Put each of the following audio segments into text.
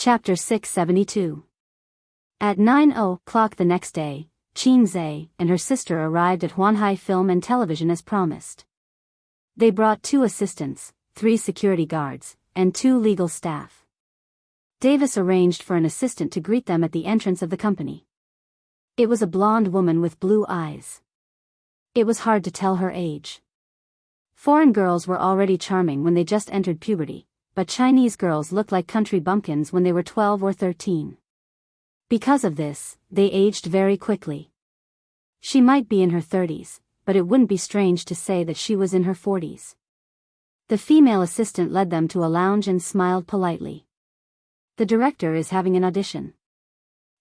Chapter 672. At 9:00 the next day, Qin Zhe and her sister arrived at Huanhai Film and Television as promised. They brought 2 assistants, 3 security guards, and 2 legal staff. Davis arranged for an assistant to greet them at the entrance of the company. It was a blonde woman with blue eyes. It was hard to tell her age. Foreign girls were already charming when they just entered puberty, but Chinese girls looked like country bumpkins when they were 12 or 13. Because of this, they aged very quickly. She might be in her 30s, but it wouldn't be strange to say that she was in her 40s. The female assistant led them to a lounge and smiled politely. "The director is having an audition.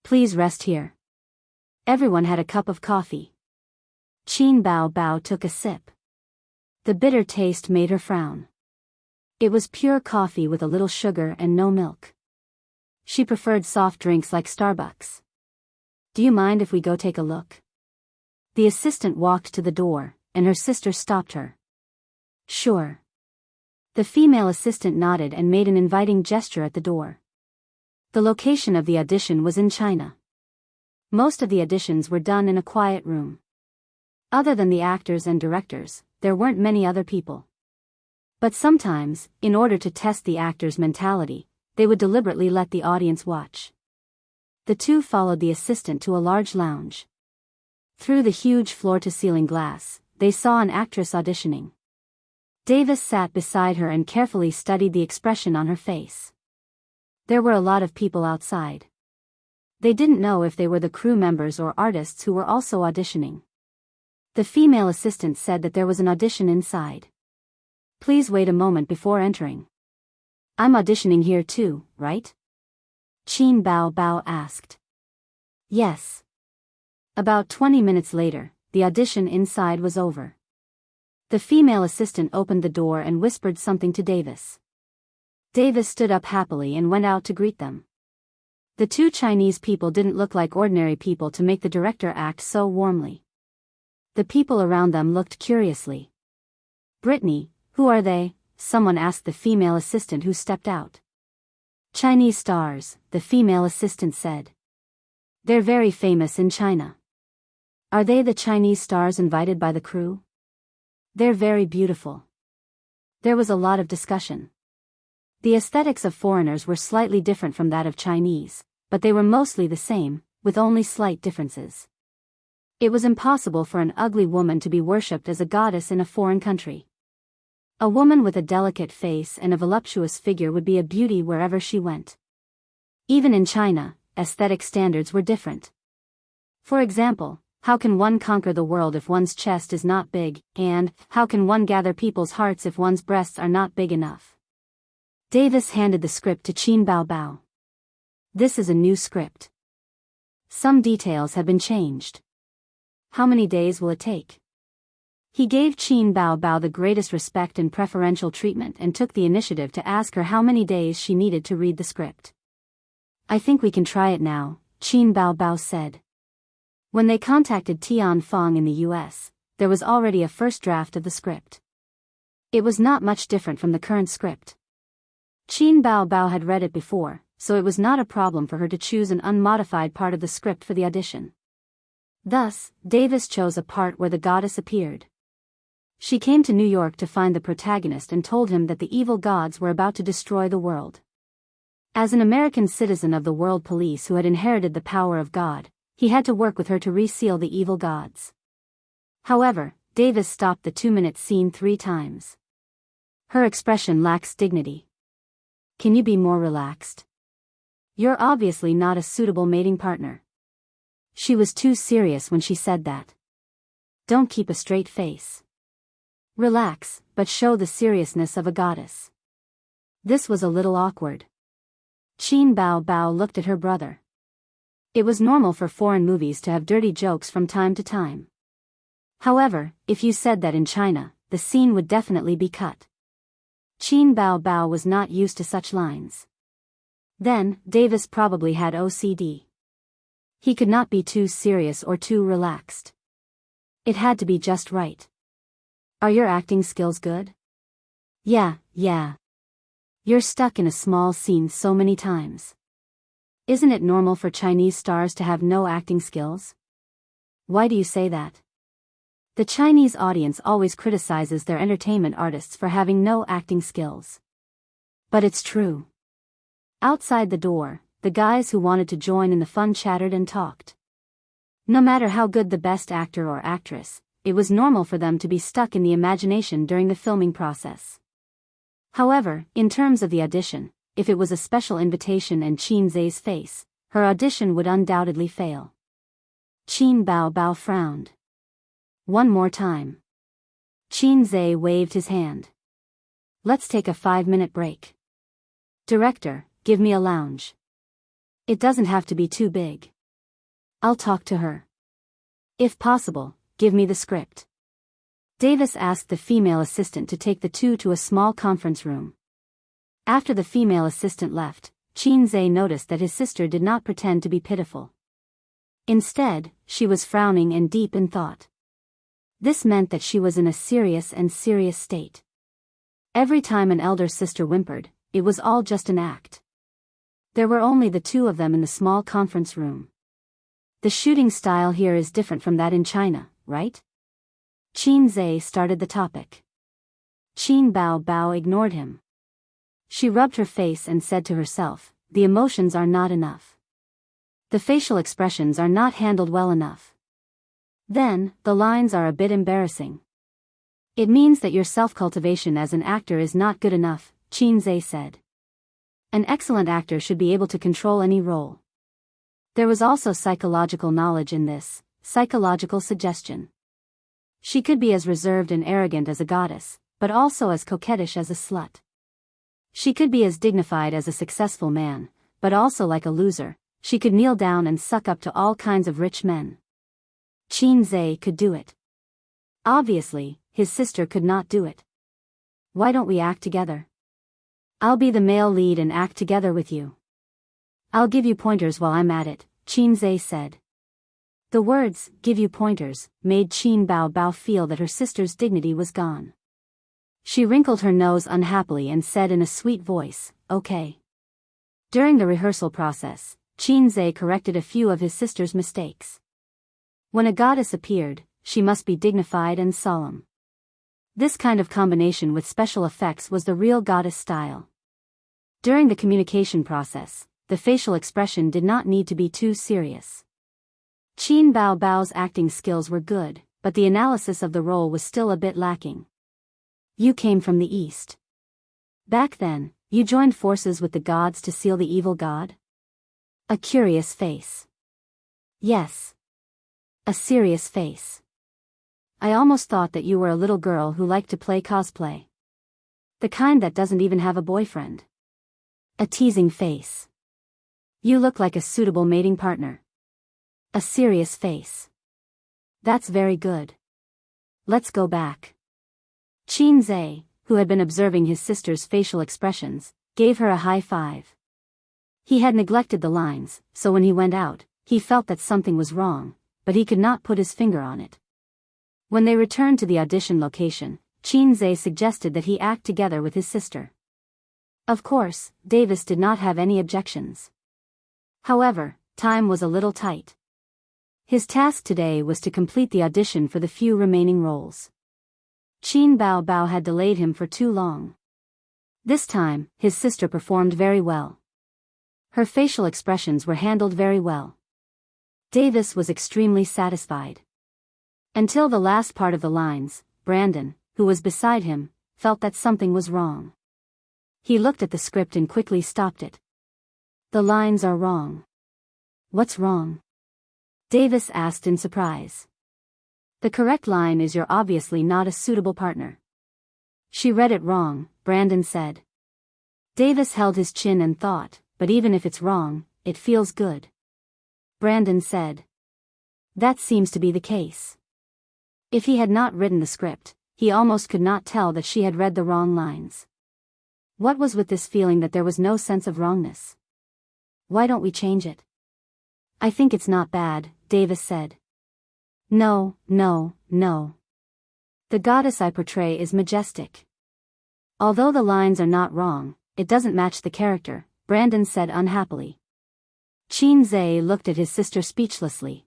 Please rest here." Everyone had a cup of coffee. Qin Bao took a sip. The bitter taste made her frown. It was pure coffee with a little sugar and no milk. She preferred soft drinks like Starbucks. "Do you mind if we go take a look?" The assistant walked to the door, and her sister stopped her. "Sure." The female assistant nodded and made an inviting gesture at the door. The location of the audition was in China. Most of the auditions were done in a quiet room. Other than the actors and directors, there weren't many other people. But sometimes, in order to test the actor's mentality, they would deliberately let the audience watch. The 2 followed the assistant to a large lounge. Through the huge floor-to-ceiling glass, they saw an actress auditioning. Davis sat beside her and carefully studied the expression on her face. There were a lot of people outside. They didn't know if they were the crew members or artists who were also auditioning. The female assistant said that there was an audition inside. "Please wait a moment before entering." "I'm auditioning here too, right?" Qin Bao asked. "Yes." About 20 minutes later, the audition inside was over. The female assistant opened the door and whispered something to Davis. Davis stood up happily and went out to greet them. The 2 Chinese people didn't look like ordinary people to make the director act so warmly. The people around them looked curiously. "Brittany, who are they?" someone asked the female assistant who stepped out. "Chinese stars," the female assistant said. "They're very famous in China." "Are they the Chinese stars invited by the crew?" "They're very beautiful." There was a lot of discussion. The aesthetics of foreigners were slightly different from that of Chinese, but they were mostly the same, with only slight differences. It was impossible for an ugly woman to be worshipped as a goddess in a foreign country. A woman with a delicate face and a voluptuous figure would be a beauty wherever she went. Even in China, aesthetic standards were different. For example, how can one conquer the world if one's chest is not big, and how can one gather people's hearts if one's breasts are not big enough? Davis handed the script to Qin Bao. "This is a new script. Some details have been changed. How many days will it take?" He gave Qin Bao the greatest respect and preferential treatment and took the initiative to ask her how many days she needed to read the script. "I think we can try it now," Qin Bao said. When they contacted Tian Fong in the US, there was already a first draft of the script. It was not much different from the current script. Qin Bao had read it before, so it was not a problem for her to choose an unmodified part of the script for the audition. Thus, Davis chose a part where the goddess appeared. She came to New York to find the protagonist and told him that the evil gods were about to destroy the world. As an American citizen of the world police who had inherited the power of God, he had to work with her to reseal the evil gods. However, Davis stopped the 2-minute scene 3 times. Her expression lacks dignity. "Can you be more relaxed? You're obviously not a suitable mating partner." She was too serious when she said that. "Don't keep a straight face. Relax, but show the seriousness of a goddess." This was a little awkward. Qin Bao looked at her brother. It was normal for foreign movies to have dirty jokes from time to time. However, if you said that in China, the scene would definitely be cut. Qin Bao was not used to such lines. Then, Davis probably had OCD. He could not be too serious or too relaxed. It had to be just right. "Are your acting skills good?" Yeah. You're stuck in a small scene so many times. Isn't it normal for Chinese stars to have no acting skills? Why do you say that? The Chinese audience always criticizes their entertainment artists for having no acting skills. But it's true. Outside the door, the guys who wanted to join in the fun chattered and talked. No matter how good the best actor or actress, it was normal for them to be stuck in the imagination during the filming process. However, in terms of the audition, if it was a special invitation and Qin Zhe's face, her audition would undoubtedly fail. Qin Bao frowned. One more time. Qin Zhe waved his hand. Let's take a 5-minute break. Director, give me a lounge. It doesn't have to be too big. I'll talk to her. If possible, give me the script. Davis asked the female assistant to take the two to a small conference room. After the female assistant left, Qin Zhe noticed that his sister did not pretend to be pitiful. Instead, she was frowning and deep in thought. This meant that she was in a serious state. Every time an elder sister whimpered, it was all just an act. There were only the two of them in the small conference room. The shooting style here is different from that in China, right? Qin Zhe started the topic. Qin Bao ignored him. She rubbed her face and said to herself, the emotions are not enough. The facial expressions are not handled well enough. Then, the lines are a bit embarrassing. It means that your self-cultivation as an actor is not good enough, Qin Zhe said. An excellent actor should be able to control any role. There was also psychological knowledge in this, psychological suggestion. She could be as reserved and arrogant as a goddess, but also as coquettish as a slut. She could be as dignified as a successful man, but also like a loser. She could kneel down and suck up to all kinds of rich men. Qin Zhe could do it. Obviously, his sister could not do it. Why don't we act together? I'll be the male lead and act together with you. I'll give you pointers while I'm at it, Qin Zhe said. The words, give you pointers, made Qin Bao feel that her sister's dignity was gone. She wrinkled her nose unhappily and said in a sweet voice, okay. During the rehearsal process, Qin Zhe corrected a few of his sister's mistakes. When a goddess appeared, she must be dignified and solemn. This kind of combination with special effects was the real goddess style. During the communication process, the facial expression did not need to be too serious. Qin Bao's acting skills were good, but the analysis of the role was still a bit lacking. You came from the East. Back then, you joined forces with the gods to seal the evil god? A curious face. Yes. A serious face. I almost thought that you were a little girl who liked to play cosplay. The kind that doesn't even have a boyfriend. A teasing face. You look like a suitable mating partner. A serious face. That's very good. Let's go back. Qin Zhe, who had been observing his sister's facial expressions, gave her a high five. He had neglected the lines, so when he went out, he felt that something was wrong, but he could not put his finger on it. When they returned to the audition location, Qin Zhe suggested that he act together with his sister. Of course, Davis did not have any objections. However, time was a little tight. His task today was to complete the audition for the few remaining roles. Qin Bao had delayed him for too long. This time, his sister performed very well. Her facial expressions were handled very well. Davis was extremely satisfied. Until the last part of the lines, Brandon, who was beside him, felt that something was wrong. He looked at the script and quickly stopped it. The lines are wrong. What's wrong? Davis asked in surprise. The correct line is you're obviously not a suitable partner. She read it wrong, Brandon said. Davis held his chin and thought, but even if it's wrong, it feels good. Brandon said. That seems to be the case. If he had not written the script, he almost could not tell that she had read the wrong lines. What was with this feeling that there was no sense of wrongness? Why don't we change it? I think it's not bad, Davis said. No. The goddess I portray is majestic. Although the lines are not wrong, it doesn't match the character, Brandon said unhappily. Qin Zhe looked at his sister speechlessly.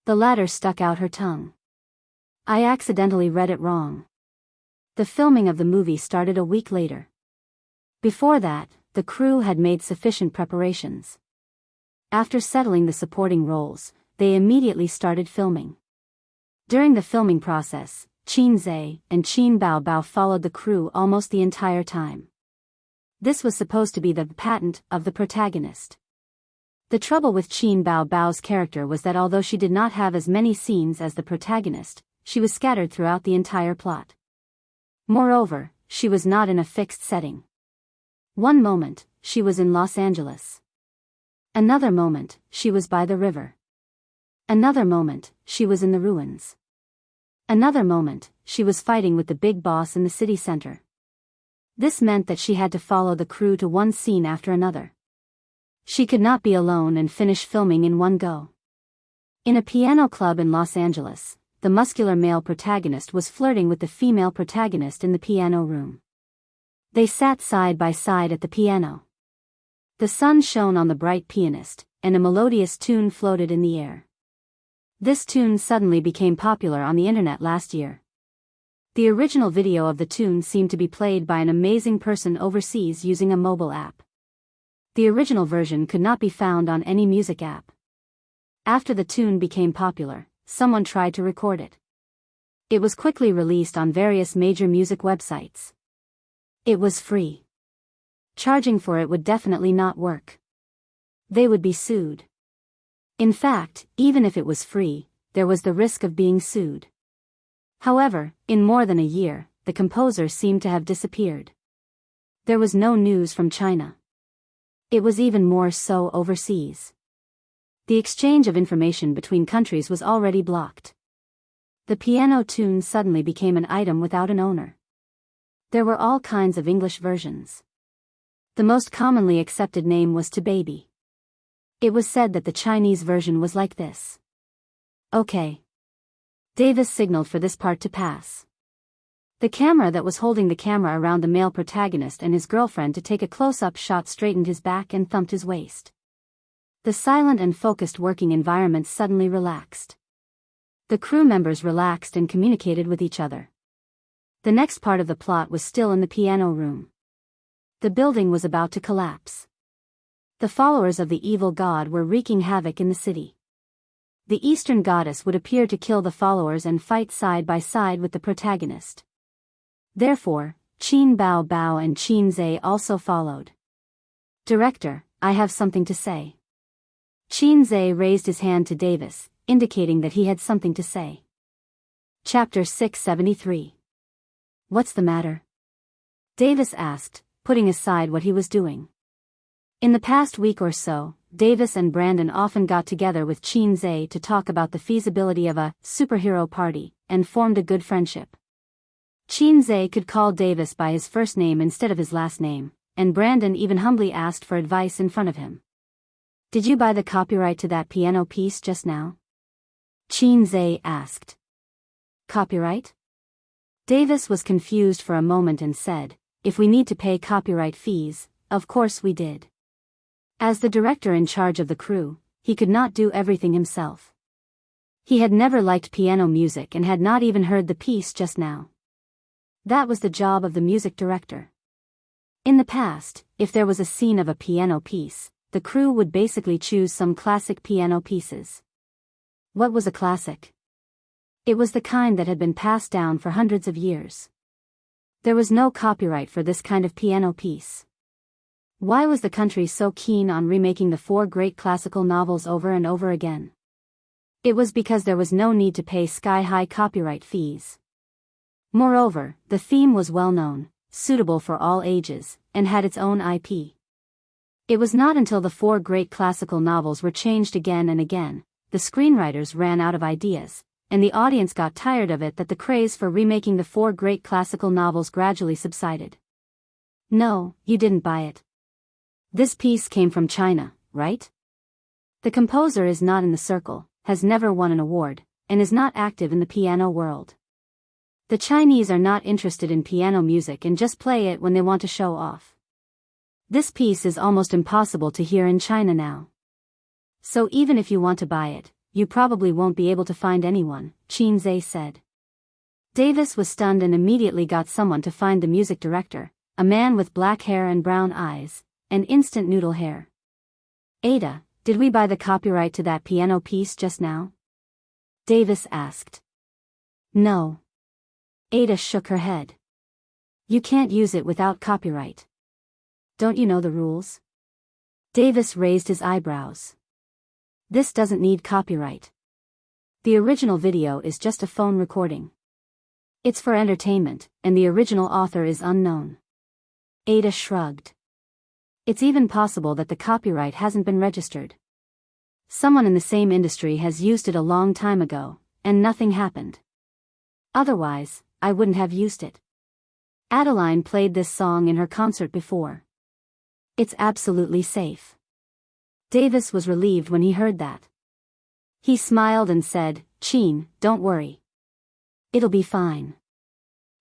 The latter stuck out her tongue. I accidentally read it wrong. The filming of the movie started a week later. Before that, the crew had made sufficient preparations. After settling the supporting roles, they immediately started filming. During the filming process, Qin Zhe and Qin Bao Bao followed the crew almost the entire time. This was supposed to be the patent of the protagonist. The trouble with Qin Bao Bao's character was that although she did not have as many scenes as the protagonist, she was scattered throughout the entire plot. Moreover, she was not in a fixed setting. One moment, she was in Los Angeles. Another moment, she was by the river. Another moment, she was in the ruins. Another moment, she was fighting with the big boss in the city center. This meant that she had to follow the crew to one scene after another. She could not be alone and finish filming in one go. In a piano club in Los Angeles, the muscular male protagonist was flirting with the female protagonist in the piano room. They sat side by side at the piano. The sun shone on the bright pianist, and a melodious tune floated in the air. This tune suddenly became popular on the internet last year. The original video of the tune seemed to be played by an amazing person overseas using a mobile app. The original version could not be found on any music app. After the tune became popular, someone tried to record it. It was quickly released on various major music websites. It was free. Charging for it would definitely not work. They would be sued. In fact, even if it was free, there was the risk of being sued. However, in more than a year, the composer seemed to have disappeared. There was no news from China. It was even more so overseas. The exchange of information between countries was already blocked. The piano tune suddenly became an item without an owner. There were all kinds of English versions. The most commonly accepted name was To Baby. It was said that the Chinese version was like this. Okay. Davis signaled for this part to pass. The camera that was holding the camera around the male protagonist and his girlfriend to take a close-up shot straightened his back and thumped his waist. The silent and focused working environment suddenly relaxed. The crew members relaxed and communicated with each other. The next part of the plot was still in the piano room. The building was about to collapse. The followers of the evil god were wreaking havoc in the city. The Eastern goddess would appear to kill the followers and fight side by side with the protagonist. Therefore, Qin Bao Bao and Qin Zhe also followed. Director, I have something to say. Qin Zhe raised his hand to Davis, indicating that he had something to say. Chapter 673. What's the matter? Davis asked, putting aside what he was doing. In the past week or so, Davis and Brandon often got together with Qin Zhe to talk about the feasibility of a superhero party, and formed a good friendship. Qin Zhe could call Davis by his first name instead of his last name, and Brandon even humbly asked for advice in front of him. Did you buy the copyright to that piano piece just now? Qin Zhe asked. Copyright? Davis was confused for a moment and said, if we need to pay copyright fees, of course we did. As the director in charge of the crew, he could not do everything himself. He had never liked piano music and had not even heard the piece just now. That was the job of the music director. In the past, if there was a scene of a piano piece, the crew would basically choose some classic piano pieces. What was a classic? It was the kind that had been passed down for hundreds of years. There was no copyright for this kind of piano piece. Why was the country so keen on remaking the four great classical novels over and over again? It was because there was no need to pay sky-high copyright fees. Moreover, the theme was well known, suitable for all ages, and had its own IP. It was not until the four great classical novels were changed again and again, the screenwriters ran out of ideas, and the audience got tired of it that the craze for remaking the four great classical novels gradually subsided. No, you didn't buy it. This piece came from China, right? The composer is not in the circle, has never won an award, and is not active in the piano world. The Chinese are not interested in piano music and just play it when they want to show off. This piece is almost impossible to hear in China now. So even if you want to buy it, you probably won't be able to find anyone, Chin-zae said. Davis was stunned and immediately got someone to find the music director, a man with black hair and brown eyes, and instant noodle hair. Ada, did we buy the copyright to that piano piece just now? Davis asked. No. Ada shook her head. You can't use it without copyright. Don't you know the rules? Davis raised his eyebrows. This doesn't need copyright. The original video is just a phone recording. It's for entertainment, and the original author is unknown. Ada shrugged. It's even possible that the copyright hasn't been registered. Someone in the same industry has used it a long time ago, and nothing happened. Otherwise, I wouldn't have used it. Adeline played this song in her concert before. It's absolutely safe. Davis was relieved when he heard that. He smiled and said, Chin, don't worry. It'll be fine.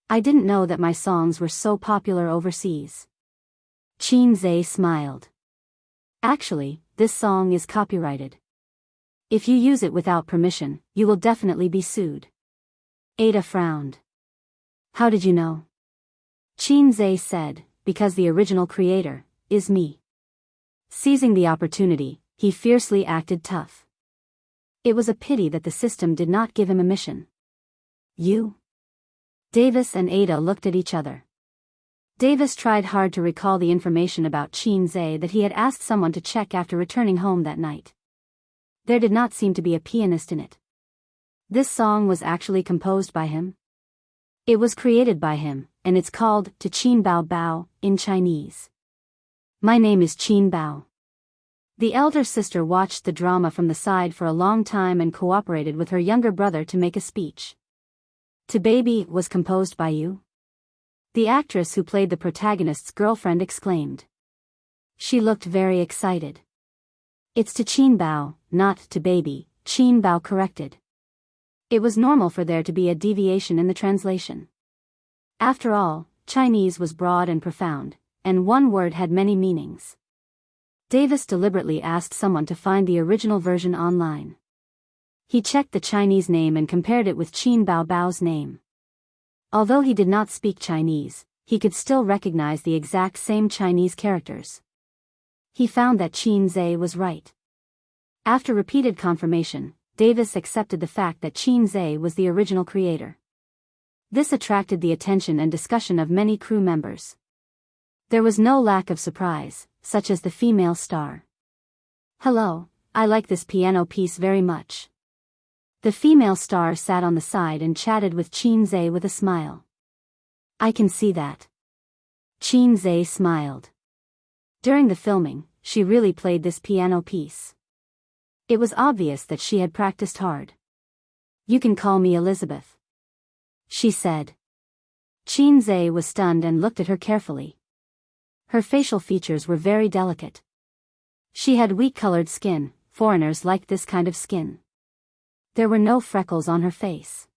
I didn't know that my songs were so popular overseas. Chin-zae smiled. Actually, this song is copyrighted. If you use it without permission, you will definitely be sued. Ada frowned. How did you know? Chin-zae said, because the original creator is me. Seizing the opportunity, he fiercely acted tough. It was a pity that the system did not give him a mission. You? Davis and Ada looked at each other. Davis tried hard to recall the information about Chin-zae that he had asked someone to check after returning home that night. There did not seem to be a pianist in it. This song was actually composed by him. It was created by him, and it's called To Chin Bao Bao in Chinese. My name is Chin Bao. The elder sister watched the drama from the side for a long time and cooperated with her younger brother to make a speech. To Baby was composed by you? The actress who played the protagonist's girlfriend exclaimed. She looked very excited. It's To Chin Bao, not To Baby, Chin Bao corrected. It was normal for there to be a deviation in the translation. After all, Chinese was broad and profound, and one word had many meanings. Davis deliberately asked someone to find the original version online. He checked the Chinese name and compared it with Chin Bao Bao's name. Although he did not speak Chinese, he could still recognize the exact same Chinese characters. He found that Chin-zae was right. After repeated confirmation, Davis accepted the fact that Chin-zae was the original creator. This attracted the attention and discussion of many crew members. There was no lack of surprise, such as the female star. Hello, I like this piano piece very much. The female star sat on the side and chatted with Chin-zae with a smile. I can see that. Chin-zae smiled. During the filming, she really played this piano piece. It was obvious that she had practiced hard. You can call me Elizabeth, she said. Chin-zae was stunned and looked at her carefully. Her facial features were very delicate. She had wheat-colored skin, foreigners liked this kind of skin. There were no freckles on her face.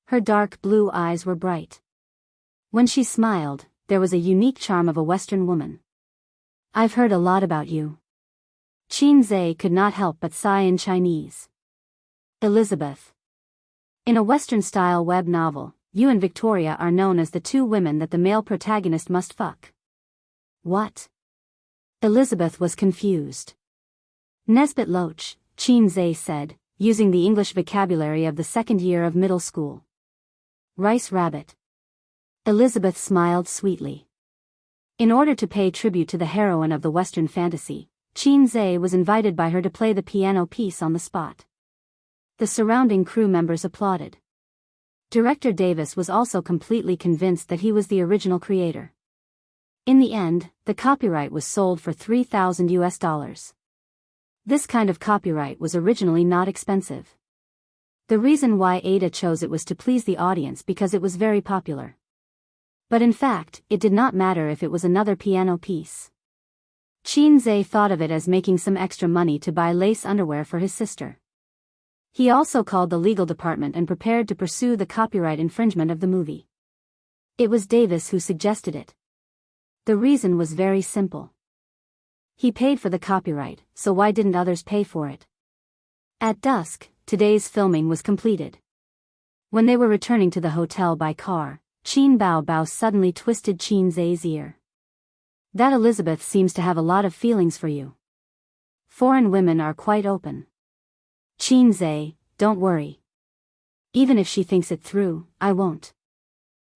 Her dark blue eyes were bright. When she smiled, there was a unique charm of a Western woman. I've heard a lot about you. Chin-zae could not help but sigh in Chinese. Elizabeth. In a Western-style web novel, you and Victoria are known as the two women that the male protagonist must fuck. What? Elizabeth was confused. Nesbit Loach, Chin-zae said, using the English vocabulary of the second year of middle school. Rice rabbit. Elizabeth smiled sweetly. In order to pay tribute to the heroine of the Western fantasy, Chin-zae was invited by her to play the piano piece on the spot. The surrounding crew members applauded. Director Davis was also completely convinced that he was the original creator. In the end, the copyright was sold for $3,000. This kind of copyright was originally not expensive. The reason why Ada chose it was to please the audience because it was very popular. But in fact, it did not matter if it was another piano piece. Chin-zae thought of it as making some extra money to buy lace underwear for his sister. He also called the legal department and prepared to pursue the copyright infringement of the movie. It was Davis who suggested it. The reason was very simple. He paid for the copyright, so why didn't others pay for it? At dusk, today's filming was completed. When they were returning to the hotel by car, Qin Bao Bao suddenly twisted Qin Zai's ear. That Elizabeth seems to have a lot of feelings for you. Foreign women are quite open. Qin Zai, don't worry. Even if she thinks it through, I won't.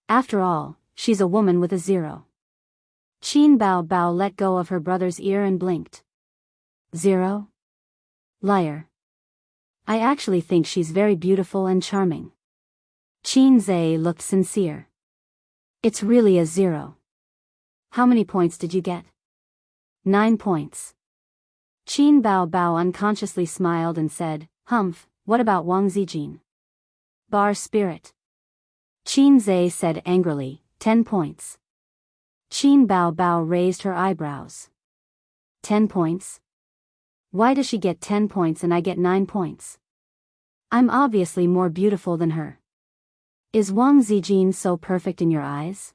After all, she's a woman with a zero. Qin Bao Bao let go of her brother's ear and blinked. Zero? Liar. I actually think she's very beautiful and charming. Qin Zai looked sincere. It's really a zero. How many points did you get? 9 points. Qin Bao Bao unconsciously smiled and said, Humph, what about Wang Zijin? Bar spirit. Qin Zai said angrily, 10 points. Qin Bao Bao raised her eyebrows. 10 points? Why does she get 10 points and I get 9 points? I'm obviously more beautiful than her. Is Wang Zijin so perfect in your eyes?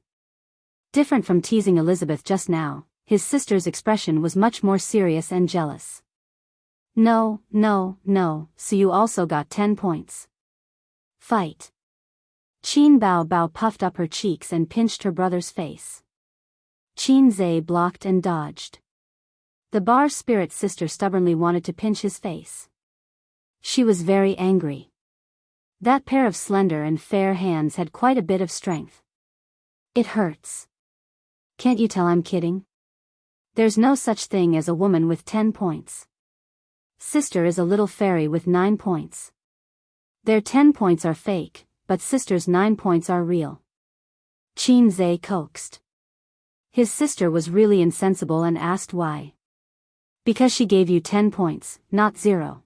Different from teasing Elizabeth just now, his sister's expression was much more serious and jealous. No, so you also got 10 points. Fight. Qin Bao Bao puffed up her cheeks and pinched her brother's face. Qin Zai blocked and dodged. The bar spirit sister stubbornly wanted to pinch his face. She was very angry. That pair of slender and fair hands had quite a bit of strength. It hurts. Can't you tell I'm kidding? There's no such thing as a woman with 10 points. Sister is a little fairy with 9 points. Their 10 points are fake, but sister's 9 points are real. Qin Zai coaxed. His sister was really insensible and asked why. Because she gave you 10 points, not 0.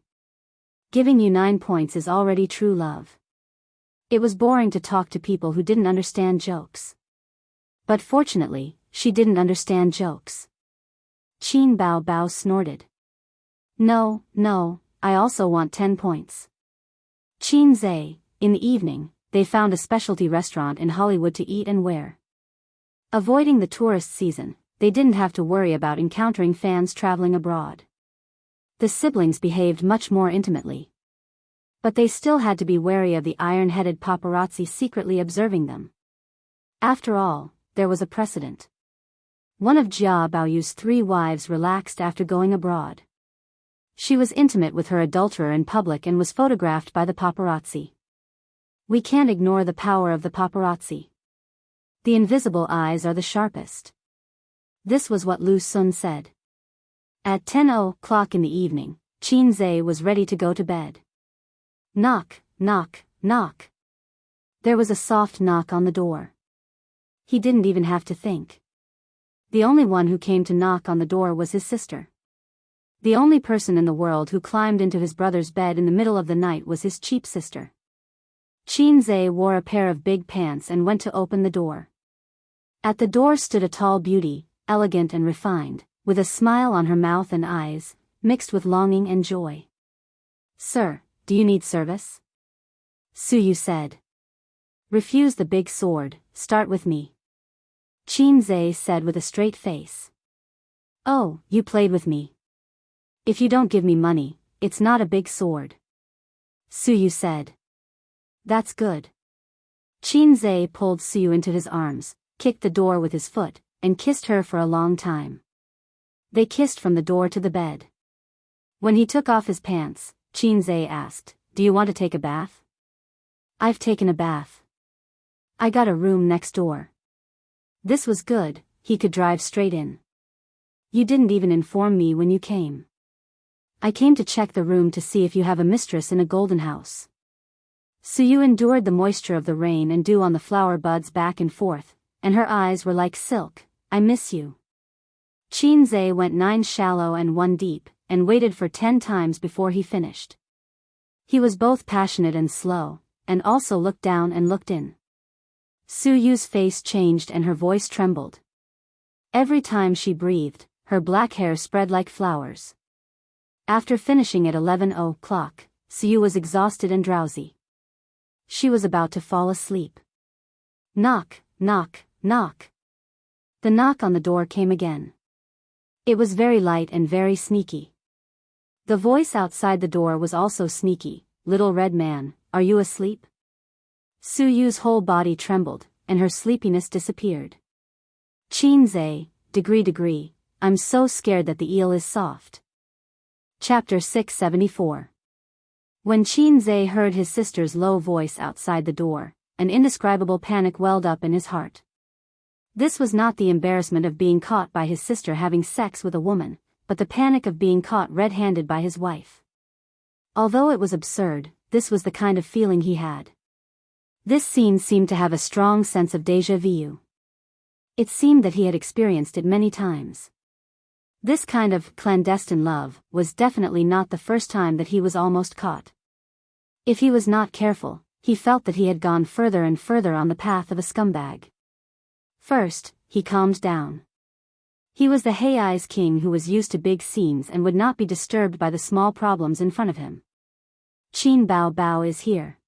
Giving you 9 points is already true love. It was boring to talk to people who didn't understand jokes. But fortunately, she didn't understand jokes. Qin Bao Bao snorted. No, I also want 10 points. Qin Zai, in the evening, they found a specialty restaurant in Hollywood to eat and wear. Avoiding the tourist season, they didn't have to worry about encountering fans traveling abroad. The siblings behaved much more intimately. But they still had to be wary of the iron-headed paparazzi secretly observing them. After all, there was a precedent. One of Jia Baoyu's 3 wives relaxed after going abroad. She was intimate with her adulterer in public and was photographed by the paparazzi. We can't ignore the power of the paparazzi. The invisible eyes are the sharpest. This was what Lu Sun said. At 10 o'clock in the evening, Qin Zai was ready to go to bed. Knock, knock, knock. There was a soft knock on the door. He didn't even have to think. The only one who came to knock on the door was his sister. The only person in the world who climbed into his brother's bed in the middle of the night was his cheap sister. Qin Zai wore a pair of big pants and went to open the door. At the door stood a tall beauty, elegant and refined, with a smile on her mouth and eyes, mixed with longing and joy. Sir, do you need service? Suyu said. Refuse the big sword, start with me. Qin Zai said with a straight face. Oh, you played with me. If you don't give me money, it's not a big sword. Suyu said. That's good. Qin Zai pulled Suyu into his arms, kicked the door with his foot, and kissed her for a long time. They kissed from the door to the bed. When he took off his pants, Qin Zai asked, Do you want to take a bath? I've taken a bath. I got a room next door. This was good, he could drive straight in. You didn't even inform me when you came. I came to check the room to see if you have a mistress in a golden house. Suyu endured the moisture of the rain and dew on the flower buds back and forth, and her eyes were like silk. I miss you. Qin Zai went 9 shallow and 1 deep, and waited for 10 times before he finished. He was both passionate and slow, and also looked down and looked in. Suyu's face changed and her voice trembled. Every time she breathed, her black hair spread like flowers. After finishing at 11 o'clock, Suyu was exhausted and drowsy. She was about to fall asleep. Knock, knock, knock. The knock on the door came again. It was very light and very sneaky. The voice outside the door was also sneaky. "Little red man, are you asleep?" Suyu's whole body trembled, and her sleepiness disappeared. Chinze, degree, I'm so scared that the eel is soft. Chapter 674. When Chinze heard his sister's low voice outside the door, an indescribable panic welled up in his heart. This was not the embarrassment of being caught by his sister having sex with a woman, but the panic of being caught red-handed by his wife. Although it was absurd, this was the kind of feeling he had. This scene seemed to have a strong sense of déjà vu. It seemed that he had experienced it many times. This kind of clandestine love was definitely not the first time that he was almost caught. If he was not careful, he felt that he had gone further and further on the path of a scumbag. First, he calmed down. He was the Hey-Eyes king who was used to big scenes and would not be disturbed by the small problems in front of him. Qin Bao Bao is here.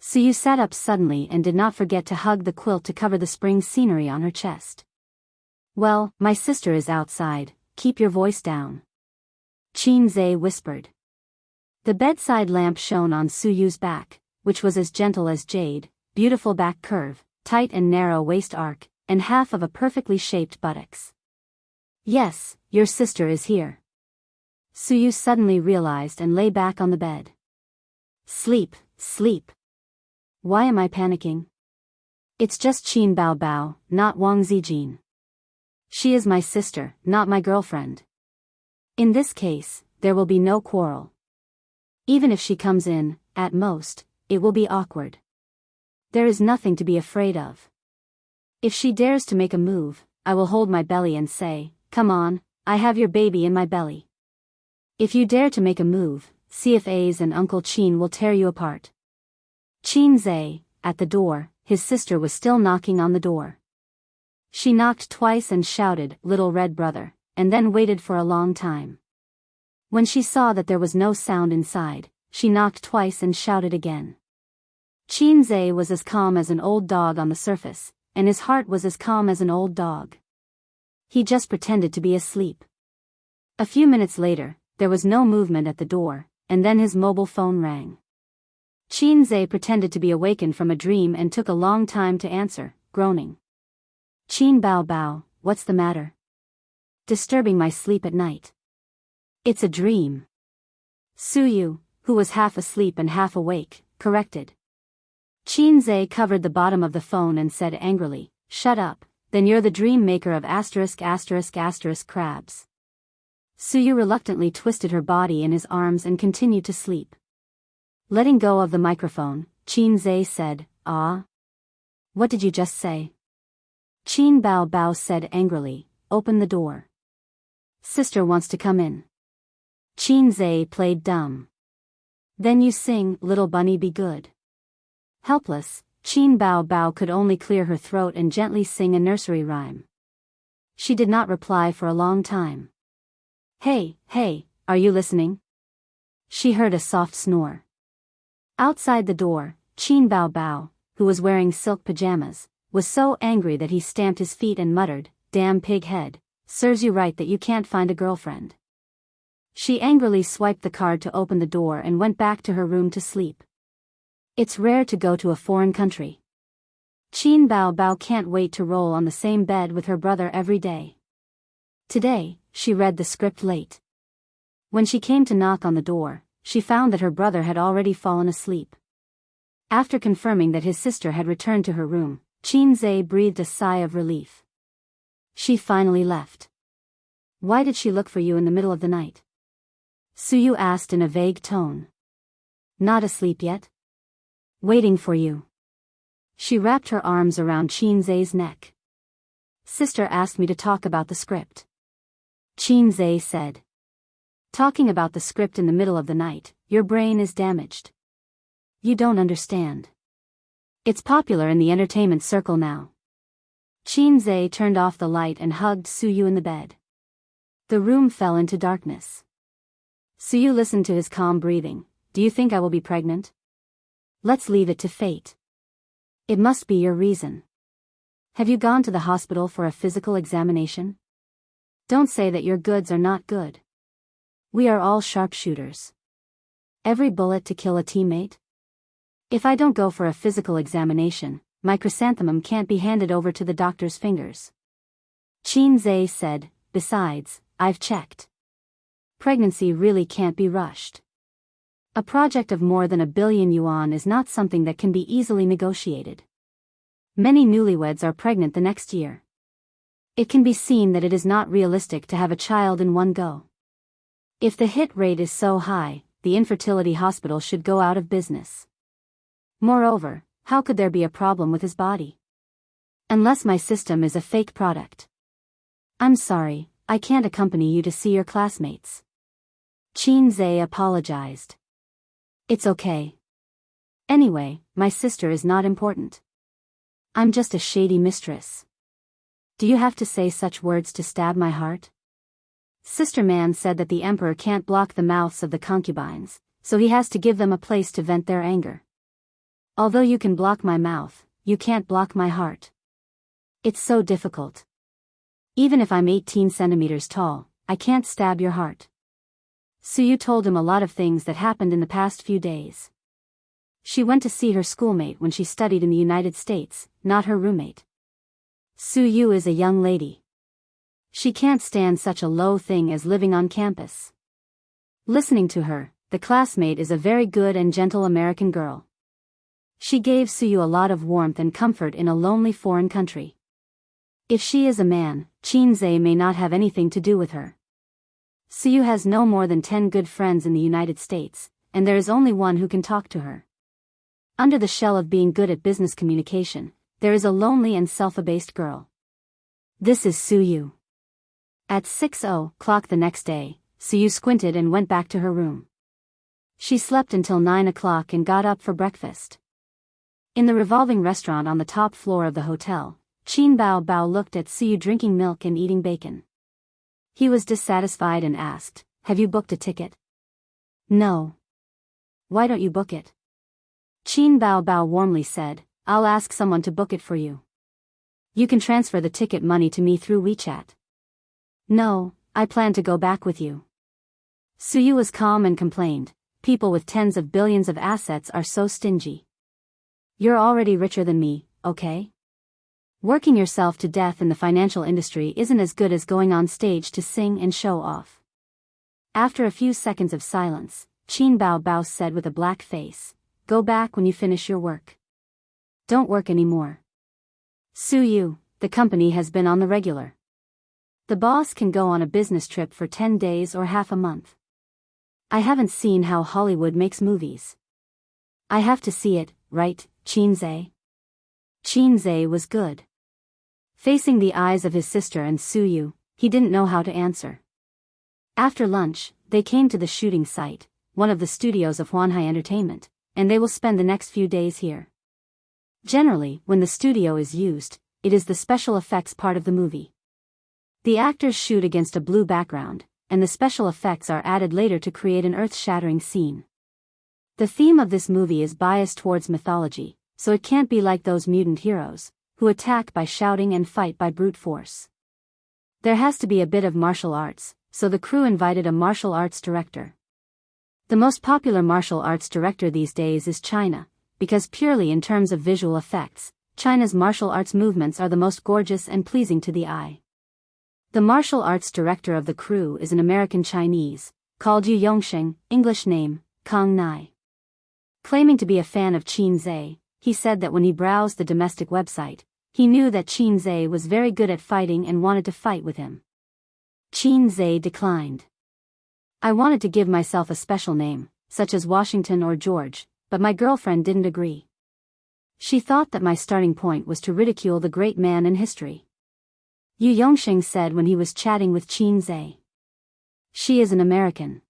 Suyu sat up suddenly and did not forget to hug the quilt to cover the spring scenery on her chest. "Well, my sister is outside, keep your voice down," Chinze whispered. The bedside lamp shone on Suyu's back, which was as gentle as jade, beautiful back curve, tight and narrow waist arc, and half of a perfectly shaped buttocks. "Yes, your sister is here." Suyu suddenly realized and lay back on the bed. Sleep. Why am I panicking? It's just Qin Bao Bao, not Wang Zijin. She is my sister, not my girlfriend. In this case, there will be no quarrel. Even if she comes in, at most, it will be awkward. There is nothing to be afraid of. If she dares to make a move, I will hold my belly and say, "Come on, I have your baby in my belly." If you dare to make a move, see if A's and Uncle Qin will tear you apart. Chinze, at the door, his sister was still knocking on the door. She knocked twice and shouted, "Little red brother," and then waited for a long time. When she saw that there was no sound inside, she knocked twice and shouted again. Chinze was as calm as an old dog on the surface, and his heart was as calm as an old dog. He just pretended to be asleep. A few minutes later, there was no movement at the door, and then his mobile phone rang. Chinze pretended to be awakened from a dream and took a long time to answer, groaning. "Qin Bao Bao, what's the matter? Disturbing my sleep at night." "It's a dream." Suyu, who was half asleep and half awake, corrected. Chinze covered the bottom of the phone and said angrily, "Shut up, then you're the dream maker of **** crabs." Suyu reluctantly twisted her body in his arms and continued to sleep. Letting go of the microphone, Chinze said, "Ah? What did you just say?" Qin Bao Bao said angrily, "Open the door. Sister wants to come in." Chinze played dumb. "Then you sing, 'Little Bunny Be Good.'" Helpless, Qin Bao Bao could only clear her throat and gently sing a nursery rhyme. She did not reply for a long time. Hey, are you listening?" She heard a soft snore. Outside the door, Qin Bao Bao, who was wearing silk pajamas, was so angry that he stamped his feet and muttered, "Damn pig head, serves you right that you can't find a girlfriend." She angrily swiped the card to open the door and went back to her room to sleep. It's rare to go to a foreign country. Qin Bao Bao can't wait to roll on the same bed with her brother every day. Today, she read the script late. When she came to knock on the door, she found that her brother had already fallen asleep. After confirming that his sister had returned to her room, Chinze breathed a sigh of relief. She finally left. "Why did she look for you in the middle of the night?" Suyu asked in a vague tone. "Not asleep yet? Waiting for you." She wrapped her arms around Chinze's neck. "Sister asked me to talk about the script." Chinze said. "Talking about the script in the middle of the night, your brain is damaged. You don't understand. It's popular in the entertainment circle now." Chinze turned off the light and hugged Suyu in the bed. The room fell into darkness. Suyu listened to his calm breathing. "Do you think I will be pregnant? Let's leave it to fate. It must be your reason. Have you gone to the hospital for a physical examination?" Don't say that your goods are not good. We are all sharpshooters. Every bullet to kill a teammate? If I don't go for a physical examination, my chrysanthemum can't be handed over to the doctor's fingers. Qin Zhe said, besides, I've checked. Pregnancy really can't be rushed. A project of more than 1 billion yuan is not something that can be easily negotiated. Many newlyweds are pregnant the next year. It can be seen that it is not realistic to have a child in one go. If the hit rate is so high, the infertility hospital should go out of business. Moreover, how could there be a problem with his body? Unless my system is a fake product. I'm sorry, I can't accompany you to see your classmates. Qin Zhe apologized. It's okay. Anyway, my sister is not important. I'm just a shady mistress. Do you have to say such words to stab my heart? Sister Man said that the emperor can't block the mouths of the concubines, so he has to give them a place to vent their anger. Although you can block my mouth, you can't block my heart. It's so difficult. Even if I'm 18 centimeters tall, I can't stab your heart. Suyu told him a lot of things that happened in the past few days. She went to see her schoolmate when she studied in the United States, not her roommate. Suyu is a young lady. She can't stand such a low thing as living on campus. Listening to her, the classmate is a very good and gentle American girl. She gave Suyu a lot of warmth and comfort in a lonely foreign country. If she is a man, Qin Zhe may not have anything to do with her. Suyu has no more than 10 good friends in the United States, and there is only one who can talk to her. Under the shell of being good at business communication, there is a lonely and self-abased girl. This is Suyu. At 6:00 the next day, Suyu squinted and went back to her room. She slept until 9 o'clock and got up for breakfast. In the revolving restaurant on the top floor of the hotel, Qin Bao Bao looked at Suyu drinking milk and eating bacon. He was dissatisfied and asked, "Have you booked a ticket?" "No." "Why don't you book it?" Qin Bao Bao warmly said, "I'll ask someone to book it for you. You can transfer the ticket money to me through WeChat." "No, I plan to go back with you." Suyu was calm and complained, "People with tens of billions of assets are so stingy. You're already richer than me, okay? Working yourself to death in the financial industry isn't as good as going on stage to sing and show off." After a few seconds of silence, Qin Bao Bao said with a black face, "Go back when you finish your work. Don't work anymore. Suyu, the company has been on the regular. The boss can go on a business trip for 10 days or half a month. I haven't seen how Hollywood makes movies. I have to see it, right, Qin Zhe?" Qin Zhe was good. Facing the eyes of his sister and Suyu, he didn't know how to answer. After lunch, they came to the shooting site, one of the studios of Huanhai Entertainment, and they will spend the next few days here. Generally, when the studio is used, it is the special effects part of the movie. The actors shoot against a blue background, and the special effects are added later to create an earth-shattering scene. The theme of this movie is biased towards mythology, so it can't be like those mutant heroes, who attack by shouting and fight by brute force. There has to be a bit of martial arts, so the crew invited a martial arts director. The most popular martial arts director these days is China, because purely in terms of visual effects, China's martial arts movements are the most gorgeous and pleasing to the eye. The martial arts director of the crew is an American Chinese, called Yu Yongsheng, English name, Kong Nai. Claiming to be a fan of Qin Zhe, he said that when he browsed the domestic website, he knew that Qin Zhe was very good at fighting and wanted to fight with him. Qin Zhe declined. "I wanted to give myself a special name, such as Washington or George, but my girlfriend didn't agree. She thought that my starting point was to ridicule the great man in history," Yu Yongsheng said when he was chatting with Qin Zhe. "She is an American."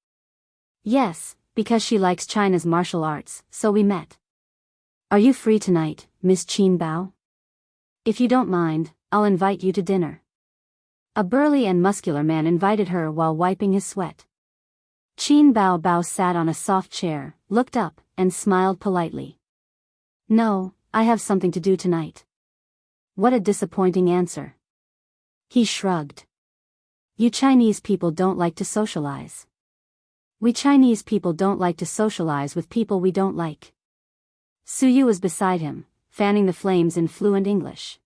"Yes, because she likes China's martial arts, so we met." "Are you free tonight, Miss Qin Bao? If you don't mind, I'll invite you to dinner." A burly and muscular man invited her while wiping his sweat. Qin Bao Bao sat on a soft chair, looked up, and smiled politely. "No, I have something to do tonight." What a disappointing answer. He shrugged. You Chinese people don't like to socialize. We Chinese people don't like to socialize with people we don't like. Suyu was beside him, fanning the flames in fluent English.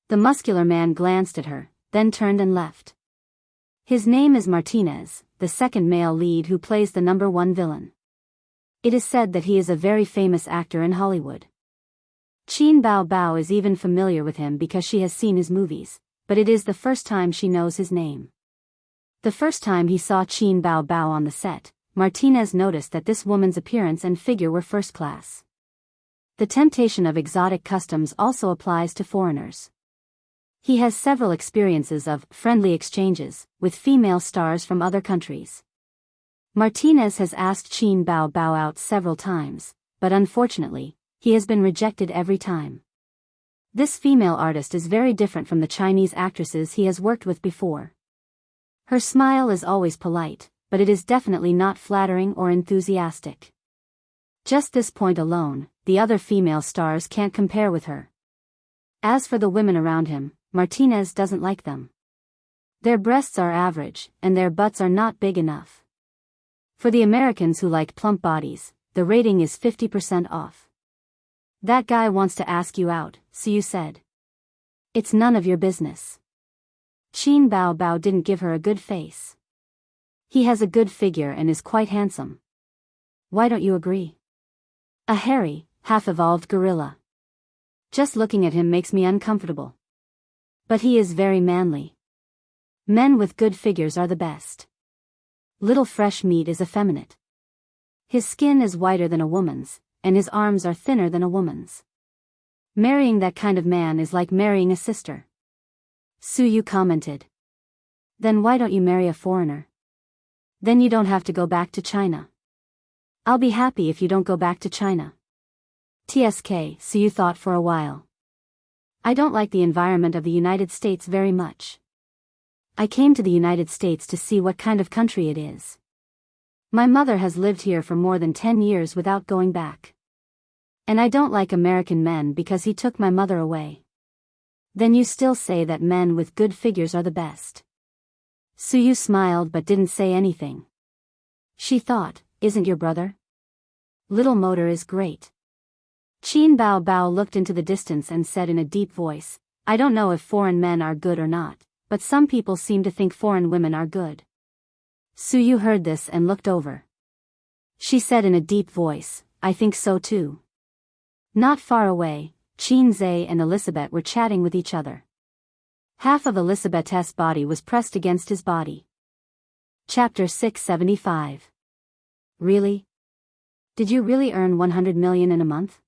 The muscular man glanced at her, then turned and left. His name is Martinez, the second male lead who plays the #1 villain. It is said that he is a very famous actor in Hollywood. Qin Bao Bao is even familiar with him because she has seen his movies, but it is the first time she knows his name. The first time he saw Qin Bao Bao on the set, Martinez noticed that this woman's appearance and figure were first class. The temptation of exotic customs also applies to foreigners. He has several experiences of friendly exchanges with female stars from other countries. Martinez has asked Qin Bao Bao out several times, but unfortunately, he has been rejected every time. This female artist is very different from the Chinese actresses he has worked with before. Her smile is always polite, but it is definitely not flattering or enthusiastic. Just this point alone, the other female stars can't compare with her. As for the women around him, Martinez doesn't like them. Their breasts are average, and their butts are not big enough. For the Americans who like plump bodies, the rating is 50% off. That guy wants to ask you out, Suyu said. It's none of your business. Qin Bao Bao didn't give her a good face. He has a good figure and is quite handsome. Why don't you agree? A hairy, half-evolved gorilla. Just looking at him makes me uncomfortable. But he is very manly. Men with good figures are the best. Little fresh meat is effeminate. His skin is whiter than a woman's, and his arms are thinner than a woman's. Marrying that kind of man is like marrying a sister. Suyu commented. Then why don't you marry a foreigner? Then you don't have to go back to China. I'll be happy if you don't go back to China. TSK, Suyu thought for a while. I don't like the environment of the United States very much. I came to the United States to see what kind of country it is. My mother has lived here for more than 10 years without going back. And I don't like American men because he took my mother away. Then you still say that men with good figures are the best. Suyu smiled but didn't say anything. She thought, isn't your brother? Little Motor is great. Qin Bao Bao looked into the distance and said in a deep voice, I don't know if foreign men are good or not, but some people seem to think foreign women are good. Suyu heard this and looked over. She said in a deep voice, I think so too. Not far away, Qin Zhe and Elizabeth were chatting with each other. Half of Elizabeth's body was pressed against his body. Chapter 675. Really? Did you really earn 100 million in a month?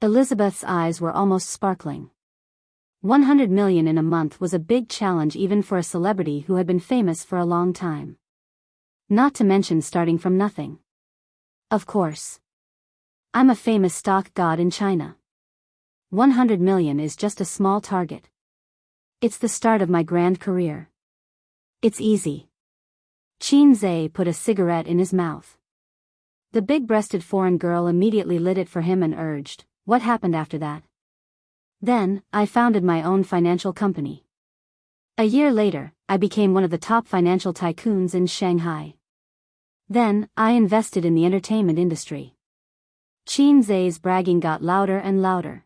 Elizabeth's eyes were almost sparkling. 100 million in a month was a big challenge even for a celebrity who had been famous for a long time. Not to mention starting from nothing. Of course. I'm a famous stock god in China. 100 million is just a small target. It's the start of my grand career. It's easy. Qin Zhe put a cigarette in his mouth. The big-breasted foreign girl immediately lit it for him and urged, what happened after that? Then, I founded my own financial company. A year later, I became one of the top financial tycoons in Shanghai. Then, I invested in the entertainment industry. Qin Zhe's bragging got louder and louder.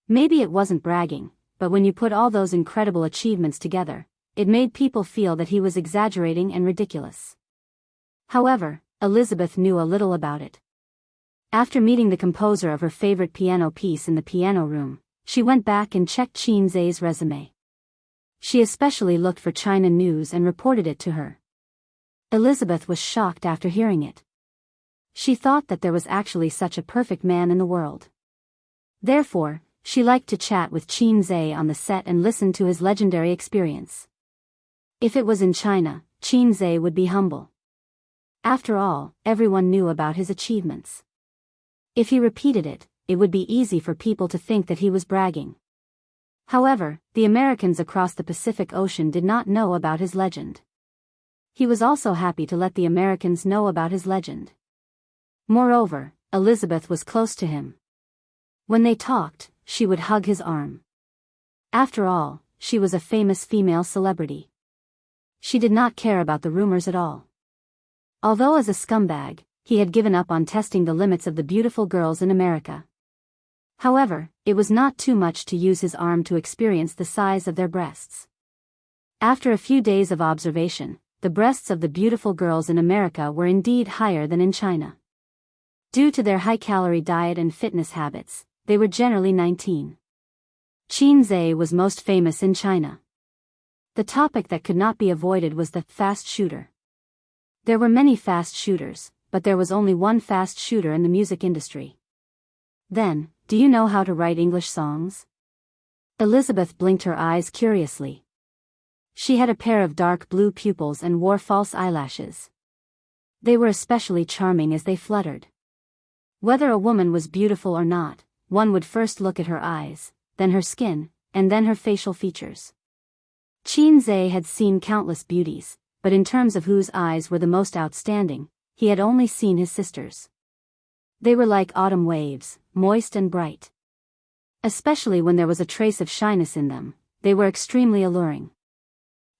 Maybe it wasn't bragging, but when you put all those incredible achievements together, it made people feel that he was exaggerating and ridiculous. However, Elizabeth knew a little about it. After meeting the composer of her favorite piano piece in the piano room, she went back and checked Qin Zhe's resume. She especially looked for China news and reported it to her. Elizabeth was shocked after hearing it. She thought that there was actually such a perfect man in the world. Therefore, she liked to chat with Qin Zhe on the set and listen to his legendary experience. If it was in China, Qin Zhe would be humble. After all, everyone knew about his achievements. If he repeated it, it would be easy for people to think that he was bragging. However, the Americans across the Pacific Ocean did not know about his legend. He was also happy to let the Americans know about his legend. Moreover, Elizabeth was close to him. When they talked, she would hug his arm. After all, she was a famous female celebrity. She did not care about the rumors at all. Although as a scumbag, he had given up on testing the limits of the beautiful girls in America. However, it was not too much to use his arm to experience the size of their breasts. After a few days of observation, the breasts of the beautiful girls in America were indeed higher than in China. Due to their high-calorie diet and fitness habits, they were generally 19. Qin was most famous in China. The topic that could not be avoided was the fast shooter. There were many fast shooters, but there was only one fast shooter in the music industry. Then, do you know how to write English songs? Elizabeth blinked her eyes curiously. She had a pair of dark blue pupils and wore false eyelashes. They were especially charming as they fluttered. Whether a woman was beautiful or not, one would first look at her eyes, then her skin, and then her facial features. Qin had seen countless beauties, but in terms of whose eyes were the most outstanding, he had only seen his sisters. They were like autumn waves, moist and bright. Especially when there was a trace of shyness in them, they were extremely alluring.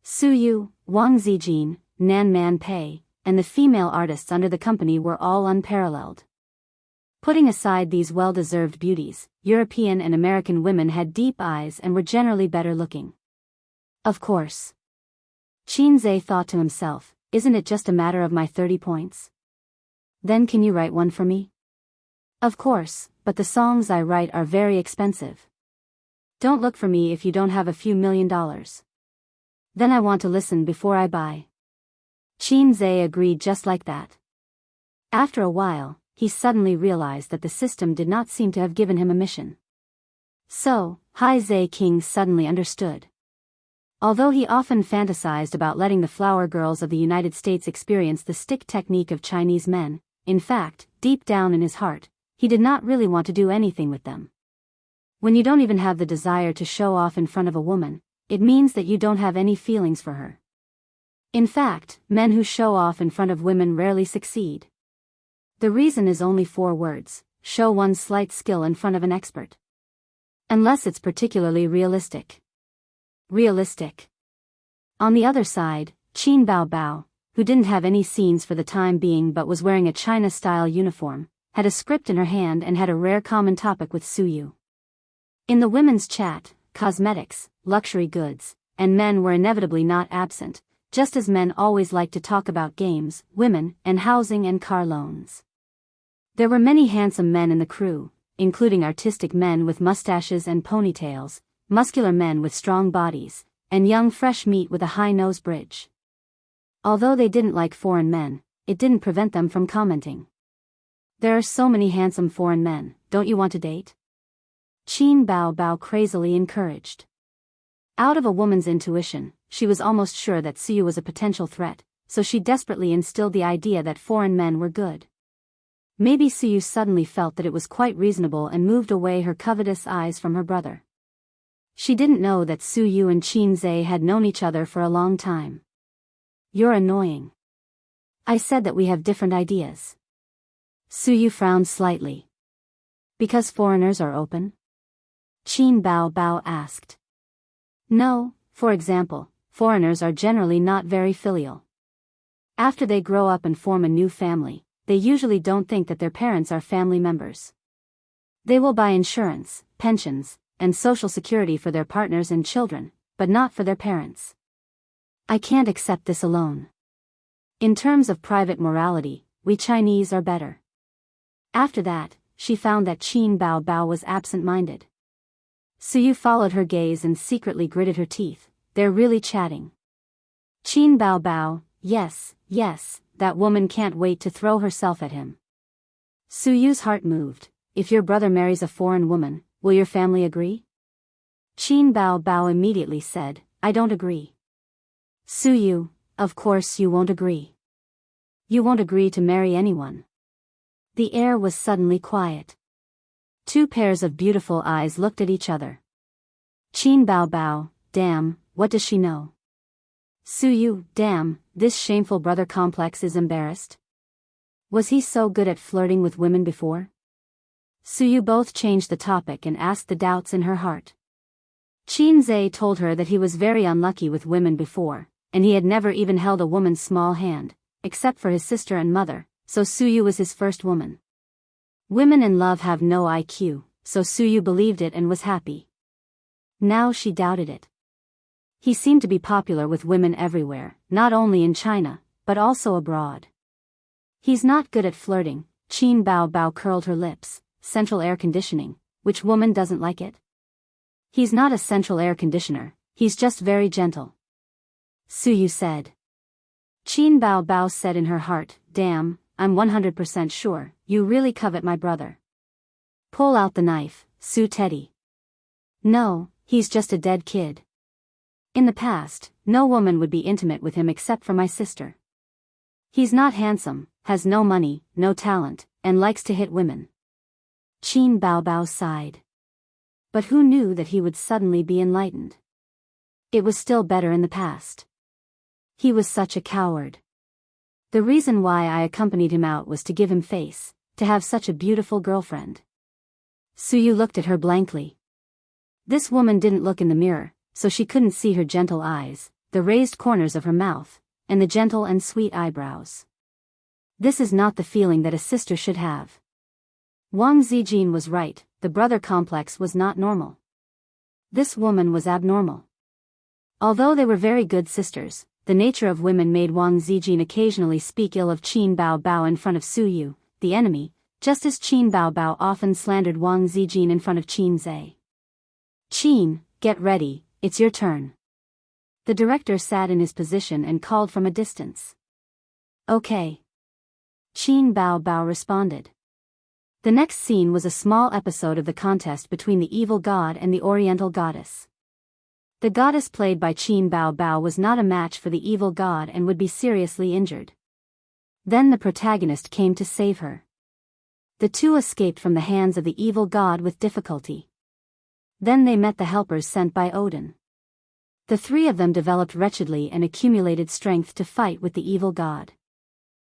Suyu, Wang Zijin, Nan Man Pei, and the female artists under the company were all unparalleled. Putting aside these well-deserved beauties, European and American women had deep eyes and were generally better looking. Of course. Qin thought to himself, isn't it just a matter of my 30 points? Then can you write one for me? Of course, but the songs I write are very expensive. Don't look for me if you don't have a few $1,000,000. Then I want to listen before I buy. Qin agreed just like that. After a while, he suddenly realized that the system did not seem to have given him a mission. So, Hai King suddenly understood. Although he often fantasized about letting the flower girls of the United States experience the stick technique of Chinese men, in fact, deep down in his heart, he did not really want to do anything with them. When you don't even have the desire to show off in front of a woman, it means that you don't have any feelings for her. In fact, men who show off in front of women rarely succeed. The reason is only 4 words: show one's slight skill in front of an expert. Unless it's particularly realistic. Realistic. On the other side, Qin Bao, who didn't have any scenes for the time being but was wearing a China-style uniform, had a script in her hand and had a rare common topic with Suyu. In the women's chat, cosmetics, luxury goods, and men were inevitably not absent, just as men always like to talk about games, women, and housing and car loans. There were many handsome men in the crew, including artistic men with mustaches and ponytails, muscular men with strong bodies, and young fresh meat with a high nose bridge. Although they didn't like foreign men, it didn't prevent them from commenting. There are so many handsome foreign men, don't you want to date? Qin Bao crazily encouraged. Out of a woman's intuition, she was almost sure that Suyu was a potential threat, so she desperately instilled the idea that foreign men were good. Maybe Suyu suddenly felt that it was quite reasonable and moved away her covetous eyes from her brother. She didn't know that Suyu and Qin had known each other for a long time. You're annoying. I said that we have different ideas. Suyu frowned slightly. Because foreigners are open? Qin Bao asked. No, for example, foreigners are generally not very filial. After they grow up and form a new family, they usually don't think that their parents are family members. They will buy insurance, pensions, and social security for their partners and children, but not for their parents. I can't accept this alone. In terms of private morality, we Chinese are better. After that, she found that Qin Bao was absent-minded. Suyu followed her gaze and secretly gritted her teeth. They're really chatting. Qin Bao, yes, that woman can't wait to throw herself at him. Suyu's heart moved. If your brother marries a foreign woman, will your family agree? Qin Bao immediately said, I don't agree. Suyu, of course you won't agree. You won't agree to marry anyone. The air was suddenly quiet. 2 pairs of beautiful eyes looked at each other. Qin Bao, damn, what does she know? Suyu, damn, this shameful brother complex is embarrassed. Was he so good at flirting with women before? Suyu both changed the topic and asked the doubts in her heart. Qin told her that he was very unlucky with women before, and he had never even held a woman's small hand, except for his sister and mother, so Suyu was his first woman. Women in love have no IQ, so Suyu believed it and was happy. Now she doubted it. He seemed to be popular with women everywhere, not only in China, but also abroad. He's not good at flirting. Qin Bao Bao curled her lips. Central air conditioning, which woman doesn't like it? He's not a central air conditioner, he's just very gentle. Suyu said. Qin Bao Bao said in her heart, damn, I'm 100% sure, you really covet my brother. Pull out the knife, Su Teddy. No, he's just a dead kid. In the past, no woman would be intimate with him except for my sister. He's not handsome, has no money, no talent, and likes to hit women. Qin Bao Bao sighed. But who knew that he would suddenly be enlightened? It was still better in the past. He was such a coward. The reason why I accompanied him out was to give him face, to have such a beautiful girlfriend. Suyu looked at her blankly. This woman didn't look in the mirror, so she couldn't see her gentle eyes, the raised corners of her mouth, and the gentle and sweet eyebrows. This is not the feeling that a sister should have. Wang Zijin was right, the brother complex was not normal. This woman was abnormal. Although they were very good sisters, the nature of women made Wang Zijin occasionally speak ill of Qin Bao Bao in front of Suyu, the enemy, just as Qin Bao Bao often slandered Wang Zijin in front of Qin Zhe. Qin, get ready, it's your turn. The director sat in his position and called from a distance. Okay. Qin Bao Bao responded. The next scene was a small episode of the contest between the evil god and the oriental goddess. The goddess played by Qin Bao Bao was not a match for the evil god and would be seriously injured. Then the protagonist came to save her. The two escaped from the hands of the evil god with difficulty. Then they met the helpers sent by Odin. The three of them developed wretchedly and accumulated strength to fight with the evil god.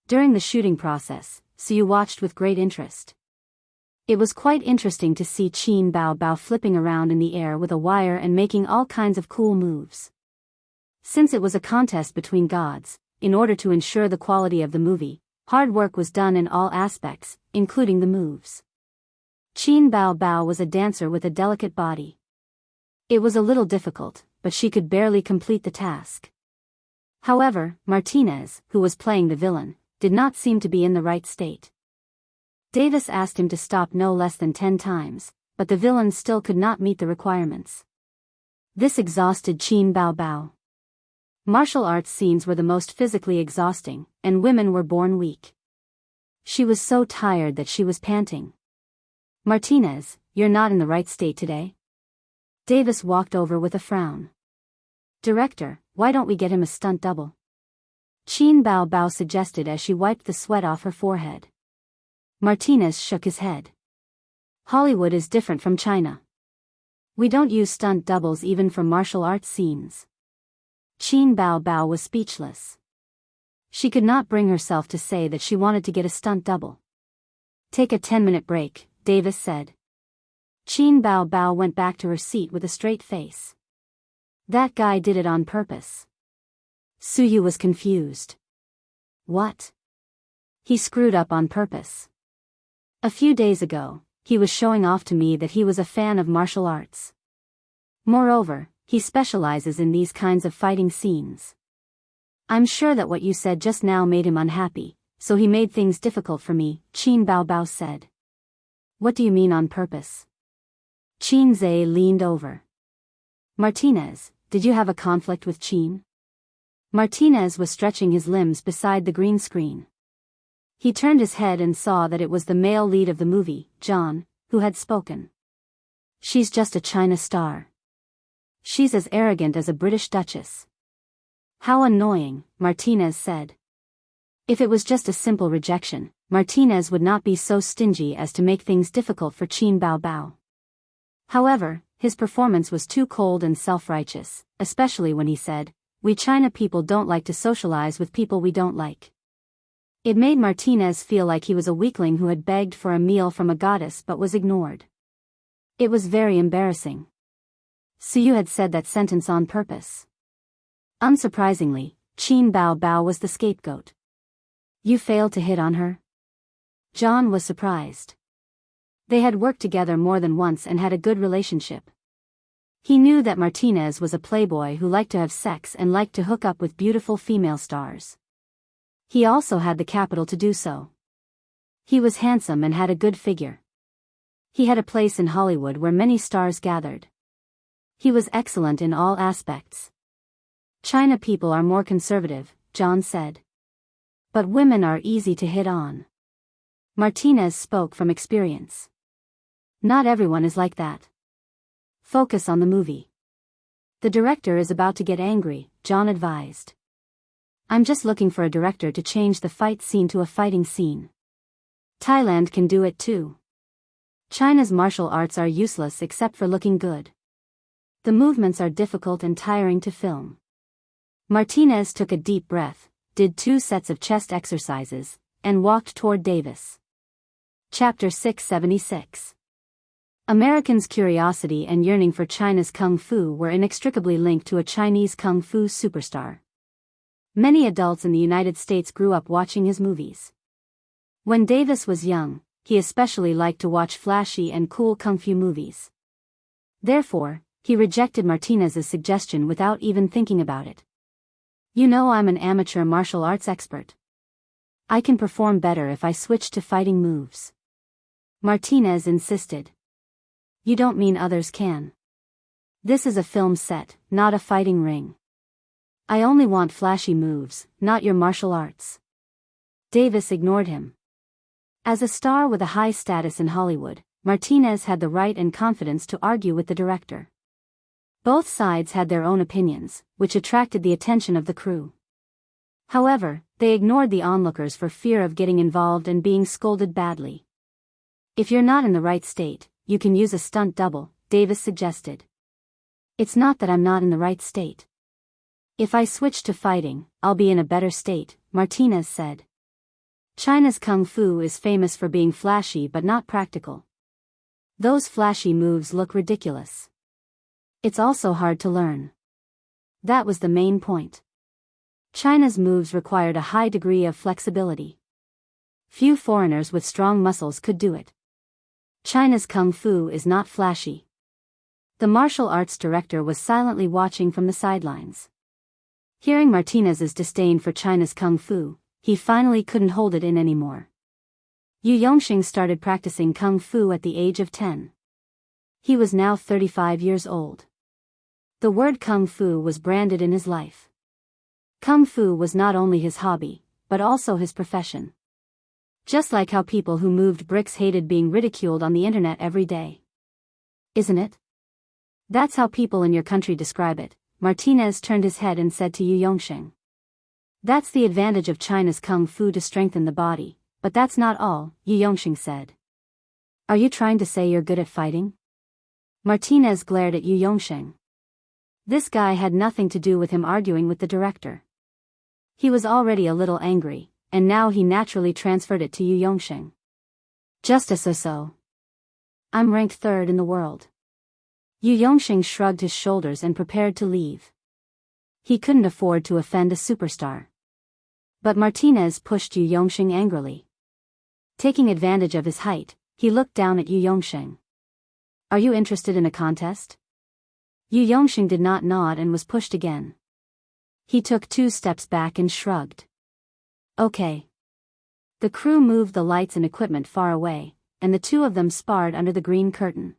During the shooting process, Suyu watched with great interest. It was quite interesting to see Qin Bao Bao flipping around in the air with a wire and making all kinds of cool moves. Since it was a contest between gods, in order to ensure the quality of the movie, hard work was done in all aspects, including the moves. Qin Bao Bao was a dancer with a delicate body. It was a little difficult, but she could barely complete the task. However, Martinez, who was playing the villain, did not seem to be in the right state. Davis asked him to stop no less than 10 times, but the villain still could not meet the requirements. This exhausted Qin Bao Bao. Martial arts scenes were the most physically exhausting, and women were born weak. She was so tired that she was panting. Martinez, you're not in the right state today? Davis walked over with a frown. Director, why don't we get him a stunt double? Qin Bao Bao suggested as she wiped the sweat off her forehead. Martinez shook his head. Hollywood is different from China. We don't use stunt doubles even for martial arts scenes. Qin Bao Bao was speechless. She could not bring herself to say that she wanted to get a stunt double. Take a 10-minute break, Davis said. Qin Bao Bao went back to her seat with a straight face. That guy did it on purpose. Suyu was confused. What? He screwed up on purpose. A few days ago, he was showing off to me that he was a fan of martial arts. Moreover, he specializes in these kinds of fighting scenes. I'm sure that what you said just now made him unhappy, so he made things difficult for me, Qin Bao Bao said. What do you mean on purpose? Qin Zhe leaned over. Martinez, did you have a conflict with Qin? Martinez was stretching his limbs beside the green screen. He turned his head and saw that it was the male lead of the movie, John, who had spoken. She's just a China star. She's as arrogant as a British duchess. How annoying, Martinez said. If it was just a simple rejection, Martinez would not be so stingy as to make things difficult for Qin Bao Bao. However, his performance was too cold and self-righteous, especially when he said, "We China people don't like to socialize with people we don't like." It made Martinez feel like he was a weakling who had begged for a meal from a goddess but was ignored. It was very embarrassing. Suyu had said that sentence on purpose. Unsurprisingly, Qin Bao Bao was the scapegoat. You failed to hit on her? John was surprised. They had worked together more than once and had a good relationship. He knew that Martinez was a playboy who liked to have sex and liked to hook up with beautiful female stars. He also had the capital to do so. He was handsome and had a good figure. He had a place in Hollywood where many stars gathered. He was excellent in all aspects. China people are more conservative, John said. But women are easy to hit on. Martinez spoke from experience. Not everyone is like that. Focus on the movie. The director is about to get angry, John advised. I'm just looking for a director to change the fight scene to a fighting scene. Thailand can do it too. China's martial arts are useless except for looking good. The movements are difficult and tiring to film. Martinez took a deep breath, did 2 sets of chest exercises, and walked toward Davis. Chapter 676. Americans' curiosity and yearning for China's kung fu were inextricably linked to a Chinese kung fu superstar. Many adults in the United States grew up watching his movies. When Davis was young, he especially liked to watch flashy and cool kung fu movies. Therefore, he rejected Martinez's suggestion without even thinking about it. You know, I'm an amateur martial arts expert. I can perform better if I switch to fighting moves. Martinez insisted. You don't mean others can. This is a film set, not a fighting ring. I only want flashy moves, not your martial arts. Davis ignored him. As a star with a high status in Hollywood, Martinez had the right and confidence to argue with the director. Both sides had their own opinions, which attracted the attention of the crew. However, they ignored the onlookers for fear of getting involved and being scolded badly. If you're not in the right state, you can use a stunt double, Davis suggested. It's not that I'm not in the right state. If I switch to fighting, I'll be in a better state, Martinez said. China's kung fu is famous for being flashy but not practical. Those flashy moves look ridiculous. It's also hard to learn. That was the main point. China's moves required a high degree of flexibility. Few foreigners with strong muscles could do it. China's kung fu is not flashy. The martial arts director was silently watching from the sidelines. Hearing Martinez's disdain for China's kung fu, he finally couldn't hold it in anymore. Yu Yongxing started practicing kung fu at the age of 10. He was now 35 years old. The word kung fu was branded in his life. Kung fu was not only his hobby, but also his profession. Just like how people who moved bricks hated being ridiculed on the internet every day. Isn't it? That's how people in your country describe it. Martinez turned his head and said to Yu Yongxing. That's the advantage of China's kung fu to strengthen the body, but that's not all, Yu Yongxing said. Are you trying to say you're good at fighting? Martinez glared at Yu Yongxing. This guy had nothing to do with him arguing with the director. He was already a little angry, and now he naturally transferred it to Yu Yongxing. Just a so-so. I'm ranked 3rd in the world. Yu Yongxing shrugged his shoulders and prepared to leave. He couldn't afford to offend a superstar. But Martinez pushed Yu Yongxing angrily. Taking advantage of his height, he looked down at Yu Yongxing. Are you interested in a contest? Yu Yongxing did not nod and was pushed again. He took 2 steps back and shrugged. Okay. The crew moved the lights and equipment far away, and the two of them sparred under the green curtain.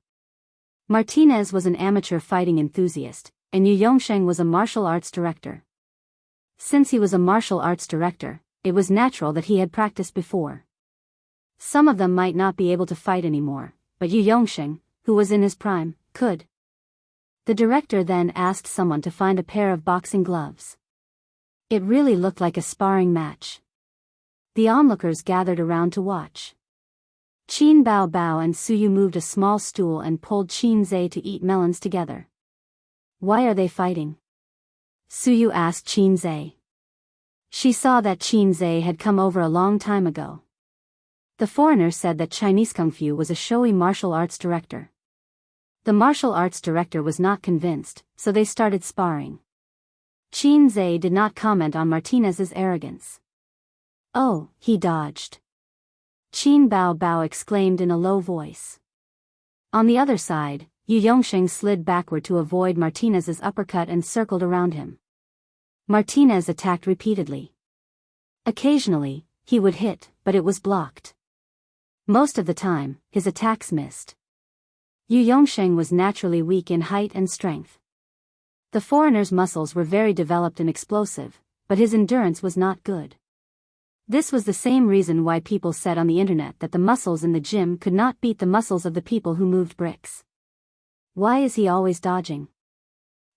Martinez was an amateur fighting enthusiast, and Yu Yongxing was a martial arts director. Since he was a martial arts director, it was natural that he had practiced before. Some of them might not be able to fight anymore, but Yu Yongxing, who was in his prime, could. The director then asked someone to find a pair of boxing gloves. It really looked like a sparring match. The onlookers gathered around to watch. Qin Bao Bao and Suyu moved a small stool and pulled Qin Zhe to eat melons together. Why are they fighting? Suyu asked Qin Zhe. She saw that Qin Zhe had come over a long time ago. The foreigner said that Chinese Kung Fu was a showy martial arts director. The martial arts director was not convinced, so they started sparring. Qin Zhe did not comment on Martinez's arrogance. Oh, he dodged. Qin Bao Bao exclaimed in a low voice. On the other side, Yu Yongsheng slid backward to avoid Martinez's uppercut and circled around him. Martinez attacked repeatedly. Occasionally, he would hit, but it was blocked. Most of the time, his attacks missed. Yu Yongsheng was naturally weak in height and strength. The foreigner's muscles were very developed and explosive, but his endurance was not good. This was the same reason why people said on the internet that the muscles in the gym could not beat the muscles of the people who moved bricks. Why is he always dodging?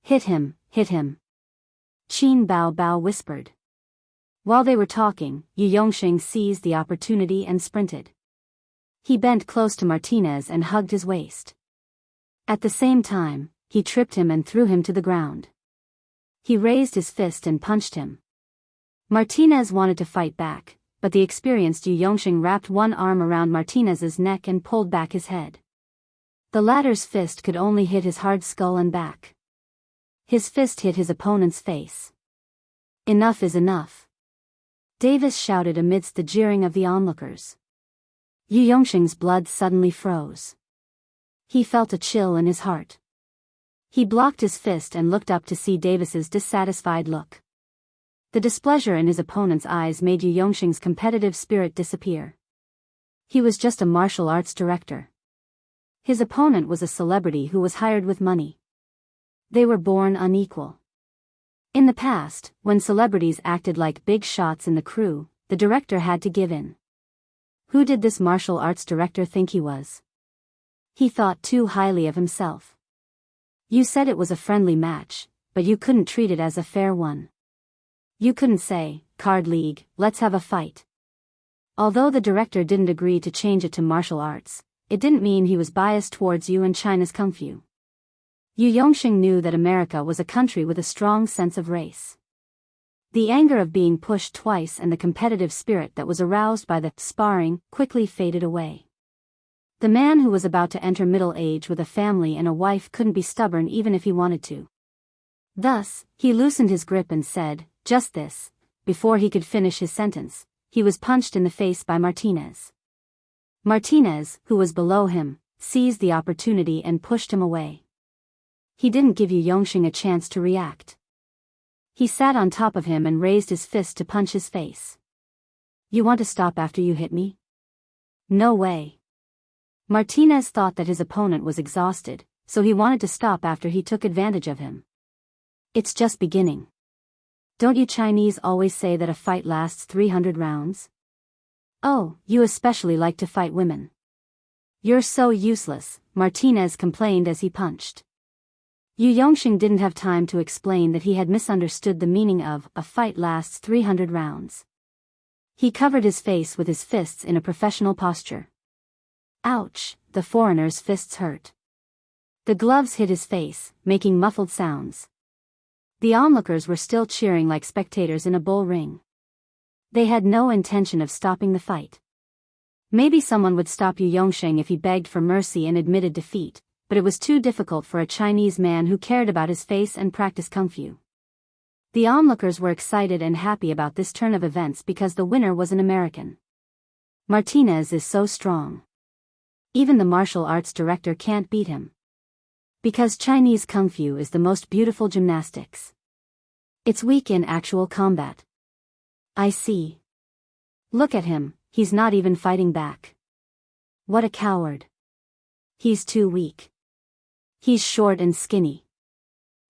Hit him, hit him. Qin Bao Bao whispered. While they were talking, Yu Yongsheng seized the opportunity and sprinted. He bent close to Martinez and hugged his waist. At the same time, he tripped him and threw him to the ground. He raised his fist and punched him. Martinez wanted to fight back, but the experienced Yu Yongsheng wrapped one arm around Martinez's neck and pulled back his head. The latter's fist could only hit his hard skull and back. His fist hit his opponent's face. Enough is enough. Davis shouted amidst the jeering of the onlookers. Yu Yongsheng's blood suddenly froze. He felt a chill in his heart. He blocked his fist and looked up to see Davis's dissatisfied look. The displeasure in his opponent's eyes made Yu Yongsheng's competitive spirit disappear. He was just a martial arts director. His opponent was a celebrity who was hired with money. They were born unequal. In the past, when celebrities acted like big shots in the crew, the director had to give in. Who did this martial arts director think he was? He thought too highly of himself. You said it was a friendly match, but you couldn't treat it as a fair one. You couldn't say, "Card League, let's have a fight." Although the director didn't agree to change it to martial arts, it didn't mean he was biased towards you and China's kung fu. Yu Yongsheng knew that America was a country with a strong sense of race. The anger of being pushed twice and the competitive spirit that was aroused by the sparring quickly faded away. The man who was about to enter middle age with a family and a wife couldn't be stubborn even if he wanted to. Thus, he loosened his grip and said, "Just this." Before he could finish his sentence, he was punched in the face by Martinez. Martinez, who was below him, seized the opportunity and pushed him away. He didn't give Yu Yongsheng a chance to react. He sat on top of him and raised his fist to punch his face. "You want to stop after you hit me?" "No way." Martinez thought that his opponent was exhausted, so he wanted to stop after he took advantage of him. "It's just beginning. Don't you Chinese always say that a fight lasts 300 rounds? Oh, you especially like to fight women. You're so useless," Martinez complained as he punched. Yu Yongsheng didn't have time to explain that he had misunderstood the meaning of "a fight lasts 300 rounds." He covered his face with his fists in a professional posture. Ouch, the foreigner's fists hurt. The gloves hit his face, making muffled sounds. The onlookers were still cheering like spectators in a bull ring. They had no intention of stopping the fight. Maybe someone would stop Yu Yongsheng if he begged for mercy and admitted defeat, but it was too difficult for a Chinese man who cared about his face and practiced kung fu. The onlookers were excited and happy about this turn of events because the winner was an American. Martinez is so strong. Even the martial arts director can't beat him. Because Chinese kung fu is the most beautiful gymnastics. It's weak in actual combat. I see. Look at him, he's not even fighting back. What a coward. He's too weak. He's short and skinny.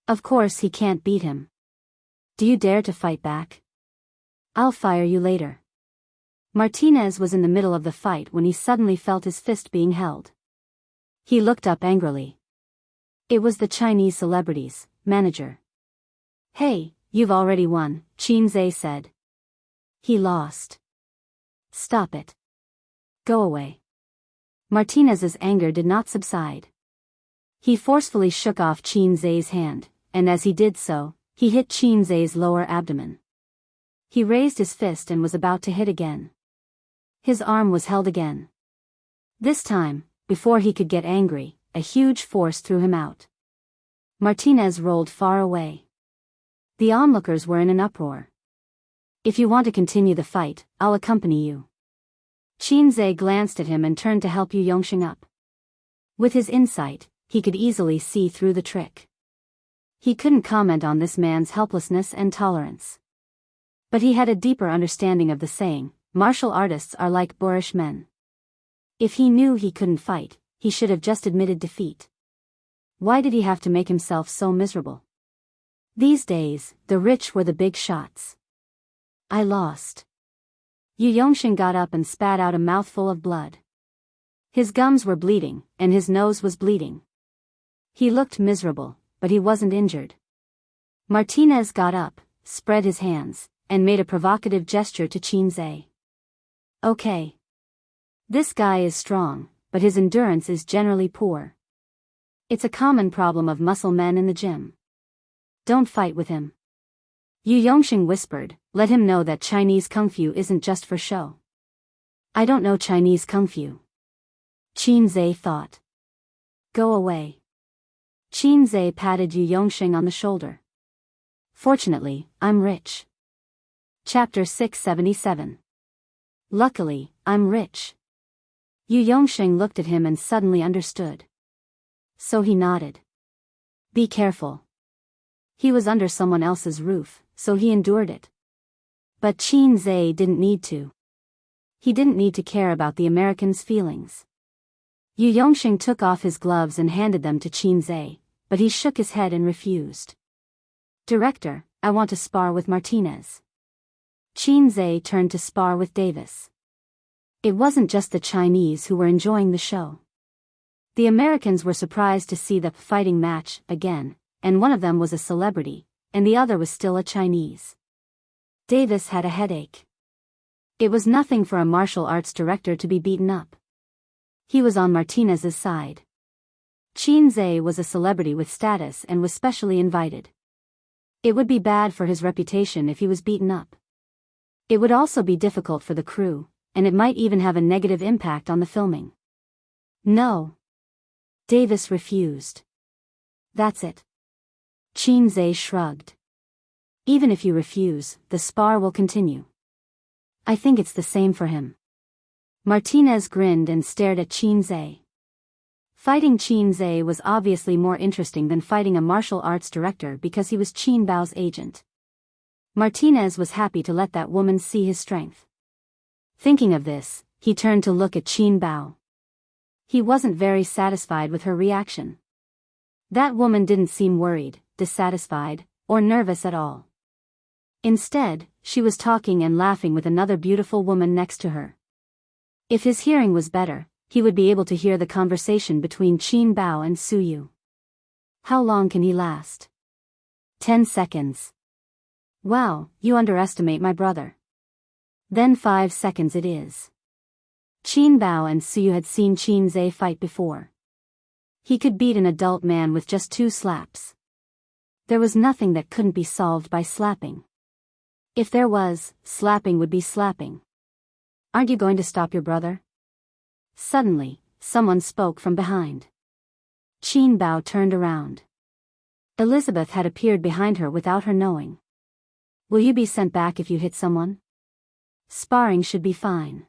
Of course he can't beat him. Do you dare to fight back? I'll fire you later. Martinez was in the middle of the fight when he suddenly felt his fist being held. He looked up angrily. It was the Chinese celebrity's manager. "Hey, you've already won," Qin Zhe said. "He lost." "Stop it. Go away." Martinez's anger did not subside. He forcefully shook off Qin Zhe's hand, and as he did so, he hit Qin Zhe's lower abdomen. He raised his fist and was about to hit again. His arm was held again. This time, before he could get angry, a huge force threw him out. Martinez rolled far away. The onlookers were in an uproar. If you want to continue the fight, I'll accompany you. Qinze glanced at him and turned to help Yu Yongxing up. With his insight, he could easily see through the trick. He couldn't comment on this man's helplessness and tolerance. But he had a deeper understanding of the saying, martial artists are like boorish men. If he knew he couldn't fight, he should have just admitted defeat. Why did he have to make himself so miserable? These days, the rich were the big shots. I lost. Yu Yongxing got up and spat out a mouthful of blood. His gums were bleeding, and his nose was bleeding. He looked miserable, but he wasn't injured. Martinez got up, spread his hands, and made a provocative gesture to Qinze. Okay. This guy is strong, but his endurance is generally poor. It's a common problem of muscle men in the gym. Don't fight with him. Yu Yongxing whispered, let him know that Chinese Kung Fu isn't just for show. I don't know Chinese Kung Fu. Qinze thought. Go away. Qinze patted Yu Yongxing on the shoulder. Fortunately, I'm rich. Chapter 677. Luckily, I'm rich. Yu Yongxing looked at him and suddenly understood. So he nodded. Be careful. He was under someone else's roof, so he endured it. But Qinze didn't need to. He didn't need to care about the American's feelings. Yu Yongxing took off his gloves and handed them to Qinze, but he shook his head and refused. Director, I want to spar with Martinez. Qinze turned to spar with Davis. It wasn't just the Chinese who were enjoying the show. The Americans were surprised to see the fighting match again, and one of them was a celebrity, and the other was still a Chinese. Davis had a headache. It was nothing for a martial arts director to be beaten up. He was on Martinez's side. Qinze was a celebrity with status and was specially invited. It would be bad for his reputation if he was beaten up. It would also be difficult for the crew, and it might even have a negative impact on the filming. No. Davis refused. That's it. Qinze shrugged. Even if you refuse, the spar will continue. I think it's the same for him. Martinez grinned and stared at Qinze. Fighting Qinze was obviously more interesting than fighting a martial arts director because he was Qin Bao's agent. Martinez was happy to let that woman see his strength. Thinking of this, he turned to look at Qin Bao. He wasn't very satisfied with her reaction. That woman didn't seem worried, dissatisfied, or nervous at all. Instead, she was talking and laughing with another beautiful woman next to her. If his hearing was better, he would be able to hear the conversation between Qin Bao and Su Yu. How long can he last? 10 seconds. Wow, you underestimate my brother. Then 5 seconds it is. Qin Bao and Su Yu had seen Qinze fight before. He could beat an adult man with just 2 slaps. There was nothing that couldn't be solved by slapping. If there was, slapping would be slapping. Aren't you going to stop your brother? Suddenly, someone spoke from behind. Qin Bao turned around. Elizabeth had appeared behind her without her knowing. Will you be sent back if you hit someone? Sparring should be fine.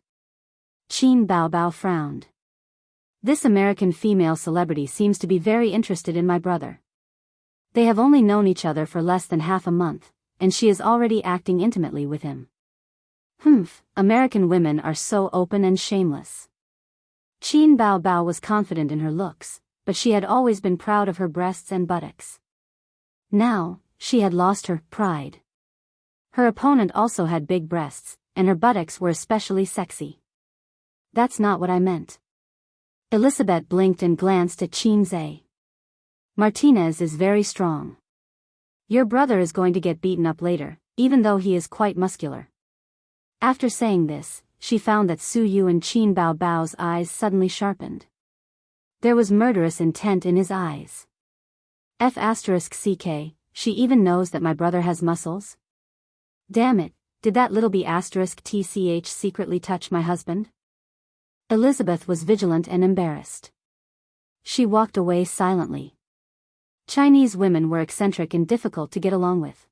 Qin Bao frowned. This American female celebrity seems to be very interested in my brother. They have only known each other for less than half a month, and she is already acting intimately with him. Humph, American women are so open and shameless. Qin Bao was confident in her looks, but she had always been proud of her breasts and buttocks. Now, she had lost her pride. Her opponent also had big breasts, and her buttocks were especially sexy. That's not what I meant. Elizabeth blinked and glanced at Qinze. Martinez is very strong. Your brother is going to get beaten up later, even though he is quite muscular. After saying this, she found that Su Yu and Qin Bao's eyes suddenly sharpened. There was murderous intent in his eyes. F***ck, she even knows that my brother has muscles? Damn it, did that little B***tch secretly touch my husband? Elizabeth was vigilant and embarrassed. She walked away silently. Chinese women were eccentric and difficult to get along with.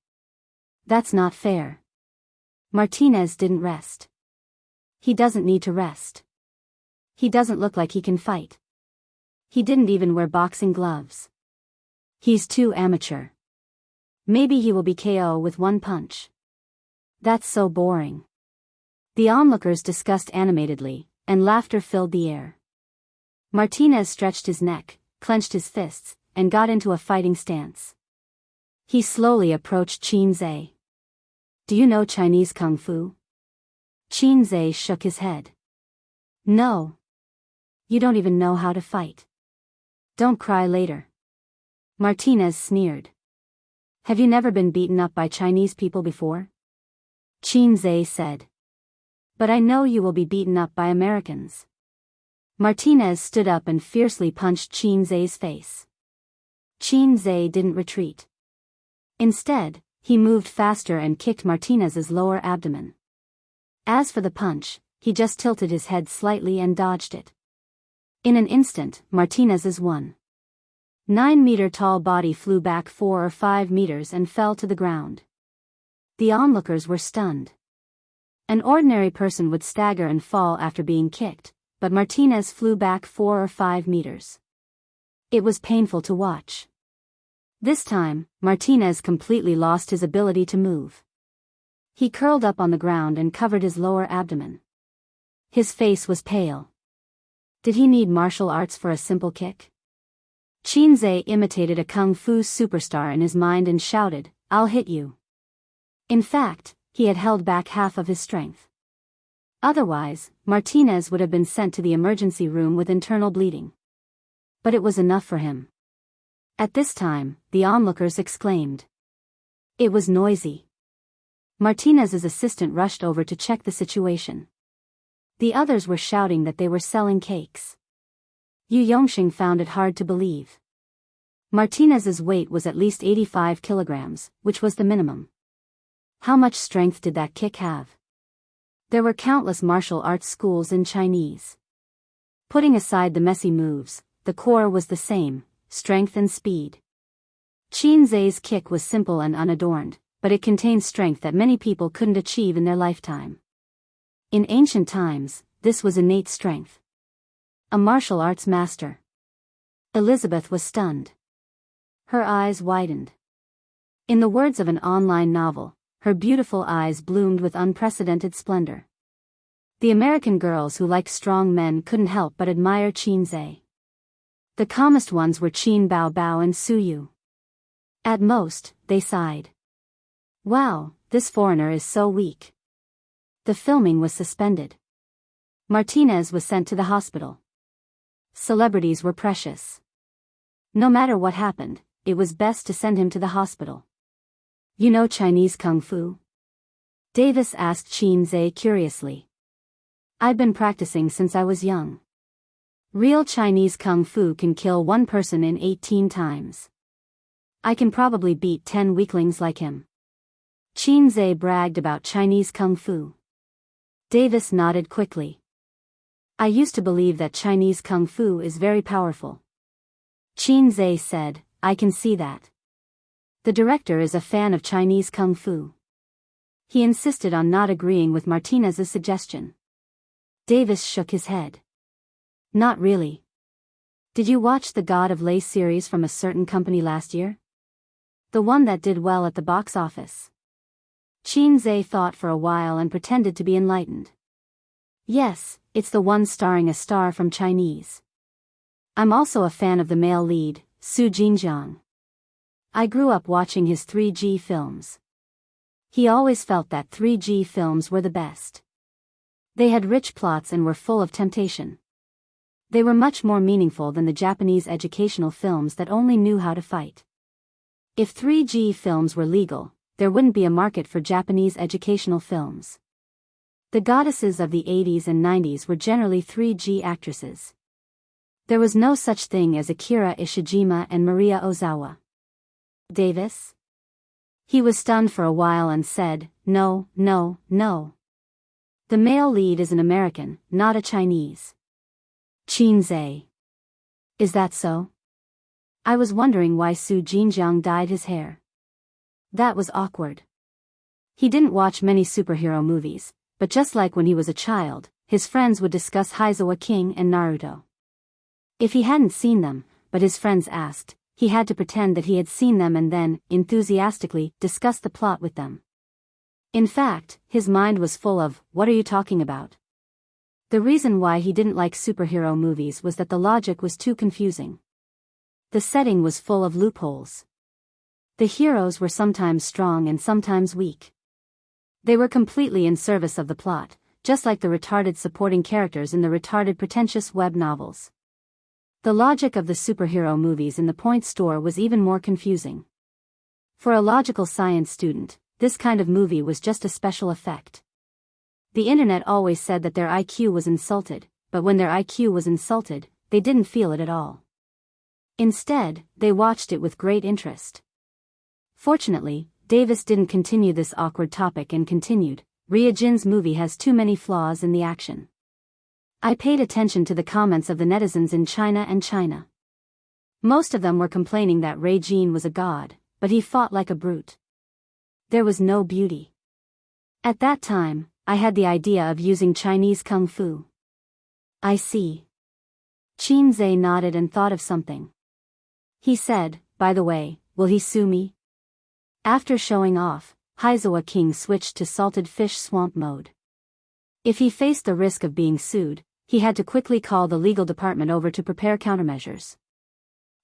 That's not fair. Martinez didn't rest. He doesn't need to rest. He doesn't look like he can fight. He didn't even wear boxing gloves. He's too amateur. Maybe he will be KO with one punch. That's so boring. The onlookers discussed animatedly, and laughter filled the air. Martinez stretched his neck, clenched his fists, and got into a fighting stance. He slowly approached Qin Zhe. Do you know Chinese Kung Fu? Qin Zhe shook his head. No. You don't even know how to fight. Don't cry later. Martinez sneered. Have you never been beaten up by Chinese people before? Qin Zhe said. But I know you will be beaten up by Americans. Martinez stood up and fiercely punched Qin Zhe's face. Qin Zhe didn't retreat. Instead, he moved faster and kicked Martinez's lower abdomen. As for the punch, he just tilted his head slightly and dodged it. In an instant, Martinez's 1.9-meter-tall body flew back 4 or 5 meters and fell to the ground. The onlookers were stunned. An ordinary person would stagger and fall after being kicked, but Martinez flew back 4 or 5 meters. It was painful to watch. This time, Martinez completely lost his ability to move. He curled up on the ground and covered his lower abdomen. His face was pale. Did he need martial arts for a simple kick? Qin Zhe imitated a kung fu superstar in his mind and shouted, "I'll hit you." In fact, he had held back half of his strength. Otherwise, Martinez would have been sent to the emergency room with internal bleeding. But it was enough for him. At this time, the onlookers exclaimed. It was noisy. Martinez's assistant rushed over to check the situation. The others were shouting that they were selling cakes. Yu Yongxing found it hard to believe. Martinez's weight was at least 85 kilograms, which was the minimum. How much strength did that kick have? There were countless martial arts schools in Chinese. Putting aside the messy moves, the core was the same, strength and speed. Qin Zhe's kick was simple and unadorned, but it contained strength that many people couldn't achieve in their lifetime. In ancient times, this was innate strength. A martial arts master. Elizabeth was stunned. Her eyes widened. In the words of an online novel, her beautiful eyes bloomed with unprecedented splendor. The American girls who liked strong men couldn't help but admire Qin Zhe. The calmest ones were Qin Bao Bao and Su Yu. At most, they sighed. Wow, this foreigner is so weak. The filming was suspended. Martinez was sent to the hospital. Celebrities were precious. No matter what happened, it was best to send him to the hospital. You know Chinese Kung Fu? Davis asked Qin Zhe curiously. I've been practicing since I was young. Real Chinese Kung Fu can kill one person in 18 times. I can probably beat 10 weaklings like him. Qin Zhe bragged about Chinese Kung Fu. Davis nodded quickly. I used to believe that Chinese Kung Fu is very powerful. Qin Zhe said, I can see that. The director is a fan of Chinese Kung Fu. He insisted on not agreeing with Martinez's suggestion. Davis shook his head. Not really. Did you watch the God of Lace series from a certain company last year? The one that did well at the box office. Qin Zhe thought for a while and pretended to be enlightened. Yes, it's the one starring a star from Chinese. I'm also a fan of the male lead, Su Jinjiang. I grew up watching his 3G films. He always felt that 3G films were the best. They had rich plots and were full of temptation. They were much more meaningful than the Japanese educational films that only knew how to fight. If 3G films were legal, there wouldn't be a market for Japanese educational films. The goddesses of the 80s and 90s were generally 3G actresses. There was no such thing as Akira Ishijima and Maria Ozawa. Davis? He was stunned for a while and said, No, no, no. The male lead is an American, not a Chinese. Qin Zhe. Is that so? I was wondering why Su Jinjiang dyed his hair. That was awkward. He didn't watch many superhero movies, but just like when he was a child, his friends would discuss Heizawa King and Naruto. If he hadn't seen them, but his friends asked, he had to pretend that he had seen them and then, enthusiastically, discuss the plot with them. In fact, his mind was full of, "What are you talking about?" The reason why he didn't like superhero movies was that the logic was too confusing. The setting was full of loopholes. The heroes were sometimes strong and sometimes weak. They were completely in service of the plot, just like the retarded supporting characters in the retarded pretentious web novels. The logic of the superhero movies in the point store was even more confusing. For a logical science student, this kind of movie was just a special effect. The internet always said that their IQ was insulted, but when their IQ was insulted, they didn't feel it at all. Instead, they watched it with great interest. Fortunately, Davis didn't continue this awkward topic and continued, "Ryujin's movie has too many flaws in the action." I paid attention to the comments of the netizens in China. Most of them were complaining that Ryujin was a god, but he fought like a brute. There was no beauty. At that time, I had the idea of using Chinese kung fu. I see. Qinze nodded and thought of something. He said, "By the way, will he sue me?" After showing off, Heizawa King switched to salted fish swamp mode. If he faced the risk of being sued, he had to quickly call the legal department over to prepare countermeasures.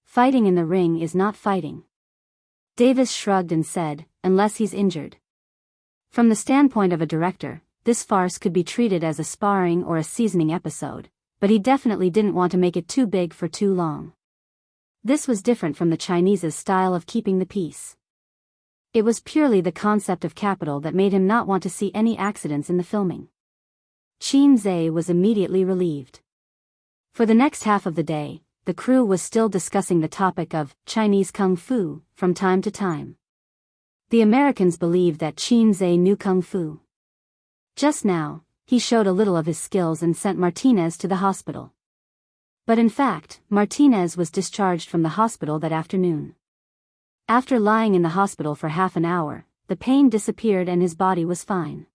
Fighting in the ring is not fighting. Davis shrugged and said, "Unless he's injured." From the standpoint of a director, this farce could be treated as a sparring or a seasoning episode, but he definitely didn't want to make it too big for too long. This was different from the Chinese's style of keeping the peace. It was purely the concept of capital that made him not want to see any accidents in the filming. Qinze was immediately relieved. For the next half of the day, the crew was still discussing the topic of Chinese kung fu from time to time. The Americans believed that Qinze knew kung fu. Just now, he showed a little of his skills and sent Martinez to the hospital. But in fact, Martinez was discharged from the hospital that afternoon. After lying in the hospital for half an hour, the pain disappeared and his body was fine.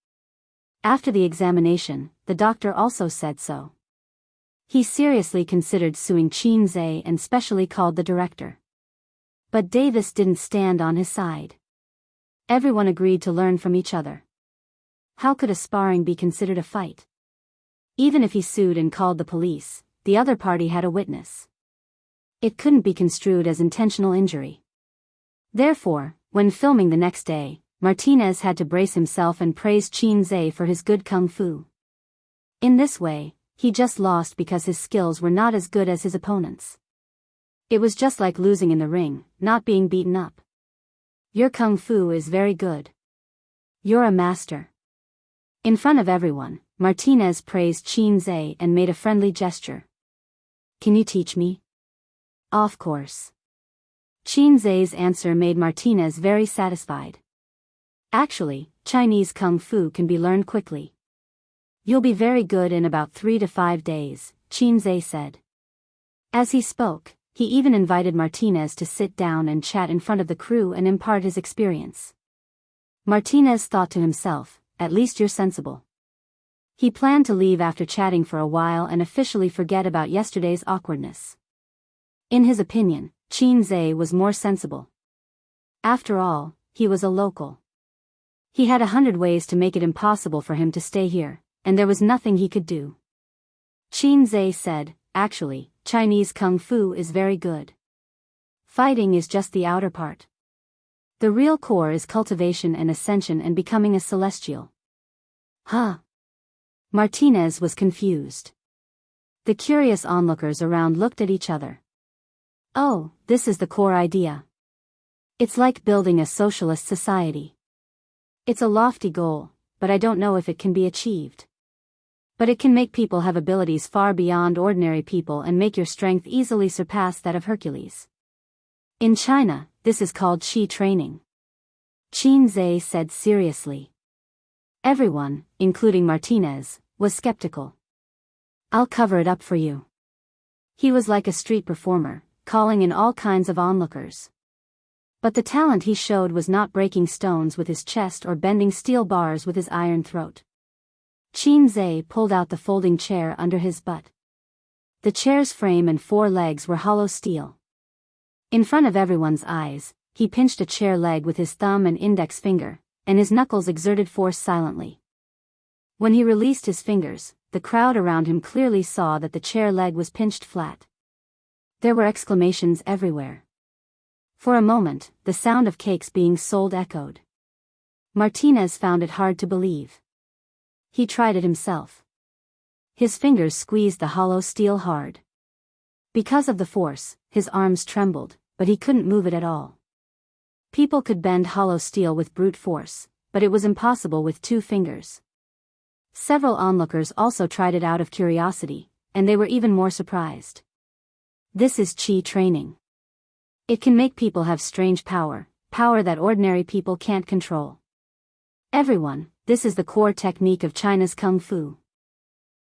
After the examination, the doctor also said so. He seriously considered suing Qinze and specially called the director. But Davis didn't stand on his side. Everyone agreed to learn from each other. How could a sparring be considered a fight? Even if he sued and called the police, the other party had a witness. It couldn't be construed as intentional injury. Therefore, when filming the next day, Martinez had to brace himself and praise Qinze for his good kung fu. In this way, he just lost because his skills were not as good as his opponents. It was just like losing in the ring, not being beaten up. "Your kung fu is very good. You're a master." In front of everyone, Martinez praised Qinze and made a friendly gesture. "Can you teach me?" "Of course." Qinze's answer made Martinez very satisfied. Actually, Chinese kung fu can be learned quickly. "You'll be very good in about 3 to 5 days, Qinze said. As he spoke, he even invited Martinez to sit down and chat in front of the crew and impart his experience. Martinez thought to himself, "At least you're sensible." He planned to leave after chatting for a while and officially forget about yesterday's awkwardness. In his opinion, Qinze was more sensible. After all, he was a local. He had 100 ways to make it impossible for him to stay here, and there was nothing he could do. Qinze said, "Actually, Chinese kung fu is very good. Fighting is just the outer part. The real core is cultivation and ascension and becoming a celestial." Huh? Martinez was confused. The curious onlookers around looked at each other. Oh, this is the core idea. It's like building a socialist society. It's a lofty goal, but I don't know if it can be achieved. But it can make people have abilities far beyond ordinary people and make your strength easily surpass that of Hercules. In China, this is called Qi training. Qinze said seriously. Everyone, including Martinez, was skeptical. "I'll cover it up for you." He was like a street performer, calling in all kinds of onlookers. But the talent he showed was not breaking stones with his chest or bending steel bars with his iron throat. Qin Zhe pulled out the folding chair under his butt. The chair's frame and 4 legs were hollow steel. In front of everyone's eyes, he pinched a chair leg with his thumb and index finger, and his knuckles exerted force silently. When he released his fingers, the crowd around him clearly saw that the chair leg was pinched flat. There were exclamations everywhere. For a moment, the sound of cakes being sold echoed. Martinez found it hard to believe. He tried it himself. His fingers squeezed the hollow steel hard. Because of the force, his arms trembled, but he couldn't move it at all. People could bend hollow steel with brute force, but it was impossible with 2 fingers. Several onlookers also tried it out of curiosity, and they were even more surprised. This is Qi training. It can make people have strange power that ordinary people can't control. Everyone, this is the core technique of China's Kung Fu.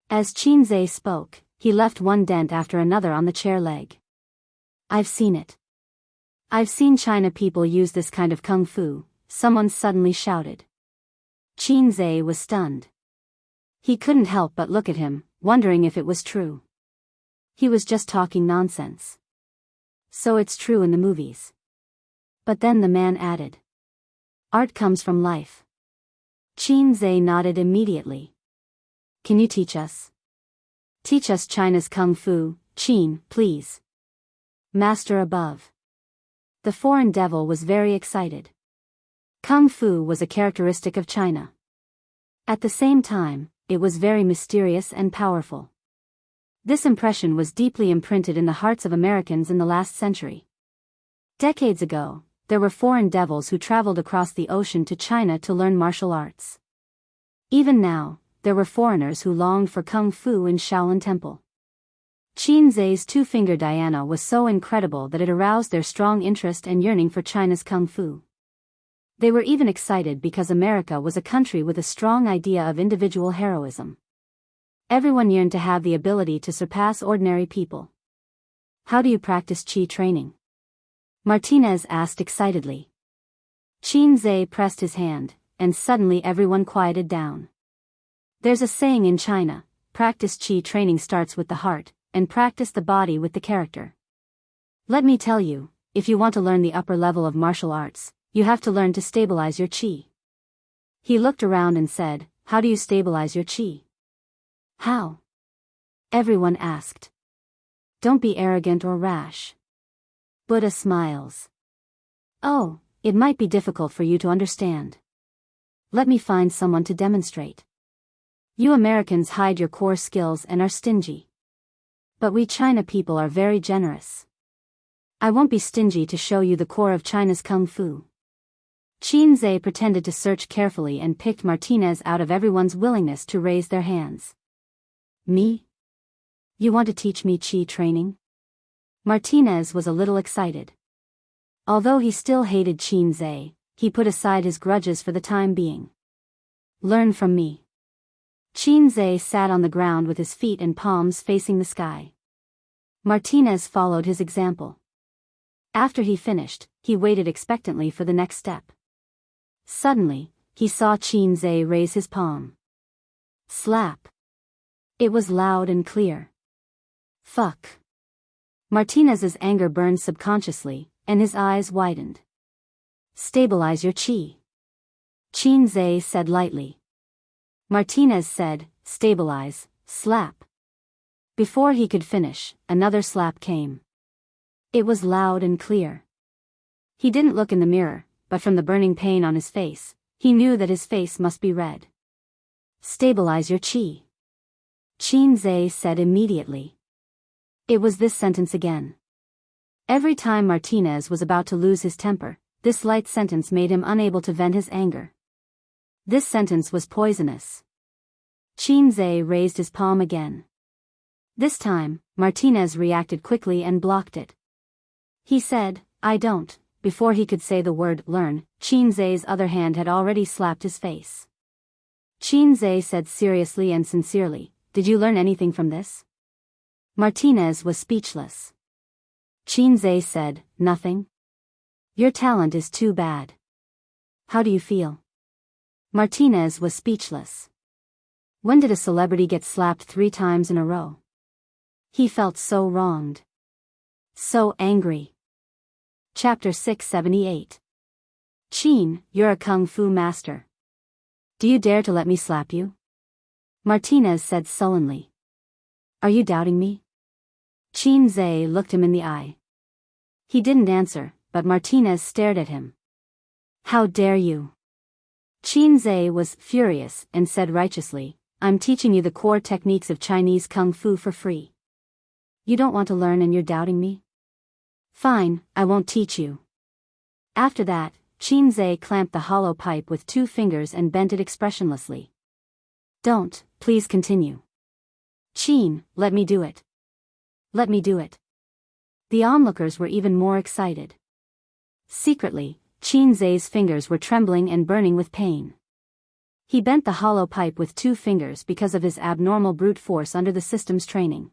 As Qin Zhe spoke, he left one dent after another on the chair leg. I've seen it. I've seen China people use this kind of Kung Fu, someone suddenly shouted. Qin Zhe was stunned. He couldn't help but look at him, wondering if it was true. He was just talking nonsense. So it's true in the movies. But then the man added. Art comes from life. Qin Zhe nodded immediately. Can you teach us? Teach us China's Kung Fu, Qin, please. Master above. The foreign devil was very excited. Kung Fu was a characteristic of China. At the same time, it was very mysterious and powerful. This impression was deeply imprinted in the hearts of Americans in the last century. Decades ago, there were foreign devils who traveled across the ocean to China to learn martial arts. Even now, there were foreigners who longed for Kung Fu in Shaolin Temple. Qin Zhe's 2-finger Diana was so incredible that it aroused their strong interest and yearning for China's Kung Fu. They were even excited because America was a country with a strong idea of individual heroism. Everyone yearned to have the ability to surpass ordinary people. How do you practice Qi training? Martinez asked excitedly. Qin Zhe pressed his hand, and suddenly everyone quieted down. There's a saying in China, practice Qi training starts with the heart, and practice the body with the character. Let me tell you, if you want to learn the upper level of martial arts, you have to learn to stabilize your Qi. He looked around and said, how do you stabilize your Qi? How? Everyone asked. Don't be arrogant or rash. Buddha smiles. Oh, it might be difficult for you to understand. Let me find someone to demonstrate. You Americans hide your core skills and are stingy. But we China people are very generous. I won't be stingy to show you the core of China's Kung Fu. Qin Zhe pretended to search carefully and picked Martinez out of everyone's willingness to raise their hands. Me? You want to teach me Qi training? Martinez was a little excited. Although he still hated Qin Zhe, he put aside his grudges for the time being. Learn from me. Qin Zhe sat on the ground with his feet and palms facing the sky. Martinez followed his example. After he finished, he waited expectantly for the next step. Suddenly, he saw Qin Zhe raise his palm. Slap. It was loud and clear. Fuck. Martinez's anger burned subconsciously, and his eyes widened. Stabilize your Qi. Qin Zhe said lightly. Martinez said, stabilize, slap. Before he could finish, another slap came. It was loud and clear. He didn't look in the mirror, but from the burning pain on his face, he knew that his face must be red. Stabilize your Qi. Qin Zhe said immediately. It was this sentence again. Every time Martinez was about to lose his temper, this light sentence made him unable to vent his anger. This sentence was poisonous. Qin Zhe raised his palm again. This time, Martinez reacted quickly and blocked it. He said, I don't. Before he could say the word learn, Qin Zhe's other hand had already slapped his face. Qin Zhe said seriously and sincerely, did you learn anything from this? Martinez was speechless. Qin Zhe said, nothing. Your talent is too bad. How do you feel? Martinez was speechless. When did a celebrity get slapped 3 times in a row? He felt so wronged. So angry. Chapter 678. Qin, you're a kung fu master. Do you dare to let me slap you? Martinez said sullenly. Are you doubting me? Qin Zhe looked him in the eye. He didn't answer, but Martinez stared at him. How dare you? Qin Zhe was furious and said righteously, I'm teaching you the core techniques of Chinese kung fu for free. You don't want to learn and you're doubting me? Fine, I won't teach you. After that, Qin Zhe clamped the hollow pipe with 2 fingers and bent it expressionlessly. Don't, please continue. Qin, let me do it. Let me do it. The onlookers were even more excited. Secretly, Qin Zhe's fingers were trembling and burning with pain. He bent the hollow pipe with 2 fingers because of his abnormal brute force under the system's training.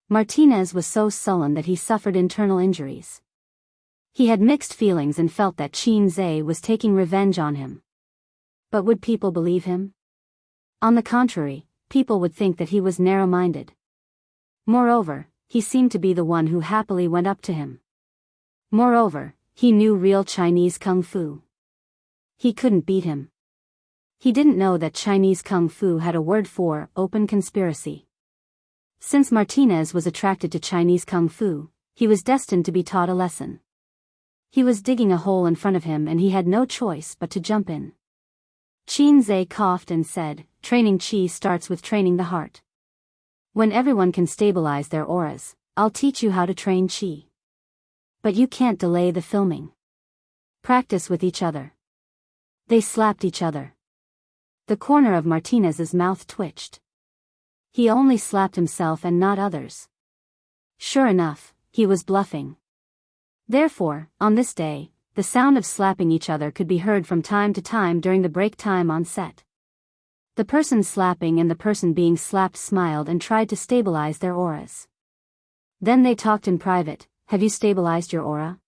Martinez was so sullen that he suffered internal injuries. He had mixed feelings and felt that Qin Zhe was taking revenge on him. But would people believe him? On the contrary, people would think that he was narrow-minded. Moreover, he seemed to be the one who happily went up to him. Moreover, he knew real Chinese kung fu. He couldn't beat him. He didn't know that Chinese kung fu had a word for open conspiracy. Since Martinez was attracted to Chinese kung fu, he was destined to be taught a lesson. He was digging a hole in front of him and he had no choice but to jump in. Qin Zhe coughed and said, training qi starts with training the heart. When everyone can stabilize their auras, I'll teach you how to train qi. But you can't delay the filming. Practice with each other. They slapped each other. The corner of Martinez's mouth twitched. He only slapped himself and not others. Sure enough, he was bluffing. Therefore, on this day, the sound of slapping each other could be heard from time to time during the break time on set. The person slapping and the person being slapped smiled and tried to stabilize their auras. Then they talked in private. Have you stabilized your aura?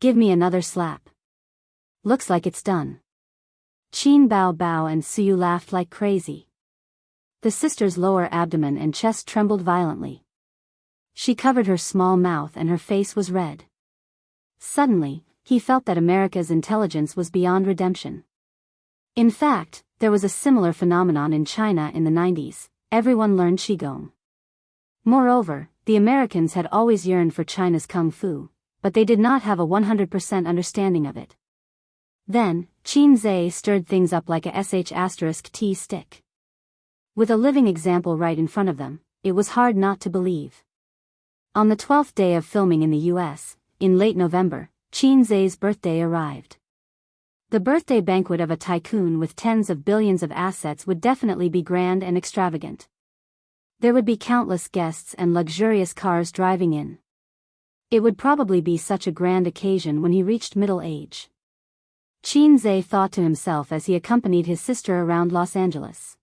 Give me another slap. Looks like it's done. Qin Bao Bao and Suyu laughed like crazy. The sister's lower abdomen and chest trembled violently. She covered her small mouth and her face was red. Suddenly, he felt that America's intelligence was beyond redemption. In fact, there was a similar phenomenon in China in the 90s. Everyone learned Qigong. Moreover, the Americans had always yearned for China's kung fu, but they did not have a 100% understanding of it. Then, Qin Zhe stirred things up like a sh*t stick. With a living example right in front of them, it was hard not to believe. On the 12th day of filming in the US, in late November, Qin Zhe's birthday arrived. The birthday banquet of a tycoon with tens of billions of assets would definitely be grand and extravagant. There would be countless guests and luxurious cars driving in. It would probably be such a grand occasion when he reached middle age. Qin Zhe thought to himself as he accompanied his sister around Los Angeles.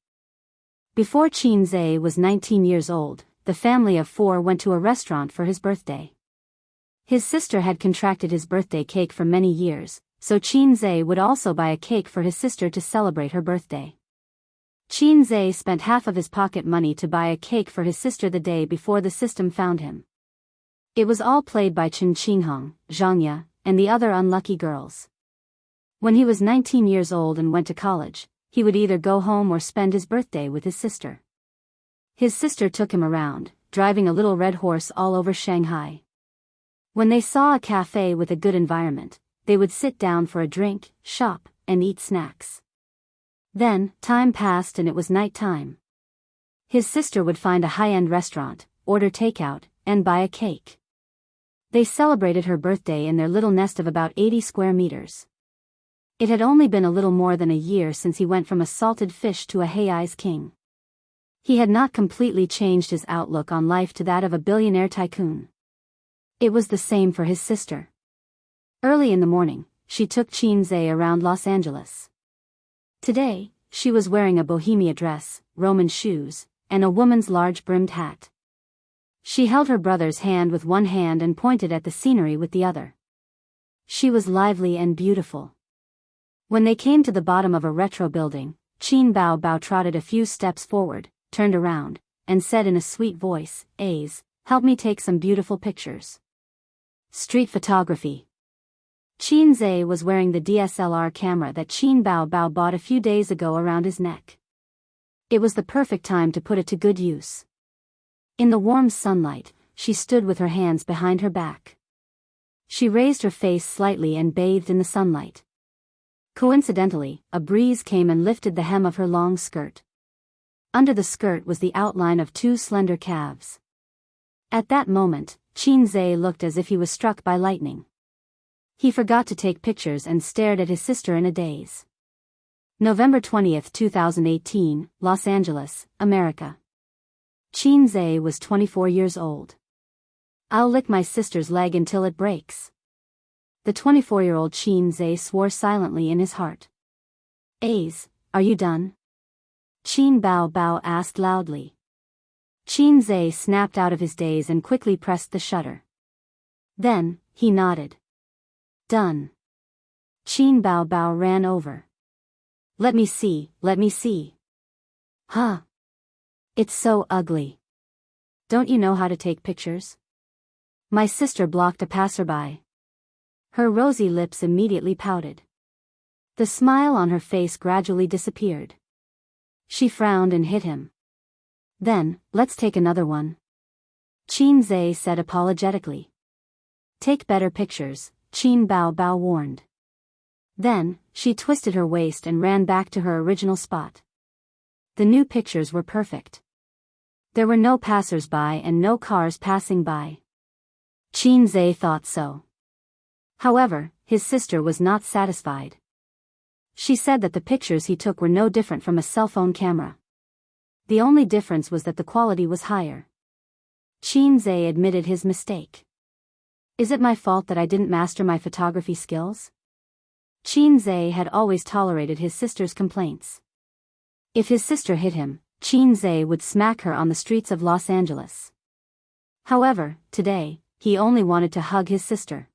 Before Qin Zhe was 19 years old, the family of 4 went to a restaurant for his birthday. His sister had contracted his birthday cake for many years, so Qin Zhe would also buy a cake for his sister to celebrate her birthday. Qin Zhe spent half of his pocket money to buy a cake for his sister the day before the system found him. It was all played by Chen Qinghong, Zhang Ye, and the other unlucky girls. When he was 19 years old and went to college, he would either go home or spend his birthday with his sister. His sister took him around, driving a little red horse all over Shanghai. When they saw a cafe with a good environment, they would sit down for a drink, shop, and eat snacks. Then, time passed and it was night time. His sister would find a high-end restaurant, order takeout, and buy a cake. They celebrated her birthday in their little nest of about 80 square meters. It had only been a little more than a year since he went from a salted fish to a Hei's king. He had not completely changed his outlook on life to that of a billionaire tycoon. It was the same for his sister. Early in the morning, she took Qin Zhe around Los Angeles. Today, she was wearing a bohemia dress, Roman shoes, and a woman's large-brimmed hat. She held her brother's hand with one hand and pointed at the scenery with the other. She was lively and beautiful. When they came to the bottom of a retro building, Qin Bao Bao trotted a few steps forward, turned around, and said in a sweet voice, "A's, help me take some beautiful pictures." Street photography. Qin Zhe was wearing the DSLR camera that Qin Bao Bao bought a few days ago around his neck. It was the perfect time to put it to good use. In the warm sunlight, she stood with her hands behind her back. She raised her face slightly and bathed in the sunlight. Coincidentally, a breeze came and lifted the hem of her long skirt. Under the skirt was the outline of two slender calves. At that moment, Qin Zhe looked as if he was struck by lightning. He forgot to take pictures and stared at his sister in a daze. November 20th, 2018, Los Angeles, America. Qin Zhe was 24 years old. "I'll lick my sister's leg until it breaks." The 24-year-old Qin Zhe swore silently in his heart. "A's, are you done?" Qin Bao Bao asked loudly. Qin Zhe snapped out of his daze and quickly pressed the shutter. Then, he nodded. "Done." Qin Bao Bao ran over. Let me see. Huh? It's so ugly. Don't you know how to take pictures?" My sister blocked a passerby. Her rosy lips immediately pouted. The smile on her face gradually disappeared. She frowned and hit him. "Then, let's take another one," Qin Zhe said apologetically. "Take better pictures," Qin Bao Bao warned. Then, she twisted her waist and ran back to her original spot. The new pictures were perfect. There were no passers-by and no cars passing by. Qin Zhe thought so. However, his sister was not satisfied. She said that the pictures he took were no different from a cell phone camera. The only difference was that the quality was higher. Qin Zhe admitted his mistake. "Is it my fault that I didn't master my photography skills?" Qin Zhe had always tolerated his sister's complaints. If his sister hit him, Qin Zhe would smack her on the streets of Los Angeles. However, today, he only wanted to hug his sister.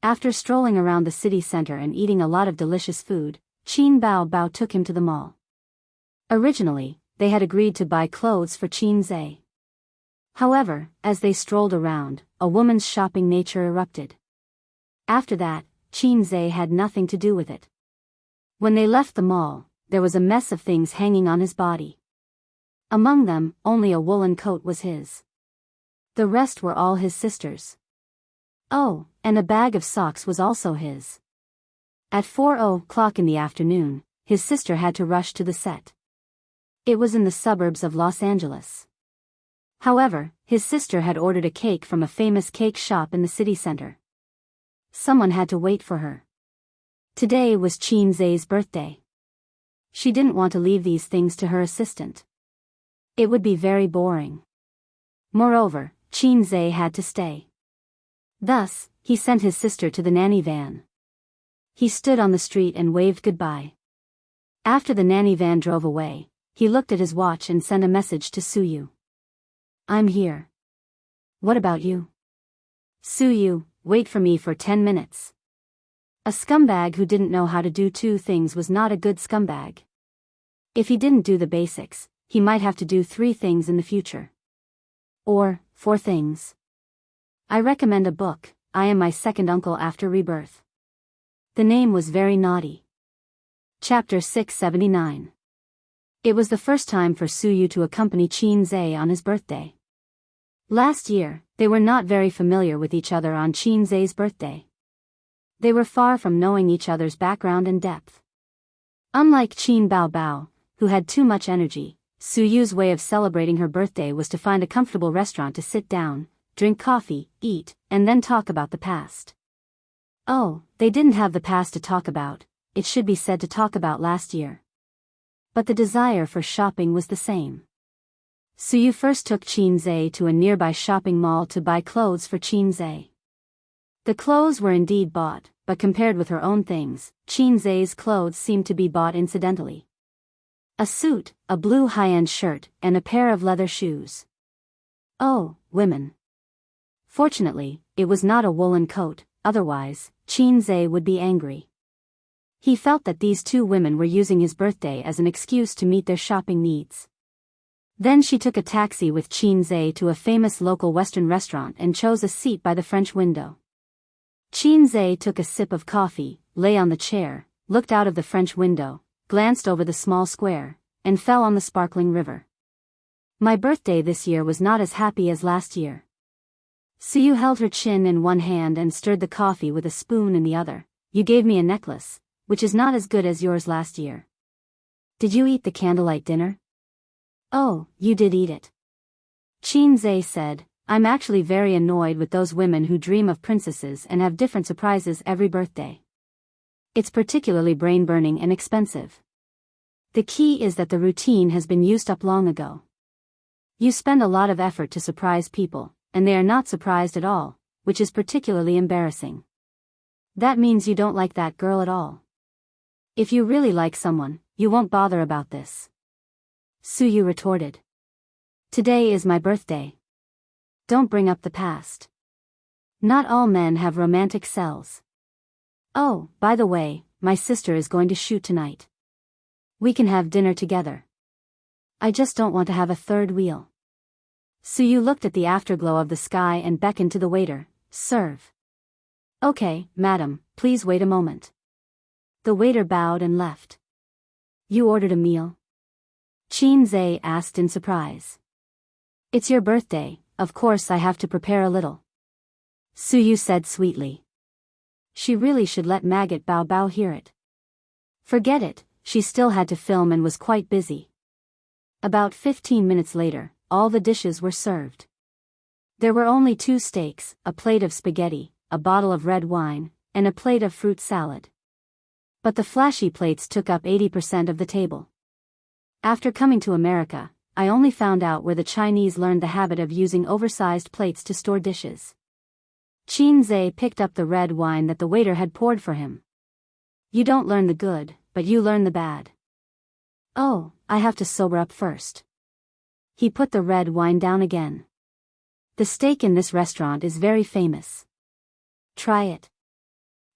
After strolling around the city center and eating a lot of delicious food, Qin Bao Bao took him to the mall. Originally, they had agreed to buy clothes for Qin Zhe. However, as they strolled around, a woman's shopping nature erupted. After that, Qin Zhe had nothing to do with it. When they left the mall, there was a mess of things hanging on his body. Among them, only a woolen coat was his. The rest were all his sister's. Oh, and a bag of socks was also his. At 4:00 in the afternoon, his sister had to rush to the set. It was in the suburbs of Los Angeles. However, his sister had ordered a cake from a famous cake shop in the city center. Someone had to wait for her. Today was Qin Zhe's birthday. She didn't want to leave these things to her assistant. It would be very boring. Moreover, Qin Zhe had to stay. Thus, he sent his sister to the nanny van. He stood on the street and waved goodbye. After the nanny van drove away, he looked at his watch and sent a message to Suyu. "I'm here. What about you?" "Suyu, wait for me for 10 minutes. A scumbag who didn't know how to do two things was not a good scumbag. If he didn't do the basics, he might have to do 3 things in the future. Or, 4 things. I recommend a book, I Am My Second Uncle After Rebirth. The name was very naughty. Chapter 679. It was the first time for Suyu to accompany Qin Zhe on his birthday. Last year, they were not very familiar with each other on Qin Zhe's birthday. They were far from knowing each other's background and depth. Unlike Qin Bao Bao, who had too much energy, Suyu's way of celebrating her birthday was to find a comfortable restaurant to sit down, drink coffee, eat, and then talk about the past. Oh, they didn't have the past to talk about, it should be said to talk about last year. But the desire for shopping was the same. Suyu first took Qin Zhe to a nearby shopping mall to buy clothes for Qin Zhe. The clothes were indeed bought, but compared with her own things, Qin Zhe's clothes seemed to be bought incidentally. A suit, a blue high-end shirt, and a pair of leather shoes. Oh, women. Fortunately, it was not a woolen coat, otherwise, Chinze would be angry. He felt that these two women were using his birthday as an excuse to meet their shopping needs. Then she took a taxi with Chinze to a famous local Western restaurant and chose a seat by the French window. Chinze took a sip of coffee, lay on the chair, looked out of the French window, glanced over the small square, and fell on the sparkling river. My birthday this year was not as happy as last year. Suyu held her chin in one hand and stirred the coffee with a spoon in the other. You gave me a necklace, which is not as good as yours last year. Did you eat the candlelight dinner? Oh, you did eat it. Chinze said, I'm actually very annoyed with those women who dream of princesses and have different surprises every birthday. It's particularly brain-burning and expensive. The key is that the routine has been used up long ago. You spend a lot of effort to surprise people, and they are not surprised at all, which is particularly embarrassing. That means you don't like that girl at all. If you really like someone, you won't bother about this. Suyu retorted. Today is my birthday. Don't bring up the past. Not all men have romantic cells. Oh, by the way, my sister is going to shoot tonight. We can have dinner together. I just don't want to have a third wheel. Suyu looked at the afterglow of the sky and beckoned to the waiter. Serve. Okay, madam, please wait a moment. The waiter bowed and left. You ordered a meal? Chinze asked in surprise. It's your birthday, of course I have to prepare a little. Suyu said sweetly. She really should let Maggot Bao Bao hear it. Forget it, she still had to film and was quite busy. About 15 minutes later, all the dishes were served. There were only 2 steaks, a plate of spaghetti, a bottle of red wine, and a plate of fruit salad. But the flashy plates took up 80% of the table. After coming to America, I only found out where the Chinese learned the habit of using oversized plates to store dishes. Chinze picked up the red wine that the waiter had poured for him. You don't learn the good, but you learn the bad. Oh, I have to sober up first. He put the red wine down again. The steak in this restaurant is very famous. Try it.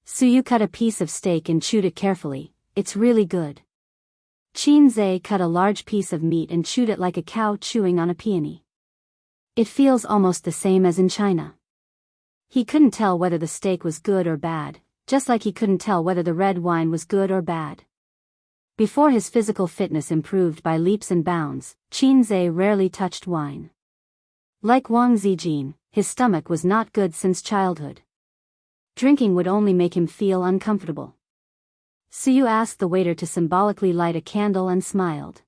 Suyu cut a piece of steak and chewed it carefully. It's really good. Chinze cut a large piece of meat and chewed it like a cow chewing on a peony. It feels almost the same as in China. He couldn't tell whether the steak was good or bad, just like he couldn't tell whether the red wine was good or bad. Before his physical fitness improved by leaps and bounds, Chinze rarely touched wine. Like Wang Zijin, his stomach was not good since childhood. Drinking would only make him feel uncomfortable. Suyu asked the waiter to symbolically light a candle and smiled.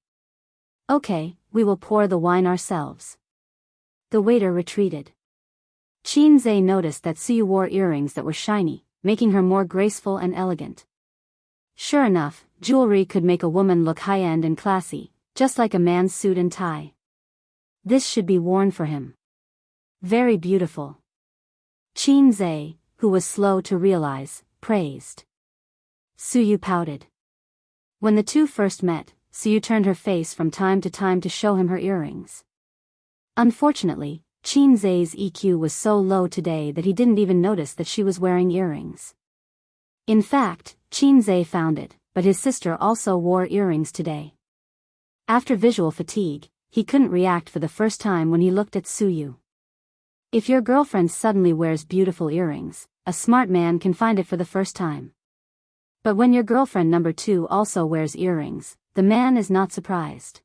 Okay, we will pour the wine ourselves. The waiter retreated. Chinze noticed that Suyu wore earrings that were shiny, making her more graceful and elegant. Sure enough, jewelry could make a woman look high-end and classy, just like a man's suit and tie. This should be worn for him. Very beautiful. Chinze, who was slow to realize, praised. Suyu pouted. When the two first met, Suyu turned her face from time to time to show him her earrings. Unfortunately, Chinze's EQ was so low today that he didn't even notice that she was wearing earrings. In fact, Chinze found it, but his sister also wore earrings today. After visual fatigue, he couldn't react for the first time when he looked at Suyu. If your girlfriend suddenly wears beautiful earrings, a smart man can find it for the first time. But when your girlfriend number 2 also wears earrings, the man is not surprised.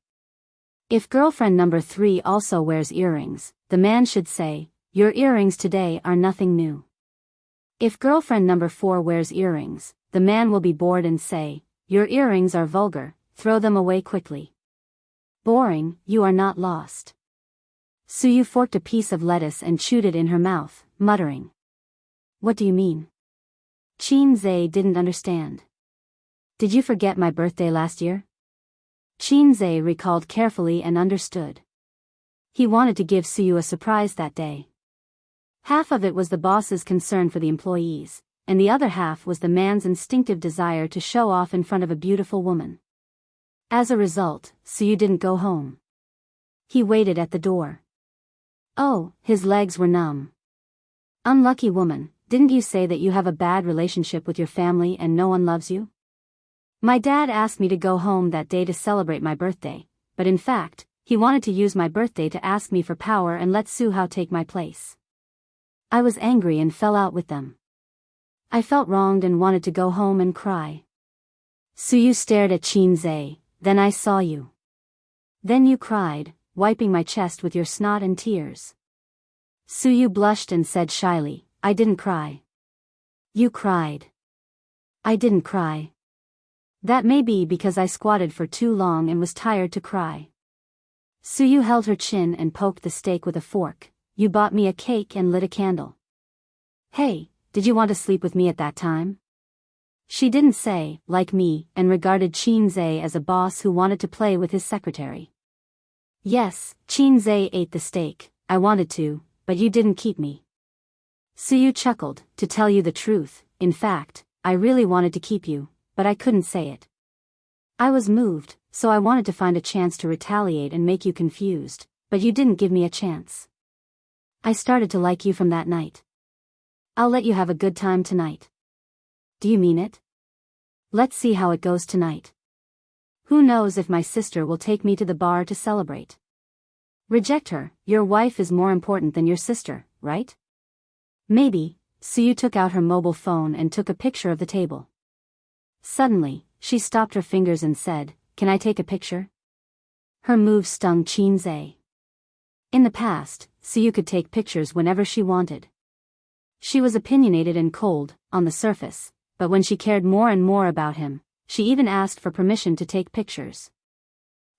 If girlfriend number 3 also wears earrings, the man should say, your earrings today are nothing new. If girlfriend number 4 wears earrings, the man will be bored and say, your earrings are vulgar, throw them away quickly. Boring, you are not lost. Suyu forked a piece of lettuce and chewed it in her mouth, muttering. What do you mean? Chinze didn't understand. Did you forget my birthday last year? Chinze recalled carefully and understood. He wanted to give Suyu a surprise that day. Half of it was the boss's concern for the employees, and the other half was the man's instinctive desire to show off in front of a beautiful woman. As a result, Suyu didn't go home. He waited at the door. Oh, his legs were numb. Unlucky woman, didn't you say that you have a bad relationship with your family and no one loves you? My dad asked me to go home that day to celebrate my birthday, but in fact, he wanted to use my birthday to ask me for power and let Soo-Hao take my place. I was angry and fell out with them. I felt wronged and wanted to go home and cry. Soo-Yu stared at Chin-Zae, then I saw you. Then you cried, wiping my chest with your snot and tears. Soo-Yu blushed and said shyly, I didn't cry. You cried. I didn't cry. That may be because I squatted for too long and was tired to cry. Soo-Yu held her chin and poked the steak with a fork. You bought me a cake and lit a candle. Hey, did you want to sleep with me at that time? She didn't say, like me, and regarded Chin-Zae as a boss who wanted to play with his secretary. Yes, Chin-Zae ate the steak, I wanted to, but you didn't keep me. Soo-Yu chuckled, to tell you the truth, in fact, I really wanted to keep you, but I couldn't say it. I was moved, so I wanted to find a chance to retaliate and make you confused, but you didn't give me a chance. I started to like you from that night. I'll let you have a good time tonight. Do you mean it? Let's see how it goes tonight. Who knows if my sister will take me to the bar to celebrate. Reject her, your wife is more important than your sister, right? Maybe. Soo-Yu took out her mobile phone and took a picture of the table. Suddenly, she stopped her fingers and said, Can I take a picture? Her move stung Chin-Zae. In the past, Soo-Yu could take pictures whenever she wanted. She was opinionated and cold, on the surface, but when she cared more and more about him, she even asked for permission to take pictures.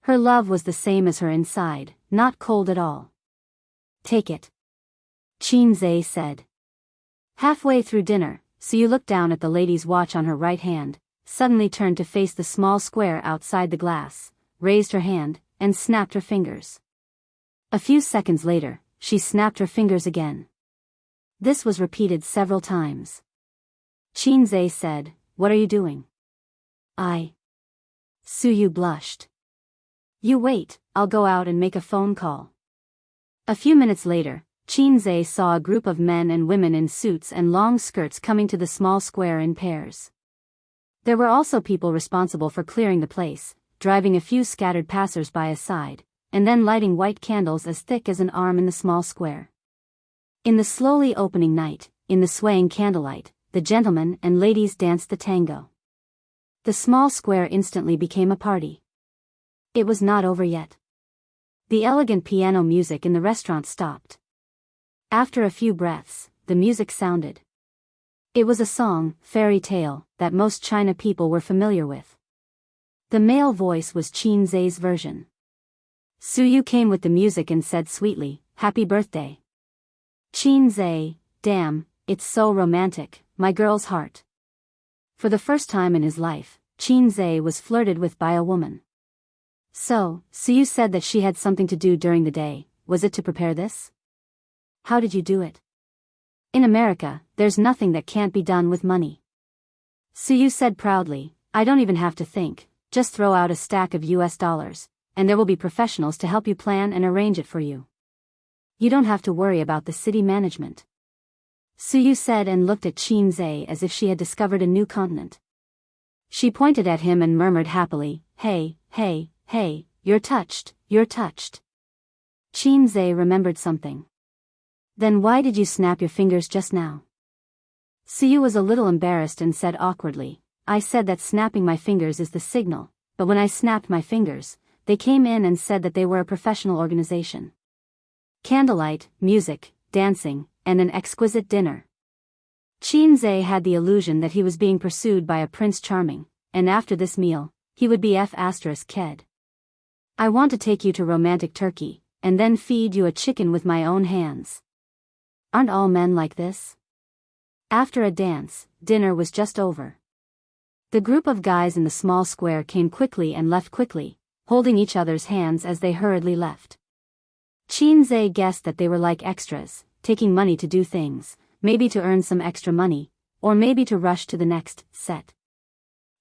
Her love was the same as her inside, not cold at all. Take it. Chin-Zae said. Halfway through dinner, Soo-Yu looked down at the lady's watch on her right hand, suddenly turned to face the small square outside the glass, raised her hand, and snapped her fingers. A few seconds later, she snapped her fingers again. This was repeated several times. Chin-Zae said, What are you doing? Soo-Yu blushed. You wait, I'll go out and make a phone call. A few minutes later, Chin-Zae saw a group of men and women in suits and long skirts coming to the small square in pairs. There were also people responsible for clearing the place, driving a few scattered passers-by aside, and then lighting white candles as thick as an arm in the small square. In the slowly opening night, in the swaying candlelight, the gentlemen and ladies danced the tango. The small square instantly became a party. It was not over yet. The elegant piano music in the restaurant stopped. After a few breaths, the music sounded. It was a song, fairy tale, that most China people were familiar with. The male voice was Chin-Zae's version. Soo-Yu came with the music and said sweetly, Happy birthday. Chin-Zae, damn, it's so romantic, my girl's heart. For the first time in his life, Chin-Zae was flirted with by a woman. So, Soo-Yu said that she had something to do during the day. Was it to prepare this? How did you do it? In America, there's nothing that can't be done with money. Soo-Yu said proudly, I don't even have to think, just throw out a stack of US dollars, and there will be professionals to help you plan and arrange it for you. You don't have to worry about the city management. Soo-Yu said and looked at Chin-Zae as if she had discovered a new continent. She pointed at him and murmured happily, Hey, hey, hey, you're touched, you're touched. Chin-Zae remembered something. Then why did you snap your fingers just now? Soo-Yu was a little embarrassed and said awkwardly, I said that snapping my fingers is the signal, but when I snapped my fingers, they came in and said that they were a professional organization. Candlelight, music, dancing, and an exquisite dinner. Chin-Zae had the illusion that he was being pursued by a Prince Charming, and after this meal, he would be F***ked. I want to take you to romantic Turkey, and then feed you a chicken with my own hands. Aren't all men like this? After a dance, dinner was just over. The group of guys in the small square came quickly and left quickly, holding each other's hands as they hurriedly left. Chin-Zae guessed that they were like extras, taking money to do things, maybe to earn some extra money, or maybe to rush to the next set.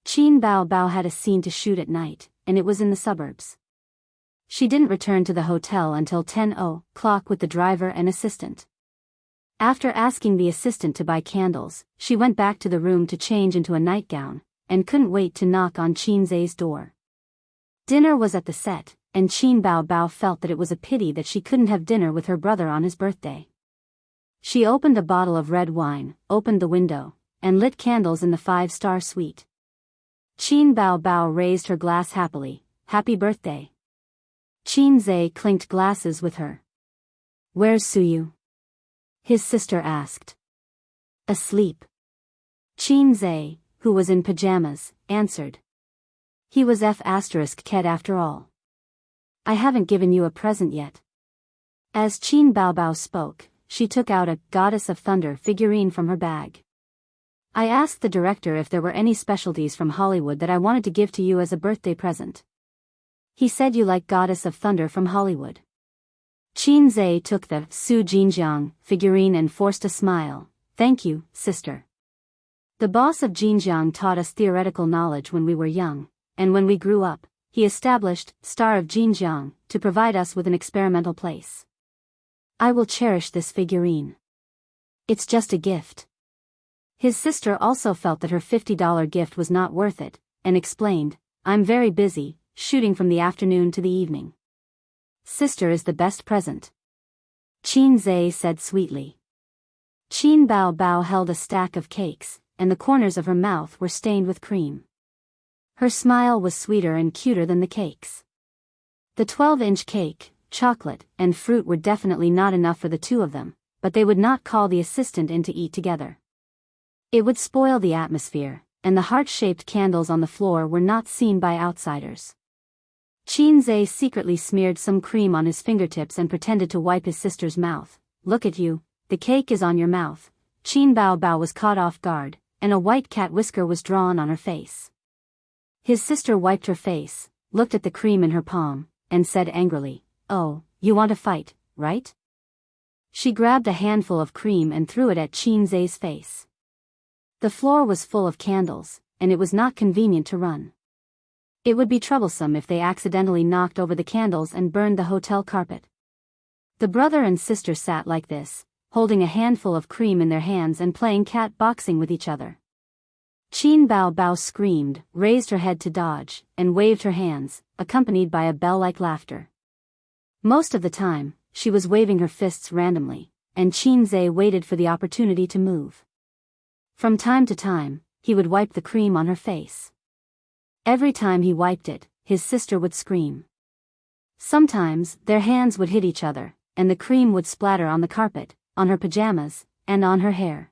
Chin Bao Bao had a scene to shoot at night, and it was in the suburbs. She didn't return to the hotel until 10 o'clock with the driver and assistant. After asking the assistant to buy candles, she went back to the room to change into a nightgown, and couldn't wait to knock on Qinzai's door. Dinner was at the set, and Qin Bao felt that it was a pity that she couldn't have dinner with her brother on his birthday. She opened a bottle of red wine, opened the window, and lit candles in the 5-star suite. Qin Bao raised her glass happily. Happy birthday. Qinzai clinked glasses with her. Where's Suyu? His sister asked. Asleep. Qinzai, who was in pajamas, answered. He was F*Ked after all. I haven't given you a present yet. As Qin Bao spoke, she took out a Goddess of Thunder figurine from her bag. I asked the director if there were any specialties from Hollywood that I wanted to give to you as a birthday present. He said you like Goddess of Thunder from Hollywood. Qinzai took the Su Jinjiang figurine and forced a smile. Thank you, sister. The boss of Jinjiang taught us theoretical knowledge when we were young, and when we grew up, he established Star of Jinjiang to provide us with an experimental place. I will cherish this figurine. It's just a gift. His sister also felt that her $50 gift was not worth it, and explained, I'm very busy, shooting from the afternoon to the evening. Sister is the best present. Qinzai said sweetly. Qin Bao held a stack of cakes, and the corners of her mouth were stained with cream. Her smile was sweeter and cuter than the cakes. The 12-inch cake, chocolate, and fruit were definitely not enough for the two of them, but they would not call the assistant in to eat together. It would spoil the atmosphere, and the heart-shaped candles on the floor were not seen by outsiders. Qinzai secretly smeared some cream on his fingertips and pretended to wipe his sister's mouth. Look at you, the cake is on your mouth. Qin Bao was caught off guard, and a white cat whisker was drawn on her face. His sister wiped her face, looked at the cream in her palm, and said angrily, Oh, you want to fight, right? She grabbed a handful of cream and threw it at Qinzai's face. The floor was full of candles, and it was not convenient to run. It would be troublesome if they accidentally knocked over the candles and burned the hotel carpet. The brother and sister sat like this, holding a handful of cream in their hands and playing cat boxing with each other. Qin Bao screamed, raised her head to dodge, and waved her hands, accompanied by a bell-like laughter. Most of the time, she was waving her fists randomly, and Qinzai waited for the opportunity to move. From time to time, he would wipe the cream on her face. Every time he wiped it, his sister would scream. Sometimes, their hands would hit each other, and the cream would splatter on the carpet, on her pajamas, and on her hair.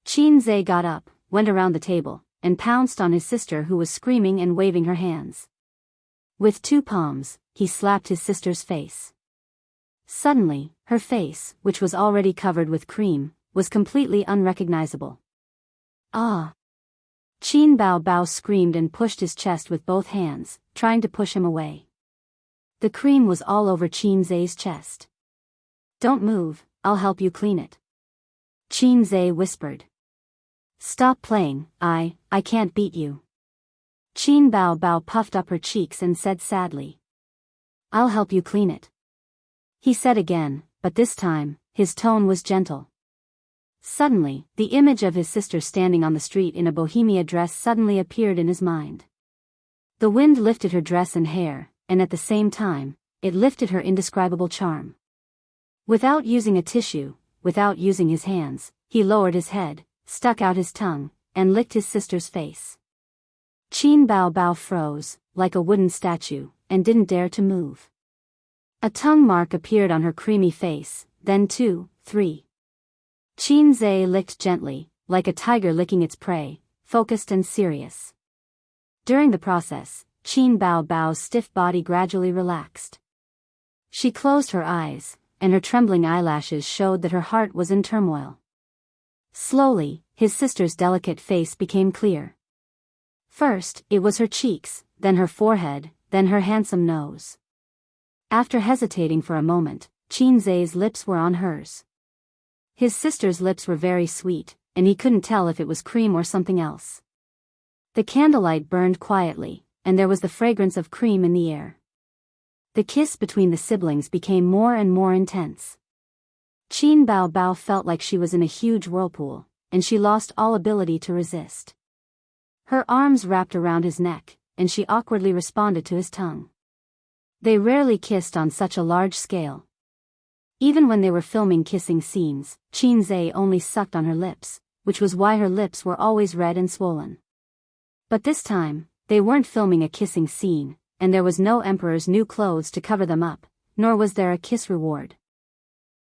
Qinzai got up, went around the table, and pounced on his sister who was screaming and waving her hands. With 2 palms, he slapped his sister's face. Suddenly, her face, which was already covered with cream, was completely unrecognizable. Ah! Qin Bao screamed and pushed his chest with both hands, trying to push him away. The cream was all over Qinzai's chest. Don't move, I'll help you clean it. Qinzai whispered. Stop playing, I can't beat you. Qin Bao puffed up her cheeks and said sadly. I'll help you clean it. He said again, but this time, his tone was gentle. Suddenly, the image of his sister standing on the street in a bohemia dress suddenly appeared in his mind. The wind lifted her dress and hair, and at the same time, it lifted her indescribable charm. Without using a tissue, without using his hands, he lowered his head, stuck out his tongue, and licked his sister's face. Qin Bao froze, like a wooden statue, and didn't dare to move. A tongue mark appeared on her creamy face, then 2, 3. Qinzai licked gently, like a tiger licking its prey, focused and serious. During the process, Qin Bao's stiff body gradually relaxed. She closed her eyes, and her trembling eyelashes showed that her heart was in turmoil. Slowly, his sister's delicate face became clear. First, it was her cheeks, then her forehead, then her handsome nose. After hesitating for a moment, Qinzai's lips were on hers. His sister's lips were very sweet, and he couldn't tell if it was cream or something else. The candlelight burned quietly, and there was the fragrance of cream in the air. The kiss between the siblings became more and more intense. Qin Bao Bao felt like she was in a huge whirlpool, and she lost all ability to resist. Her arms wrapped around his neck, and she awkwardly responded to his tongue. They rarely kissed on such a large scale. Even when they were filming kissing scenes, Qin Zhe only sucked on her lips, which was why her lips were always red and swollen. But this time, they weren't filming a kissing scene, and there was no emperor's new clothes to cover them up, nor was there a kiss reward.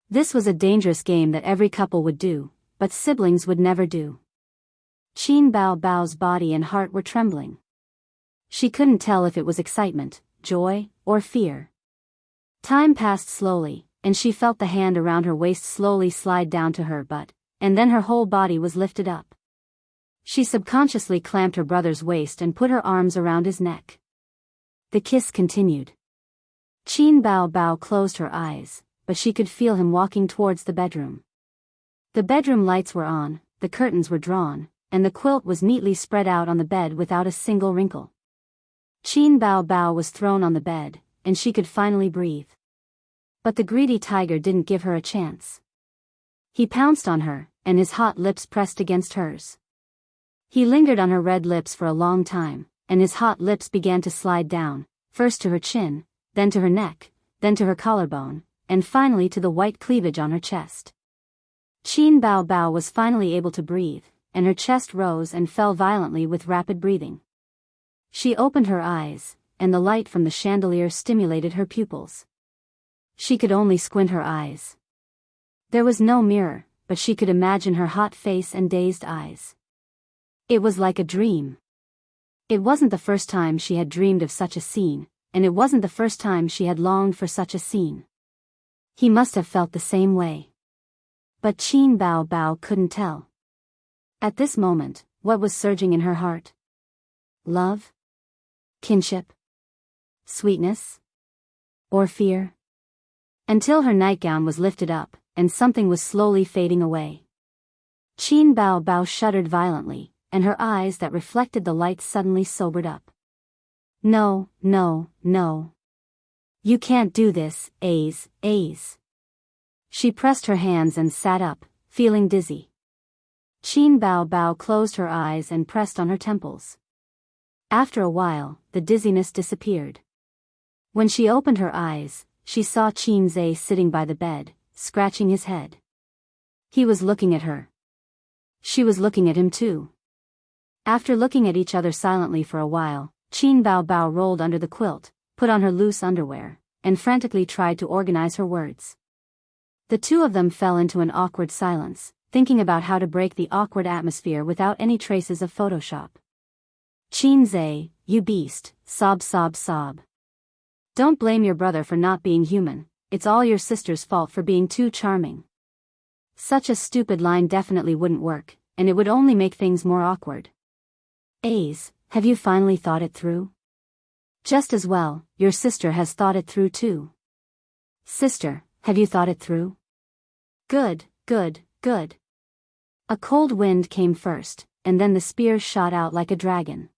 This was a dangerous game that every couple would do, but siblings would never do. Qin Bao Bao's body and heart were trembling. She couldn't tell if it was excitement, joy, or fear. Time passed slowly, and she felt the hand around her waist slowly slide down to her butt, and then her whole body was lifted up. She subconsciously clamped her brother's waist and put her arms around his neck. The kiss continued. Qin Bao Bao closed her eyes, but she could feel him walking towards the bedroom. The bedroom lights were on, the curtains were drawn, and the quilt was neatly spread out on the bed without a single wrinkle. Qin Bao Bao was thrown on the bed, and she could finally breathe. But the greedy tiger didn't give her a chance. He pounced on her, and his hot lips pressed against hers. He lingered on her red lips for a long time, and his hot lips began to slide down, first to her chin, then to her neck, then to her collarbone, and finally to the white cleavage on her chest. Qin Bao Bao was finally able to breathe, and her chest rose and fell violently with rapid breathing. She opened her eyes, and the light from the chandelier stimulated her pupils. She could only squint her eyes. There was no mirror, but she could imagine her hot face and dazed eyes. It was like a dream. It wasn't the first time she had dreamed of such a scene, and it wasn't the first time she had longed for such a scene. He must have felt the same way. But Qin Bao Bao couldn't tell. At this moment, what was surging in her heart? Love? Kinship? Sweetness? Or fear? Until her nightgown was lifted up, and something was slowly fading away. Qin Bao Bao shuddered violently, and her eyes that reflected the light suddenly sobered up. No, no, no. You can't do this, Ace. She pressed her hands and sat up, feeling dizzy. Qin Bao Bao closed her eyes and pressed on her temples. After a while, the dizziness disappeared. When she opened her eyes, she saw Qin Zhe sitting by the bed, scratching his head. He was looking at her. She was looking at him too. After looking at each other silently for a while, Qin Bao Bao rolled under the quilt, put on her loose underwear, and frantically tried to organize her words. The two of them fell into an awkward silence, thinking about how to break the awkward atmosphere without any traces of Photoshop. Qin Zhe, you beast, sob sob sob. Don't blame your brother for not being human, it's all your sister's fault for being too charming. Such a stupid line definitely wouldn't work, and it would only make things more awkward. Ace, have you finally thought it through? Just as well, your sister has thought it through too. Sister, have you thought it through? Good, good, good. A cold wind came first, and then the spear shot out like a dragon.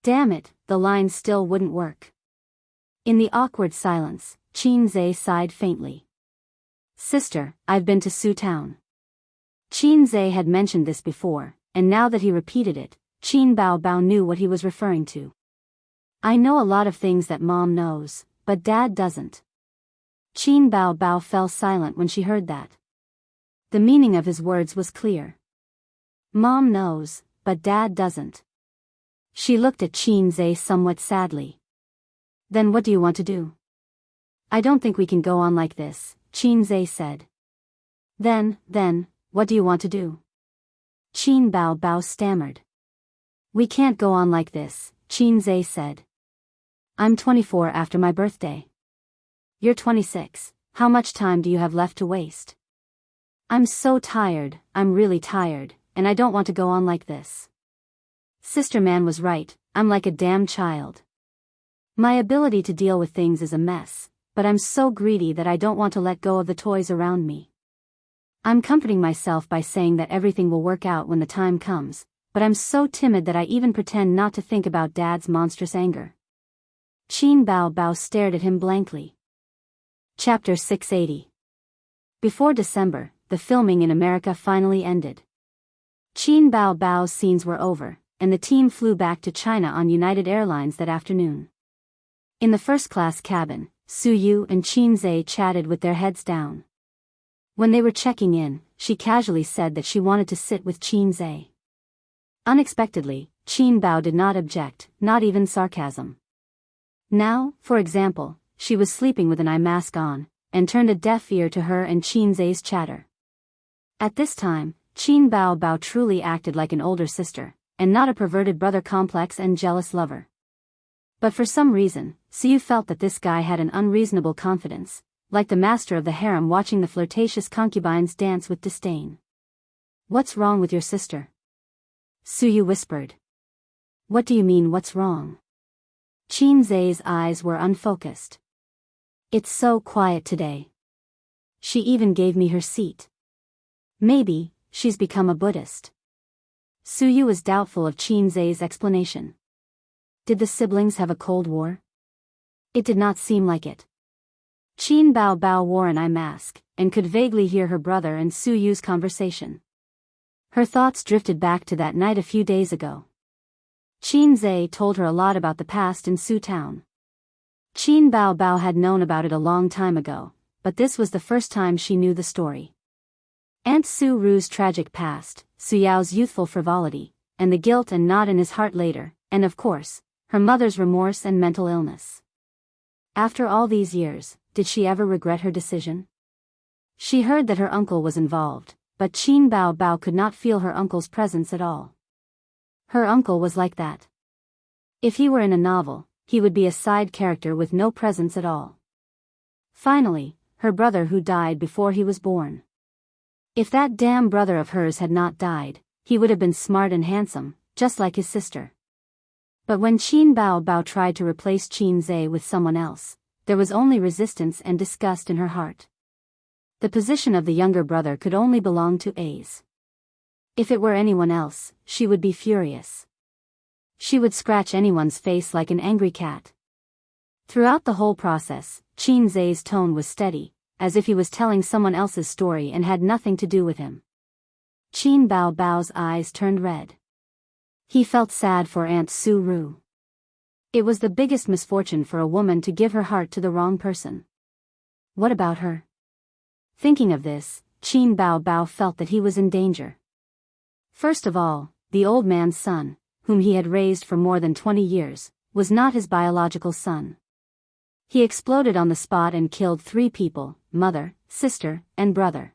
Damn it, the line still wouldn't work. In the awkward silence, Qin Zhe sighed faintly. Sister, I've been to Su Town. Qin Zhe had mentioned this before, and now that he repeated it, Qin Bao Bao knew what he was referring to. I know a lot of things that Mom knows, but Dad doesn't. Qin Bao Bao fell silent when she heard that. The meaning of his words was clear. Mom knows, but Dad doesn't. She looked at Qin Zhe somewhat sadly. Then what do you want to do? I don't think we can go on like this, Qin Zhe said. Then, what do you want to do? Qin Bao Bao stammered. We can't go on like this, Qin Zhe said. I'm 24 after my birthday. You're 26, how much time do you have left to waste? I'm so tired, I'm really tired, and I don't want to go on like this. Sister Man was right, I'm like a damn child. My ability to deal with things is a mess, but I'm so greedy that I don't want to let go of the toys around me. I'm comforting myself by saying that everything will work out when the time comes, but I'm so timid that I even pretend not to think about Dad's monstrous anger. Qin Bao Bao stared at him blankly. Chapter 680. Before December, the filming in America finally ended. Qin Bao Bao's scenes were over, and the team flew back to China on United Airlines that afternoon. In the first-class cabin, Su Yu and Qin Zhe chatted with their heads down. When they were checking in, she casually said that she wanted to sit with Qin Zhe. Unexpectedly, Qin Bao did not object, not even sarcasm. Now, for example, she was sleeping with an eye mask on, and turned a deaf ear to her and Qin Zhe's chatter. At this time, Qin Bao Bao truly acted like an older sister, and not a perverted brother complex and jealous lover. But for some reason, Siyu felt that this guy had an unreasonable confidence, like the master of the harem watching the flirtatious concubines dance with disdain. "What's wrong with your sister?" Suyu whispered. "What do you mean what's wrong?" Qin Zhe's eyes were unfocused. "It's so quiet today. She even gave me her seat. Maybe she's become a Buddhist." Suyu was doubtful of Qin Zhe's explanation. Did the siblings have a Cold War? It did not seem like it. Qin Bao Bao wore an eye mask, and could vaguely hear her brother and Suyu's conversation. Her thoughts drifted back to that night a few days ago. Qin Zhe told her a lot about the past in Su Town. Qin Bao Bao had known about it a long time ago, but this was the first time she knew the story. Aunt Su Ru's tragic past, Su Yao's youthful frivolity, and the guilt and knot in his heart later, and of course, her mother's remorse and mental illness. After all these years, did she ever regret her decision? She heard that her uncle was involved, but Qin Bao Bao could not feel her uncle's presence at all. Her uncle was like that. If he were in a novel, he would be a side character with no presence at all. Finally, her brother who died before he was born. If that damn brother of hers had not died, he would have been smart and handsome, just like his sister. But when Qin Bao Bao tried to replace Qin Zhe with someone else, there was only resistance and disgust in her heart. The position of the younger brother could only belong to A's. If it were anyone else, she would be furious. She would scratch anyone's face like an angry cat. Throughout the whole process, Qin Zhe's tone was steady, as if he was telling someone else's story and had nothing to do with him. Qin Bao Bao's eyes turned red. He felt sad for Aunt Su Ru. It was the biggest misfortune for a woman to give her heart to the wrong person. What about her? Thinking of this, Qin Bao Bao felt that he was in danger. First of all, the old man's son, whom he had raised for more than 20 years, was not his biological son. He exploded on the spot and killed 3 people, mother, sister, and brother.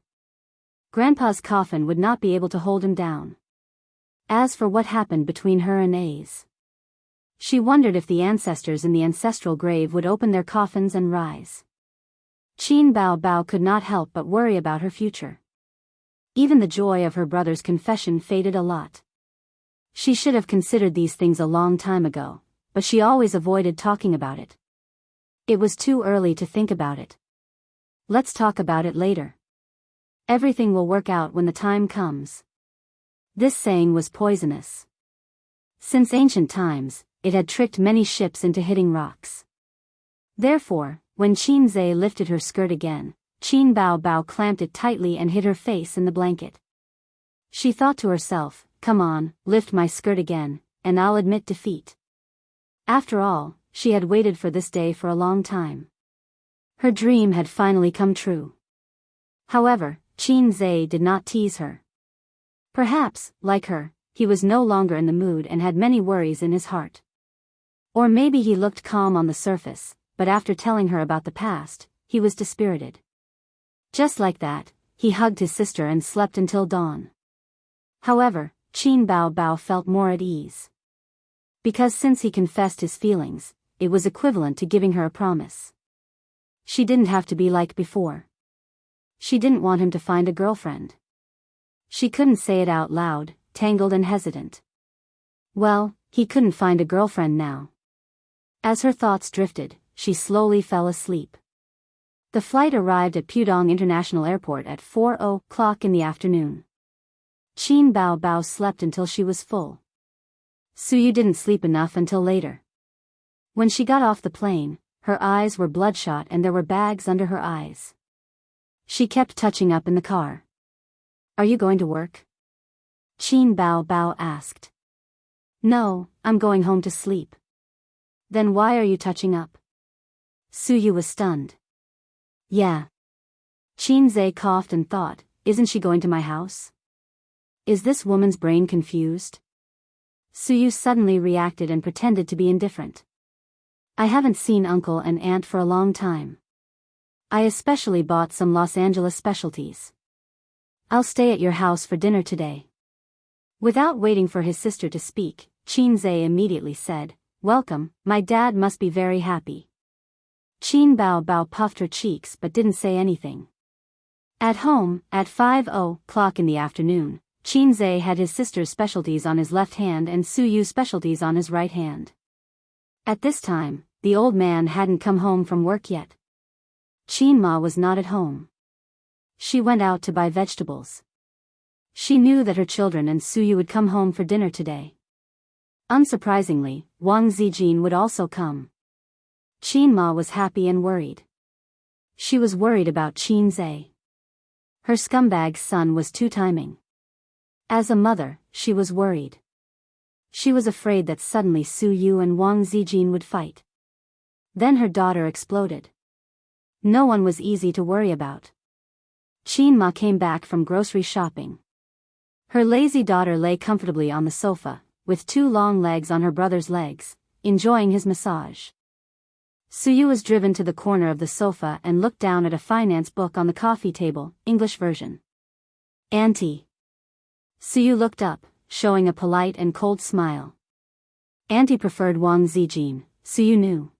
Grandpa's coffin would not be able to hold him down. As for what happened between her and A's, she wondered if the ancestors in the ancestral grave would open their coffins and rise. Qin Bao Bao could not help but worry about her future. Even the joy of her brother's confession faded a lot. She should have considered these things a long time ago, but she always avoided talking about it. It was too early to think about it. Let's talk about it later. Everything will work out when the time comes. This saying was poisonous. Since ancient times, it had tricked many ships into hitting rocks. Therefore, when Qin Zhe lifted her skirt again, Qin Bao Bao clamped it tightly and hid her face in the blanket. She thought to herself, "Come on, lift my skirt again, and I'll admit defeat." After all, she had waited for this day for a long time. Her dream had finally come true. However, Qin Zhe did not tease her. Perhaps, like her, he was no longer in the mood and had many worries in his heart. Or maybe he looked calm on the surface, but after telling her about the past, he was dispirited. Just like that, he hugged his sister and slept until dawn. However, Qin Bao Bao felt more at ease. Because since he confessed his feelings, it was equivalent to giving her a promise. She didn't have to be like before. She didn't want him to find a girlfriend. She couldn't say it out loud, tangled and hesitant. Well, he couldn't find a girlfriend now. As her thoughts drifted, she slowly fell asleep. The flight arrived at Pudong International Airport at 4:00 in the afternoon. Qin Bao Bao slept until she was full. Suyu didn't sleep enough until later. When she got off the plane, her eyes were bloodshot and there were bags under her eyes. She kept touching up in the car. Are you going to work? Qin Bao Bao asked. No, I'm going home to sleep. Then why are you touching up? Suyu was stunned. Yeah. Qin Zhe coughed and thought, isn't she going to my house? Is this woman's brain confused? Suyu suddenly reacted and pretended to be indifferent. I haven't seen uncle and aunt for a long time. I especially bought some Los Angeles specialties. I'll stay at your house for dinner today. Without waiting for his sister to speak, Qin Zhe immediately said, Welcome, my dad must be very happy. Qin Bao Bao puffed her cheeks but didn't say anything. At home, at 5:00 in the afternoon, Qin Zhe had his sister's specialties on his left hand and Suyu's specialties on his right hand. At this time, the old man hadn't come home from work yet. Qin Ma was not at home. She went out to buy vegetables. She knew that her children and Suyu would come home for dinner today. Unsurprisingly, Wang Zijin would also come. Qin Ma was happy and worried. She was worried about Qin Zhe. Her scumbag son was two-timing. As a mother, she was worried. She was afraid that suddenly Suyu and Wang Zijin would fight. Then her daughter exploded. No one was easy to worry about. Qin Ma came back from grocery shopping. Her lazy daughter lay comfortably on the sofa, with two long legs on her brother's legs, enjoying his massage. Suyu was driven to the corner of the sofa and looked down at a finance book on the coffee table, English version. Auntie. Suyu looked up, showing a polite and cold smile. Auntie preferred Wang Zijin, Suyu knew.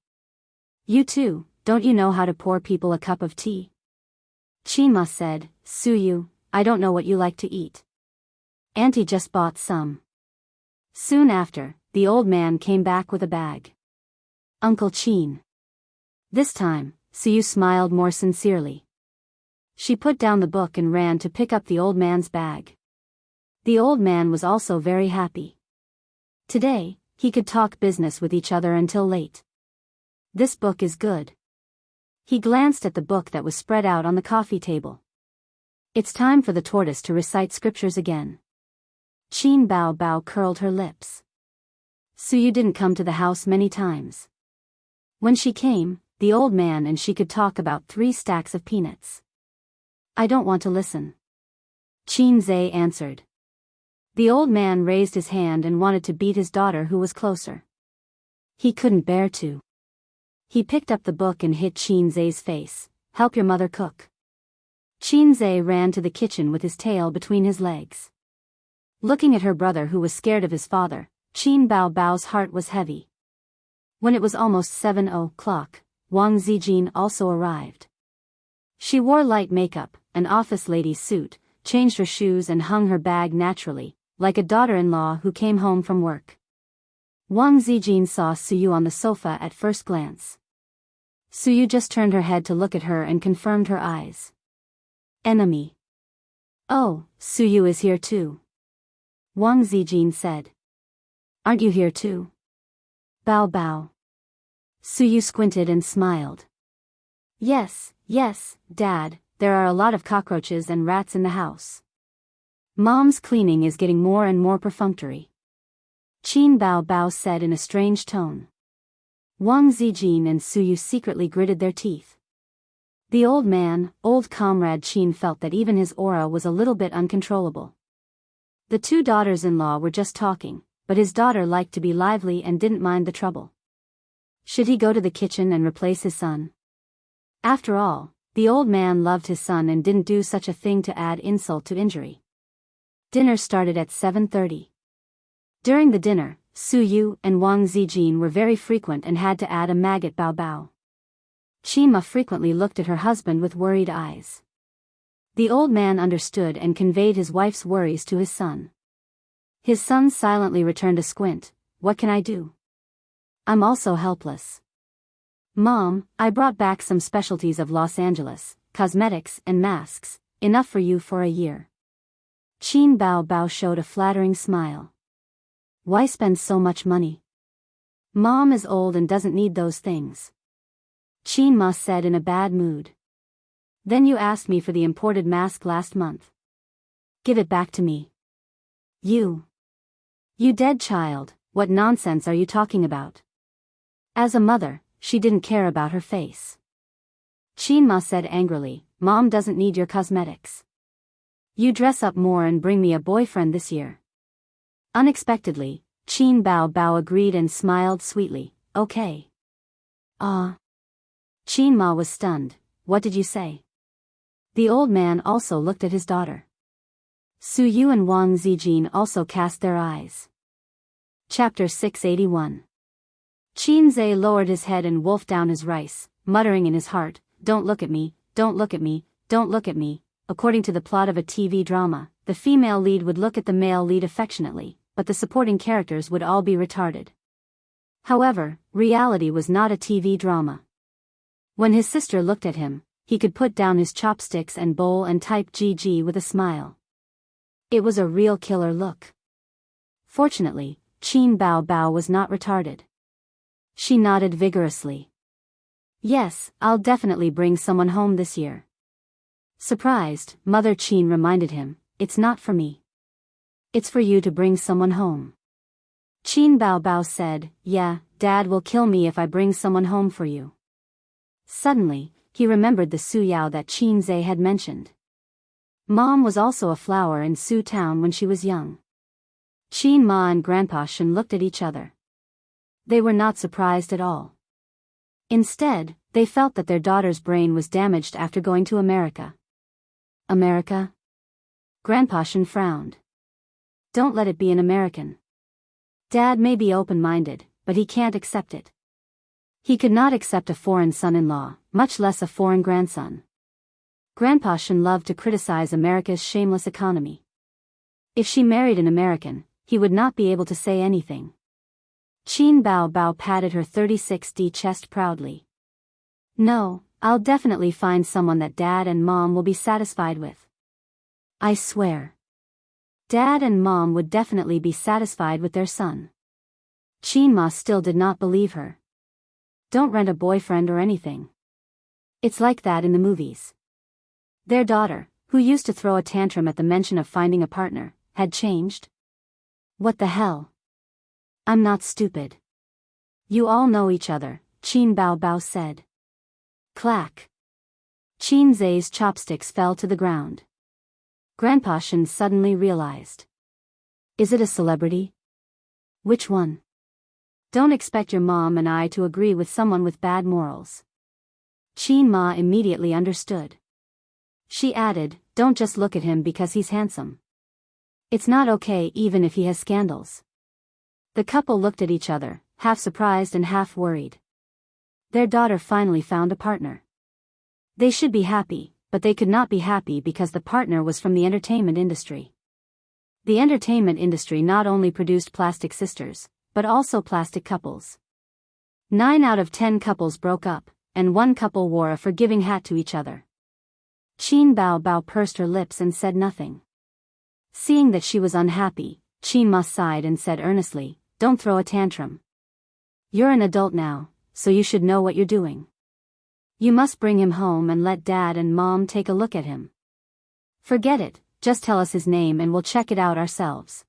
You too, don't you know how to pour people a cup of tea? Qin Ma said, Suyu, I don't know what you like to eat. Auntie just bought some. Soon after, the old man came back with a bag. Uncle Qin. This time, Suyu smiled more sincerely. She put down the book and ran to pick up the old man's bag. The old man was also very happy. Today, he could talk business with each other until late. This book is good. He glanced at the book that was spread out on the coffee table. It's time for the tortoise to recite scriptures again. Qin Bao Bao curled her lips. Suyu didn't come to the house many times. When she came, the old man and she could talk about 3 stacks of peanuts. I don't want to listen. Qin Zhe answered. The old man raised his hand and wanted to beat his daughter who was closer. He couldn't bear to. He picked up the book and hit Qin Zhe's face. Help your mother cook. Qin Zhe ran to the kitchen with his tail between his legs. Looking at her brother who was scared of his father, Qin Bao Bao's heart was heavy. When it was almost 7:00, Wang Zijin also arrived. She wore light makeup, an office lady's suit, changed her shoes and hung her bag naturally, like a daughter-in-law who came home from work. Wang Zijin saw Suyu on the sofa at first glance. Suyu just turned her head to look at her and confirmed her eyes. Enemy. Oh, Suyu is here too. Wang Zijin said. Aren't you here too? Bao Bao. Suyu squinted and smiled. Yes, Dad, there are a lot of cockroaches and rats in the house. Mom's cleaning is getting more and more perfunctory. Qin Bao Bao said in a strange tone. Wang Zijin and Suyu secretly gritted their teeth. The old man, old comrade Qin felt that even his aura was a little bit uncontrollable. The 2 daughters-in-law were just talking, but his daughter liked to be lively and didn't mind the trouble. Should he go to the kitchen and replace his son? After all, the old man loved his son and didn't do such a thing to add insult to injury. Dinner started at 7:30. During the dinner, Suyu and Wang Zijin were very frequent and had to add a maggot Bao Bao. Qin Ma frequently looked at her husband with worried eyes. The old man understood and conveyed his wife's worries to his son. His son silently returned a squint. What can I do? I'm also helpless. Mom, I brought back some specialties of Los Angeles, cosmetics and masks, enough for you for a year. Qin Bao Bao showed a flattering smile. Why spend so much money? Mom is old and doesn't need those things. Qin Ma said in a bad mood. Then you asked me for the imported mask last month. Give it back to me. You dead child, what nonsense are you talking about? As a mother, she didn't care about her face. Chinma said angrily, Mom doesn't need your cosmetics. You dress up more and bring me a boyfriend this year. Unexpectedly, Chin Bao Bao agreed and smiled sweetly, okay. Chinma was stunned, what did you say? The old man also looked at his daughter. Su Yu and Wang Zijin also cast their eyes. Chapter 681. Qin Zhe lowered his head and wolfed down his rice, muttering in his heart, don't look at me, don't look at me, don't look at me. According to the plot of a TV drama, the female lead would look at the male lead affectionately, but the supporting characters would all be retarded. However, reality was not a TV drama. When his sister looked at him, he could put down his chopsticks and bowl and type GG with a smile. It was a real killer look. Fortunately, Qin Bao Bao was not retarded. She nodded vigorously. Yes, I'll definitely bring someone home this year. Surprised, Mother Qin reminded him, it's not for me. It's for you to bring someone home. Qin Bao Bao said, yeah, Dad will kill me if I bring someone home for you. Suddenly, he remembered the Su Yao that Qin Zhe had mentioned. Mom was also a flower in Su Town when she was young. Qin Ma and Grandpa Shen looked at each other. They were not surprised at all. Instead, they felt that their daughter's brain was damaged after going to America. America? Grandpa Shen frowned. Don't let it be an American. Dad may be open-minded, but he can't accept it. He could not accept a foreign son-in-law, much less a foreign grandson. Grandpa Shen loved to criticize America's shameless economy. If she married an American, he would not be able to say anything. Qin Bao Bao patted her 36D chest proudly. No, I'll definitely find someone that Dad and Mom will be satisfied with. I swear. Dad and Mom would definitely be satisfied with their son. Qin Ma still did not believe her. Don't rent a boyfriend or anything. It's like that in the movies. Their daughter, who used to throw a tantrum at the mention of finding a partner, had changed. What the hell? I'm not stupid. You all know each other, Qin Bao Bao said. Clack. Qin Zhe's chopsticks fell to the ground. Grandpa Shen suddenly realized. Is it a celebrity? Which one? Don't expect your mom and I to agree with someone with bad morals. Qin Ma immediately understood. She added, don't just look at him because he's handsome. It's not okay even if he has scandals. The couple looked at each other, half surprised and half worried. Their daughter finally found a partner. They should be happy, but they could not be happy because the partner was from the entertainment industry. The entertainment industry not only produced plastic sisters, but also plastic couples. 9 out of 10 couples broke up, and 1 couple wore a forgiving hat to each other. Qin Bao Bao pursed her lips and said nothing. Seeing that she was unhappy, Qin Ma sighed and said earnestly, don't throw a tantrum. You're an adult now, so you should know what you're doing. You must bring him home and let Dad and Mom take a look at him. Forget it, just tell us his name and we'll check it out ourselves.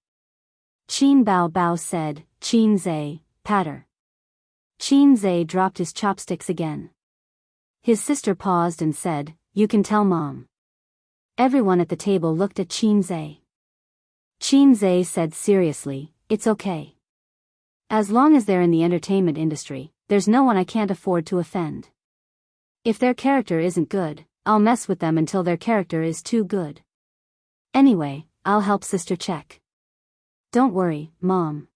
Qin Bao Bao said, Qin Zhe, patter. Qin Zhe dropped his chopsticks again. His sister paused and said, you can tell Mom. Everyone at the table looked at Qin Zhe. Qin Zhe said seriously, it's okay. As long as they're in the entertainment industry, there's no one I can't afford to offend. If their character isn't good, I'll mess with them until their character is too good. Anyway, I'll help sister check. Don't worry, Mom.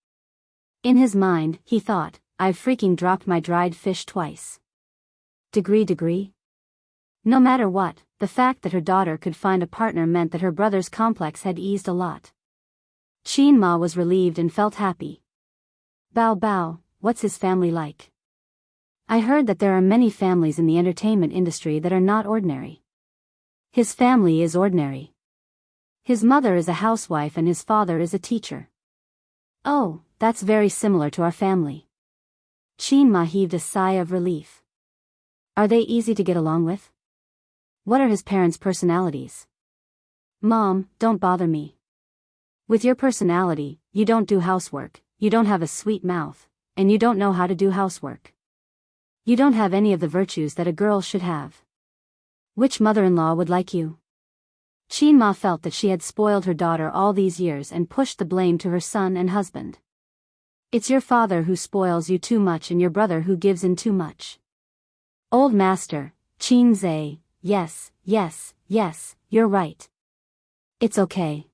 In his mind, he thought, I've freaking dropped my dried fish twice. Degree? No matter what, the fact that her daughter could find a partner meant that her brother's complex had eased a lot. Qin Ma was relieved and felt happy. Bao Bao, what's his family like? I heard that there are many families in the entertainment industry that are not ordinary. His family is ordinary. His mother is a housewife and his father is a teacher. Oh, that's very similar to our family. Qin Ma heaved a sigh of relief. Are they easy to get along with? What are his parents' personalities? Mom, don't bother me. With your personality, you don't do housework, you don't have a sweet mouth, and you don't know how to do housework. You don't have any of the virtues that a girl should have. Which mother-in-law would like you? Qin Ma felt that she had spoiled her daughter all these years and pushed the blame to her son and husband. It's your father who spoils you too much and your brother who gives in too much. Old master, Qin Zhe, yes, you're right. It's okay.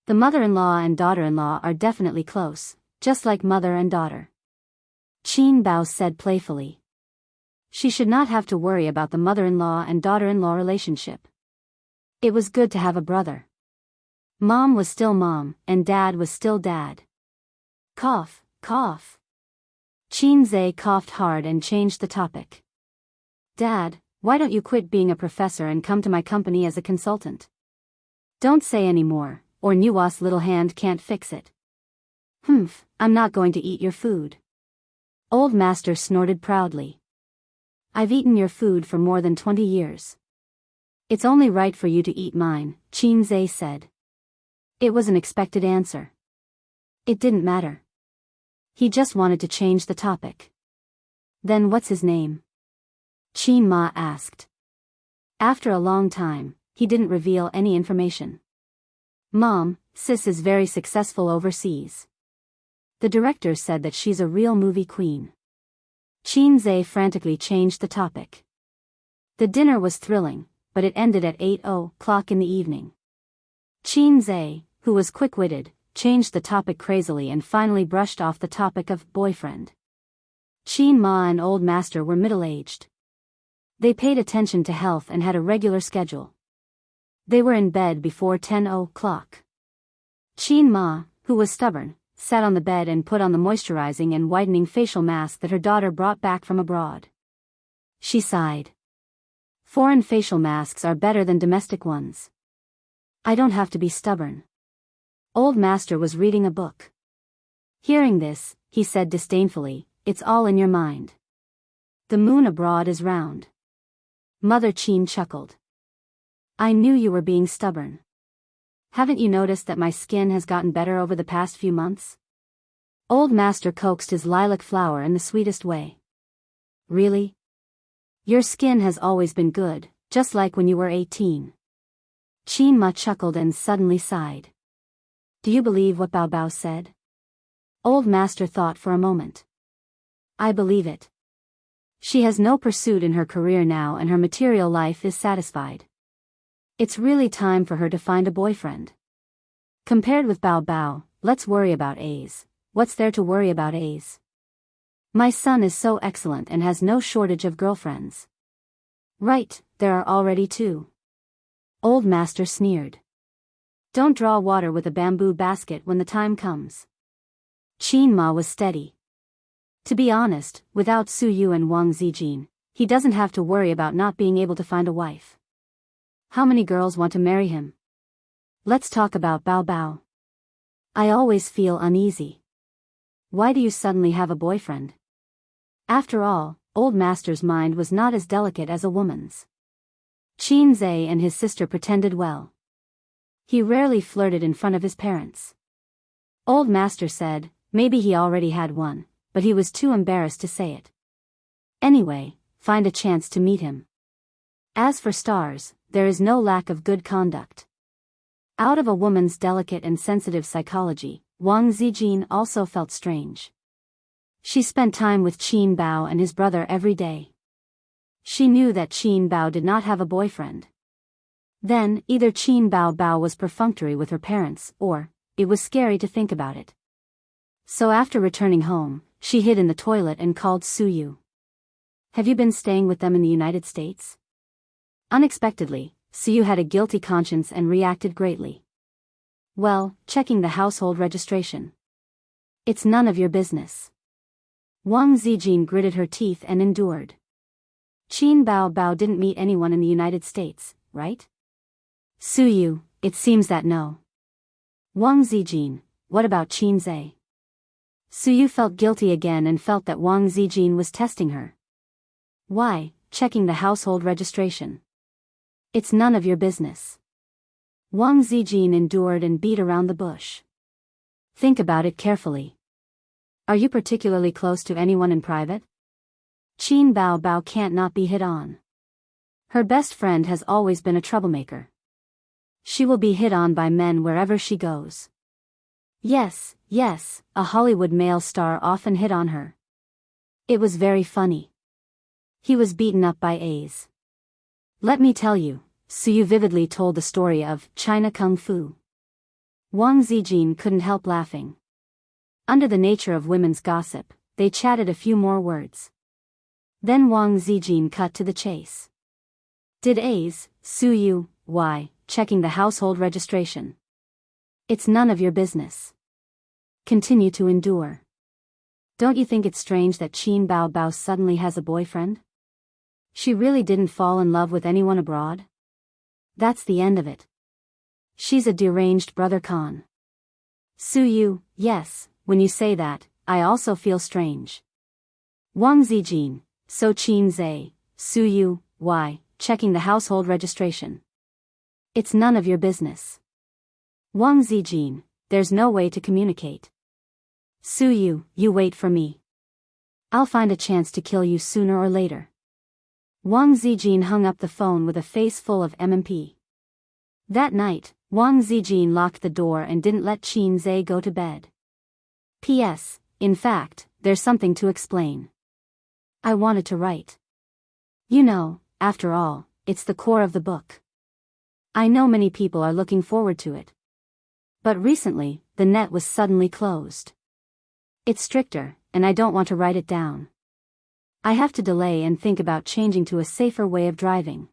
The mother-in-law and daughter-in-law are definitely close, just like mother and daughter. Qin Bao said playfully. She should not have to worry about the mother-in-law and daughter-in-law relationship. It was good to have a brother. Mom was still mom, and dad was still dad. Cough, cough. Qin Zhe coughed hard and changed the topic. Dad, why don't you quit being a professor and come to my company as a consultant? Don't say any more, or Nuwa's little hand can't fix it. Humph, I'm not going to eat your food. Old master snorted proudly. I've eaten your food for more than 20 years. It's only right for you to eat mine, Qin Zhe said. It was an expected answer. It didn't matter. He just wanted to change the topic. Then what's his name? Qin Ma asked. After a long time, he didn't reveal any information. Mom, sis is very successful overseas. The director said that she's a real movie queen. Qin Zhe frantically changed the topic. The dinner was thrilling, but it ended at 8:00 in the evening. Qin Zhe, who was quick-witted, changed the topic crazily and finally brushed off the topic of boyfriend. Qin Ma and Old Master were middle-aged. They paid attention to health and had a regular schedule. They were in bed before 10:00. Qin Ma, who was stubborn, sat on the bed and put on the moisturizing and whitening facial mask that her daughter brought back from abroad. She sighed. Foreign facial masks are better than domestic ones. I don't have to be stubborn. Old Master was reading a book. Hearing this, he said disdainfully, it's all in your mind. The moon abroad is round. Mother Qin chuckled. I knew you were being stubborn. Haven't you noticed that my skin has gotten better over the past few months? Old Master coaxed his lilac flower in the sweetest way. Really? Your skin has always been good, just like when you were 18. Qin Ma chuckled and suddenly sighed. Do you believe what Bao Bao said? Old Master thought for a moment. I believe it. She has no pursuit in her career now and her material life is satisfied. It's really time for her to find a boyfriend. Compared with Bao Bao, let's worry about A's. What's there to worry about A's? My son is so excellent and has no shortage of girlfriends. Right, there are already 2. Old Master sneered. Don't draw water with a bamboo basket when the time comes. Qin Ma was steady. To be honest, without Su Yu and Wang Zijin, he doesn't have to worry about not being able to find a wife. How many girls want to marry him? Let's talk about Bao Bao. I always feel uneasy. Why do you suddenly have a boyfriend? After all, Old Master's mind was not as delicate as a woman's. Qin Zhe and his sister pretended well. He rarely flirted in front of his parents. Old Master said, maybe he already had one, but he was too embarrassed to say it. Anyway, find a chance to meet him. As for stars, there is no lack of good conduct. Out of a woman's delicate and sensitive psychology, Wang Zijin also felt strange. She spent time with Qin Bao and his brother every day. She knew that Qin Bao did not have a boyfriend. Then, either Qin Bao was perfunctory with her parents, or, it was scary to think about it. So after returning home, she hid in the toilet and called Su Yu. Have you been staying with them in the United States? Unexpectedly, Su Yu had a guilty conscience and reacted greatly. Well, checking the household registration. It's none of your business. Wang Zijin gritted her teeth and endured. Qin Bao didn't meet anyone in the United States, right? Su Yu, it seems that no. Wang Zijin, what about Qin Zhe? Su Yu felt guilty again and felt that Wang Zijin was testing her. Why, checking the household registration. It's none of your business. Wang Zijin endured and beat around the bush. Think about it carefully. Are you particularly close to anyone in private? Qin Bao Bao can't not be hit on. Her best friend has always been a troublemaker. She will be hit on by men wherever she goes. Yes, a Hollywood male star often hit on her. It was very funny. He was beaten up by A's. Let me tell you, Suyu vividly told the story of China Kung Fu. Wang Zijin couldn't help laughing. Under the nature of women's gossip, they chatted a few more words. Then Wang Zijin cut to the chase. Did A's, Suyu, why, checking the household registration. It's none of your business. Continue to endure. Don't you think it's strange that Qin Bao Bao suddenly has a boyfriend? She really didn't fall in love with anyone abroad? That's the end of it. She's a deranged brother Khan. Suyu, yes, when you say that, I also feel strange. Wang Zijin, so Qin Zai, Suyu, why, checking the household registration. It's none of your business. Wang Zijin, there's no way to communicate. Suyu, you wait for me. I'll find a chance to kill you sooner or later. Wang Zijin hung up the phone with a face full of MMP. That night, Wang Zijin locked the door and didn't let Qin Zai go to bed. P.S. In fact, there's something to explain. I wanted to write. You know, after all, it's the core of the book. I know many people are looking forward to it. But recently, the net was suddenly closed. It's stricter, and I don't want to write it down. I have to delay and think about changing to a safer way of driving.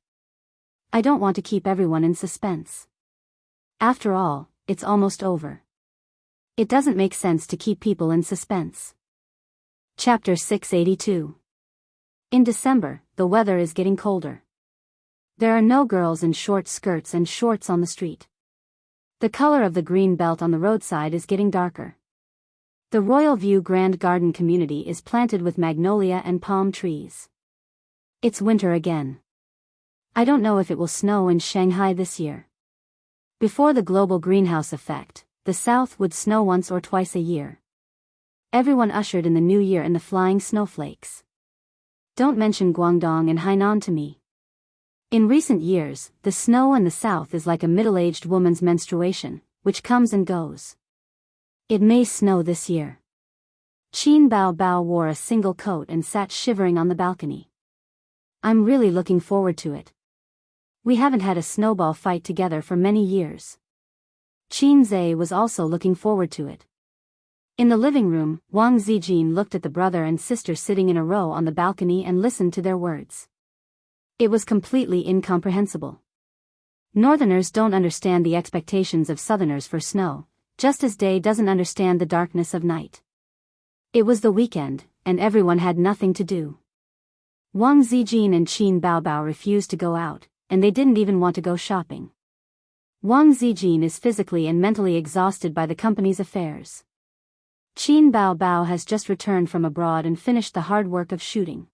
I don't want to keep everyone in suspense. After all, it's almost over. It doesn't make sense to keep people in suspense. Chapter 682. In December, the weather is getting colder. There are no girls in short skirts and shorts on the street. The color of the green belt on the roadside is getting darker. The Royal View Grand Garden community is planted with magnolia and palm trees. It's winter again. I don't know if it will snow in Shanghai this year. Before the global greenhouse effect, the South would snow once or twice a year. Everyone ushered in the new year in the flying snowflakes. Don't mention Guangdong and Hainan to me. In recent years, the snow in the South is like a middle-aged woman's menstruation, which comes and goes. It may snow this year. Qin Bao Bao wore a single coat and sat shivering on the balcony. I'm really looking forward to it. We haven't had a snowball fight together for many years. Qin Zai was also looking forward to it. In the living room, Wang Zijin looked at the brother and sister sitting in a row on the balcony and listened to their words. It was completely incomprehensible. Northerners don't understand the expectations of Southerners for snow, just as day doesn't understand the darkness of night. It was the weekend, and everyone had nothing to do. Wang Zijin and Qin Bao Bao refused to go out, and they didn't even want to go shopping. Wang Zijin is physically and mentally exhausted by the company's affairs. Qin Bao Bao has just returned from abroad and finished the hard work of shooting.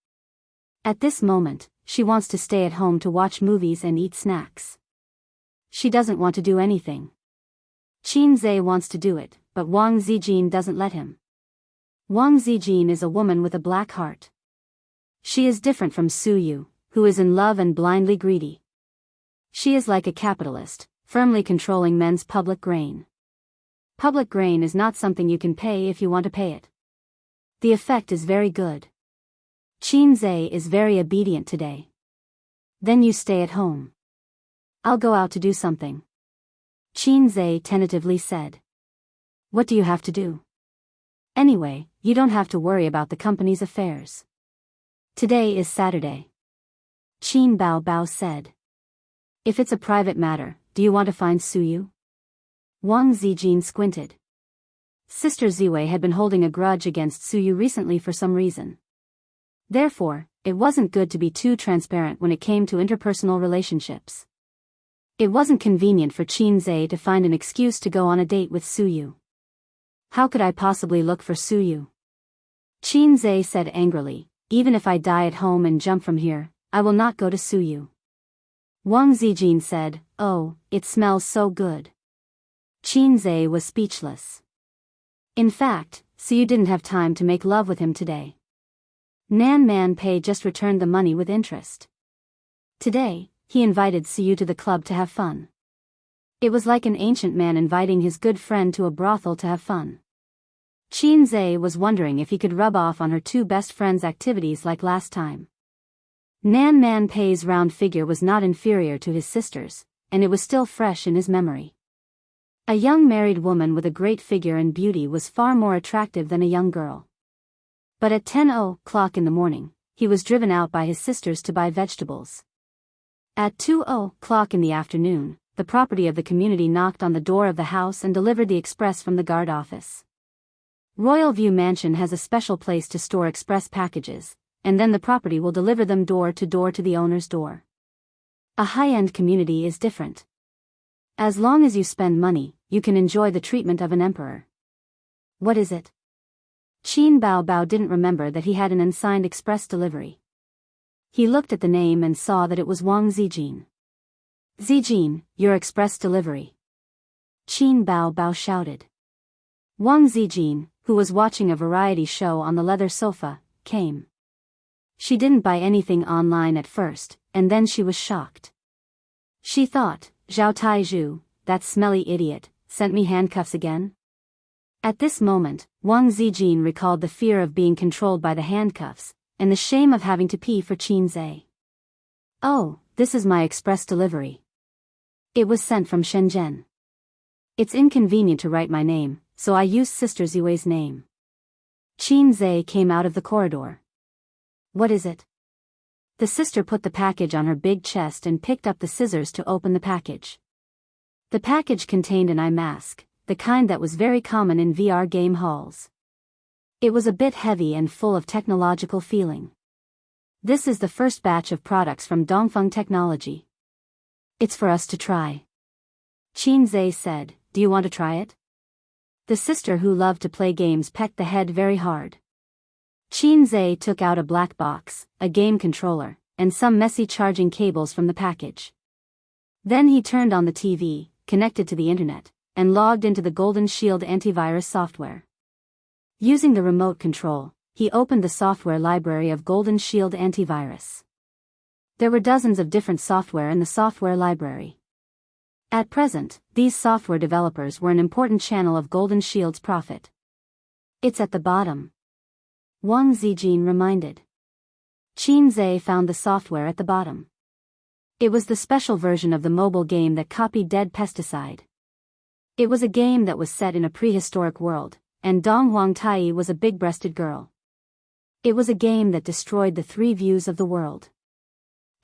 At this moment, she wants to stay at home to watch movies and eat snacks. She doesn't want to do anything. Qin Zai wants to do it, but Wang Zijin doesn't let him. Wang Zijin is a woman with a black heart. She is different from Suyu, who is in love and blindly greedy. She is like a capitalist, firmly controlling men's public grain. Public grain is not something you can pay if you want to pay it. The effect is very good. Qin Zai is very obedient today. Then you stay at home. I'll go out to do something. Qin Zai tentatively said. What do you have to do? Anyway, you don't have to worry about the company's affairs. Today is Saturday. Qin Bao Bao said. If it's a private matter, do you want to find Suyu? Wang Zijin squinted. Sister Ziwei had been holding a grudge against Suyu recently for some reason. Therefore, it wasn't good to be too transparent when it came to interpersonal relationships. It wasn't convenient for Qin Zai to find an excuse to go on a date with Suyu. How could I possibly look for Suyu? Qin Zai said angrily, even if I die at home and jump from here, I will not go to Suyu. Wang Zijin said, "Oh, it smells so good." Qinze was speechless. In fact, so you didn't have time to make love with him today. Nan Man Pei just returned the money with interest. Today, he invited Siyu to the club to have fun. It was like an ancient man inviting his good friend to a brothel to have fun. Qinze was wondering if he could rub off on her two best friends' activities like last time. Nan Man Pei's round figure was not inferior to his sister's, and it was still fresh in his memory. A young married woman with a great figure and beauty was far more attractive than a young girl. But at 10:00 in the morning, he was driven out by his sisters to buy vegetables. At 2:00 in the afternoon, the property of the community knocked on the door of the house and delivered the express from the guard office. Royal View Mansion has a special place to store express packages, and then the property will deliver them door to the owner's door. A high-end community is different. As long as you spend money, you can enjoy the treatment of an emperor. What is it? Qin Bao didn't remember that he had an unsigned express delivery. He looked at the name and saw that it was Wang Zijin. "Zijin, your express delivery." Qin Bao shouted. Wang Zijin, who was watching a variety show on the leather sofa, came. She didn't buy anything online at first, and then she was shocked. She thought, Zhao Taizhu, that smelly idiot, sent me handcuffs again? At this moment, Wang Zijin recalled the fear of being controlled by the handcuffs, and the shame of having to pee for Qinze. "Oh, this is my express delivery. It was sent from Shenzhen. It's inconvenient to write my name, so I used Sister Ziwei's name." Qinze came out of the corridor. "What is it?" The sister put the package on her big chest and picked up the scissors to open the package. The package contained an eye mask, the kind that was very common in VR game halls. It was a bit heavy and full of technological feeling. "This is the first batch of products from Dongfeng Technology. It's for us to try." Qinze said, "Do you want to try it?" The sister who loved to play games pecked the head very hard. Qinze took out a black box, a game controller, and some messy charging cables from the package. Then he turned on the TV, connected to the internet, and logged into the Golden Shield antivirus software. Using the remote control, he opened the software library of Golden Shield antivirus. There were dozens of different software in the software library. At present, these software developers were an important channel of Golden Shield's profit. "It's at the bottom," Wang Zijin reminded. Qinze found the software at the bottom. It was the special version of the mobile game that copied Dead Pesticide. It was a game that was set in a prehistoric world, and Dong Huangtai was a big-breasted girl. It was a game that destroyed the three views of the world.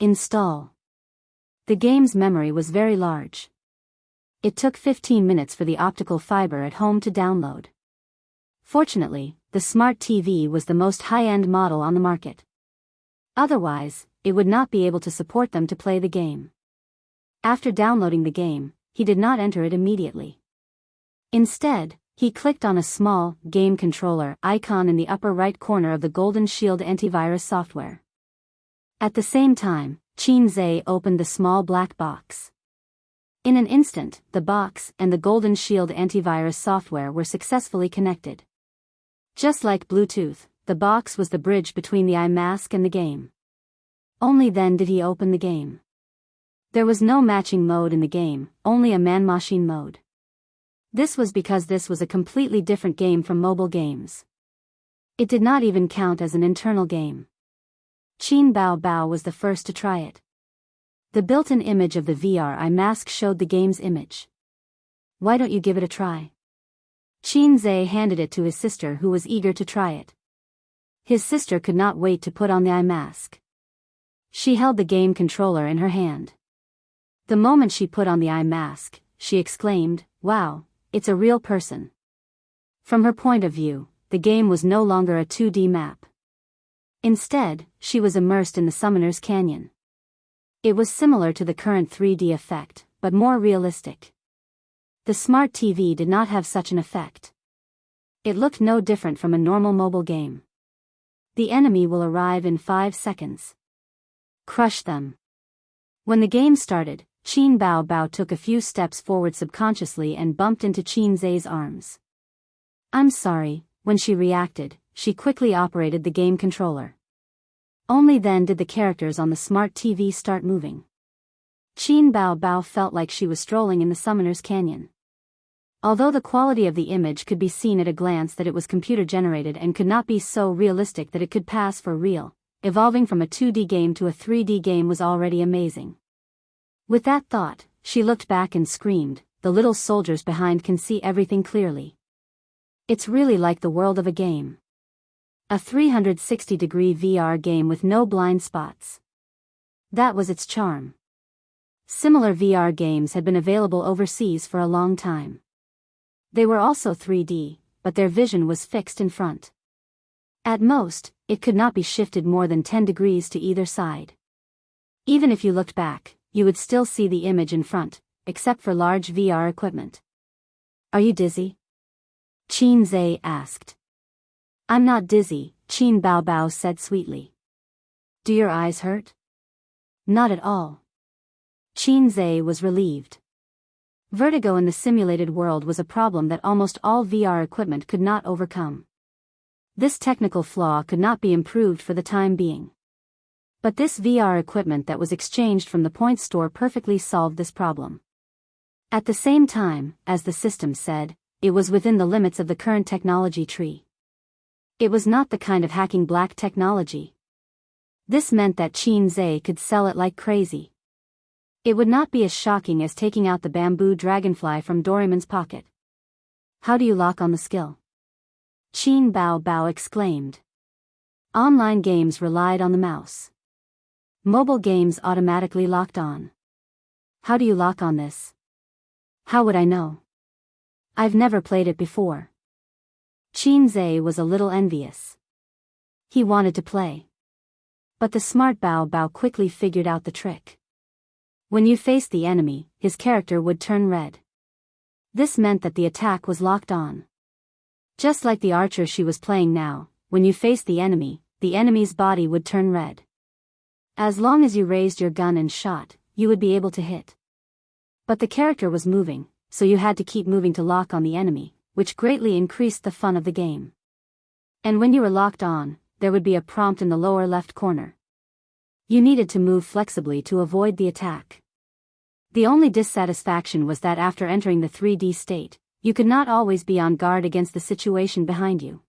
Install. The game's memory was very large. It took 15 minutes for the optical fiber at home to download. Fortunately, the smart TV was the most high-end model on the market. Otherwise, it would not be able to support them to play the game. After downloading the game, he did not enter it immediately. Instead, he clicked on a small game controller icon in the upper right corner of the Golden Shield antivirus software. At the same time, Qinze opened the small black box. In an instant, the box and the Golden Shield antivirus software were successfully connected. Just like Bluetooth, the box was the bridge between the eye mask and the game. Only then did he open the game. There was no matching mode in the game, only a man-machine mode. This was because this was a completely different game from mobile games. It did not even count as an internal game. Qin Bao was the first to try it. The built-in image of the VR eye mask showed the game's image. "Why don't you give it a try?" Qinze handed it to his sister, who was eager to try it. His sister could not wait to put on the eye mask. She held the game controller in her hand. The moment she put on the eye mask, she exclaimed, "Wow, it's a real person." From her point of view, the game was no longer a 2D map. Instead, she was immersed in the Summoner's Canyon. It was similar to the current 3D effect, but more realistic. The smart TV did not have such an effect. It looked no different from a normal mobile game. "The enemy will arrive in 5 seconds. Crush them." When the game started, Qin Bao Bao took a few steps forward subconsciously and bumped into Qin Zhe's arms. "I'm sorry," when she reacted, she quickly operated the game controller. Only then did the characters on the smart TV start moving. Qin Bao Bao felt like she was strolling in the Summoner's Canyon. Although the quality of the image could be seen at a glance that it was computer-generated and could not be so realistic that it could pass for real, evolving from a 2D game to a 3D game was already amazing. With that thought, she looked back and screamed, "The little soldiers behind can see everything clearly. It's really like the world of a game. A 360-degree VR game with no blind spots." That was its charm. Similar VR games had been available overseas for a long time. They were also 3D, but their vision was fixed in front. At most, it could not be shifted more than 10 degrees to either side. Even if you looked back, you would still see the image in front, except for large VR equipment. "Are you dizzy?" Qin Zhe asked. "I'm not dizzy," Qin Bao Bao said sweetly. "Do your eyes hurt?" "Not at all." Qin Zhe was relieved. Vertigo in the simulated world was a problem that almost all VR equipment could not overcome. This technical flaw could not be improved for the time being. But this VR equipment that was exchanged from the point store perfectly solved this problem. At the same time, as the system said, it was within the limits of the current technology tree. It was not the kind of hacking black technology. This meant that Qin Zhe could sell it like crazy. It would not be as shocking as taking out the bamboo dragonfly from Doraemon's pocket. "How do you lock on the skill?" Qin Bao Bao exclaimed. Online games relied on the mouse. Mobile games automatically locked on. "How do you lock on this?" "How would I know? I've never played it before." Qin Zhe was a little envious. He wanted to play. But the smart Bao Bao quickly figured out the trick. When you faced the enemy, his character would turn red. This meant that the attack was locked on. Just like the archer she was playing now, when you faced the enemy's body would turn red. As long as you raised your gun and shot, you would be able to hit. But the character was moving, so you had to keep moving to lock on the enemy, which greatly increased the fun of the game. And when you were locked on, there would be a prompt in the lower left corner. You needed to move flexibly to avoid the attack. The only dissatisfaction was that after entering the 3D state, you could not always be on guard against the situation behind you.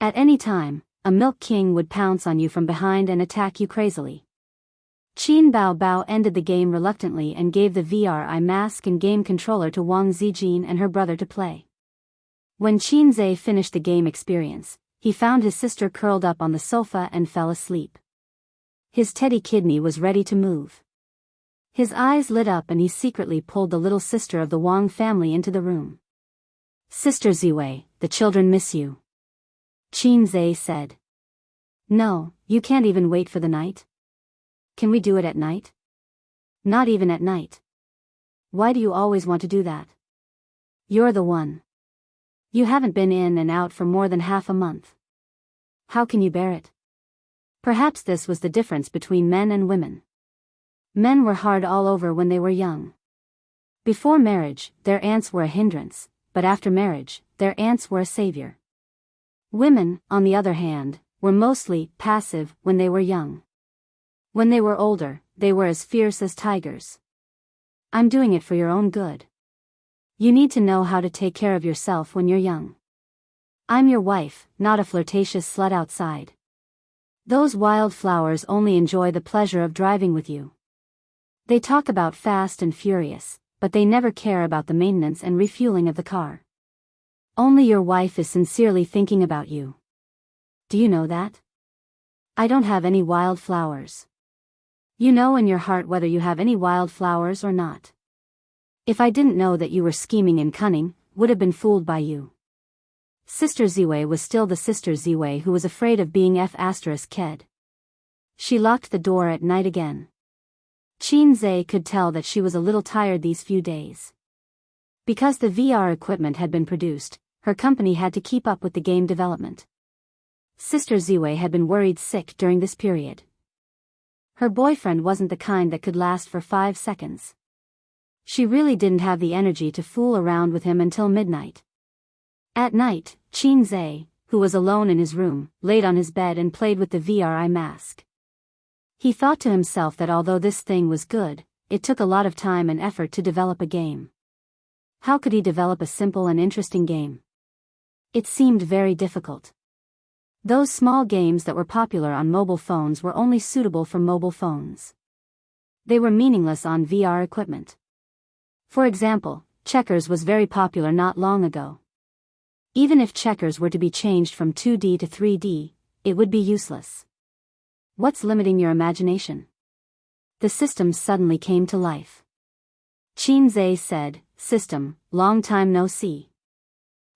At any time, a Milk King would pounce on you from behind and attack you crazily. Qin Bao Bao ended the game reluctantly and gave the VR eye mask and game controller to Wang Zijin and her brother to play. When Qin Zhe finished the game experience, he found his sister curled up on the sofa and fell asleep. His teddy kidney was ready to move. His eyes lit up and he secretly pulled the little sister of the Wang family into the room. "Sister Ziwei, the children miss you," Qin Zhe said. "No, you can't even wait for the night? Can we do it at night?" "Not even at night. Why do you always want to do that? You're the one. You haven't been in and out for more than half a month. How can you bear it?" Perhaps this was the difference between men and women. Men were hard all over when they were young. Before marriage, their aunts were a hindrance, but after marriage, their aunts were a savior. Women, on the other hand, were mostly passive when they were young. When they were older, they were as fierce as tigers. "I'm doing it for your own good. You need to know how to take care of yourself when you're young. I'm your wife, not a flirtatious slut outside. Those wild flowers only enjoy the pleasure of driving with you. They talk about fast and furious, but they never care about the maintenance and refueling of the car. Only your wife is sincerely thinking about you. Do you know that? I don't have any wild flowers. You know in your heart whether you have any wild flowers or not. If I didn't know that you were scheming and cunning, would have been fooled by you." Sister Ziwei was still the Sister Ziwei who was afraid of being F***ked. She locked the door at night again. Qin Zhe could tell that she was a little tired these few days. Because the VR equipment had been produced, her company had to keep up with the game development. Sister Ziwei had been worried sick during this period. Her boyfriend wasn't the kind that could last for 5 seconds. She really didn't have the energy to fool around with him until midnight. At night, Qin, who was alone in his room, laid on his bed and played with the VR mask. He thought to himself that although this thing was good, it took a lot of time and effort to develop a game. How could he develop a simple and interesting game? It seemed very difficult. Those small games that were popular on mobile phones were only suitable for mobile phones. They were meaningless on VR equipment. For example, checkers was very popular not long ago. Even if checkers were to be changed from 2D to 3D, it would be useless. What's limiting your imagination? The system suddenly came to life. Qin said, "System, long time no see."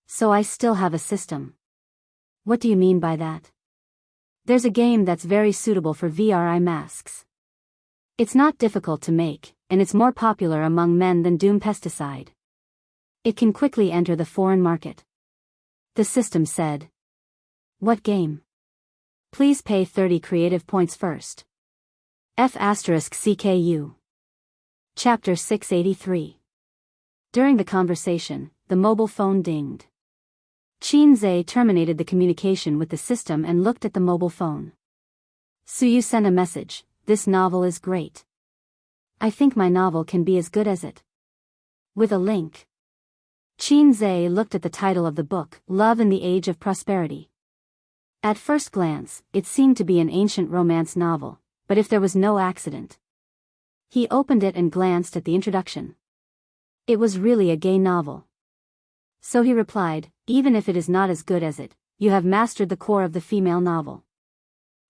So I still have a system. What do you mean by that? There's a game that's very suitable for VR masks. It's not difficult to make, and it's more popular among men than Doom Pesticide. It can quickly enter the foreign market. The system said. What game? Please pay 30 creative points first. F***CKU. Chapter 683. During the conversation, the mobile phone dinged. Qin terminated the communication with the system and looked at the mobile phone. Suyu sent a message, "This novel is great. I think my novel can be as good as it." With a link. Qin looked at the title of the book, Love in the Age of Prosperity. At first glance, it seemed to be an ancient romance novel, but if there was no accident. He opened it and glanced at the introduction. It was really a gay novel. So he replied, "Even if it is not as good as it, you have mastered the core of the female novel.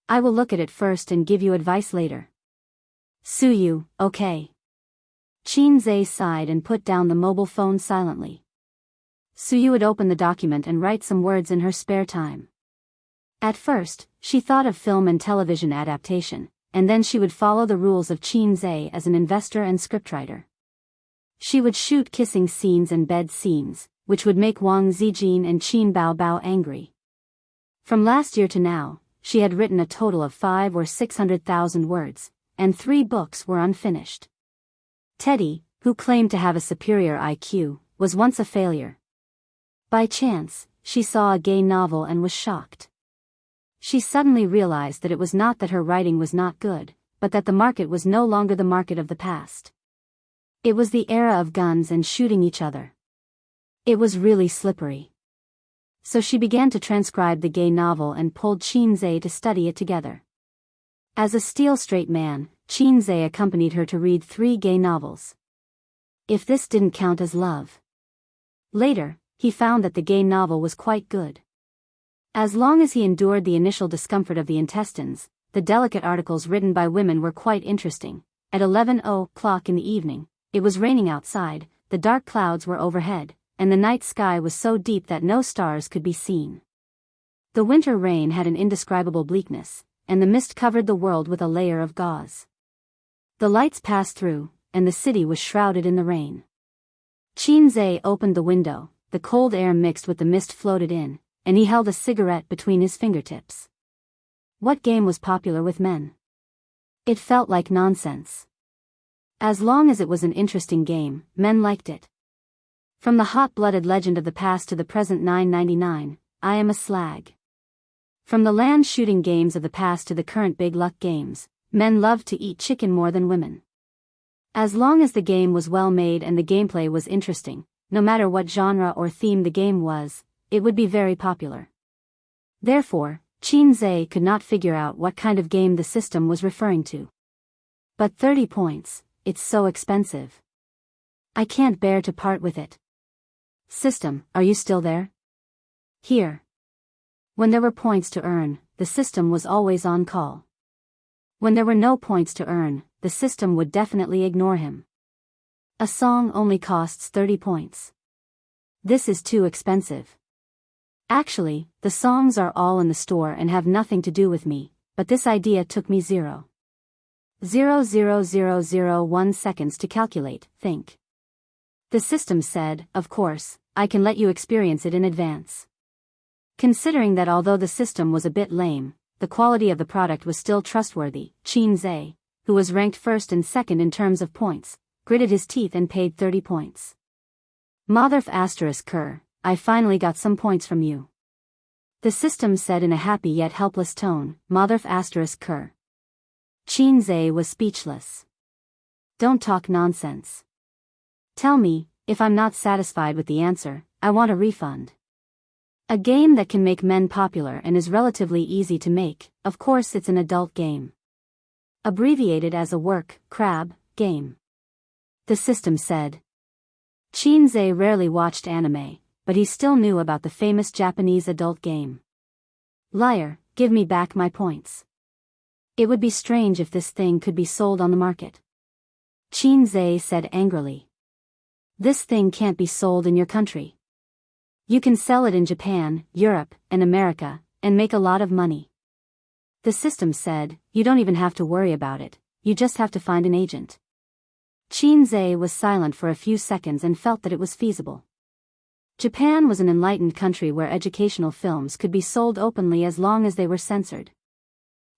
I will look at it first and give you advice later." Suyu, okay. Qin sighed and put down the mobile phone silently. Suyu would open the document and write some words in her spare time. At first, she thought of film and television adaptation, and then she would follow the rules of Qin as an investor and scriptwriter. She would shoot kissing scenes and bed scenes, which would make Wang Zijin and Qin Baobao angry. From last year to now, she had written a total of 500,000 or 600,000 words, and 3 books were unfinished. Teddy, who claimed to have a superior IQ, was once a failure. By chance, she saw a gay novel and was shocked. She suddenly realized that it was not that her writing was not good, but that the market was no longer the market of the past. It was the era of guns and shooting each other. It was really slippery. So she began to transcribe the gay novel and pulled Qin to study it together. As a steel-straight man, Qin accompanied her to read 3 gay novels. If this didn't count as love. Later, he found that the gay novel was quite good. As long as he endured the initial discomfort of the intestines, the delicate articles written by women were quite interesting. At 11:00 in the evening, it was raining outside, the dark clouds were overhead, and the night sky was so deep that no stars could be seen. The winter rain had an indescribable bleakness, and the mist covered the world with a layer of gauze. The lights passed through, and the city was shrouded in the rain. Qin opened the window, the cold air mixed with the mist floated in, and he held a cigarette between his fingertips. What game was popular with men? It felt like nonsense. As long as it was an interesting game, men liked it. From the hot-blooded legend of the past to the present 999, I am a slag. From the land shooting games of the past to the current big luck games, men loved to eat chicken more than women. As long as the game was well made and the gameplay was interesting, no matter what genre or theme the game was, it would be very popular. Therefore, Qin could not figure out what kind of game the system was referring to. But 30 points, it's so expensive. I can't bear to part with it. System, are you still there? Here. When there were points to earn, the system was always on call. When there were no points to earn, the system would definitely ignore him. A song only costs 30 points. This is too expensive. Actually, the songs are all in the store and have nothing to do with me, but this idea took me 0.00001 seconds to calculate, think. The system said, of course, I can let you experience it in advance. Considering that although the system was a bit lame, the quality of the product was still trustworthy, Qin who was ranked first and second in terms of points, gritted his teeth and paid 30 points. Motherf asterisk Kerr, I finally got some points from you. The system said in a happy yet helpless tone, Motherf asterisk Kerr. Chinze was speechless. Don't talk nonsense. Tell me, if I'm not satisfied with the answer, I want a refund. A game that can make men popular and is relatively easy to make, of course it's an adult game. Abbreviated as a work, crab, game. The system said. Chinze rarely watched anime, but he still knew about the famous Japanese adult game. Liar, give me back my points. It would be strange if this thing could be sold on the market. Chinze said angrily. This thing can't be sold in your country. You can sell it in Japan, Europe, and America, and make a lot of money. The system said, you don't even have to worry about it, you just have to find an agent. Chinze was silent for a few seconds and felt that it was feasible. Japan was an enlightened country where educational films could be sold openly as long as they were censored.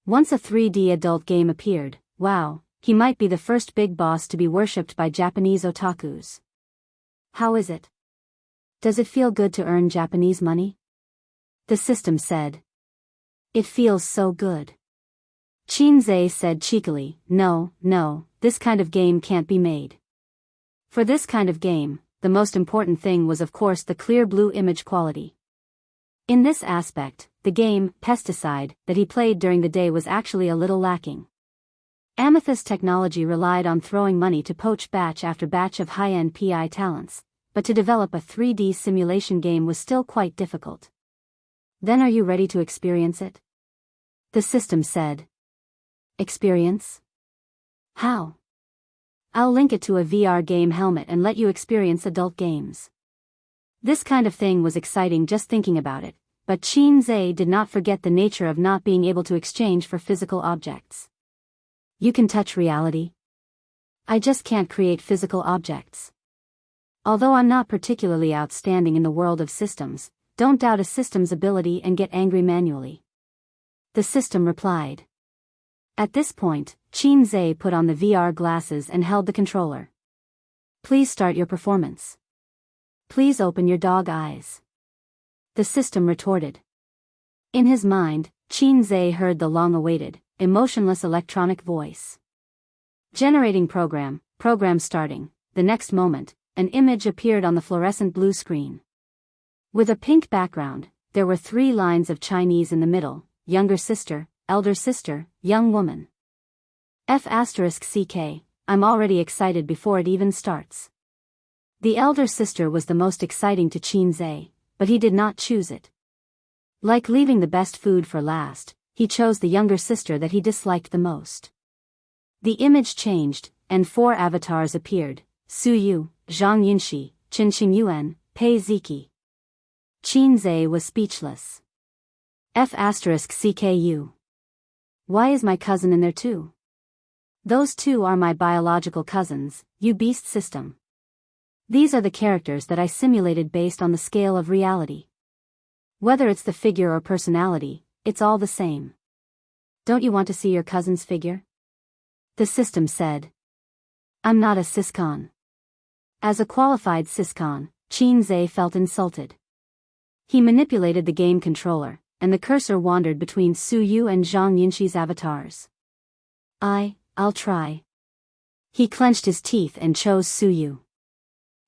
Once a 3D adult game appeared, wow, he might be the first big boss to be worshipped by Japanese otakus. How is it? Does it feel good to earn Japanese money? The system said. It feels so good. Chinze said cheekily, no, this kind of game can't be made. For this kind of game, the most important thing was of course the clear blue image quality. In this aspect, the game, Pesticide, that he played during the day was actually a little lacking. Amethyst technology relied on throwing money to poach batch after batch of high-end PI talents, but to develop a 3D simulation game was still quite difficult. Then are you ready to experience it? The system said. Experience? How? I'll link it to a VR game helmet and let you experience adult games. This kind of thing was exciting just thinking about it, but Chinze did not forget the nature of not being able to exchange for physical objects. You can touch reality? I just can't create physical objects. Although I'm not particularly outstanding in the world of systems, don't doubt a system's ability and get angry manually. The system replied. At this point, Chinze put on the VR glasses and held the controller. Please start your performance. Please open your dog eyes. The system retorted. In his mind, Chinze heard the long-awaited, emotionless electronic voice. Generating program starting. The next moment, an image appeared on the fluorescent blue screen. With a pink background, there were 3 lines of Chinese in the middle, younger sister, elder sister, young woman. F***ck, I'm already excited before it even starts. The elder sister was the most exciting to Chinze, but he did not choose it. Like leaving the best food for last, he chose the younger sister that he disliked the most. The image changed, and 4 avatars appeared, Su Yu, Zhang Yunxi, Qin Xingyuan, Pei Ziki. Chinze was speechless. F***ck. Why is my cousin in there too? Those 2 are my biological cousins, you beast system. These are the characters that I simulated based on the scale of reality. Whether it's the figure or personality, it's all the same. Don't you want to see your cousin's figure? The system said. I'm not a syscon. As a qualified syscon, Chinze felt insulted. He manipulated the game controller, and the cursor wandered between Su Yu and Zhang Yunxi's avatars. I'll try. He clenched his teeth and chose Su Yu.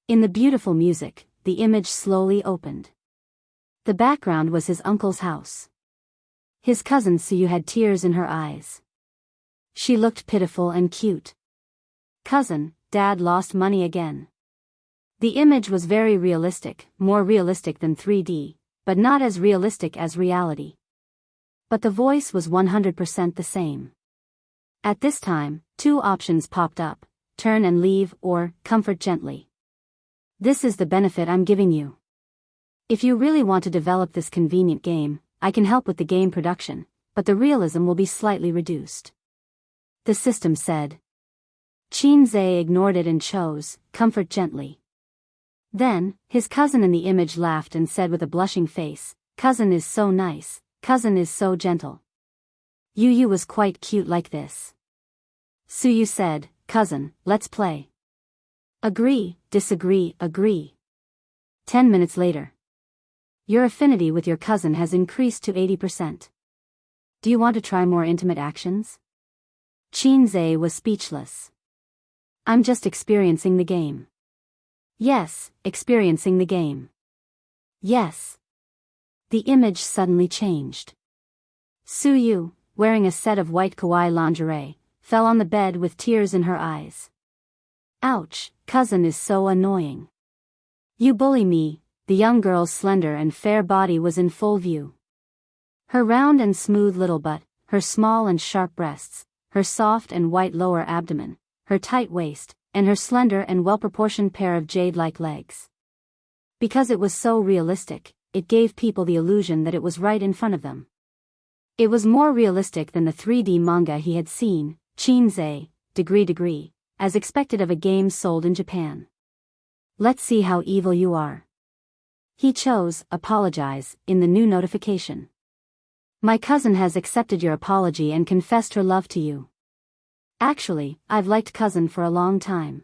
In the beautiful music, the image slowly opened. The background was his uncle's house. His cousin Su Yu had tears in her eyes. She looked pitiful and cute. Cousin, Dad lost money again. The image was very realistic, more realistic than 3D, but not as realistic as reality. But the voice was 100% the same. At this time, 2 options popped up, turn and leave or comfort gently. This is the benefit I'm giving you. If you really want to develop this convenient game, I can help with the game production, but the realism will be slightly reduced. The system said. Chinze ignored it and chose, comfort gently. Then, his cousin in the image laughed and said with a blushing face, cousin is so nice, cousin is so gentle. Yu was quite cute like this. Suyu said, cousin, let's play. Agree, disagree, agree. 10 minutes later. Your affinity with your cousin has increased to 80%. Do you want to try more intimate actions? Chinze was speechless. I'm just experiencing the game. Yes, experiencing the game. Yes. The image suddenly changed. Suyu, wearing a set of white kawaii lingerie, fell on the bed with tears in her eyes. Ouch, cousin is so annoying. You bully me. The young girl's slender and fair body was in full view. Her round and smooth little butt, her small and sharp breasts, her soft and white lower abdomen, her tight waist, and her slender and well-proportioned pair of jade-like legs. Because it was so realistic, it gave people the illusion that it was right in front of them. It was more realistic than the 3D manga he had seen, Chinze, degree, as expected of a game sold in Japan. Let's see how evil you are. He chose, apologize, in the new notification. My cousin has accepted your apology and confessed her love to you. Actually, I've liked cousin for a long time.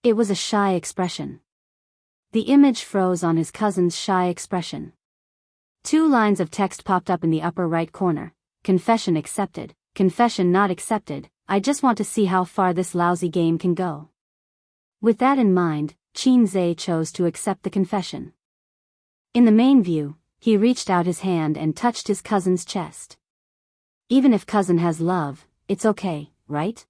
It was a shy expression. The image froze on his cousin's shy expression. 2 lines of text popped up in the upper right corner. Confession accepted, confession not accepted. I just want to see how far this lousy game can go. With that in mind, Chinze chose to accept the confession. In the main view, he reached out his hand and touched his cousin's chest. Even if cousin has love, it's okay, right?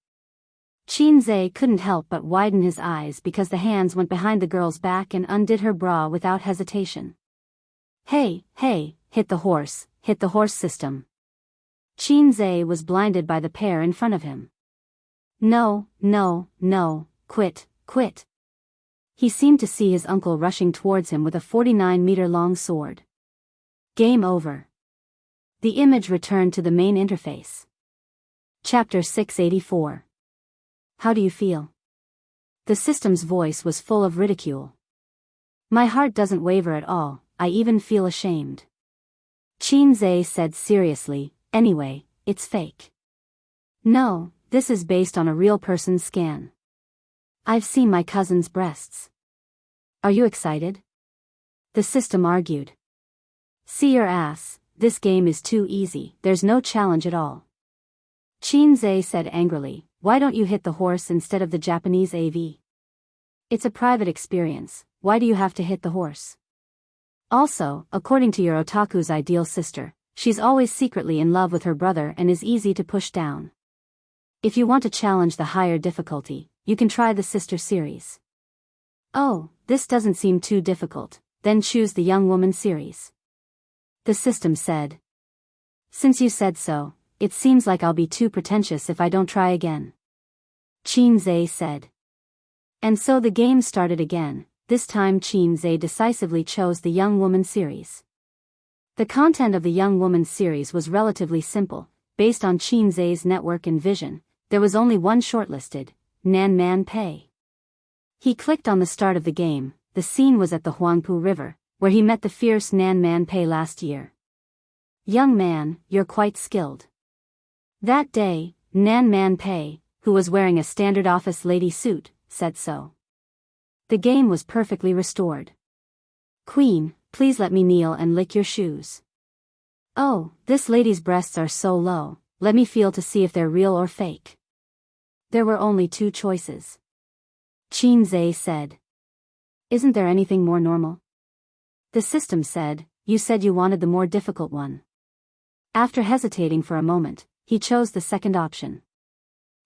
Chinze couldn't help but widen his eyes because the hands went behind the girl's back and undid her bra without hesitation. Hey, hit the horse system. Chinze was blinded by the pair in front of him. No, quit. He seemed to see his uncle rushing towards him with a 49-meter-long sword. Game over. The image returned to the main interface. Chapter 684. How do you feel? The system's voice was full of ridicule. My heart doesn't waver at all, I even feel ashamed. Chinze said seriously, anyway, it's fake. No, this is based on a real person's scan. I've seen my cousin's breasts. Are you excited? The system argued. See your ass, this game is too easy, there's no challenge at all. Chinze said angrily, why don't you hit the horse instead of the Japanese AV? It's a private experience, why do you have to hit the horse? Also, according to your otaku's ideal sister, she's always secretly in love with her brother and is easy to push down. If you want to challenge the higher difficulty, you can try the sister series. Oh, this doesn't seem too difficult, then choose the young woman series. The system said. Since you said so, it seems like I'll be too pretentious if I don't try again. Chinze said. And so the game started again. This time Chinze decisively chose the young woman series. The content of the young woman series was relatively simple. Based on Chinze's network and vision, there was only one shortlisted, Nan Man Pei. He clicked on the start of the game. The scene was at the Huangpu River, where he met the fierce Nan Man Pei last year. Young man, you're quite skilled. That day, Nan Man Pei, who was wearing a standard office lady suit, said so. The game was perfectly restored. Queen, please let me kneel and lick your shoes. Oh, this lady's breasts are so low, let me feel to see if they're real or fake. There were only 2 choices. Chinze said. Isn't there anything more normal? The system said, you said you wanted the more difficult one. After hesitating for a moment, he chose the second option.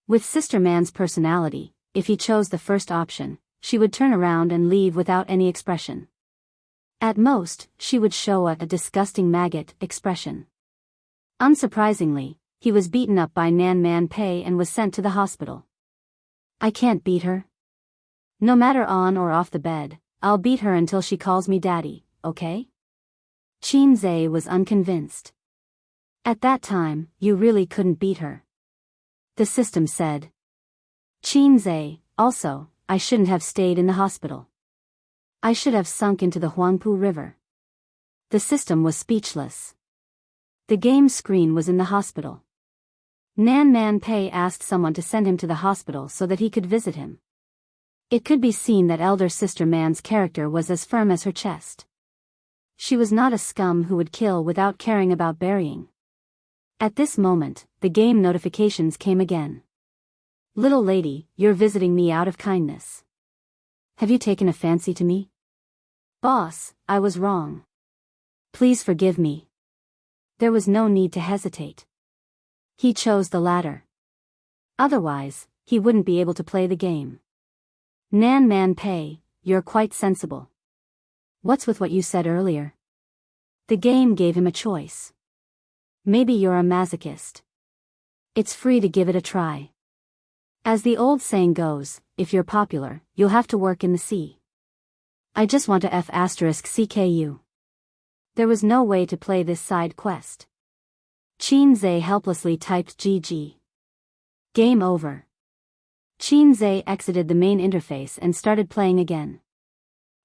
With Sister Man's personality, if he chose the first option, she would turn around and leave without any expression. At most, she would show a disgusting maggot expression. Unsurprisingly, he was beaten up by Nan Man Pei and was sent to the hospital. I can't beat her. No matter on or off the bed, I'll beat her until she calls me daddy, okay? Chinze was unconvinced. At that time, you really couldn't beat her. The system said. Chinze, also, I shouldn't have stayed in the hospital. I should have sunk into the Huangpu River. The system was speechless. The game screen was in the hospital. Nan Man Pei asked someone to send him to the hospital so that he could visit him. It could be seen that elder sister Man's character was as firm as her chest. She was not a scum who would kill without caring about burying. At this moment, the game notifications came again. Little lady, you're visiting me out of kindness. Have you taken a fancy to me? Boss, I was wrong. Please forgive me. There was no need to hesitate. He chose the latter. Otherwise, he wouldn't be able to play the game. Nan Man Pei, you're quite sensible. What's with what you said earlier? The game gave him a choice. Maybe you're a masochist. It's free to give it a try. As the old saying goes, if you're popular, you'll have to work in the sea. I just want to F***CKU. There was no way to play this side quest. Qin Zhe helplessly typed GG. Game over. Qin Zhe exited the main interface and started playing again.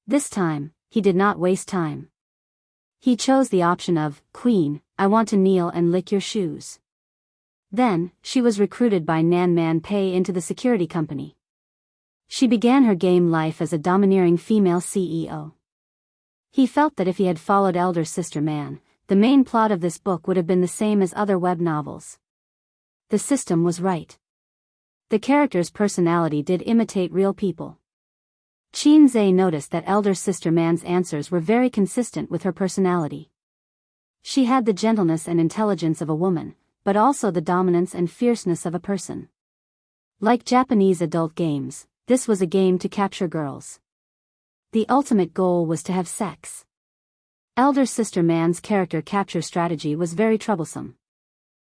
This time, he did not waste time. He chose the option of, Queen, I want to kneel and lick your shoes. Then, she was recruited by Nan Man Pei into the security company. She began her game life as a domineering female CEO. He felt that if he had followed elder sister Man, the main plot of this book would have been the same as other web novels. The system was right. The character's personality did imitate real people. Qin Zhe noticed that elder sister Man's answers were very consistent with her personality. She had the gentleness and intelligence of a woman, but also the dominance and fierceness of a person. Like Japanese adult games, this was a game to capture girls. The ultimate goal was to have sex. Elder sister Man's character capture strategy was very troublesome.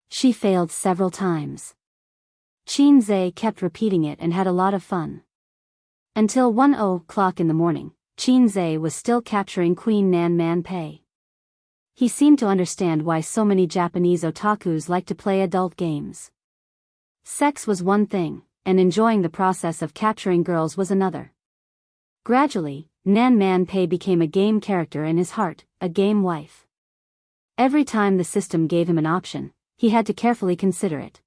She failed several times. Qin Zhe kept repeating it and had a lot of fun. Until 1:00 in the morning, Qin Zhe was still capturing Queen Nan Man Pei. He seemed to understand why so many Japanese otakus like to play adult games. Sex was one thing, and enjoying the process of capturing girls was another. Gradually, Nan Man Pei became a game character in his heart, a game wife. Every time the system gave him an option, he had to carefully consider it.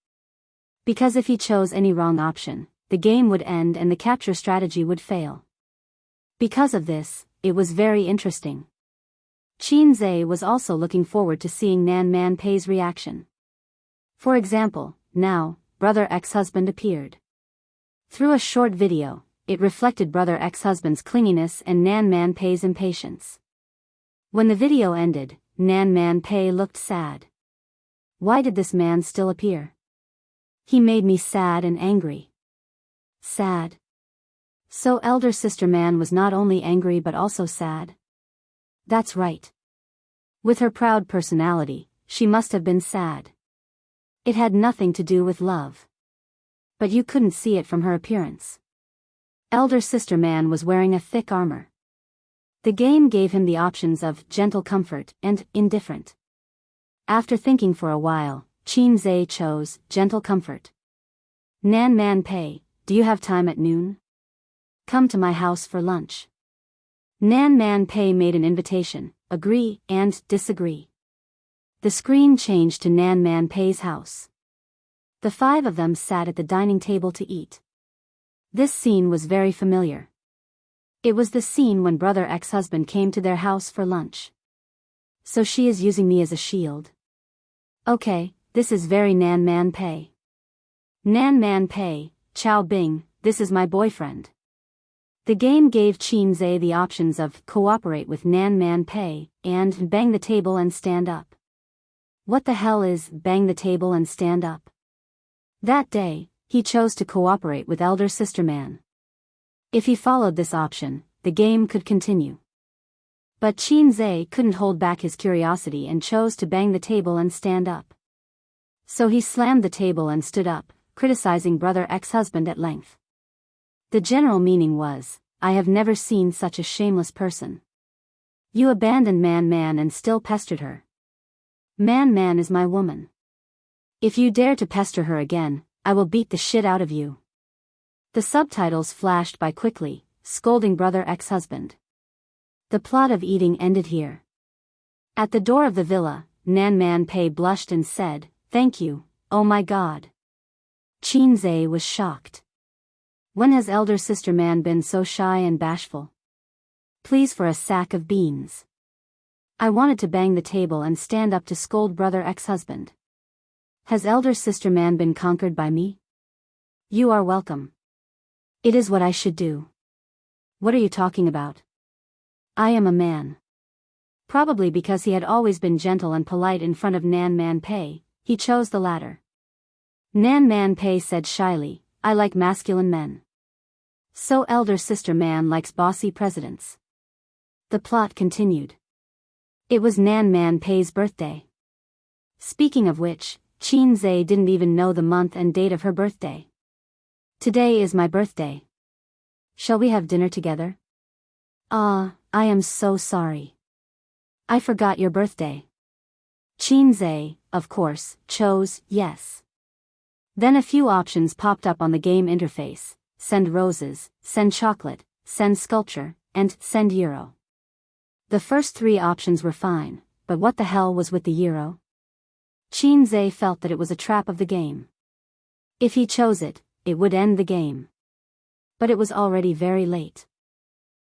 Because if he chose any wrong option, the game would end and the capture strategy would fail. Because of this, it was very interesting. Qin Zhe was also looking forward to seeing Nan Man Pei's reaction. For example, now, brother ex-husband appeared. Through a short video, it reflected brother ex-husband's clinginess and Nan Man Pei's impatience. When the video ended, Nan Man Pei looked sad. Why did this man still appear? He made me sad and angry. Sad. So elder sister Man was not only angry but also sad? That's right. With her proud personality, she must have been sad. It had nothing to do with love. But you couldn't see it from her appearance. Elder sister Man was wearing a thick armor. The game gave him the options of gentle comfort and indifferent. After thinking for a while, Qin Zhe chose gentle comfort. Nan Man Pei, do you have time at noon? Come to my house for lunch. Nan Man Pei made an invitation, agree and disagree. The screen changed to Nan Man Pei's house. The five of them sat at the dining table to eat. This scene was very familiar. It was the scene when brother ex-husband came to their house for lunch. So she is using me as a shield. Okay, this is very Nan Man Pei. Nan Man Pei, Chow Bing, this is my boyfriend. The game gave Qin Zhe the options of cooperate with Nan Man Pei and bang the table and stand up. What the hell is bang the table and stand up? That day, he chose to cooperate with elder sister Man. If he followed this option, the game could continue. But Qin Zhe couldn't hold back his curiosity and chose to bang the table and stand up. So he slammed the table and stood up, criticizing brother ex-husband at length. The general meaning was, I have never seen such a shameless person. You abandoned Man and still pestered her. Man is my woman. If you dare to pester her again, I will beat the shit out of you. The subtitles flashed by quickly, scolding brother ex-husband. The plot of eating ended here. At the door of the villa, Nan Man Pei blushed and said, thank you, Oh my God. Qinze was shocked. When has elder sister man been so shy and bashful? Please for a sack of beans. I wanted to bang the table and stand up to scold brother ex-husband. Has elder sister man been conquered by me? You are welcome. It is what I should do. What are you talking about? I am a man. Probably because he had always been gentle and polite in front of Nan Man Pei, he chose the latter. Nan Man Pei said shyly, I like masculine men. So elder sister man likes bossy presidents. The plot continued. It was Nan Man Pei's birthday. Speaking of which, Qinze didn't even know the month and date of her birthday. Today is my birthday. Shall we have dinner together? I am so sorry. I forgot your birthday. Qinze, of course, chose yes. Then a few options popped up on the game interface: send roses, send chocolate, send sculpture, and send euro. The first three options were fine, but what the hell was with the euro? Qinze felt that it was a trap of the game. If he chose it, it would end the game. But it was already very late.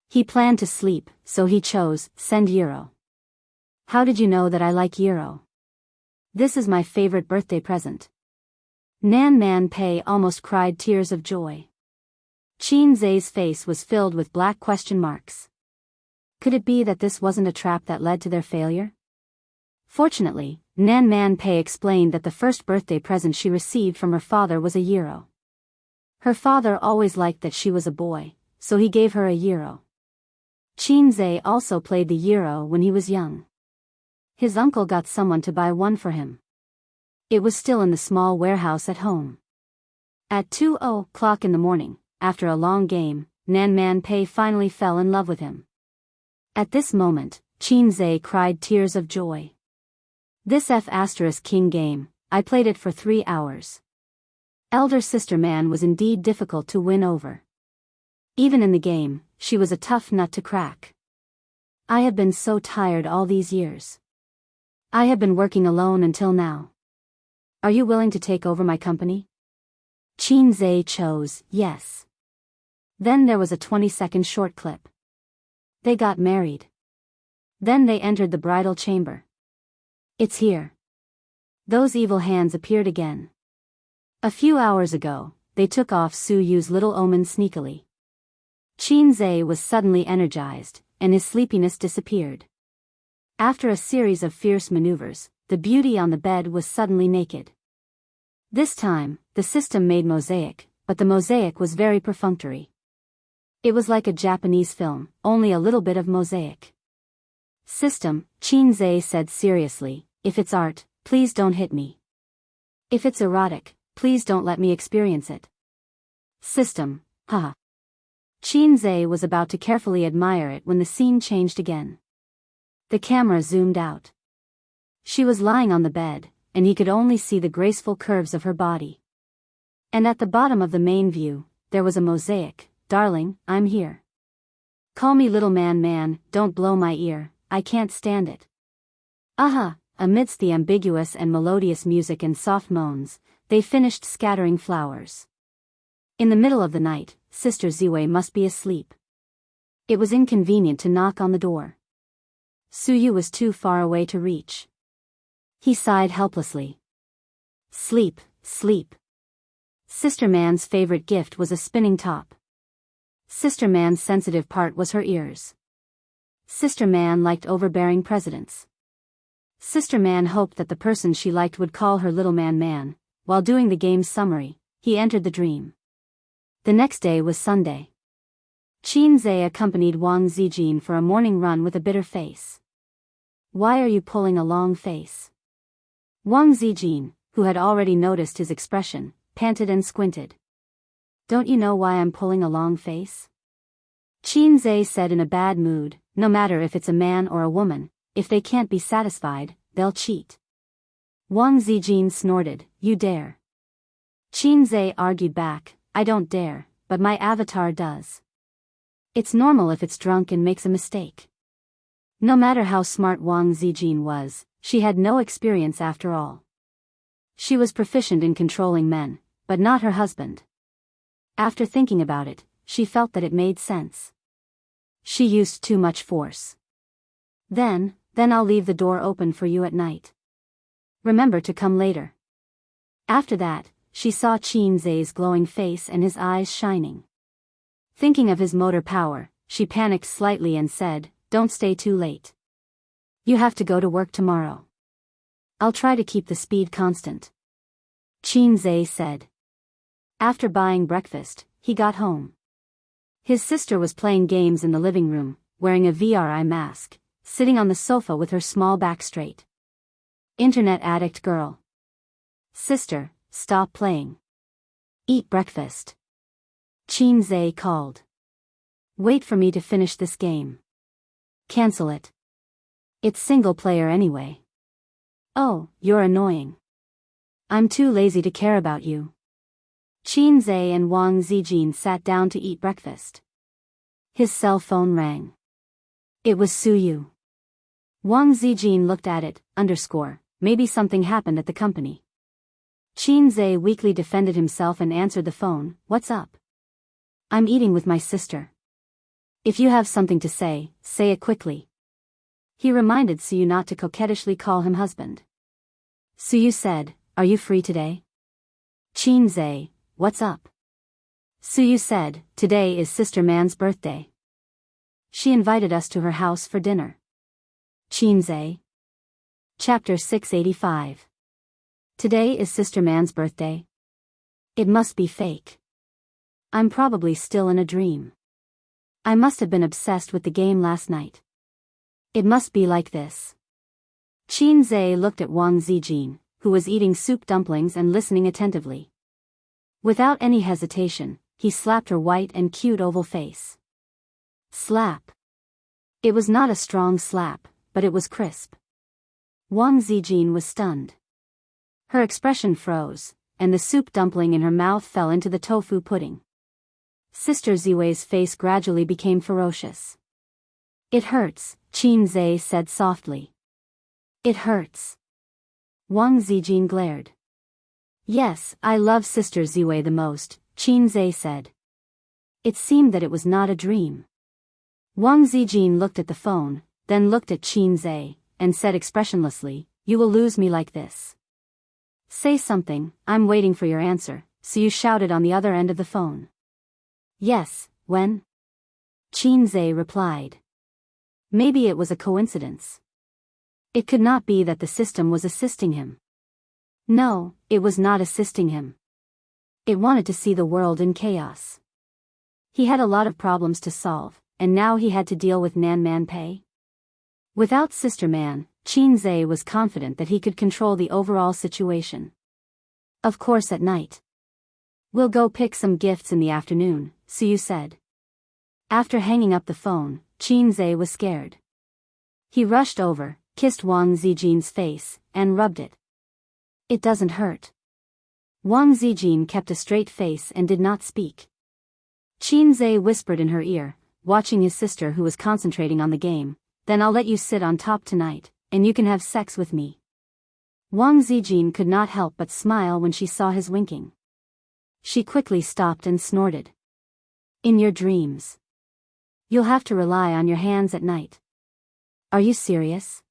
He planned to sleep, so he chose send euro. How did you know that I like euro? This is my favorite birthday present. Nan Man Pei almost cried tears of joy. Qinze's face was filled with black question marks. Could it be that this wasn't a trap that led to their failure? Fortunately, Nan Man Pei explained that the first birthday present she received from her father was a euro. Her father always liked that she was a boy, so he gave her a euro. Qinze also played the euro when he was young. His uncle got someone to buy one for him. It was still in the small warehouse at home. At 2:00 in the morning, after a long game, Nan Man Pei finally fell in love with him. At this moment, Qinze cried tears of joy. This F***king game, I played it for 3 hours. Elder sister man was indeed difficult to win over. Even in the game, she was a tough nut to crack. I have been so tired all these years. I have been working alone until now. Are you willing to take over my company? Qinze chose yes. Then there was a 20-second short clip. They got married. Then they entered the bridal chamber. It's here. Those evil hands appeared again. A few hours ago, they took off Su Yu's little omen sneakily. Qinze was suddenly energized, and his sleepiness disappeared. After a series of fierce maneuvers, the beauty on the bed was suddenly naked. This time, the system made mosaic, but the mosaic was very perfunctory. It was like a Japanese film, only a little bit of mosaic. System, Qinze said seriously, if it's art, please don't hit me. If it's erotic, please don't let me experience it. System, haha. Qinze was about to carefully admire it when the scene changed again. The camera zoomed out. She was lying on the bed, and he could only see the graceful curves of her body. And at the bottom of the main view, there was a mosaic: darling, I'm here. Call me little man, don't blow my ear, I can't stand it. Aha! Amidst the ambiguous and melodious music and soft moans, they finished scattering flowers. In the middle of the night, Sister Ziwei must be asleep. It was inconvenient to knock on the door. Su Yu was too far away to reach. He sighed helplessly. Sleep, sleep. Sister Man's favorite gift was a spinning top. Sister Man's sensitive part was her ears. Sister Man liked overbearing presidents. Sister Man hoped that the person she liked would call her little man. While doing the game's summary, he entered the dream. The next day was Sunday. Qinze accompanied Wang Zijin for a morning run with a bitter face. Why are you pulling a long face? Wang Zijin, who had already noticed his expression, panted and squinted. Don't you know why I'm pulling a long face? Qinze said in a bad mood, no matter if it's a man or a woman, if they can't be satisfied, they'll cheat. Wang Zijin snorted, you dare. Qinze argued back, I don't dare, but my avatar does. It's normal if it's drunk and makes a mistake. No matter how smart Wang Zijin was, she had no experience after all. She was proficient in controlling men, but not her husband. After thinking about it, she felt that it made sense. She used too much force. Then I'll leave the door open for you at night. Remember to come later. After that, she saw Qinzhe's glowing face and his eyes shining. Thinking of his motor power, she panicked slightly and said, "Don't stay too late. You have to go to work tomorrow." "I'll try to keep the speed constant," Qinzhe said. After buying breakfast, he got home. His sister was playing games in the living room, wearing a VR mask, sitting on the sofa with her small back straight. "Internet addict girl. Sister, stop playing. Eat breakfast," Qinzhe called. "Wait for me to finish this game. Cancel it. It's single player anyway." "Oh, you're annoying. I'm too lazy to care about you." Qinzhe and Wang Zijin sat down to eat breakfast. His cell phone rang. It was Su Yu. Wang Zijin looked at it, maybe something happened at the company. Qinzhe weakly defended himself and answered the phone. "What's up?" "I'm eating with my sister. If you have something to say it quickly." He reminded Su Yu not to coquettishly call him husband. Su Yu said, "Are you free today?" "Qinzhe, what's up?" Su Yu said, "Today is Sister Man's birthday. She invited us to her house for dinner." Qinzhe. Chapter 685. Today is Sister Man's birthday? It must be fake. I'm probably still in a dream. I must have been obsessed with the game last night. It must be like this. Qinzhe looked at Wang Zijin, who was eating soup dumplings and listening attentively. Without any hesitation, he slapped her white and cute oval face. Slap. It was not a strong slap, but it was crisp. Wang Zijin was stunned. Her expression froze, and the soup dumpling in her mouth fell into the tofu pudding. Sister Ziwei's face gradually became ferocious. "It hurts," Qinzhe said softly. "It hurts." Wang Zijin glared. "Yes, I love Sister Ziwei the most," Qinzhe said. It seemed that it was not a dream. Wang Zijin looked at the phone, then looked at Qinzhe, and said expressionlessly, "You will lose me like this. Say something, I'm waiting for your answer," Su Yu shouted on the other end of the phone. "Yes, when?" Qinzhe replied. Maybe it was a coincidence. It could not be that the system was assisting him. No, it was not assisting him. It wanted to see the world in chaos. He had a lot of problems to solve, and now he had to deal with Nan Man Pei. Without Sister Man, Qinzhe was confident that he could control the overall situation. "Of course at night. We'll go pick some gifts in the afternoon," Su Yu said. After hanging up the phone, Qinzhe was scared. He rushed over, kissed Wang Zijin's face, and rubbed it. "It doesn't hurt." Wang Zijin kept a straight face and did not speak. Qinzhe whispered in her ear, watching his sister who was concentrating on the game, "Then I'll let you sit on top tonight, and you can have sex with me." Wang Zijin could not help but smile when she saw his winking. She quickly stopped and snorted. "In your dreams. You'll have to rely on your hands at night." "Are you serious?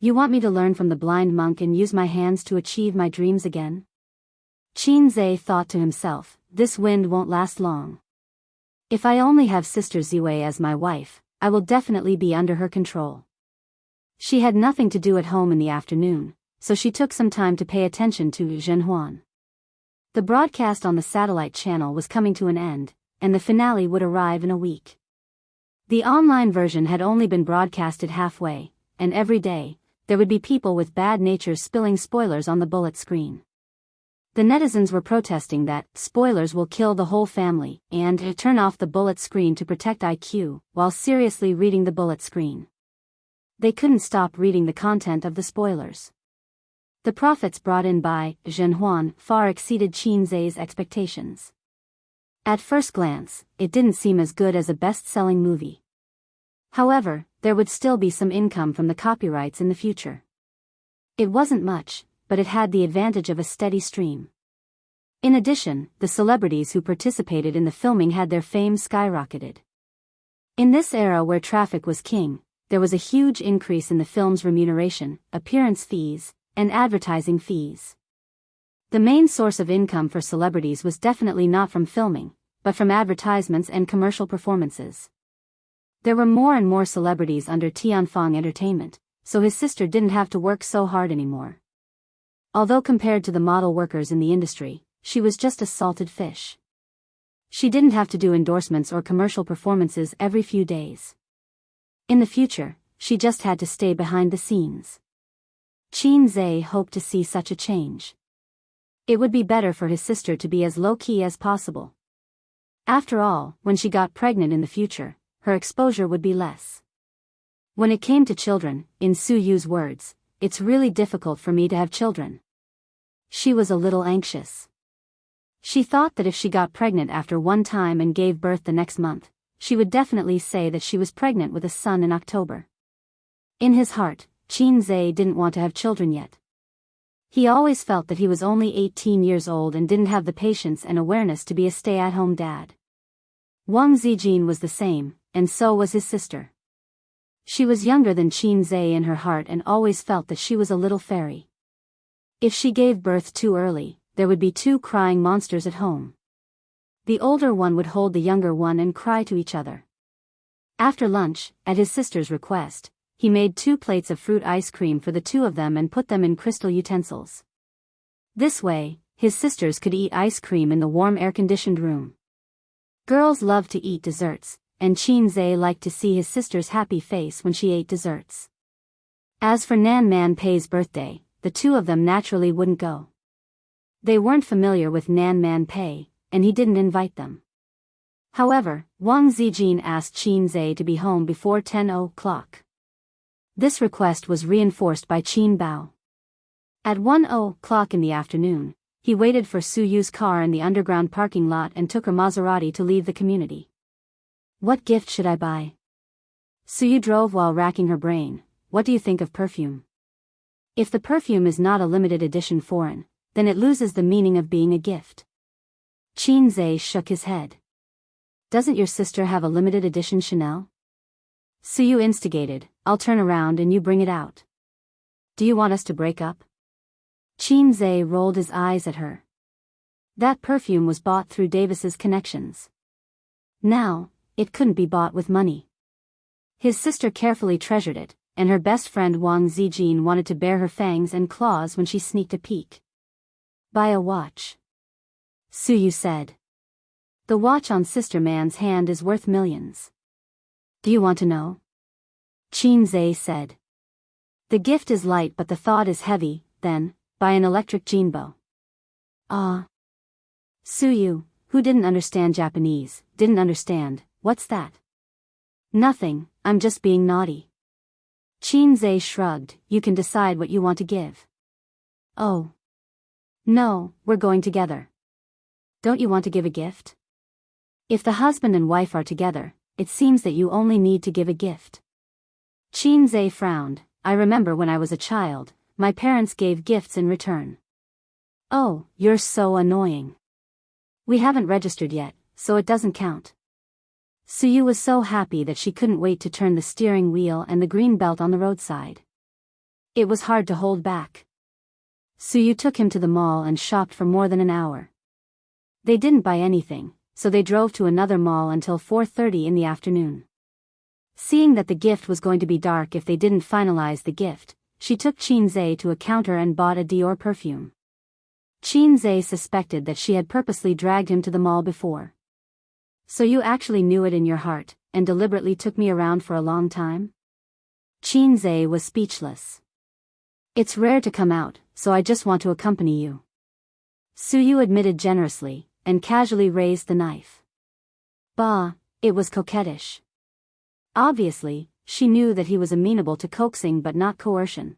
You want me to learn from the blind monk and use my hands to achieve my dreams again?" Qinzhe thought to himself, "This wind won't last long. If I only have Sister Ziwei as my wife, I will definitely be under her control." She had nothing to do at home in the afternoon, so she took some time to pay attention to Zhenhuan. The broadcast on the satellite channel was coming to an end, and the finale would arrive in a week. The online version had only been broadcasted halfway, and every day, there would be people with bad natures spilling spoilers on the bullet screen. The netizens were protesting that spoilers will kill the whole family, and turn off the bullet screen to protect IQ, while seriously reading the bullet screen. They couldn't stop reading the content of the spoilers. The profits brought in by Zhenhuan far exceeded Qinzhe's expectations. At first glance, it didn't seem as good as a best-selling movie. However, there would still be some income from the copyrights in the future. It wasn't much, but it had the advantage of a steady stream. In addition, the celebrities who participated in the filming had their fame skyrocketed. In this era where traffic was king, there was a huge increase in the film's remuneration, appearance fees, and advertising fees. The main source of income for celebrities was definitely not from filming, but from advertisements and commercial performances. There were more and more celebrities under Tianfang Entertainment, so his sister didn't have to work so hard anymore. Although compared to the model workers in the industry, she was just a salted fish. She didn't have to do endorsements or commercial performances every few days. In the future, she just had to stay behind the scenes. Qin Zhe hoped to see such a change. It would be better for his sister to be as low-key as possible. After all, when she got pregnant in the future, her exposure would be less. When it came to children, in Su Yu's words, "It's really difficult for me to have children." She was a little anxious. She thought that if she got pregnant after one time and gave birth the next month, she would definitely say that she was pregnant with a son in October. In his heart, Qin Zhe didn't want to have children yet. He always felt that he was only 18 years old and didn't have the patience and awareness to be a stay-at-home dad. Wang Zijin was the same, and so was his sister. She was younger than Qin Zhe in her heart and always felt that she was a little fairy. If she gave birth too early, there would be two crying monsters at home. The older one would hold the younger one and cry to each other. After lunch, at his sister's request, he made 2 plates of fruit ice cream for the two of them and put them in crystal utensils. This way, his sisters could eat ice cream in the warm air-conditioned room. Girls loved to eat desserts, and Qin Zhe liked to see his sister's happy face when she ate desserts. As for Nan Man Pei's birthday, the two of them naturally wouldn't go. They weren't familiar with Nan Man Pei, and he didn't invite them. However, Wang Zijin asked Qin Zhe to be home before 10 o'clock. This request was reinforced by Qin Bao. At 1 o'clock in the afternoon, he waited for Su Yu's car in the underground parking lot and took her Maserati to leave the community. What gift should I buy? Su Yu drove while racking her brain. What do you think of perfume? If the perfume is not a limited edition foreign, then it loses the meaning of being a gift. Qin Zhe shook his head. Doesn't your sister have a limited edition Chanel? Su Yu instigated. I'll turn around and you bring it out. Do you want us to break up? Qin Zhe rolled his eyes at her. That perfume was bought through Davis's connections. Now, it couldn't be bought with money. His sister carefully treasured it, and her best friend Wang Zijin wanted to bare her fangs and claws when she sneaked a peek. Buy a watch. Su Yu said. The watch on Sister Man's hand is worth millions. Do you want to know? Qin Zhe said. The gift is light but the thought is heavy, then, buy an electric jinbo. Ah. Su Yu, who didn't understand Japanese, didn't understand. What's that? Nothing, I'm just being naughty. Qin Zhe shrugged. You can decide what you want to give. Oh. No, we're going together. Don't you want to give a gift? If the husband and wife are together, it seems that you only need to give a gift. Qin Zhe frowned. I remember when I was a child, my parents gave gifts in return. Oh, you're so annoying. We haven't registered yet, so it doesn't count. Su Yu was so happy that she couldn't wait to turn the steering wheel and the green belt on the roadside. It was hard to hold back. Su Yu took him to the mall and shopped for more than an hour. They didn't buy anything, so they drove to another mall until 4:30 in the afternoon. Seeing that the gift was going to be dark if they didn't finalize the gift, she took Qin Zhe to a counter and bought a Dior perfume. Qin Zhe suspected that she had purposely dragged him to the mall before. So you actually knew it in your heart, and deliberately took me around for a long time? Qin Zhe was speechless. It's rare to come out, so I just want to accompany you. Su Yu admitted generously, and casually raised the knife. Bah, it was coquettish. Obviously, she knew that he was amenable to coaxing but not coercion.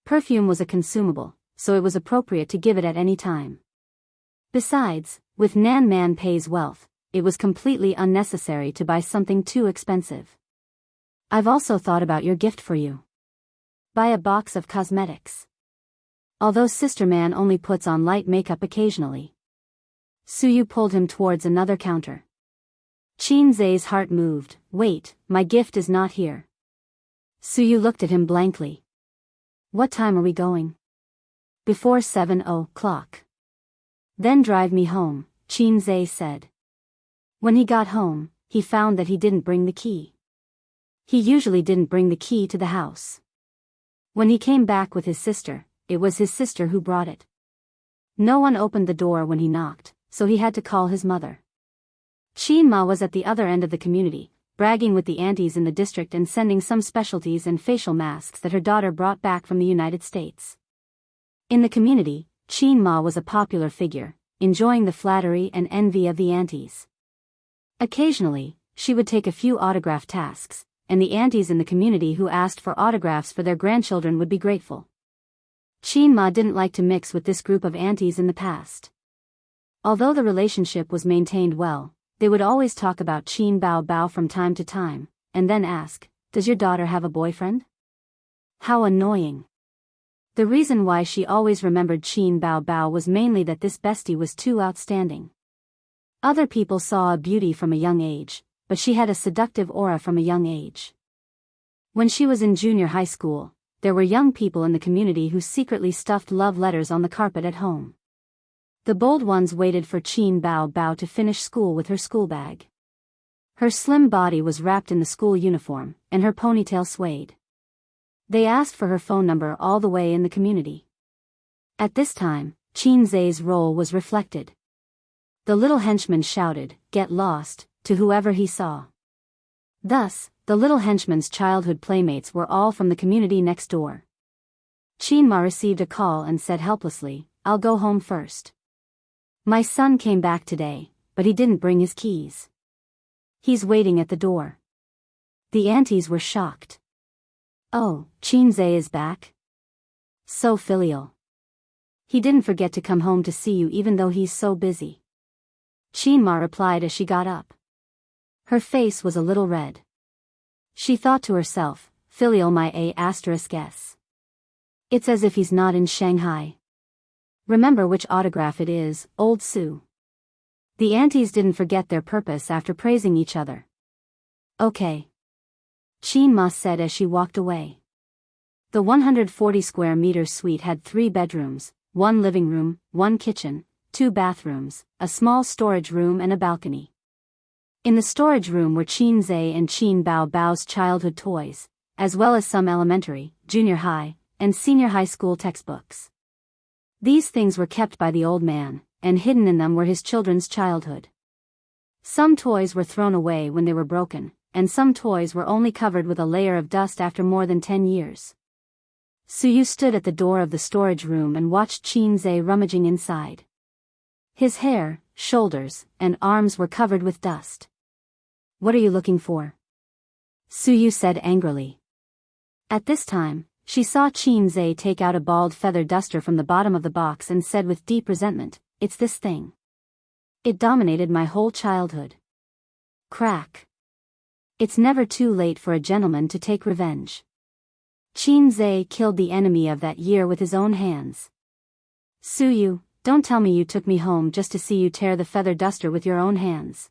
Perfume was a consumable, so it was appropriate to give it at any time. Besides, with Nan Man Pei's wealth, it was completely unnecessary to buy something too expensive. I've also thought about your gift for you. Buy a box of cosmetics. although Sister Man only puts on light makeup occasionally. Suyu pulled him towards another counter. Chin-Zai's heart moved. Wait, my gift is not here. Suyu looked at him blankly. What time are we going? Before 7:00. Then drive me home, Chin-Zai said. When he got home, he found that he didn't bring the key. He usually didn't bring the key to the house. When he came back with his sister, it was his sister who brought it. No one opened the door when he knocked, so he had to call his mother. Chin-Ma was at the other end of the community, bragging with the aunties in the district and sending some specialties and facial masks that her daughter brought back from the United States. In the community, Chin-Ma was a popular figure, enjoying the flattery and envy of the aunties. Occasionally, she would take a few autograph tasks, and the aunties in the community who asked for autographs for their grandchildren would be grateful. Chin-Ma didn't like to mix with this group of aunties in the past. Although the relationship was maintained well, they would always talk about Chin Bao Bao from time to time, and then ask, "Does your daughter have a boyfriend?" How annoying. The reason why she always remembered Chin Bao Bao was mainly that this bestie was too outstanding. Other people saw a beauty from a young age, but she had a seductive aura from a young age. When she was in junior high school, there were young people in the community who secretly stuffed love letters on the carpet at home. The bold ones waited for Chin Bao Bao to finish school with her school bag. Her slim body was wrapped in the school uniform, and her ponytail swayed. They asked for her phone number all the way in the community. At this time, Chin-Zai's role was reflected. The little henchman shouted, "Get lost," to whoever he saw. Thus, the little henchman's childhood playmates were all from the community next door. Chin-Ma received a call and said helplessly, "I'll go home first. My son came back today, but he didn't bring his keys. He's waiting at the door." The aunties were shocked. "Oh, Chin-Zai is back? So filial. He didn't forget to come home to see you even though he's so busy." Chin-Ma replied as she got up. Her face was a little red. She thought to herself, "Filial my A**s. It's as if he's not in Shanghai. Remember which autograph it is, old Sue." The aunties didn't forget their purpose after praising each other. "Okay," Chin-Ma said as she walked away. The 140 square meters suite had 3 bedrooms, 1 living room, 1 kitchen, 2 bathrooms, a small storage room and a balcony. In the storage room were Chin-Zai and Chin Bao Bao's childhood toys, as well as some elementary, junior high, and senior high school textbooks. These things were kept by the old man, and hidden in them were his children's childhood. Some toys were thrown away when they were broken, and some toys were only covered with a layer of dust after more than 10 years. Suyu stood at the door of the storage room and watched Chin-Zai rummaging inside. His hair, shoulders, and arms were covered with dust. "What are you looking for?" Suyu said angrily. At this time, she saw Chin-Zai take out a bald feather duster from the bottom of the box and said with deep resentment, "It's this thing. It dominated my whole childhood." Crack. It's never too late for a gentleman to take revenge. Chin-Zai killed the enemy of that year with his own hands. "Suyu, don't tell me you took me home just to see you tear the feather duster with your own hands."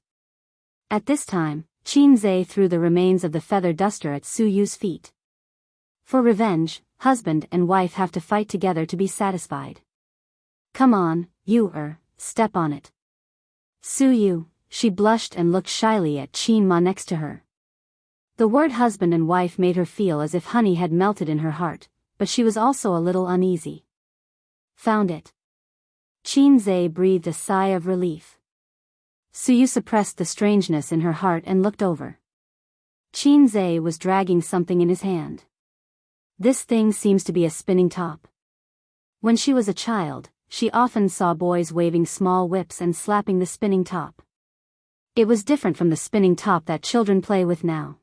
At this time, Chin-Zai threw the remains of the feather duster at Suyu's feet. For revenge, husband and wife have to fight together to be satisfied. "Come on, step on it." Suyu, she blushed and looked shyly at Chin-Ma next to her. The word husband and wife made her feel as if honey had melted in her heart, but she was also a little uneasy. "Found it." Chin-Zai breathed a sigh of relief. Suyu suppressed the strangeness in her heart and looked over. Chin-Zai was dragging something in his hand. "This thing seems to be a spinning top." When she was a child, she often saw boys waving small whips and slapping the spinning top. It was different from the spinning top that children play with now.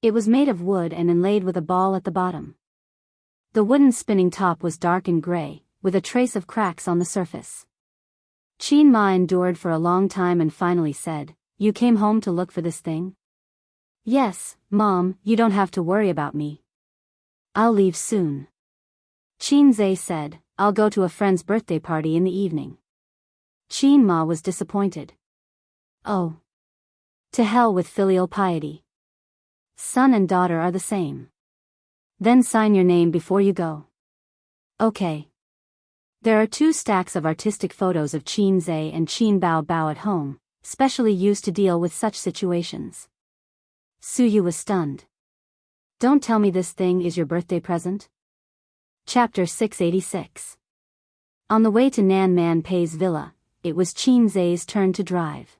It was made of wood and inlaid with a ball at the bottom. The wooden spinning top was dark and gray, with a trace of cracks on the surface. Chin-Ma endured for a long time and finally said, "You came home to look for this thing?" "Yes, Mom, you don't have to worry about me. I'll leave soon." Chin-Zai said, I'll go to a friend's birthday party in the evening. Chin Ma was disappointed. Oh. To hell with filial piety. Son and daughter are the same. Then sign your name before you go. Okay. There are 2 stacks of artistic photos of Qin Zhe and Qin Bao Bao at home, specially used to deal with such situations. Suyu was stunned. Don't tell me this thing is your birthday present? Chapter 686. On the way to Nan Man Pei's villa, it was Qin Zhe's turn to drive.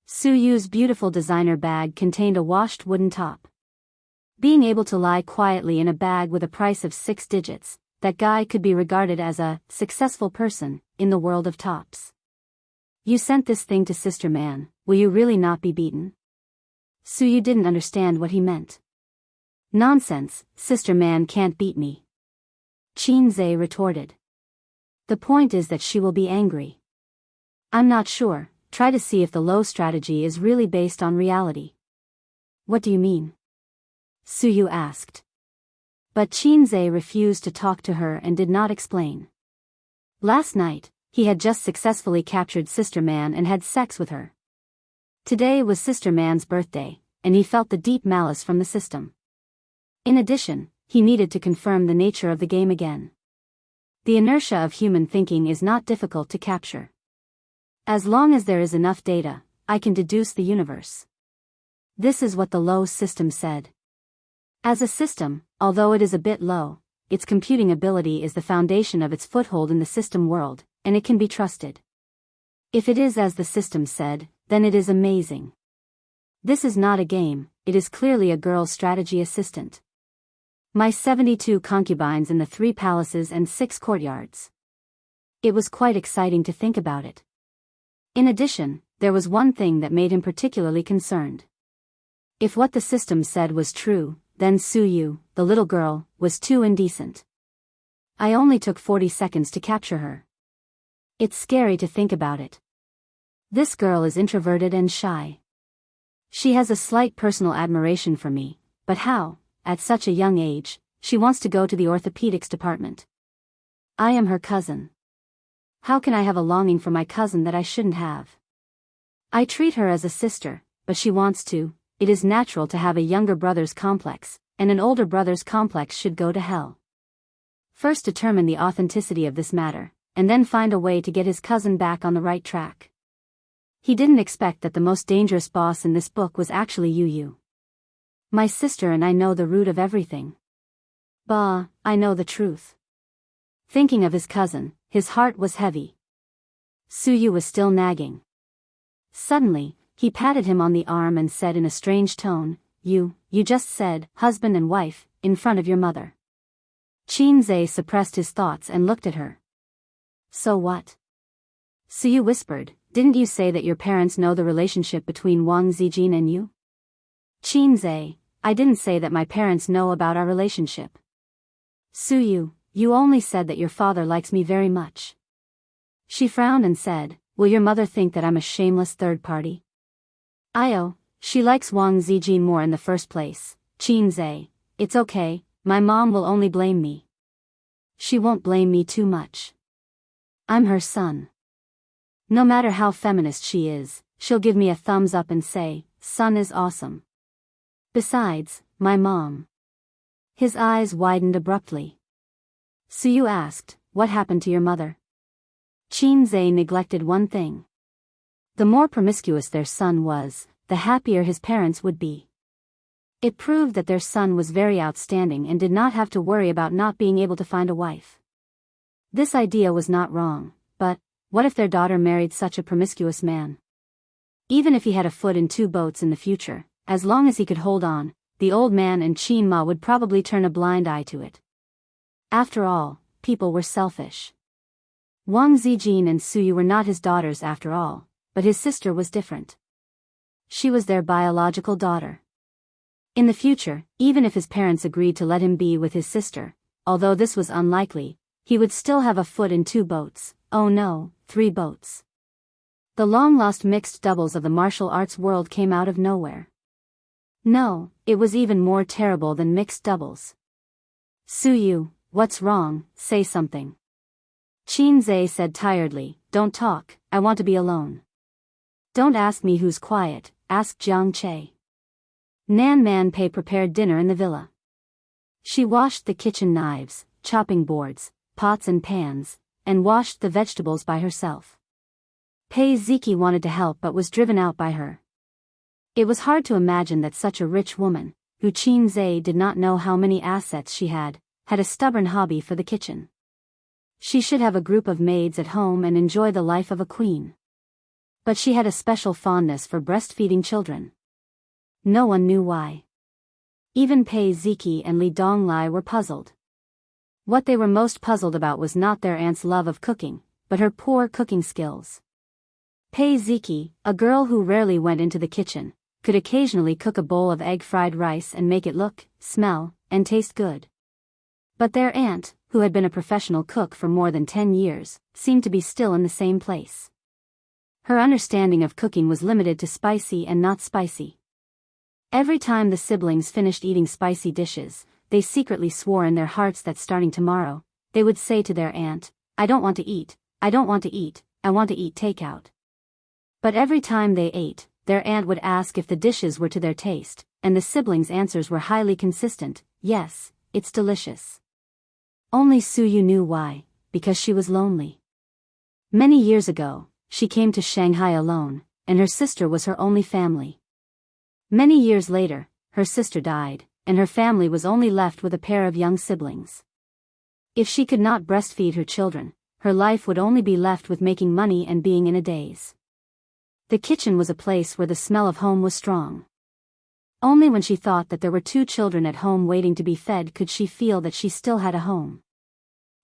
Suyu's beautiful designer bag contained a washed wooden top. Being able to lie quietly in a bag with a price of 6 digits, that guy could be regarded as a successful person in the world of tops. You sent this thing to Sister Man, will you really not be beaten? Suyu didn't understand what he meant. Nonsense, Sister Man can't beat me. Qin Zhe retorted. The point is that she will be angry. I'm not sure, try to see if the low strategy is really based on reality. What do you mean? Suyu asked. But Qin Zhe refused to talk to her and did not explain. Last night, he had just successfully captured Sister Man and had sex with her. Today was Sister Man's birthday, and he felt the deep malice from the system. In addition, he needed to confirm the nature of the game again. The inertia of human thinking is not difficult to capture. As long as there is enough data, I can deduce the universe. This is what the low system said. As a system, although it is a bit low, its computing ability is the foundation of its foothold in the system world, and it can be trusted. If it is as the system said, then it is amazing. This is not a game, it is clearly a girl's strategy assistant. My 72 concubines in the 3 palaces and 6 courtyards. It was quite exciting to think about it. In addition, there was one thing that made him particularly concerned. If what the system said was true, then Suyu, the little girl, was too indecent. I only took 40 seconds to capture her. It's scary to think about it. This girl is introverted and shy. She has a slight personal admiration for me, but how, at such a young age, she wants to go to the orthopedics department. I am her cousin. How can I have a longing for my cousin that I shouldn't have? I treat her as a sister, but she wants to. It is natural to have a younger brother's complex, and an older brother's complex should go to hell. First determine the authenticity of this matter, and then find a way to get his cousin back on the right track. He didn't expect that the most dangerous boss in this book was actually Yu. My sister and I know the root of everything. Bah, I know the truth. Thinking of his cousin, his heart was heavy. Suyu was still nagging. Suddenly, he patted him on the arm and said in a strange tone, You just said, husband and wife, in front of your mother. Qin Zhe suppressed his thoughts and looked at her. So what? Suyu whispered, Didn't you say that your parents know the relationship between Wang Zijin and you? Qin Zhe, I didn't say that my parents know about our relationship. Suyu, you only said that your father likes me very much. She frowned and said, Will your mother think that I'm a shameless third party? She likes Wang Zijin more in the first place. Qin Zhe, it's okay, my mom will only blame me. She won't blame me too much. I'm her son. No matter how feminist she is, she'll give me a thumbs up and say, son is awesome. Besides, my mom. His eyes widened abruptly. Suyu asked, What happened to your mother? Qin Zhe neglected one thing. The more promiscuous their son was, the happier his parents would be. It proved that their son was very outstanding and did not have to worry about not being able to find a wife. This idea was not wrong, but what if their daughter married such a promiscuous man? Even if he had a foot in 2 boats in the future, as long as he could hold on, the old man and Qin Ma would probably turn a blind eye to it. After all, people were selfish. Wang Zijin and Suyu were not his daughters after all, but his sister was different. She was their biological daughter. In the future, even if his parents agreed to let him be with his sister, although this was unlikely, he would still have a foot in 2 boats, oh no, 3 boats. The long-lost mixed doubles of the martial arts world came out of nowhere. No, it was even more terrible than mixed doubles. Suyu, what's wrong, say something. Qinze said tiredly, don't talk, I want to be alone. Don't ask me who's quiet, ask Jiang Che. Nan Man Pei prepared dinner in the villa. She washed the kitchen knives, chopping boards, pots and pans, and washed the vegetables by herself. Pei Ziki wanted to help but was driven out by her. It was hard to imagine that such a rich woman, who Qinze did not know how many assets she had a stubborn hobby for the kitchen. She should have a group of maids at home and enjoy the life of a queen. But she had a special fondness for breastfeeding children. No one knew why. Even Pei Ziki and Li Donglai were puzzled. What they were most puzzled about was not their aunt's love of cooking, but her poor cooking skills. Pei Ziki, a girl who rarely went into the kitchen, could occasionally cook a bowl of egg fried rice and make it look, smell, and taste good. But their aunt, who had been a professional cook for more than 10 years, seemed to be still in the same place. Her understanding of cooking was limited to spicy and not spicy. Every time the siblings finished eating spicy dishes, they secretly swore in their hearts that starting tomorrow, they would say to their aunt, I don't want to eat, I don't want to eat, I want to eat takeout. But every time they ate, their aunt would ask if the dishes were to their taste, and the siblings' answers were highly consistent, yes, it's delicious. Only Suyu knew why, because she was lonely. Many years ago, she came to Shanghai alone, and her sister was her only family. Many years later, her sister died, and her family was only left with a pair of young siblings. If she could not breastfeed her children, her life would only be left with making money and being in a daze. The kitchen was a place where the smell of home was strong. Only when she thought that there were 2 children at home waiting to be fed could she feel that she still had a home.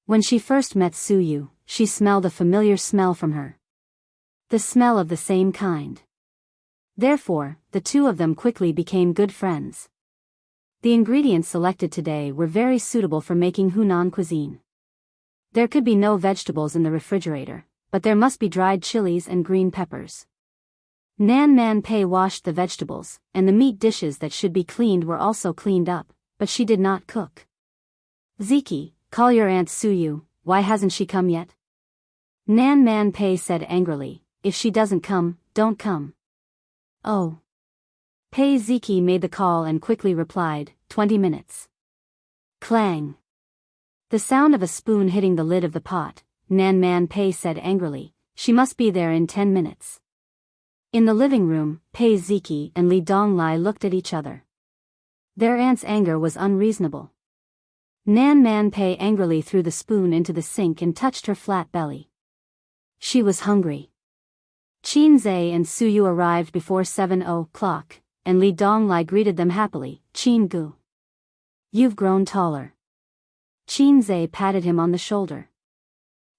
When she first met Suyu, she smelled a familiar smell from her. The smell of the same kind. Therefore, the two of them quickly became good friends. The ingredients selected today were very suitable for making Hunan cuisine. There could be no vegetables in the refrigerator, but there must be dried chilies and green peppers. Nan Man Pei washed the vegetables, and the meat dishes that should be cleaned were also cleaned up, but she did not cook. Ziki, call your Aunt Suyu, why hasn't she come yet? Nan Man Pei said angrily, if she doesn't come, don't come. Oh. Pei Ziki made the call and quickly replied, 20 minutes. Clang. The sound of a spoon hitting the lid of the pot, Nan Man Pei said angrily, she must be there in 10 minutes. In the living room, Pei Ziki and Li Donglai looked at each other. Their aunt's anger was unreasonable. Nan Man Pei angrily threw the spoon into the sink and touched her flat belly. She was hungry. Qinze and Suyu arrived before 7 o'clock, and Li Donglai greeted them happily, Qin Gu. You've grown taller. Qinze patted him on the shoulder.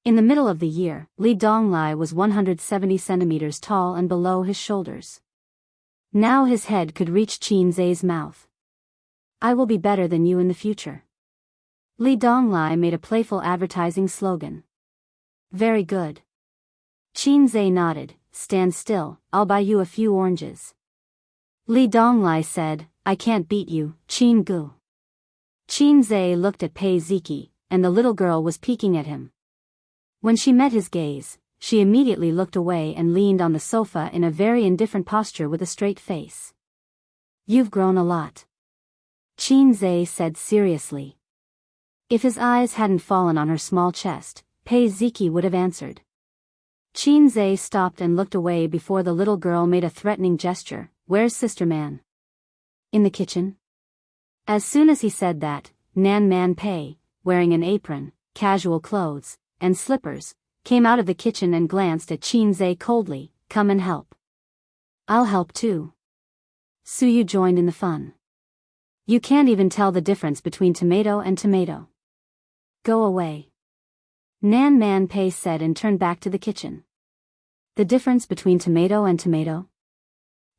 In the middle of the year, Li Donglai was 170 centimeters tall and below his shoulders. Now his head could reach Qinze's mouth. I will be better than you in the future. Li Donglai made a playful advertising slogan. Very good. Qinze nodded, stand still, I'll buy you a few oranges. Li Donglai said, I can't beat you, Qin Gu. Qinze looked at Pei Ziki, and the little girl was peeking at him. When she met his gaze, she immediately looked away and leaned on the sofa in a very indifferent posture with a straight face. You've grown a lot. Qinze said seriously. If his eyes hadn't fallen on her small chest, Pei Ziki would have answered. Qinze stopped and looked away before the little girl made a threatening gesture, where's Sister Man? In the kitchen? As soon as he said that, Nan Man Pei, wearing an apron, casual clothes, and slippers, came out of the kitchen and glanced at Qinze coldly, come and help. I'll help too. Suyu joined in the fun. You can't even tell the difference between tomato and tomato. Go away. Nan Man Pei said and turned back to the kitchen. The difference between tomato and tomato?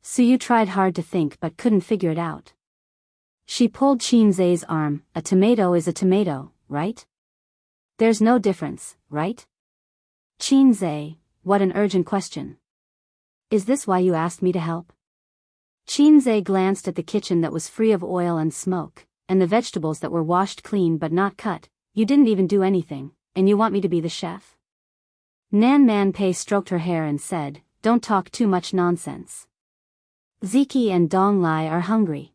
Suyu tried hard to think but couldn't figure it out. She pulled Qinze's arm, a tomato is a tomato, right? There's no difference, right? Qinze, what an urgent question. Is this why you asked me to help? Qinze glanced at the kitchen that was free of oil and smoke, and the vegetables that were washed clean but not cut. You didn't even do anything, and you want me to be the chef? Nan Man Pei stroked her hair and said, don't talk too much nonsense. Ziki and Dong Lai are hungry.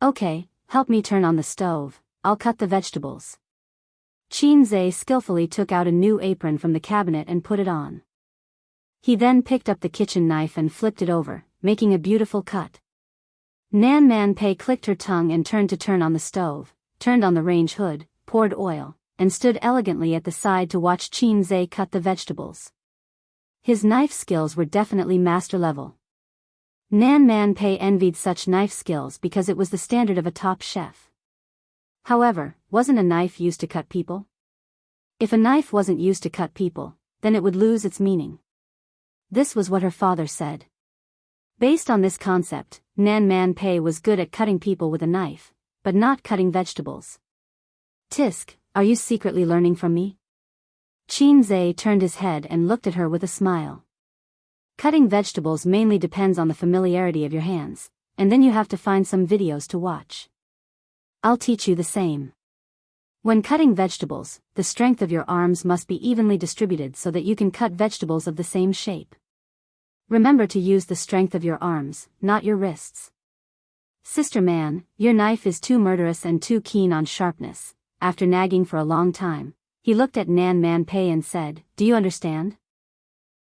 Okay, help me turn on the stove, I'll cut the vegetables. Qin Zhe skillfully took out a new apron from the cabinet and put it on. He then picked up the kitchen knife and flipped it over, making a beautiful cut. Nan Man Pei clicked her tongue and turned to turn on the stove, turned on the range hood, poured oil, and stood elegantly at the side to watch Qin Zhe cut the vegetables. His knife skills were definitely master level. Nan Man Pei envied such knife skills because it was the standard of a top chef. However, wasn't a knife used to cut people? If a knife wasn't used to cut people, then it would lose its meaning. This was what her father said. Based on this concept, Nan Man Pei was good at cutting people with a knife, but not cutting vegetables. Tisk, are you secretly learning from me? Qin Zhe turned his head and looked at her with a smile. Cutting vegetables mainly depends on the familiarity of your hands, and then you have to find some videos to watch. I'll teach you the same. When cutting vegetables, the strength of your arms must be evenly distributed so that you can cut vegetables of the same shape. Remember to use the strength of your arms, not your wrists. Sister Man, your knife is too murderous and too keen on sharpness. After nagging for a long time, he looked at Nan Man Pei and said, do you understand?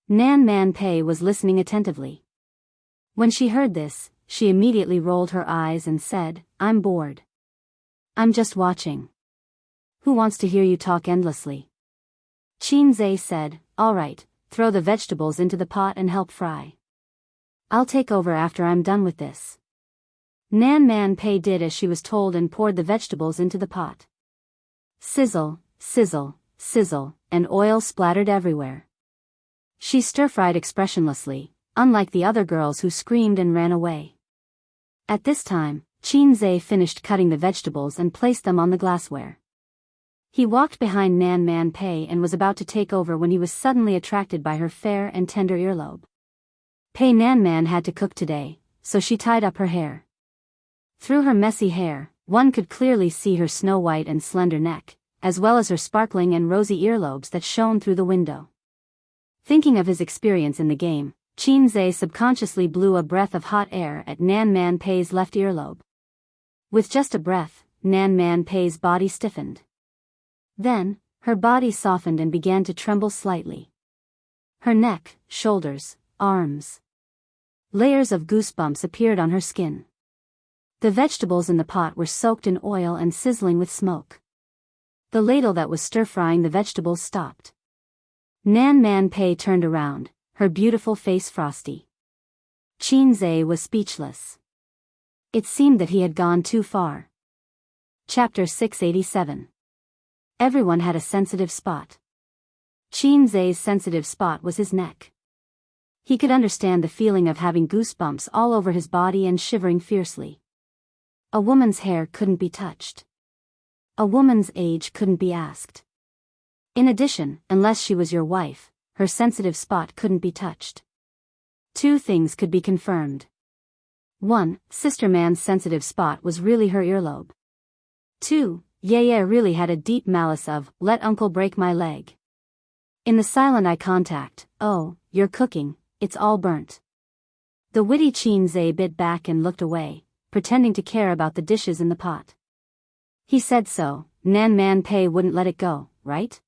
Nan Man Pei was listening attentively. When she heard this, she immediately rolled her eyes and said, I'm bored. I'm just watching. Who wants to hear you talk endlessly? Qin Zhe said, all right, throw the vegetables into the pot and help fry. I'll take over after I'm done with this. Nan Man Pei did as she was told and poured the vegetables into the pot. Sizzle, sizzle, sizzle, and oil splattered everywhere. She stir-fried expressionlessly, unlike the other girls who screamed and ran away. At this time, Qin Zhe finished cutting the vegetables and placed them on the glassware. He walked behind Nan Man Pei and was about to take over when he was suddenly attracted by her fair and tender earlobe. Pei Nan Man had to cook today, so she tied up her hair. Through her messy hair, one could clearly see her snow-white and slender neck, as well as her sparkling and rosy earlobes that shone through the window. Thinking of his experience in the game, Qin Zhe subconsciously blew a breath of hot air at Nan Man Pei's left earlobe. With just a breath, Nan Man Pei's body stiffened. Then, her body softened and began to tremble slightly. Her neck, shoulders, arms. Layers of goosebumps appeared on her skin. The vegetables in the pot were soaked in oil and sizzling with smoke. The ladle that was stir-frying the vegetables stopped. Nan Man Pei turned around, her beautiful face frosty. Qin Zhe was speechless. It seemed that he had gone too far. Chapter 687. Everyone had a sensitive spot. Qin Zhe's sensitive spot was his neck. He could understand the feeling of having goosebumps all over his body and shivering fiercely. A woman's hair couldn't be touched. A woman's age couldn't be asked. In addition, unless she was your wife, her sensitive spot couldn't be touched. Two things could be confirmed. 1. Sister Man's sensitive spot was really her earlobe. 2. Yeye really had a deep malice of, let uncle break my leg. In the silent eye contact, oh, you're cooking, it's all burnt. The witty Qin Zhe bit back and looked away, pretending to care about the dishes in the pot. He said so, Nan Man Pei wouldn't let it go, right?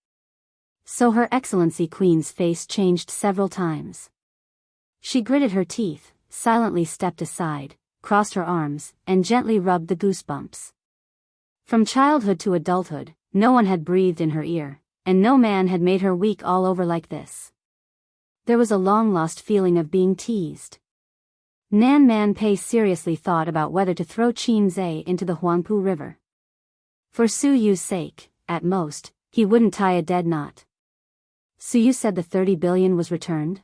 So Her Excellency Queen's face changed several times. She gritted her teeth, silently stepped aside, crossed her arms, and gently rubbed the goosebumps. From childhood to adulthood, no one had breathed in her ear, and no man had made her weak all over like this. There was a long-lost feeling of being teased. Nan Man Pei seriously thought about whether to throw Qin Zhe into the Huangpu River. For Su Yu's sake, at most, he wouldn't tie a dead knot. Su Yu said the 30 billion was returned?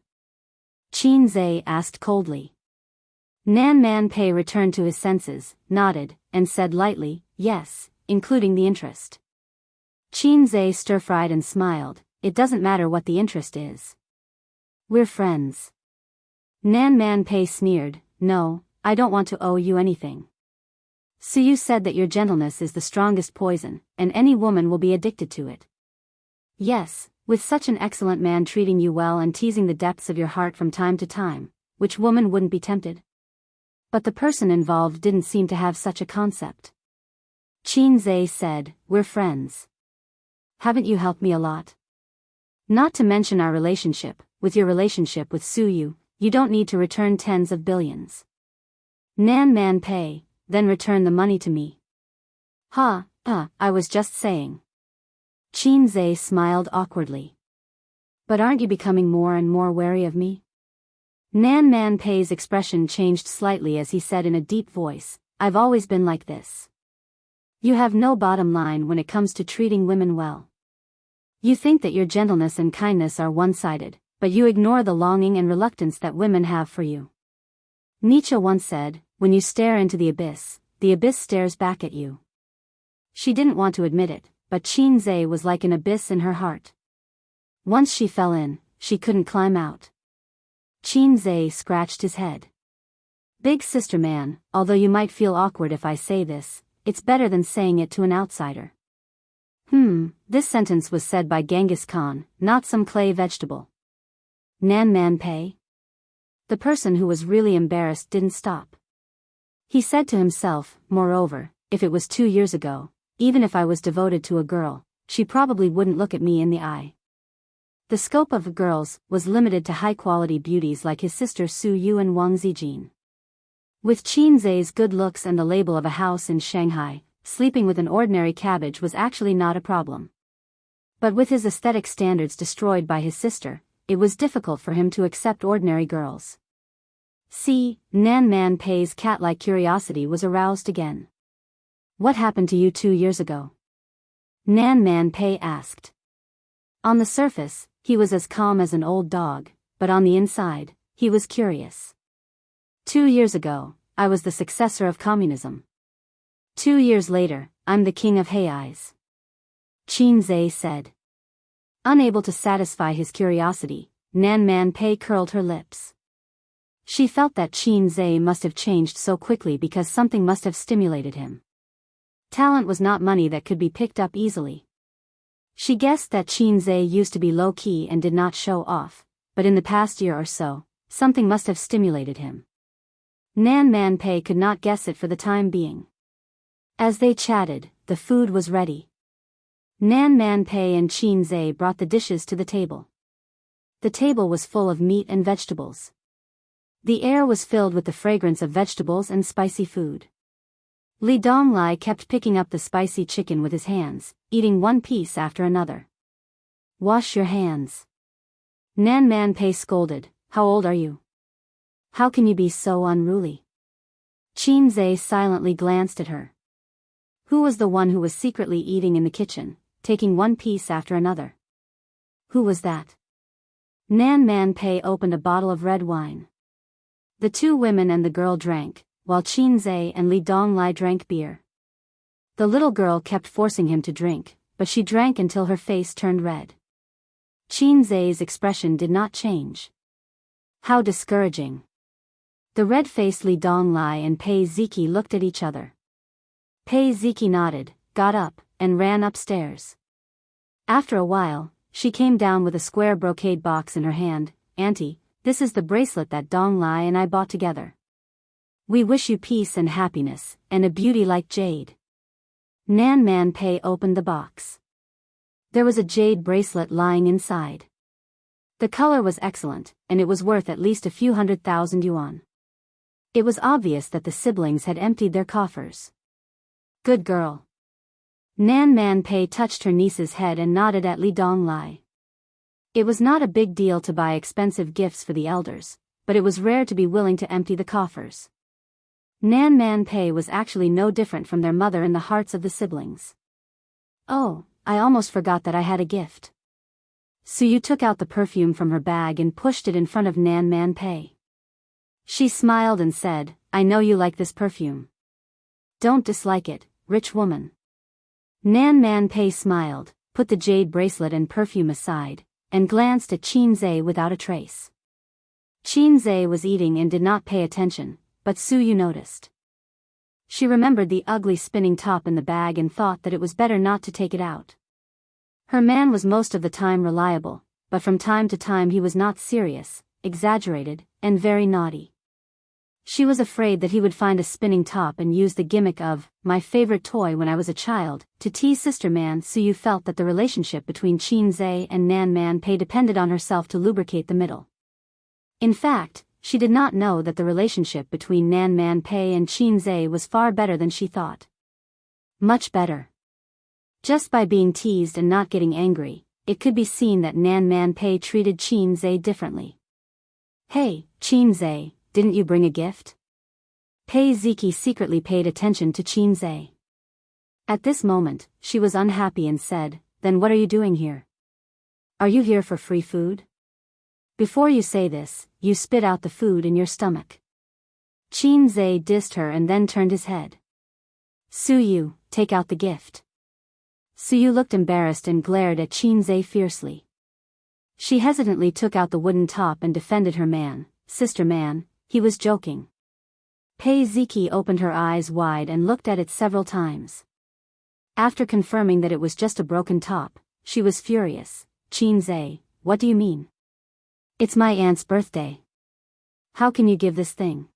Qin Zhe asked coldly. Nan Man Pei returned to his senses, nodded, and said lightly, yes, including the interest. Qin Zhe stir-fried and smiled, it doesn't matter what the interest is. We're friends. Nan Man Pei sneered, no, I don't want to owe you anything. Su Yu said that your gentleness is the strongest poison, and any woman will be addicted to it. Yes, with such an excellent man treating you well and teasing the depths of your heart from time to time, which woman wouldn't be tempted? But the person involved didn't seem to have such a concept. Qinze said, "We're friends. Haven't you helped me a lot? Not to mention our relationship, with your relationship with Suyu, you don't need to return tens of billions. Nan Man pay, then return the money to me." I was just saying. Qinze smiled awkwardly. "But aren't you becoming more and more wary of me?" Nan Man pay's expression changed slightly as he said in a deep voice, "I've always been like this. You have no bottom line when it comes to treating women well. You think that your gentleness and kindness are one-sided, but you ignore the longing and reluctance that women have for you. Nietzsche once said, when you stare into the abyss stares back at you." She didn't want to admit it, but Qinze was like an abyss in her heart. Once she fell in, she couldn't climb out. Qinze scratched his head. "Big sister man, although you might feel awkward if I say this, it's better than saying it to an outsider." This sentence was said by Genghis Khan, not some clay vegetable. Nan Man pay? The person who was really embarrassed didn't stop. He said to himself, moreover, if it was 2 years ago, even if I was devoted to a girl, she probably wouldn't look at me in the eye. The scope of girls was limited to high-quality beauties like his sister Su Yu and Wang Zijin. With Qinze's good looks and the label of a house in Shanghai, sleeping with an ordinary cabbage was actually not a problem. But with his aesthetic standards destroyed by his sister, it was difficult for him to accept ordinary girls. Nan Man pay's cat-like curiosity was aroused again. "What happened to you 2 years ago?" Nan Man pay asked. On the surface, he was as calm as an old dog, but on the inside, he was curious. 2 years ago, I was the successor of communism. 2 years later, I'm the king of Hei's. Qinze said. Unable to satisfy his curiosity, Nan Man pay curled her lips. She felt that Qinze must have changed so quickly because something must have stimulated him. Talent was not money that could be picked up easily. She guessed that Qinze used to be low-key and did not show off, but in the past year or so, something must have stimulated him. Nan Man pay could not guess it for the time being. As they chatted, the food was ready. Nan Man pay and Qinze brought the dishes to the table. The table was full of meat and vegetables. The air was filled with the fragrance of vegetables and spicy food. Li Donglai kept picking up the spicy chicken with his hands, eating one piece after another. "Wash your hands." Nan Man pay scolded, "How old are you? How can you be so unruly?" Qinze silently glanced at her. Who was the one who was secretly eating in the kitchen, taking one piece after another? Who was that? Nan Man pay opened a bottle of red wine. The two women and the girl drank, while Qinze and Li Donglai drank beer. The little girl kept forcing him to drink, but she drank until her face turned red. Qinze's expression did not change. How discouraging. The red-faced Li Donglai and Pei Ziki looked at each other. Pei Ziki nodded, got up, and ran upstairs. After a while, she came down with a square brocade box in her hand. "Auntie, this is the bracelet that Donglai and I bought together. We wish you peace and happiness, and a beauty like jade." Nan Man pay opened the box. There was a jade bracelet lying inside. The color was excellent, and it was worth at least a few 100,000 yuan. It was obvious that the siblings had emptied their coffers. Good girl. Nan Man pay touched her niece's head and nodded at Li Donglai. It was not a big deal to buy expensive gifts for the elders, but it was rare to be willing to empty the coffers. Nan Man pay was actually no different from their mother in the hearts of the siblings. "Oh, I almost forgot that I had a gift." Suyu took out the perfume from her bag and pushed it in front of Nan Man pay. She smiled and said, "I know you like this perfume. Don't dislike it, rich woman." Nan Man pay smiled, put the jade bracelet and perfume aside, and glanced at Qinze without a trace. Qinze was eating and did not pay attention, but Suyu noticed. She remembered the ugly spinning top in the bag and thought that it was better not to take it out. Her man was most of the time reliable, but from time to time he was not serious, exaggerated, and very naughty. She was afraid that he would find a spinning top and use the gimmick of, "my favorite toy when I was a child," to tease sister man. Suyu felt that the relationship between Qin and Nan Man Pei depended on herself to lubricate the middle. In fact, she did not know that the relationship between Nan Man Pei and Qin was far better than she thought. Much better. Just by being teased and not getting angry, it could be seen that Nan Man Pei treated Qin differently. "Hey, Qin, didn't you bring a gift?" Pei Ziki secretly paid attention to Qin. At this moment, she was unhappy and said, "Then what are you doing here? Are you here for free food? Before you say this, you spit out the food in your stomach." Qin dissed her and then turned his head. "Suyu, take out the gift." Suyu looked embarrassed and glared at Qin fiercely. She hesitantly took out the wooden top and defended her man. "Sister man, he was joking." Pei Ziki opened her eyes wide and looked at it several times. After confirming that it was just a broken top, she was furious. "Qin, what do you mean? It's my aunt's birthday. How can you give this thing?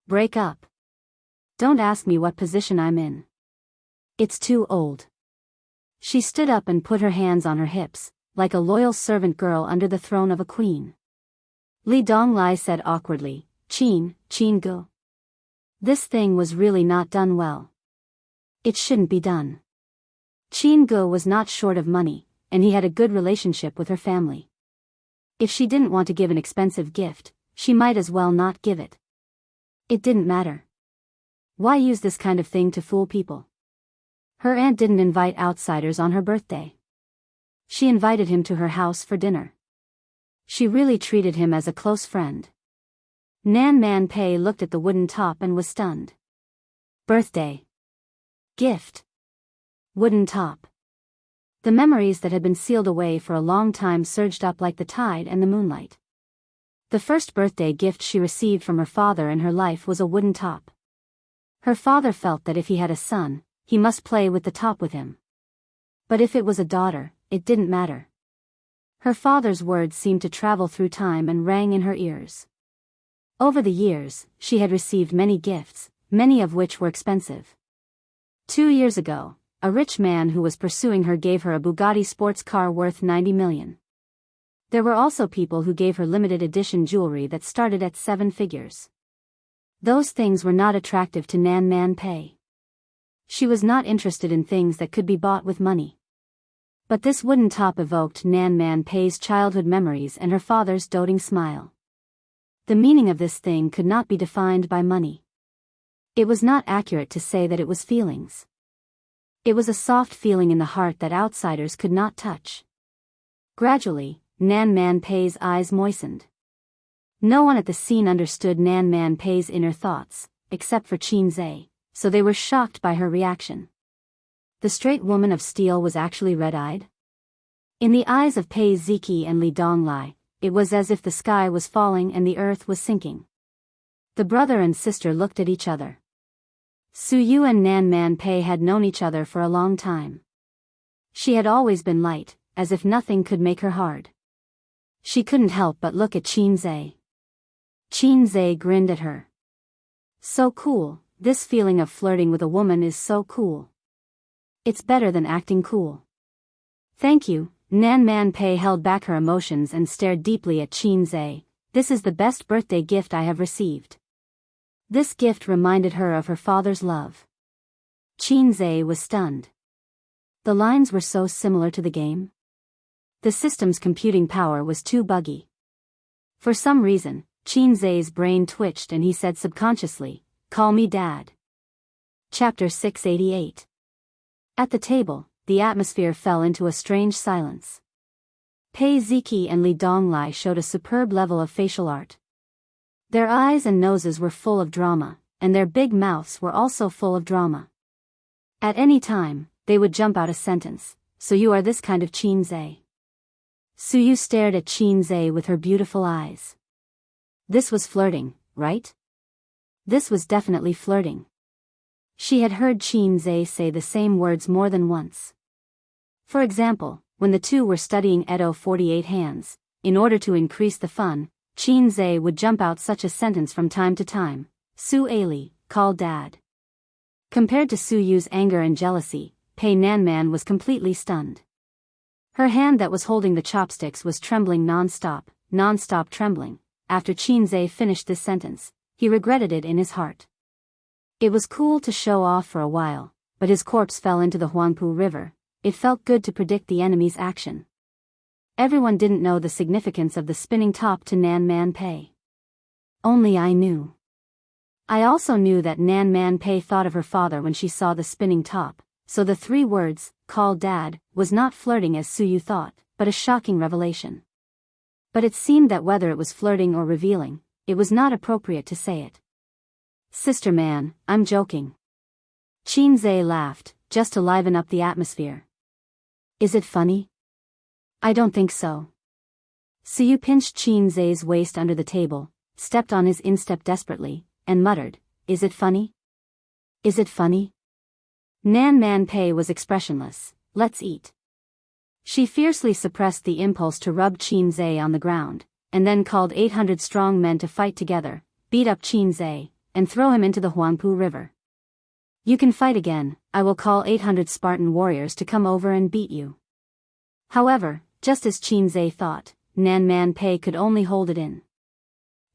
Break up. Don't ask me what position I'm in. It's too old." She stood up and put her hands on her hips, like a loyal servant girl under the throne of a queen. Li Donglai said awkwardly, Qin Gu. This thing was really not done well. It shouldn't be done. Qin Gu was not short of money, and he had a good relationship with her family. If she didn't want to give an expensive gift, she might as well not give it. It didn't matter. Why use this kind of thing to fool people? Her aunt didn't invite outsiders on her birthday. She invited him to her house for dinner. She really treated him as a close friend. Nan Man Pei looked at the wooden top and was stunned. Birthday. Gift. Wooden top. The memories that had been sealed away for a long time surged up like the tide and the moonlight. The first birthday gift she received from her father in her life was a wooden top. Her father felt that if he had a son, he must play with the top with him. But if it was a daughter, it didn't matter. Her father's words seemed to travel through time and rang in her ears. Over the years, she had received many gifts, many of which were expensive. 2 years ago, a rich man who was pursuing her gave her a Bugatti sports car worth 90 million. There were also people who gave her limited edition jewelry that started at 7 figures. Those things were not attractive to Nan Man Pei. She was not interested in things that could be bought with money. But this wooden top evoked Nan Man Pei's childhood memories and her father's doting smile. The meaning of this thing could not be defined by money. It was not accurate to say that it was feelings. It was a soft feeling in the heart that outsiders could not touch. Gradually, Nan Man Pei's eyes moistened. No one at the scene understood Nan Man Pei's inner thoughts, except for Qin, so they were shocked by her reaction. The straight woman of steel was actually red-eyed? In the eyes of Pei Ziki and Li Donglai, it was as if the sky was falling and the earth was sinking. The brother and sister looked at each other. Suyu and Nan Man Pei had known each other for a long time. She had always been light, as if nothing could make her hard. She couldn't help but look at Qin. Qin grinned at her. So cool, this feeling of flirting with a woman is so cool. It's better than acting cool. Thank you. Nan Man Pei held back her emotions and stared deeply at Qin. This is the best birthday gift I have received. This gift reminded her of her father's love. Qin was stunned. The lines were so similar to the game. The system's computing power was too buggy. For some reason, Qin's brain twitched and he said subconsciously, "Call me Dad." Chapter 688. At the table, the atmosphere fell into a strange silence. Pei Ziki and Li Donglai showed a superb level of facial art. Their eyes and noses were full of drama, and their big mouths were also full of drama. At any time, they would jump out a sentence, "So you are this kind of Qin." Suyu stared at Qin with her beautiful eyes. This was flirting, right? This was definitely flirting. She had heard Qin say the same words more than once. For example, when the two were studying Edo 48 hands, in order to increase the fun, Chin-zae would jump out such a sentence from time to time. Su-aili, call dad. Compared to Su-yu's anger and jealousy, Pei Nanman was completely stunned. Her hand that was holding the chopsticks was trembling non-stop trembling. After Chin-zae finished this sentence, he regretted it in his heart. It was cool to show off for a while, but his corpse fell into the Huangpu River. It felt good to predict the enemy's action. Everyone didn't know the significance of the spinning top to Nan Man Pei. Only I knew. I also knew that Nan Man Pei thought of her father when she saw the spinning top, so the 3 words, call dad, was not flirting as Su-yu thought, but a shocking revelation. But it seemed that whether it was flirting or revealing, it was not appropriate to say it. Sister man, I'm joking. Chin-zae laughed, just to liven up the atmosphere. Is it funny? I don't think so. Su-yu pinched Chin-zae's waist under the table, stepped on his instep desperately, and muttered, Is it funny? Is it funny? Nan Man Pei was expressionless. Let's eat. She fiercely suppressed the impulse to rub Chin-zae on the ground, and then called 800 strong men to fight together, beat up Chin-zae, and throw him into the Huangpu River. You can fight again, I will call 800 Spartan warriors to come over and beat you. However, just as Chin-zae thought, Nan Man Pei could only hold it in.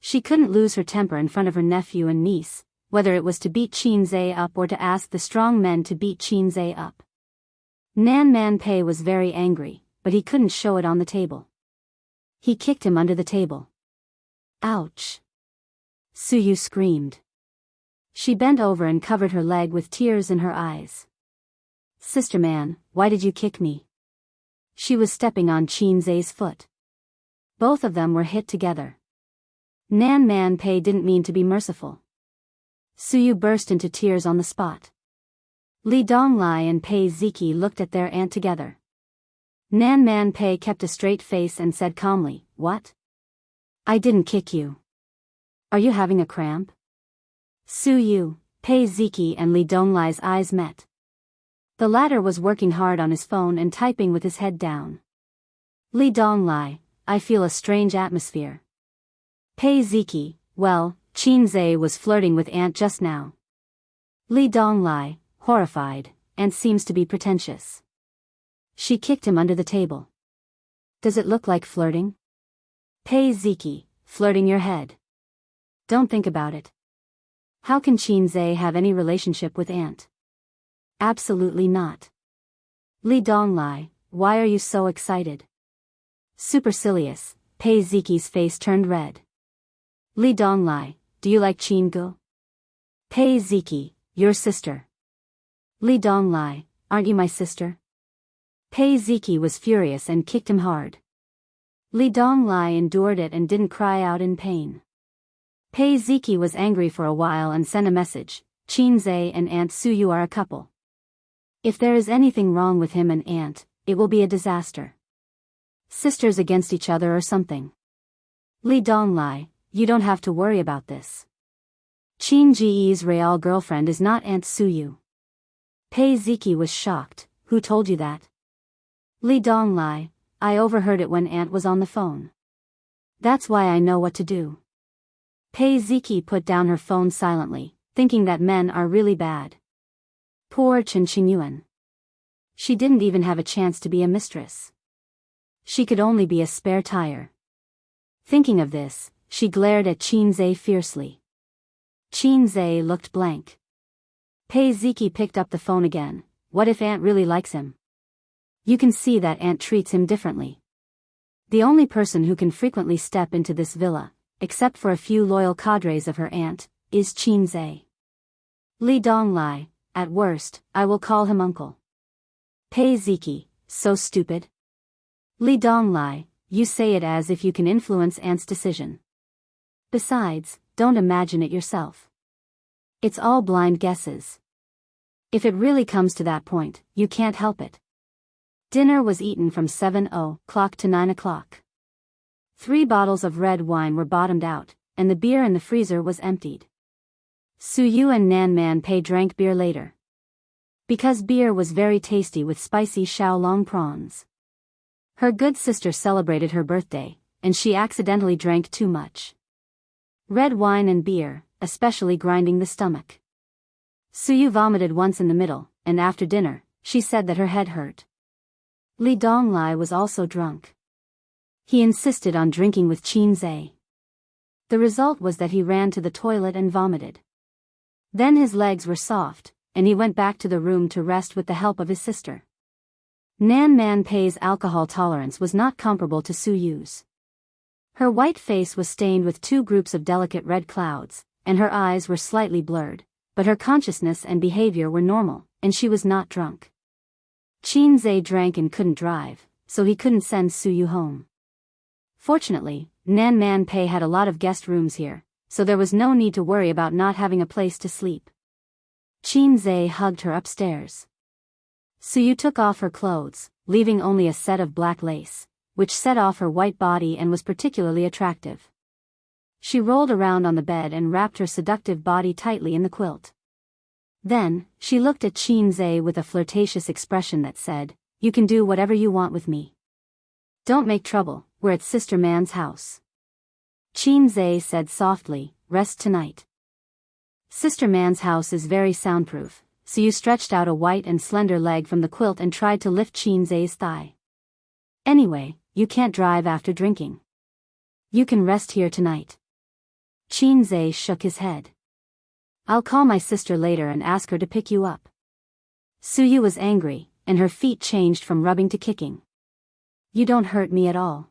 She couldn't lose her temper in front of her nephew and niece, whether it was to beat Chin-zae up or to ask the strong men to beat Chin-zae up. Nan Man Pei was very angry, but he couldn't show it on the table. He kicked him under the table. Ouch! Su-yu screamed. She bent over and covered her leg with tears in her eyes. Sister man, why did you kick me? She was stepping on Chin-zae's foot. Both of them were hit together. Nan Man Pei didn't mean to be merciful. Su-yu burst into tears on the spot. Li Donglai and Pei Ziki looked at their aunt together. Nan Man Pei kept a straight face and said calmly, What? I didn't kick you. Are you having a cramp? Su-yu, Pei Ziki and Li Donglai's eyes met. The latter was working hard on his phone and typing with his head down. Li Donglai, I feel a strange atmosphere. Pei Ziki, well, Chin-zae was flirting with aunt just now. Li Donglai, horrified, aunt seems to be pretentious. She kicked him under the table. Does it look like flirting? Pei Ziki, flirting your head. Don't think about it. How can Chin-zae have any relationship with aunt? Absolutely not. Li Donglai, why are you so excited? Supercilious, Pei Ziki's face turned red. Li Donglai, do you like Chin-gu? Pei Ziki, your sister. Li Donglai, aren't you my sister? Pei Ziki was furious and kicked him hard. Li Donglai endured it and didn't cry out in pain. Pei Ziki was angry for a while and sent a message, Chin-zae and Aunt Su-yu are a couple. If there is anything wrong with him and aunt, it will be a disaster. Sisters against each other or something. Li Donglai, you don't have to worry about this. Chin-ji's real girlfriend is not Aunt Su-yu. Pei Ziki was shocked, who told you that? Li Donglai, I overheard it when aunt was on the phone. That's why I know what to do. Pei Ziki put down her phone silently, thinking that men are really bad. Poor Chen Qingyuan. She didn't even have a chance to be a mistress. She could only be a spare tire. Thinking of this, she glared at Chin-zae fiercely. Chin-zae looked blank. Pei Ziki picked up the phone again. What if aunt really likes him? You can see that aunt treats him differently. The only person who can frequently step into this villa, except for a few loyal cadres of her aunt, is Chin-zae. Li Donglai, at worst, I will call him uncle. Pei Ziki, so stupid. Li Donglai, you say it as if you can influence aunt's decision. Besides, don't imagine it yourself. It's all blind guesses. If it really comes to that point, you can't help it. Dinner was eaten from 7:00 to 9:00. 3 bottles of red wine were bottomed out, and the beer in the freezer was emptied. Su-yu and Nan Man Pei drank beer later. Because beer was very tasty with spicy Shaolong prawns. Her good sister celebrated her birthday, and she accidentally drank too much red wine and beer, especially grinding the stomach. Suyu vomited once in the middle, and after dinner, she said that her head hurt. Li Donglai was also drunk. He insisted on drinking with Qinze. The result was that he ran to the toilet and vomited. Then his legs were soft, and he went back to the room to rest with the help of his sister. Nan Man Pei's alcohol tolerance was not comparable to Suyu's. Her white face was stained with two groups of delicate red clouds, and her eyes were slightly blurred, but her consciousness and behavior were normal, and she was not drunk. Qinze drank and couldn't drive, so he couldn't send Suyu home. Fortunately, Nan Man Pei had a lot of guest rooms here, so there was no need to worry about not having a place to sleep. Qinze hugged her upstairs. Suyu took off her clothes, leaving only a set of black lace, which set off her white body and was particularly attractive. She rolled around on the bed and wrapped her seductive body tightly in the quilt. Then, she looked at Qinze with a flirtatious expression that said, "You can do whatever you want with me. Don't make trouble, we're at Sister Man's house." Qinze said softly, "Rest tonight. Sister Man's house is very soundproof," so you stretched out a white and slender leg from the quilt and tried to lift Qinze's thigh. "Anyway, you can't drive after drinking. You can rest here tonight." Qinze shook his head. "I'll call my sister later and ask her to pick you up." Suyu was angry, and her feet changed from rubbing to kicking. "You don't hurt me at all."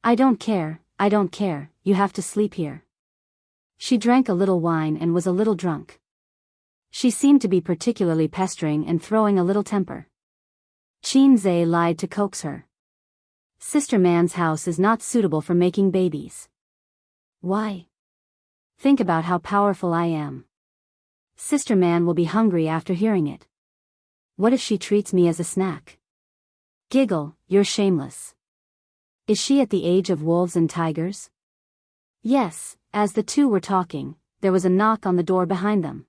I don't care, you have to sleep here." She drank a little wine and was a little drunk. She seemed to be particularly pestering and throwing a little temper. Qinze lied to coax her. "Sister Man's house is not suitable for making babies." "Why?" "Think about how powerful I am. Sister Man will be hungry after hearing it. What if she treats me as a snack?" "Giggle, you're shameless. Is she at the age of wolves and tigers?" Yes, as the two were talking, there was a knock on the door behind them.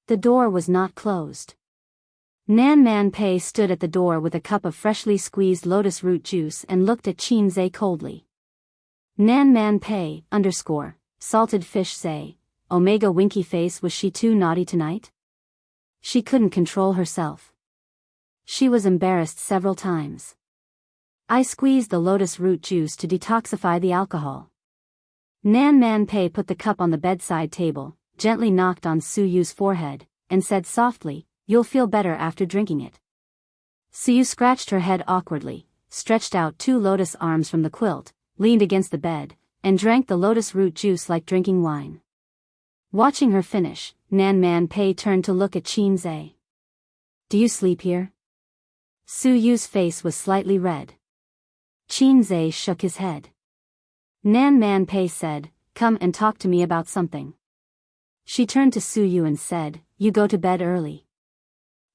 The door was not closed. Nan Man Pei stood at the door with a cup of freshly squeezed lotus root juice and looked at Qinze coldly. Nan Man Pei, salted fish say, Omega winky face, was she too naughty tonight? She couldn't control herself. She was embarrassed several times. "I squeezed the lotus root juice to detoxify the alcohol." Nan Man Pei put the cup on the bedside table, gently knocked on Suyu's forehead, and said softly, "You'll feel better after drinking it." Suyu scratched her head awkwardly, stretched out two lotus arms from the quilt, leaned against the bed, and drank the lotus root juice like drinking wine. Watching her finish, Nan Man Pei turned to look at Qinze. "Do you sleep here?" Suyu's face was slightly red. Qinze shook his head. Nan Man Pei said, "Come and talk to me about something." She turned to Suyu and said, "You go to bed early."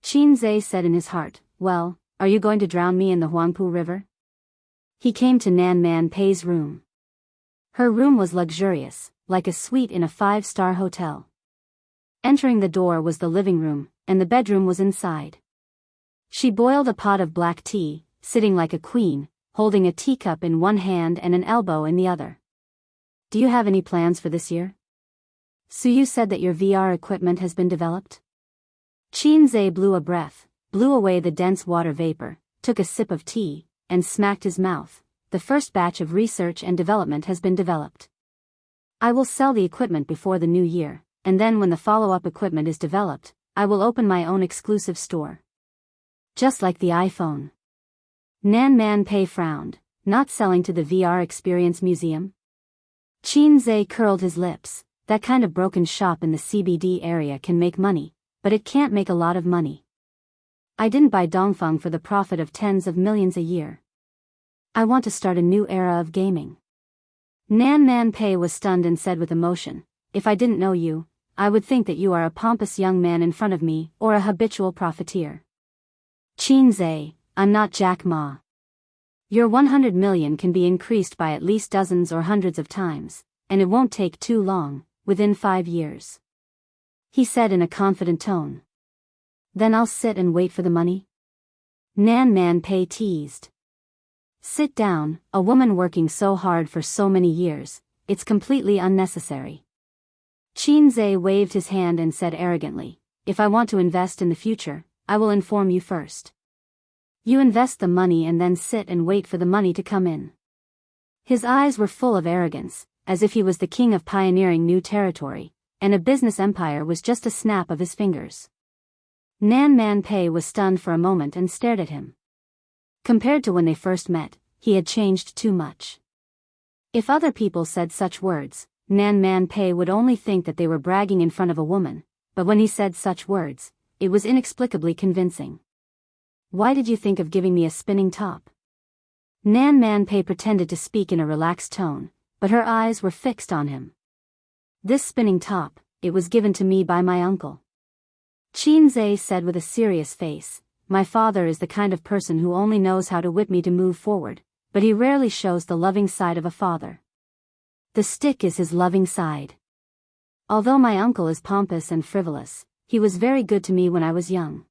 Qinze said in his heart, "Well, are you going to drown me in the Huangpu River?" He came to Nan Man Pei's room. Her room was luxurious, like a suite in a 5-star hotel. Entering the door was the living room, and the bedroom was inside. She boiled a pot of black tea, sitting like a queen, holding a teacup in one hand and an elbow in the other. "Do you have any plans for this year?" Suyu said that your VR equipment has been developed. Qinze blew a breath, blew away the dense water vapor, took a sip of tea, and smacked his mouth. "The first batch of research and development has been developed. I will sell the equipment before the new year, and then when the follow-up equipment is developed, I will open my own exclusive store. Just like the iPhone." Nan Man Pei frowned, "Not selling to the VR Experience Museum?" Qinze curled his lips. "That kind of broken shop in the CBD area can make money, but it can't make a lot of money. I didn't buy Dongfeng for the profit of tens of millions a year. I want to start a new era of gaming." Nan Man Pei was stunned and said with emotion, "If I didn't know you, I would think that you are a pompous young man in front of me or a habitual profiteer." "Qinze, I'm not Jack Ma. Your 100 million can be increased by at least dozens or hundreds of times, and it won't take too long, within 5 years. He said in a confident tone. "Then I'll sit and wait for the money?" Nan Man Pei teased. Sit down, a woman working so hard for so many years, it's completely unnecessary. Qinze waved his hand and said arrogantly, if I want to invest in the future, I will inform you first. You invest the money and then sit and wait for the money to come in. His eyes were full of arrogance, as if he was the king of pioneering new territory, and a business empire was just a snap of his fingers. Nan Man Pei was stunned for a moment and stared at him. Compared to when they first met, he had changed too much. If other people said such words, Nan Man Pei would only think that they were bragging in front of a woman, but when he said such words, it was inexplicably convincing. Why did you think of giving me a spinning top? Nan Man Pei pretended to speak in a relaxed tone, but her eyes were fixed on him. This spinning top, it was given to me by my uncle. Qinze said with a serious face, my father is the kind of person who only knows how to whip me to move forward, but he rarely shows the loving side of a father. The stick is his loving side. Although my uncle is pompous and frivolous, he was very good to me when I was young.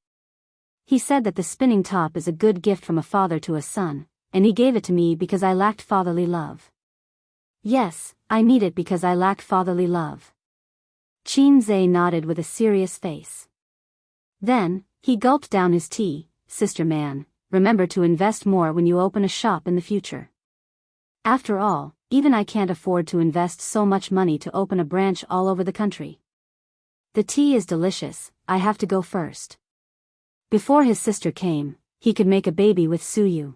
He said that the spinning top is a good gift from a father to a son, and he gave it to me because I lacked fatherly love. Yes, I need it because I lacked fatherly love. Qinze nodded with a serious face. Then, he gulped down his tea. Sister Man, remember to invest more when you open a shop in the future. After all, even I can't afford to invest so much money to open a branch all over the country. The tea is delicious, I have to go first. Before his sister came, he could make a baby with Suyu.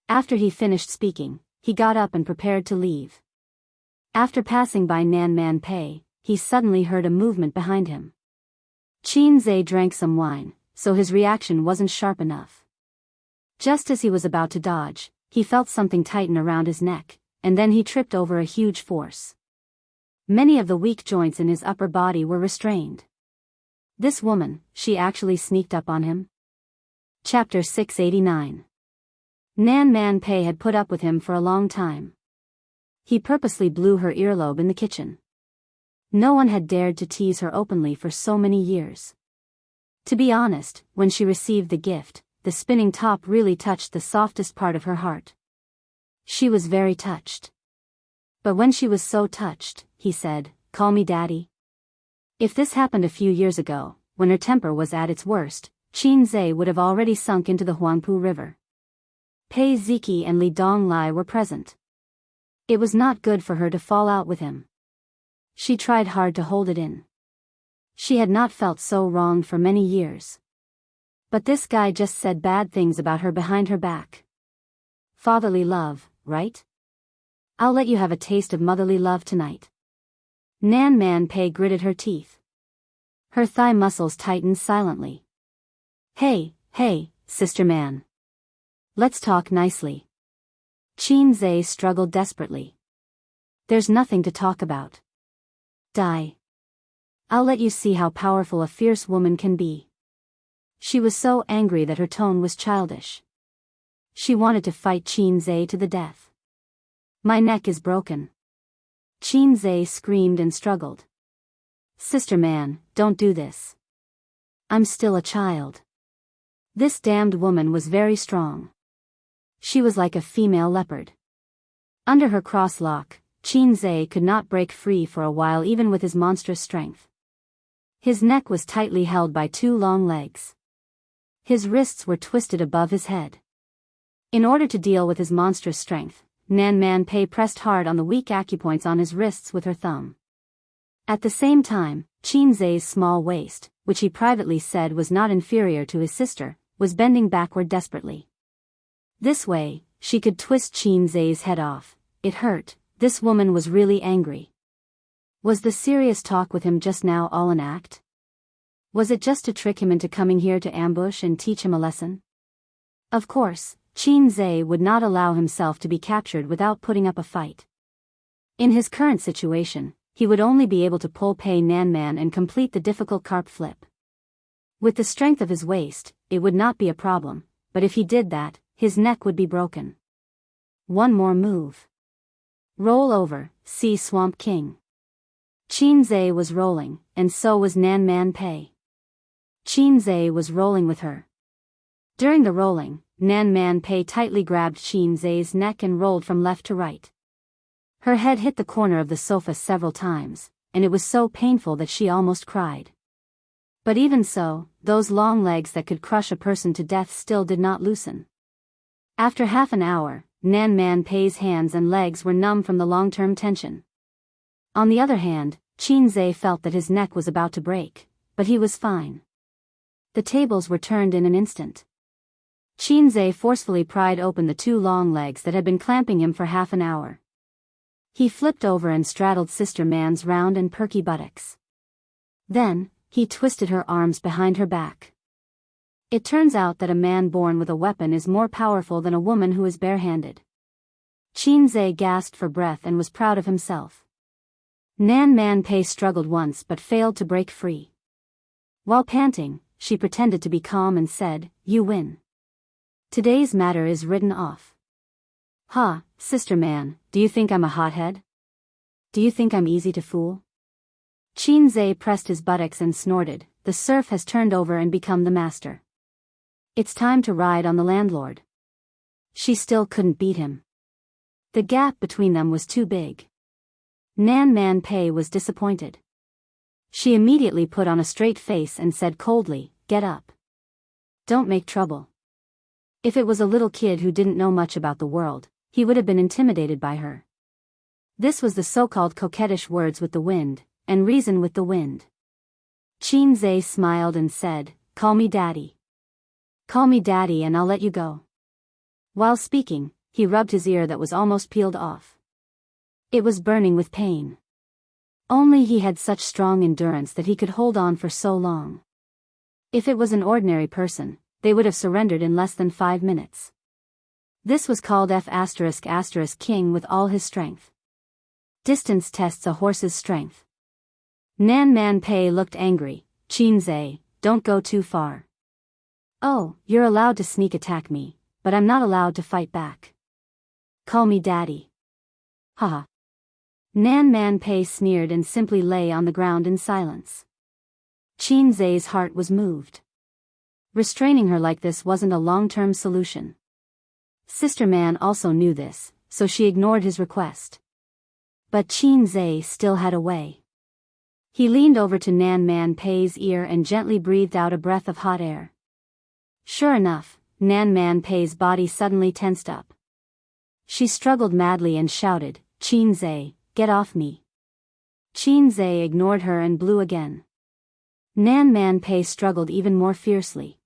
After he finished speaking, he got up and prepared to leave. After passing by Nan Man Pei, he suddenly heard a movement behind him. Qinze drank some wine, so his reaction wasn't sharp enough. Just as he was about to dodge, he felt something tighten around his neck, and then he tripped over a huge force. Many of the weak joints in his upper body were restrained. This woman, she actually sneaked up on him? Chapter 689. Nan Man Pei had put up with him for a long time. He purposely blew her earlobe in the kitchen. No one had dared to tease her openly for so many years. To be honest, when she received the gift, the spinning top really touched the softest part of her heart. She was very touched. But when she was so touched, he said, call me daddy. If this happened a few years ago, when her temper was at its worst, Qinze would have already sunk into the Huangpu River. Pei Ziki and Li Donglai were present. It was not good for her to fall out with him. She tried hard to hold it in. She had not felt so wronged for many years. But this guy just said bad things about her behind her back. Fatherly love, right? I'll let you have a taste of motherly love tonight. Nan Man Pei gritted her teeth. Her thigh muscles tightened silently. Hey, Sister Man. Let's talk nicely. Qinze struggled desperately. There's nothing to talk about. Die. I'll let you see how powerful a fierce woman can be. She was so angry that her tone was childish. She wanted to fight Qinze to the death. My neck is broken. Qinze screamed and struggled. Sister Man, don't do this. I'm still a child. This damned woman was very strong. She was like a female leopard. Under her cross-lock, Qinze could not break free for a while even with his monstrous strength. His neck was tightly held by two long legs. His wrists were twisted above his head. In order to deal with his monstrous strength, Nan Man Pei pressed hard on the weak acupoints on his wrists with her thumb. At the same time, Qinze's small waist, which he privately said was not inferior to his sister, was bending backward desperately. This way, she could twist Qinze's head off. It hurt. This woman was really angry. Was the serious talk with him just now all an act? Was it just to trick him into coming here to ambush and teach him a lesson? Of course, Qinze would not allow himself to be captured without putting up a fight. In his current situation, he would only be able to pull Pei Nanman and complete the difficult carp flip. With the strength of his waist, it would not be a problem, but if he did that, his neck would be broken. One more move. Roll over, see Swamp King. Qinze was rolling, and so was Nan Man Pei. Qinze was rolling with her. During the rolling, Nan Man Pei tightly grabbed Qin Zai's neck and rolled from left to right. Her head hit the corner of the sofa several times, and it was so painful that she almost cried. But even so, those long legs that could crush a person to death still did not loosen. After half an hour, Nan Man Pei's hands and legs were numb from the long-term tension. On the other hand, Qin Zai felt that his neck was about to break, but he was fine. The tables were turned in an instant. Qin Zai forcefully pried open the two long legs that had been clamping him for half an hour. He flipped over and straddled Sister Man's round and perky buttocks. Then, he twisted her arms behind her back. It turns out that a man born with a weapon is more powerful than a woman who is barehanded. Qin Zai gasped for breath and was proud of himself. Nan Man Pei struggled once but failed to break free. While panting, she pretended to be calm and said, "You win. Today's matter is written off." "Ha, Sister Man, do you think I'm a hothead? Do you think I'm easy to fool?" Qin Zai pressed his buttocks and snorted, "The serf has turned over and become the master. It's time to ride on the landlord." She still couldn't beat him. The gap between them was too big. Nan Man Pei was disappointed. She immediately put on a straight face and said coldly, "Get up. Don't make trouble." If it was a little kid who didn't know much about the world, he would have been intimidated by her. This was the so-called coquettish words with the wind, and reason with the wind. Qin Zai smiled and said, "Call me daddy. Call me daddy and I'll let you go." While speaking, he rubbed his ear that was almost peeled off. It was burning with pain. Only he had such strong endurance that he could hold on for so long. If it was an ordinary person, they would have surrendered in less than 5 minutes. This was called F***king with all his strength. Distance tests a horse's strength. Nan Man Pei looked angry. "Qin Zai, don't go too far. Oh, you're allowed to sneak attack me, but I'm not allowed to fight back. Call me daddy." Haha. Nan Man Pei sneered and simply lay on the ground in silence. Qin Zai's heart was moved. Restraining her like this wasn't a long-term solution. Sister Man also knew this, so she ignored his request. But Qin Zai still had a way. He leaned over to Nan Man Pei's ear and gently breathed out a breath of hot air. Sure enough, Nan Man Pei's body suddenly tensed up. She struggled madly and shouted, "Qin Zai, get off me." Qin Zai ignored her and blew again. Nan Man Pei struggled even more fiercely.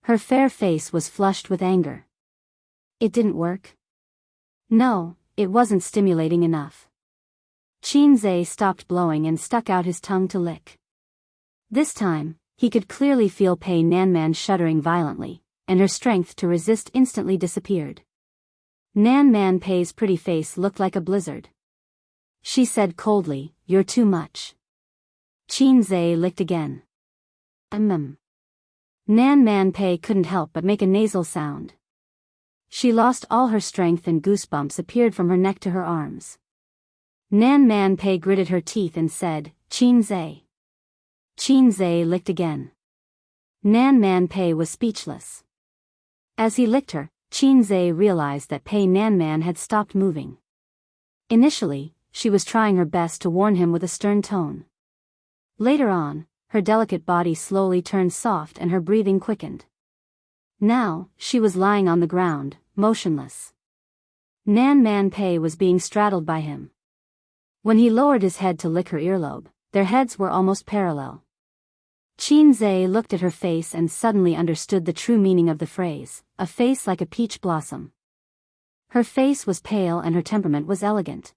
Her fair face was flushed with anger. It didn't work. No, it wasn't stimulating enough. Qin Zai stopped blowing and stuck out his tongue to lick. This time, he could clearly feel Nan Man shuddering violently, and her strength to resist instantly disappeared. Nan Man Pei's pretty face looked like a blizzard. She said coldly, "You're too much." Qin Zai licked again. Nan Man Pei couldn't help but make a nasal sound. She lost all her strength and goosebumps appeared from her neck to her arms. Nan Man Pei gritted her teeth and said, "Qin Zai." Qin Zai licked again. Nan Man Pei was speechless. As he licked her, Qin Zai realized that Nan Man had stopped moving. Initially, she was trying her best to warn him with a stern tone. Later on, her delicate body slowly turned soft and her breathing quickened. Now, she was lying on the ground, motionless. Nan Man Pei was being straddled by him. When he lowered his head to lick her earlobe, their heads were almost parallel. Qin Zai looked at her face and suddenly understood the true meaning of the phrase, "a face like a peach blossom." Her face was pale and her temperament was elegant.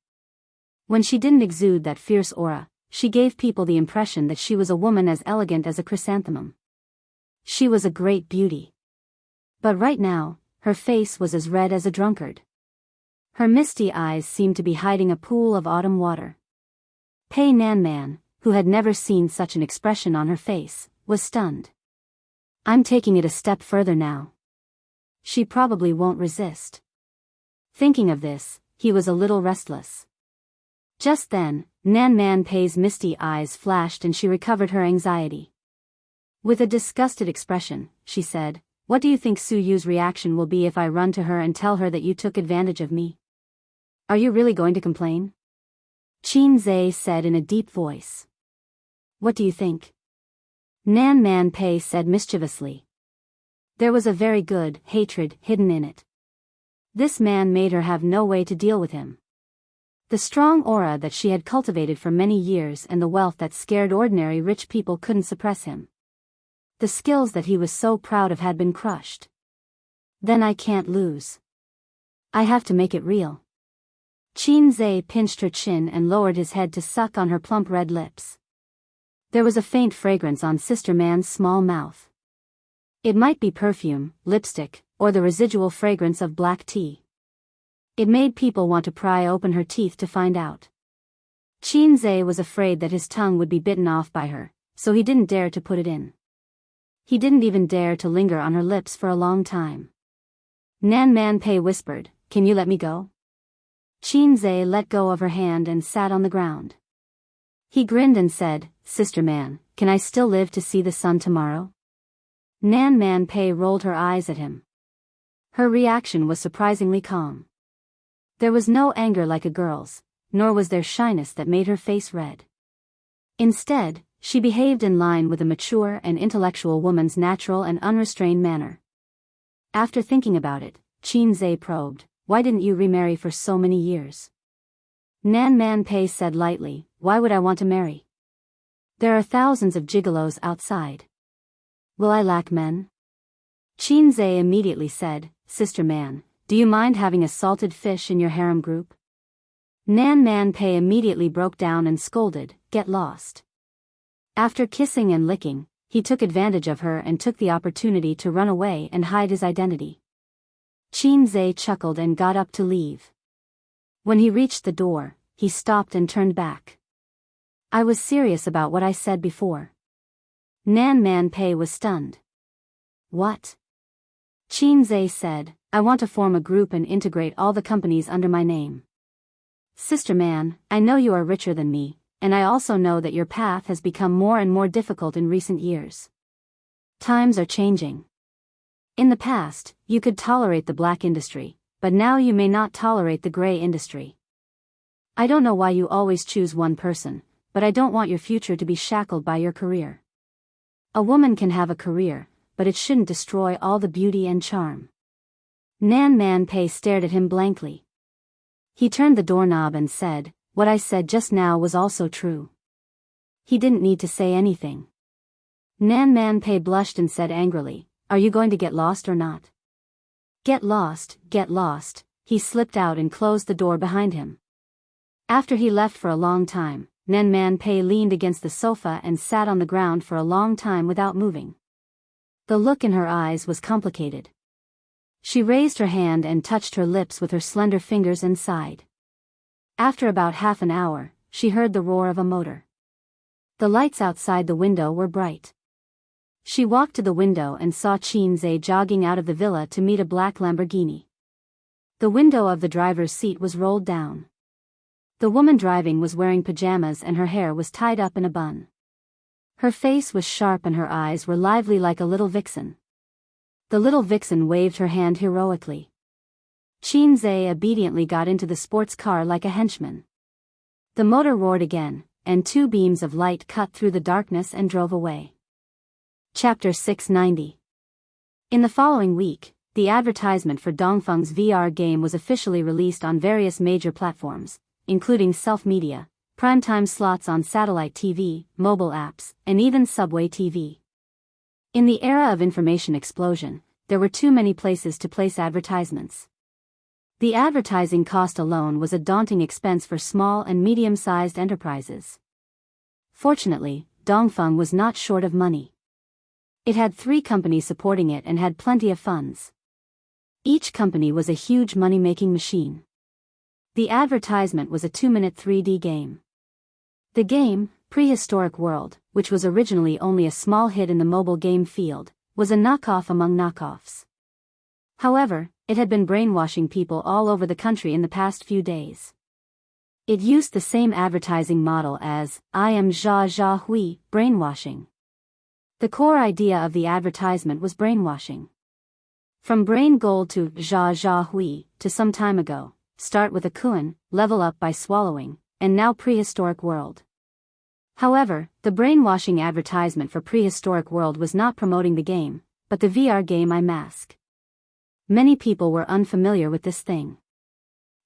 When she didn't exude that fierce aura, she gave people the impression that she was a woman as elegant as a chrysanthemum. She was a great beauty. But right now, her face was as red as a drunkard. Her misty eyes seemed to be hiding a pool of autumn water. Nan Man, who had never seen such an expression on her face, was stunned. "I'm taking it a step further now. She probably won't resist." Thinking of this, he was a little restless. Just then, Nan Man Pei's misty eyes flashed and she recovered her anxiety. With a disgusted expression, she said, What do you think Su Yu's reaction will be if I run to her and tell her that you took advantage of me? Are you really going to complain? Qin Zhe said in a deep voice. What do you think? Nan Man Pei said mischievously. There was a very good hatred hidden in it. This man made her have no way to deal with him. The strong aura that she had cultivated for many years and the wealth that scared ordinary rich people couldn't suppress him. The skills that he was so proud of had been crushed. Then I can't lose. I have to make it real. Qin Zhe pinched her chin and lowered his head to suck on her plump red lips. There was a faint fragrance on Sister Man's small mouth. It might be perfume, lipstick, or the residual fragrance of black tea. It made people want to pry open her teeth to find out. Qin Zhe was afraid that his tongue would be bitten off by her, so he didn't dare to put it in. He didn't even dare to linger on her lips for a long time. Nan Man Pei whispered, "Can you let me go?" Qin Zhe let go of her hand and sat on the ground. He grinned and said, "Sister Man, can I still live to see the sun tomorrow?" Nan Man Pei rolled her eyes at him. Her reaction was surprisingly calm. There was no anger like a girl's, nor was there shyness that made her face red. Instead, she behaved in line with a mature and intellectual woman's natural and unrestrained manner. After thinking about it, Qin Zhe probed, "Why didn't you remarry for so many years?" Nan Man Pei said lightly, "Why would I want to marry? There are thousands of gigolos outside. Will I lack men?" Qin Zhe immediately said, "Sister Man, do you mind having a salted fish in your harem group?" Nan Man Pei immediately broke down and scolded, "Get lost." After kissing and licking, he took advantage of her and took the opportunity to run away and hide his identity. Qin Zhe chuckled and got up to leave. When he reached the door, he stopped and turned back. "I was serious about what I said before." Nan Man Pei was stunned. "What?" Qin Zhe said, "I want to form a group and integrate all the companies under my name. Sister Man, I know you are richer than me, and I also know that your path has become more and more difficult in recent years. Times are changing. In the past, you could tolerate the black industry, but now you may not tolerate the gray industry. I don't know why you always choose one person, but I don't want your future to be shackled by your career. A woman can have a career, but it shouldn't destroy all the beauty and charm." Nan Man Pei stared at him blankly. He turned the doorknob and said, "What I said just now was also true." He didn't need to say anything. Nan Man Pei blushed and said angrily, "Are you going to get lost or not?" Get lost, get lost." He slipped out and closed the door behind him. After he left for a long time, Nan Man Pei leaned against the sofa and sat on the ground for a long time without moving. The look in her eyes was complicated. She raised her hand and touched her lips with her slender fingers and sighed. After about half an hour, she heard the roar of a motor. The lights outside the window were bright. She walked to the window and saw Qin Zhe jogging out of the villa to meet a black Lamborghini. The window of the driver's seat was rolled down. The woman driving was wearing pajamas and her hair was tied up in a bun. Her face was sharp and her eyes were lively like a little vixen. The little vixen waved her hand heroically. Qin Zhe obediently got into the sports car like a henchman. The motor roared again, and two beams of light cut through the darkness and drove away. Chapter 690. In the following week, the advertisement for Dongfeng's VR game was officially released on various major platforms, including self-media, primetime slots on satellite TV, mobile apps, and even subway TV. In the era of information explosion, there were too many places to place advertisements. The advertising cost alone was a daunting expense for small and medium-sized enterprises. Fortunately, Dongfeng was not short of money. It had 3 companies supporting it and had plenty of funds. Each company was a huge money-making machine. The advertisement was a 2-minute 3D game. The game, Prehistoric World, which was originally only a small hit in the mobile game field, was a knockoff among knockoffs. However, it had been brainwashing people all over the country in the past few days. It used the same advertising model as "I am Jia Jia Hui," brainwashing. The core idea of the advertisement was brainwashing. From brain gold to Jia Jia Hui, to some time ago, start with a koan, level up by swallowing, and now prehistoric world. However, the brainwashing advertisement for prehistoric world was not promoting the game, but the VR game iMask. Many people were unfamiliar with this thing.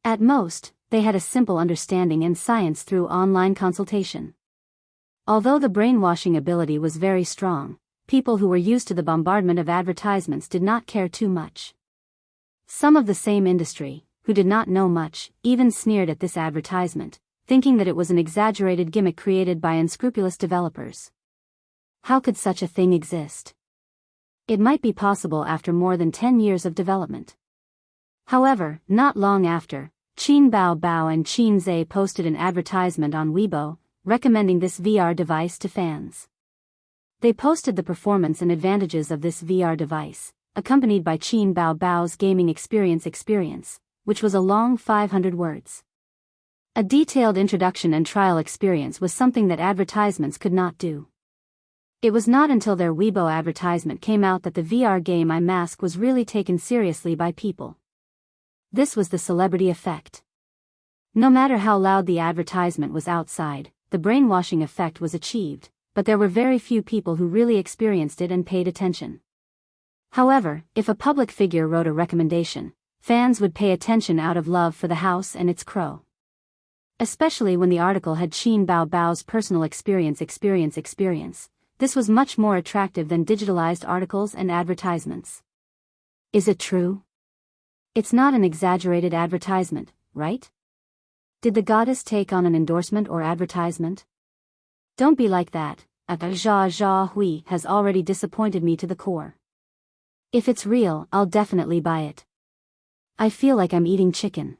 At most, they had a simple understanding and science through online consultation. Although the brainwashing ability was very strong, people who were used to the bombardment of advertisements did not care too much. Some of the same industry, who did not know much, even sneered at this advertisement, thinking that it was an exaggerated gimmick created by unscrupulous developers. How could such a thing exist? It might be possible after more than 10 years of development. However, not long after, Qin Bao Bao and Qin Zhe posted an advertisement on Weibo, recommending this VR device to fans. They posted the performance and advantages of this VR device, accompanied by Qin Bao Bao's gaming experience, which was a long 500 words. A detailed introduction and trial experience was something that advertisements could not do. It was not until their Weibo advertisement came out that the VR game iMask was really taken seriously by people. This was the celebrity effect. No matter how loud the advertisement was outside, the brainwashing effect was achieved, but there were very few people who really experienced it and paid attention. However, if a public figure wrote a recommendation, fans would pay attention out of love for the house and its crow. Especially when the article had Qin Bao Bao's personal experience. This was much more attractive than digitalized articles and advertisements. Is it true? It's not an exaggerated advertisement, right? Did the goddess take on an endorsement or advertisement? Don't be like that. Jia Jia Hui has already disappointed me to the core. If it's real, I'll definitely buy it. I feel like I'm eating chicken.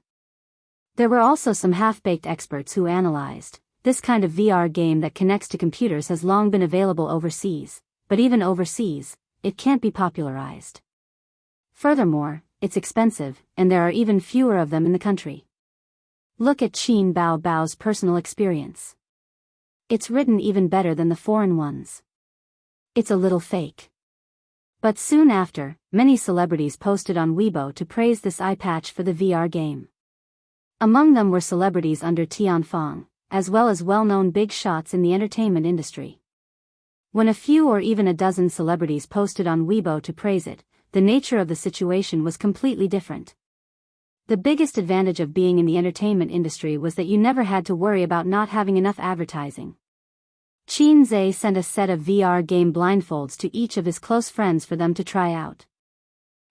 There were also some half-baked experts who analyzed, this kind of VR game that connects to computers has long been available overseas, but even overseas, it can't be popularized. Furthermore, it's expensive, and there are even fewer of them in the country. Look at Qin Bao Bao's personal experience. It's written even better than the foreign ones. It's a little fake. But soon after, many celebrities posted on Weibo to praise this eye patch for the VR game. Among them were celebrities under Tianfang, as well as well-known big shots in the entertainment industry. When a few or even a dozen celebrities posted on Weibo to praise it, the nature of the situation was completely different. The biggest advantage of being in the entertainment industry was that you never had to worry about not having enough advertising. Qin Zhe sent a set of VR game blindfolds to each of his close friends for them to try out.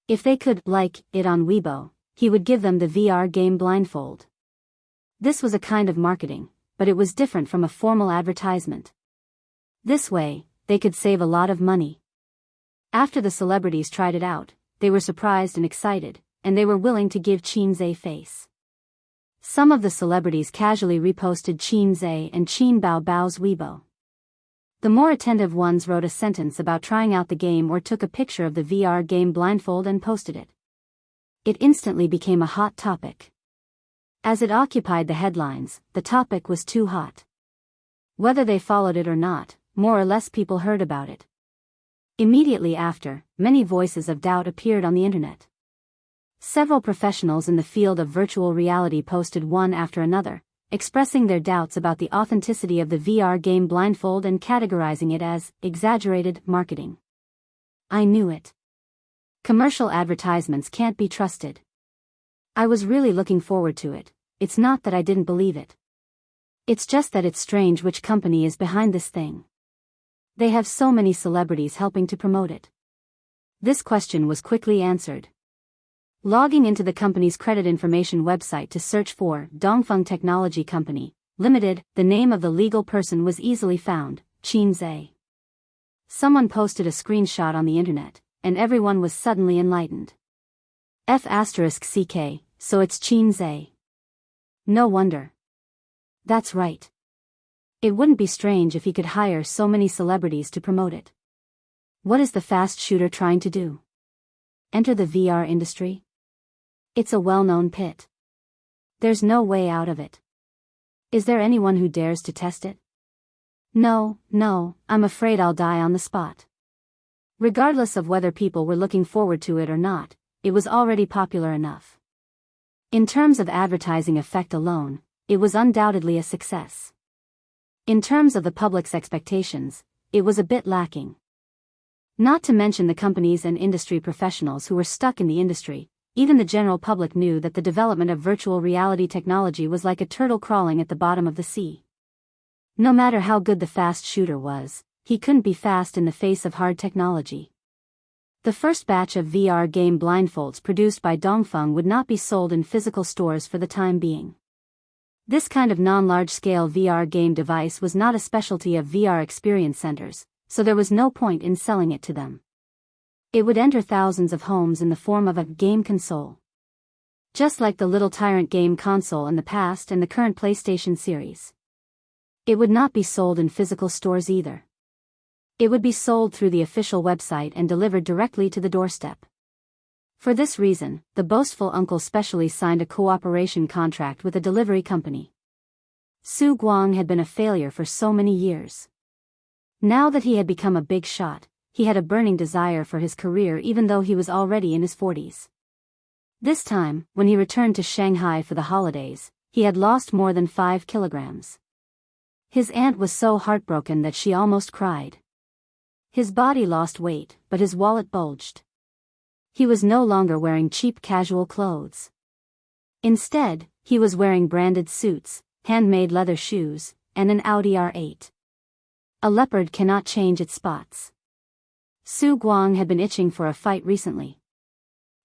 If they could like it on Weibo, he would give them the VR game blindfold. This was a kind of marketing, but it was different from a formal advertisement. This way, they could save a lot of money. After the celebrities tried it out, they were surprised and excited, and they were willing to give Qin Zhe face. Some of the celebrities casually reposted Qin Zhe and Qin Bao Bao's Weibo. The more attentive ones wrote a sentence about trying out the game or took a picture of the VR game blindfold and posted it. It instantly became a hot topic. As it occupied the headlines, the topic was too hot. Whether they followed it or not, more or less people heard about it. Immediately after, many voices of doubt appeared on the internet. Several professionals in the field of virtual reality posted one after another, expressing their doubts about the authenticity of the VR game blindfold and categorizing it as exaggerated marketing. I knew it. Commercial advertisements can't be trusted. I was really looking forward to it. It's not that I didn't believe it. It's just that it's strange which company is behind this thing. They have so many celebrities helping to promote it. This question was quickly answered. Logging into the company's credit information website to search for Dongfeng Technology Company, Limited, the name of the legal person was easily found, Qin Zhe. Someone posted a screenshot on the internet, and everyone was suddenly enlightened. F***CK, so it's Qin Zhe. No wonder. That's right. It wouldn't be strange if he could hire so many celebrities to promote it. What is the fast shooter trying to do? Enter the VR industry? It's a well-known pit. There's no way out of it. Is there anyone who dares to test it? No, I'm afraid I'll die on the spot. Regardless of whether people were looking forward to it or not, it was already popular enough. In terms of advertising effect alone, it was undoubtedly a success. In terms of the public's expectations, it was a bit lacking. Not to mention the companies and industry professionals who were stuck in the industry, even the general public knew that the development of virtual reality technology was like a turtle crawling at the bottom of the sea. No matter how good the fast shooter was, he couldn't be fast in the face of hard technology. The first batch of VR game blindfolds produced by Dongfeng would not be sold in physical stores for the time being. This kind of non-large-scale VR game device was not a specialty of VR experience centers, so there was no point in selling it to them. It would enter thousands of homes in the form of a game console. Just like the Little Tyrant game console in the past and the current PlayStation series. It would not be sold in physical stores either. It would be sold through the official website and delivered directly to the doorstep. For this reason, the boastful uncle specially signed a cooperation contract with a delivery company. Su Guang had been a failure for so many years. Now that he had become a big shot, he had a burning desire for his career even though he was already in his 40s. This time, when he returned to Shanghai for the holidays, he had lost more than 5 kilograms. His aunt was so heartbroken that she almost cried. His body lost weight, but his wallet bulged. He was no longer wearing cheap casual clothes. Instead, he was wearing branded suits, handmade leather shoes, and an Audi R8. A leopard cannot change its spots. Su Guang had been itching for a fight recently.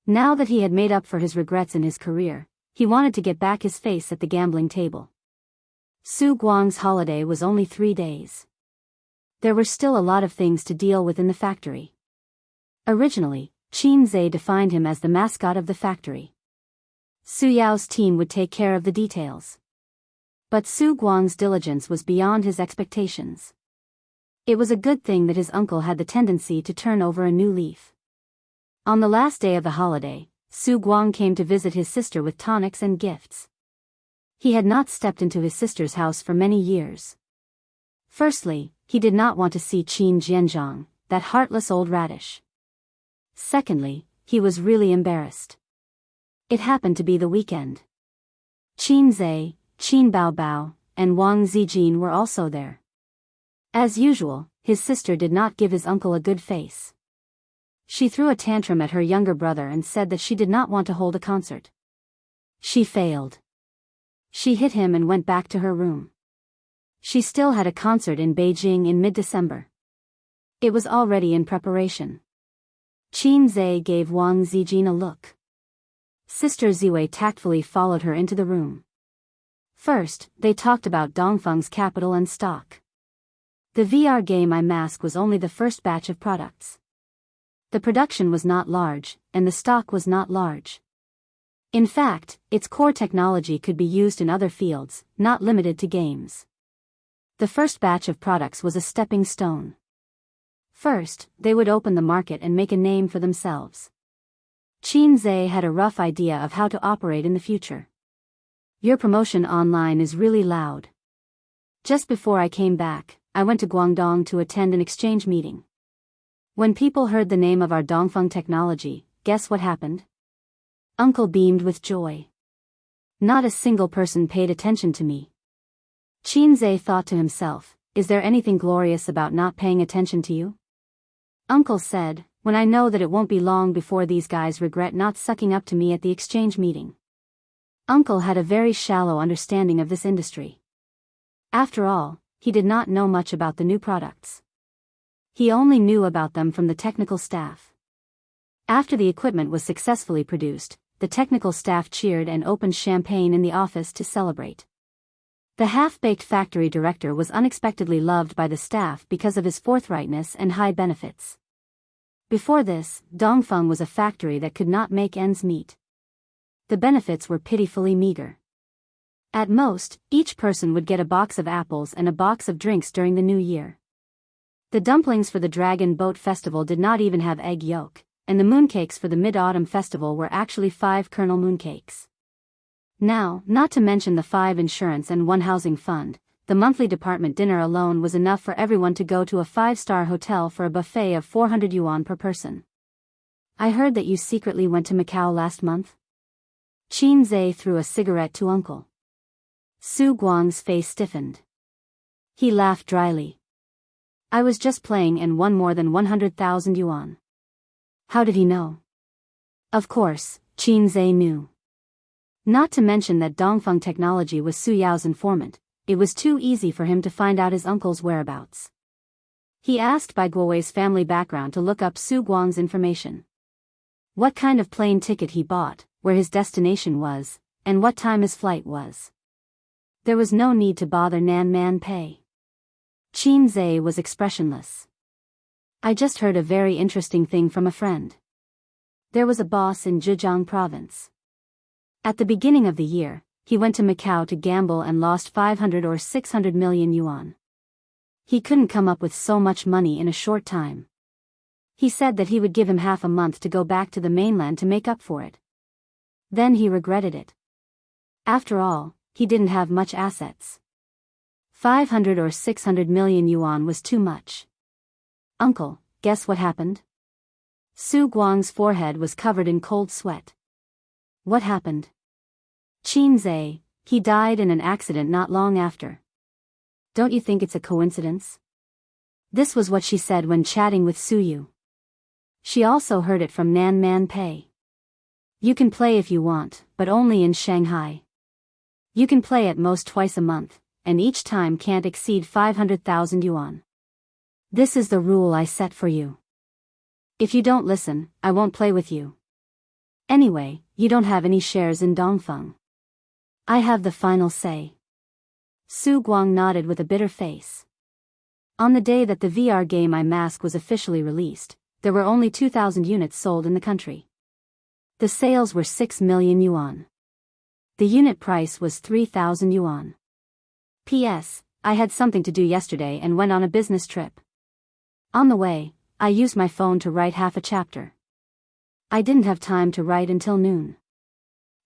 Now that he had made up for his regrets in his career, he wanted to get back his face at the gambling table. Su Guang's holiday was only 3 days. There were still a lot of things to deal with in the factory. Originally, Qin Zhe defined him as the mascot of the factory. Su Yao's team would take care of the details. But Su Guang's diligence was beyond his expectations. It was a good thing that his uncle had the tendency to turn over a new leaf. On the last day of the holiday, Su Guang came to visit his sister with tonics and gifts. He had not stepped into his sister's house for many years. Firstly, he did not want to see Qin Jianzhang, that heartless old radish. Secondly, he was really embarrassed. It happened to be the weekend. Qin Zhe, Qin Baobao, and Wang Zijin were also there. As usual, his sister did not give his uncle a good face. She threw a tantrum at her younger brother and said that she did not want to hold a concert. She failed. She hit him and went back to her room. She still had a concert in Beijing in mid-December. It was already in preparation. Qin Zhe gave Wang Zijin a look. Sister Ziwei tactfully followed her into the room. First, they talked about Dongfeng's capital and stock. The VR game iMask was only the first batch of products. The production was not large, and the stock was not large. In fact, its core technology could be used in other fields, not limited to games. The first batch of products was a stepping stone. First, they would open the market and make a name for themselves. Qin Zhe had a rough idea of how to operate in the future. Your promotion online is really loud. Just before I came back, I went to Guangdong to attend an exchange meeting. When people heard the name of our Dongfeng technology, guess what happened? Uncle beamed with joy. Not a single person paid attention to me. Qin Zhe thought to himself, is there anything glorious about not paying attention to you? Uncle said, when I know that it won't be long before these guys regret not sucking up to me at the exchange meeting. Uncle had a very shallow understanding of this industry. After all, he did not know much about the new products. He only knew about them from the technical staff. After the equipment was successfully produced, the technical staff cheered and opened champagne in the office to celebrate. The half-baked factory director was unexpectedly loved by the staff because of his forthrightness and high benefits. Before this, Dongfeng was a factory that could not make ends meet. The benefits were pitifully meager. At most, each person would get a box of apples and a box of drinks during the new year. The dumplings for the Dragon Boat Festival did not even have egg yolk, and the mooncakes for the Mid-Autumn Festival were actually 5-kernel mooncakes. Now, not to mention the 5 insurance and 1 housing fund, the monthly department dinner alone was enough for everyone to go to a 5-star hotel for a buffet of 400 yuan per person. I heard that you secretly went to Macau last month? Qin Zhe threw a cigarette to Uncle. Su Guang's face stiffened. He laughed dryly. I was just playing and won more than 100,000 yuan. How did he know? Of course, Qin Zhe knew. Not to mention that Dongfeng Technology was Su Yao's informant, it was too easy for him to find out his uncle's whereabouts. He asked Bai Guowei's family background to look up Su Guang's information. What kind of plane ticket he bought, where his destination was, and what time his flight was. There was no need to bother Nan Man Pei. Qin Zhe was expressionless. I just heard a very interesting thing from a friend. There was a boss in Zhejiang province. At the beginning of the year, he went to Macau to gamble and lost 500 or 600 million yuan. He couldn't come up with so much money in a short time. He said that he would give him half a month to go back to the mainland to make up for it. Then he regretted it. After all, he didn't have much assets. 500 or 600 million yuan was too much. Uncle, guess what happened? Su Guang's forehead was covered in cold sweat. What happened? Qin Zhe, he died in an accident not long after. Don't you think it's a coincidence? This was what she said when chatting with Su Yu. She also heard it from Nan Man Pei. You can play if you want, but only in Shanghai. You can play at most twice a month, and each time can't exceed 500,000 yuan. This is the rule I set for you. If you don't listen, I won't play with you. Anyway, you don't have any shares in Dongfeng. I have the final say. Su Guang nodded with a bitter face. On the day that the VR game I Mask was officially released, there were only 2,000 units sold in the country. The sales were 6 million yuan. The unit price was 3,000 yuan. P.S. I had something to do yesterday and went on a business trip. On the way, I used my phone to write half a chapter. I didn't have time to write until noon.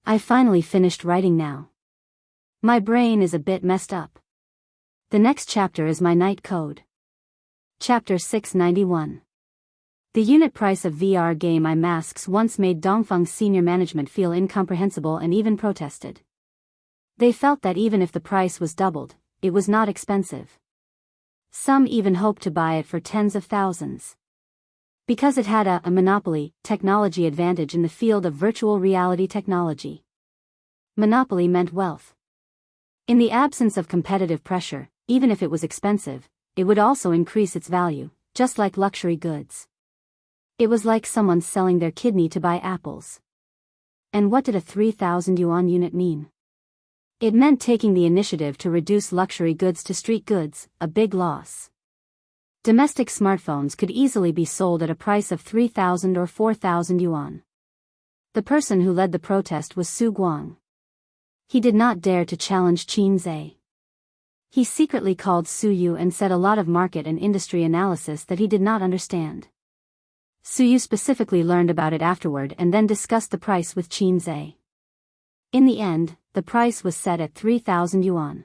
I finally finished writing now. My brain is a bit messed up. The next chapter is my night code. Chapter 691. The unit price of VR game I Masks once made Dongfeng's senior management feel incomprehensible and even protested. They felt that even if the price was doubled, it was not expensive. Some even hoped to buy it for tens of thousands. Because it had a monopoly technology advantage in the field of virtual reality technology. Monopoly meant wealth. In the absence of competitive pressure, even if it was expensive, it would also increase its value, just like luxury goods. It was like someone selling their kidney to buy apples. And what did a 3,000 yuan unit mean? It meant taking the initiative to reduce luxury goods to street goods, a big loss. Domestic smartphones could easily be sold at a price of 3,000 or 4,000 yuan. The person who led the protest was Su Guang. He did not dare to challenge Qin Zhe. He secretly called Su Yu and said a lot of market and industry analysis that he did not understand. Su Yu specifically learned about it afterward and then discussed the price with Qin Zhe. In the end, the price was set at 3,000 yuan.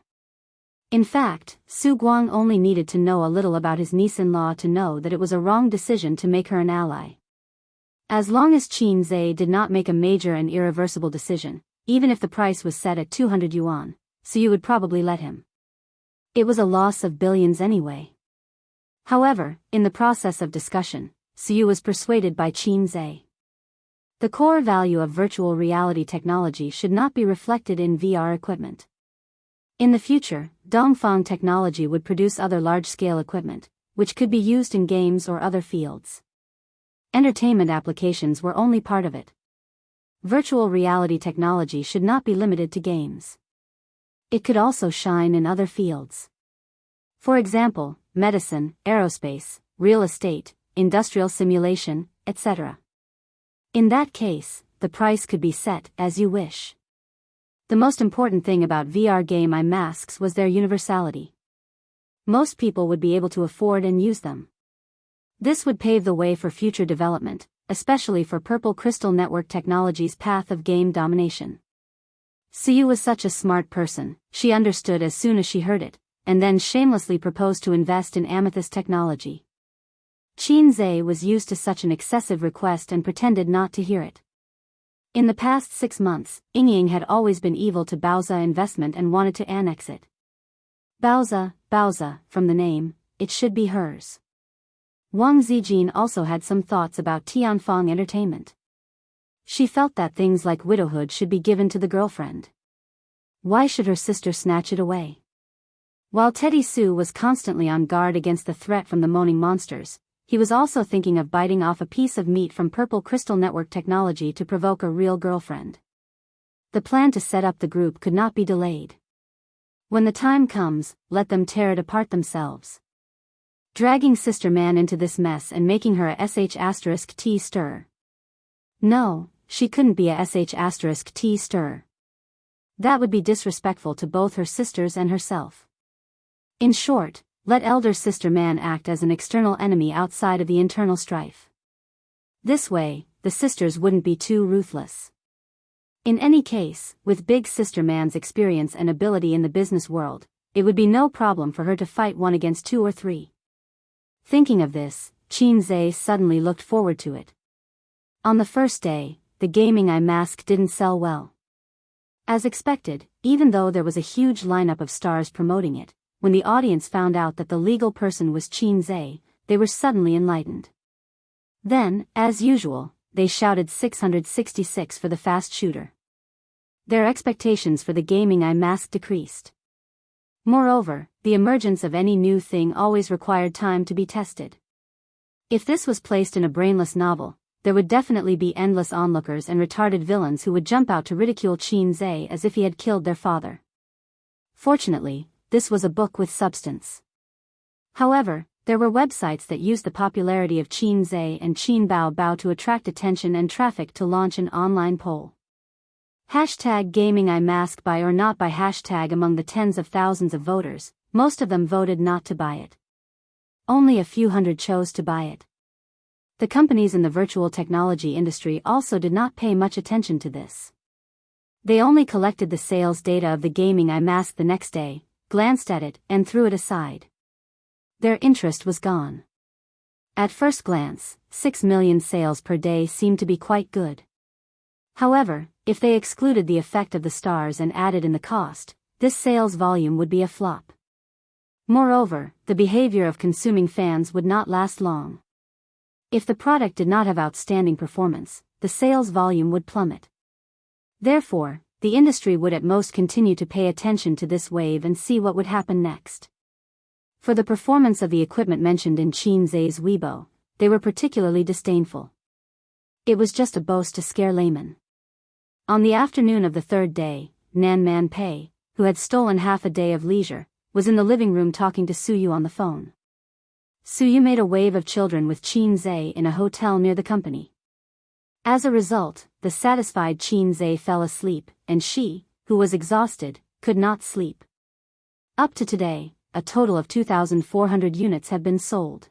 In fact, Su Guang only needed to know a little about his niece-in-law to know that it was a wrong decision to make her an ally. As long as Qin Zhe did not make a major and irreversible decision, even if the price was set at 200 yuan, Su Yu would probably let him. It was a loss of billions anyway. However, in the process of discussion, Su Yu was persuaded by Qin Zhe. The core value of virtual reality technology should not be reflected in VR equipment. In the future, Dongfeng Technology would produce other large-scale equipment, which could be used in games or other fields. Entertainment applications were only part of it. Virtual reality technology should not be limited to games. It could also shine in other fields. For example, medicine, aerospace, real estate, industrial simulation, etc. In that case, the price could be set as you wish. The most important thing about VR game I Masks was their universality. Most people would be able to afford and use them. This would pave the way for future development, especially for Purple Crystal Network Technology's path of game domination. Su Yu was such a smart person, she understood as soon as she heard it, and then shamelessly proposed to invest in amethyst technology. Qin was used to such an excessive request and pretended not to hear it. In the past 6 months, Yingying had always been evil to Baoza investment and wanted to annex it. Baoza, from the name, it should be hers. Wang Zijin also had some thoughts about Tianfang Entertainment. She felt that things like widowhood should be given to the girlfriend. Why should her sister snatch it away? While Teddy Sue was constantly on guard against the threat from the moaning monsters, he was also thinking of biting off a piece of meat from Purple Crystal Network technology to provoke a real girlfriend. The plan to set up the group could not be delayed. When the time comes, let them tear it apart themselves. Dragging Sister Man into this mess and making her a sh*t stir. No, she couldn't be a sh*t stir. That would be disrespectful to both her sisters and herself. In short, let elder Sister Man act as an external enemy outside of the internal strife. This way, the sisters wouldn't be too ruthless. In any case, with Big Sister Man's experience and ability in the business world, it would be no problem for her to fight 1 against 2 or 3. Thinking of this, Qin suddenly looked forward to it. On the first day, the gaming eye mask didn't sell well. As expected, even though there was a huge lineup of stars promoting it, when the audience found out that the legal person was Qin, they were suddenly enlightened. Then, as usual, they shouted 666 for the fast shooter. Their expectations for the gaming eye mask decreased. Moreover, the emergence of any new thing always required time to be tested. If this was placed in a brainless novel, there would definitely be endless onlookers and retarded villains who would jump out to ridicule Qin as if he had killed their father. Fortunately, this was a book with substance. However, there were websites that used the popularity of Qin and Qin Bao to attract attention and traffic to launch an online poll. #gaming eye mask buy or not buy hashtag among the tens of thousands of voters, most of them voted not to buy it. Only a few hundred chose to buy it. The companies in the virtual technology industry also did not pay much attention to this. They only collected the sales data of the gaming eye mask the next day, glanced at it, and threw it aside. Their interest was gone. At first glance, 6 million sales per day seemed to be quite good. However, if they excluded the effect of the stars and added in the cost, this sales volume would be a flop. Moreover, the behavior of consuming fans would not last long. If the product did not have outstanding performance, the sales volume would plummet. Therefore, the industry would at most continue to pay attention to this wave and see what would happen next. For the performance of the equipment mentioned in Qin's Weibo, they were particularly disdainful. It was just a boast to scare laymen. On the afternoon of the 3rd day, Nan Man Pei, who had stolen half a day of leisure, was in the living room talking to Suyu on the phone. Suyu made a wave of children with Qin in a hotel near the company. As a result, the satisfied Qin fell asleep, and she, who was exhausted, could not sleep. Up to today, a total of 2,400 units have been sold.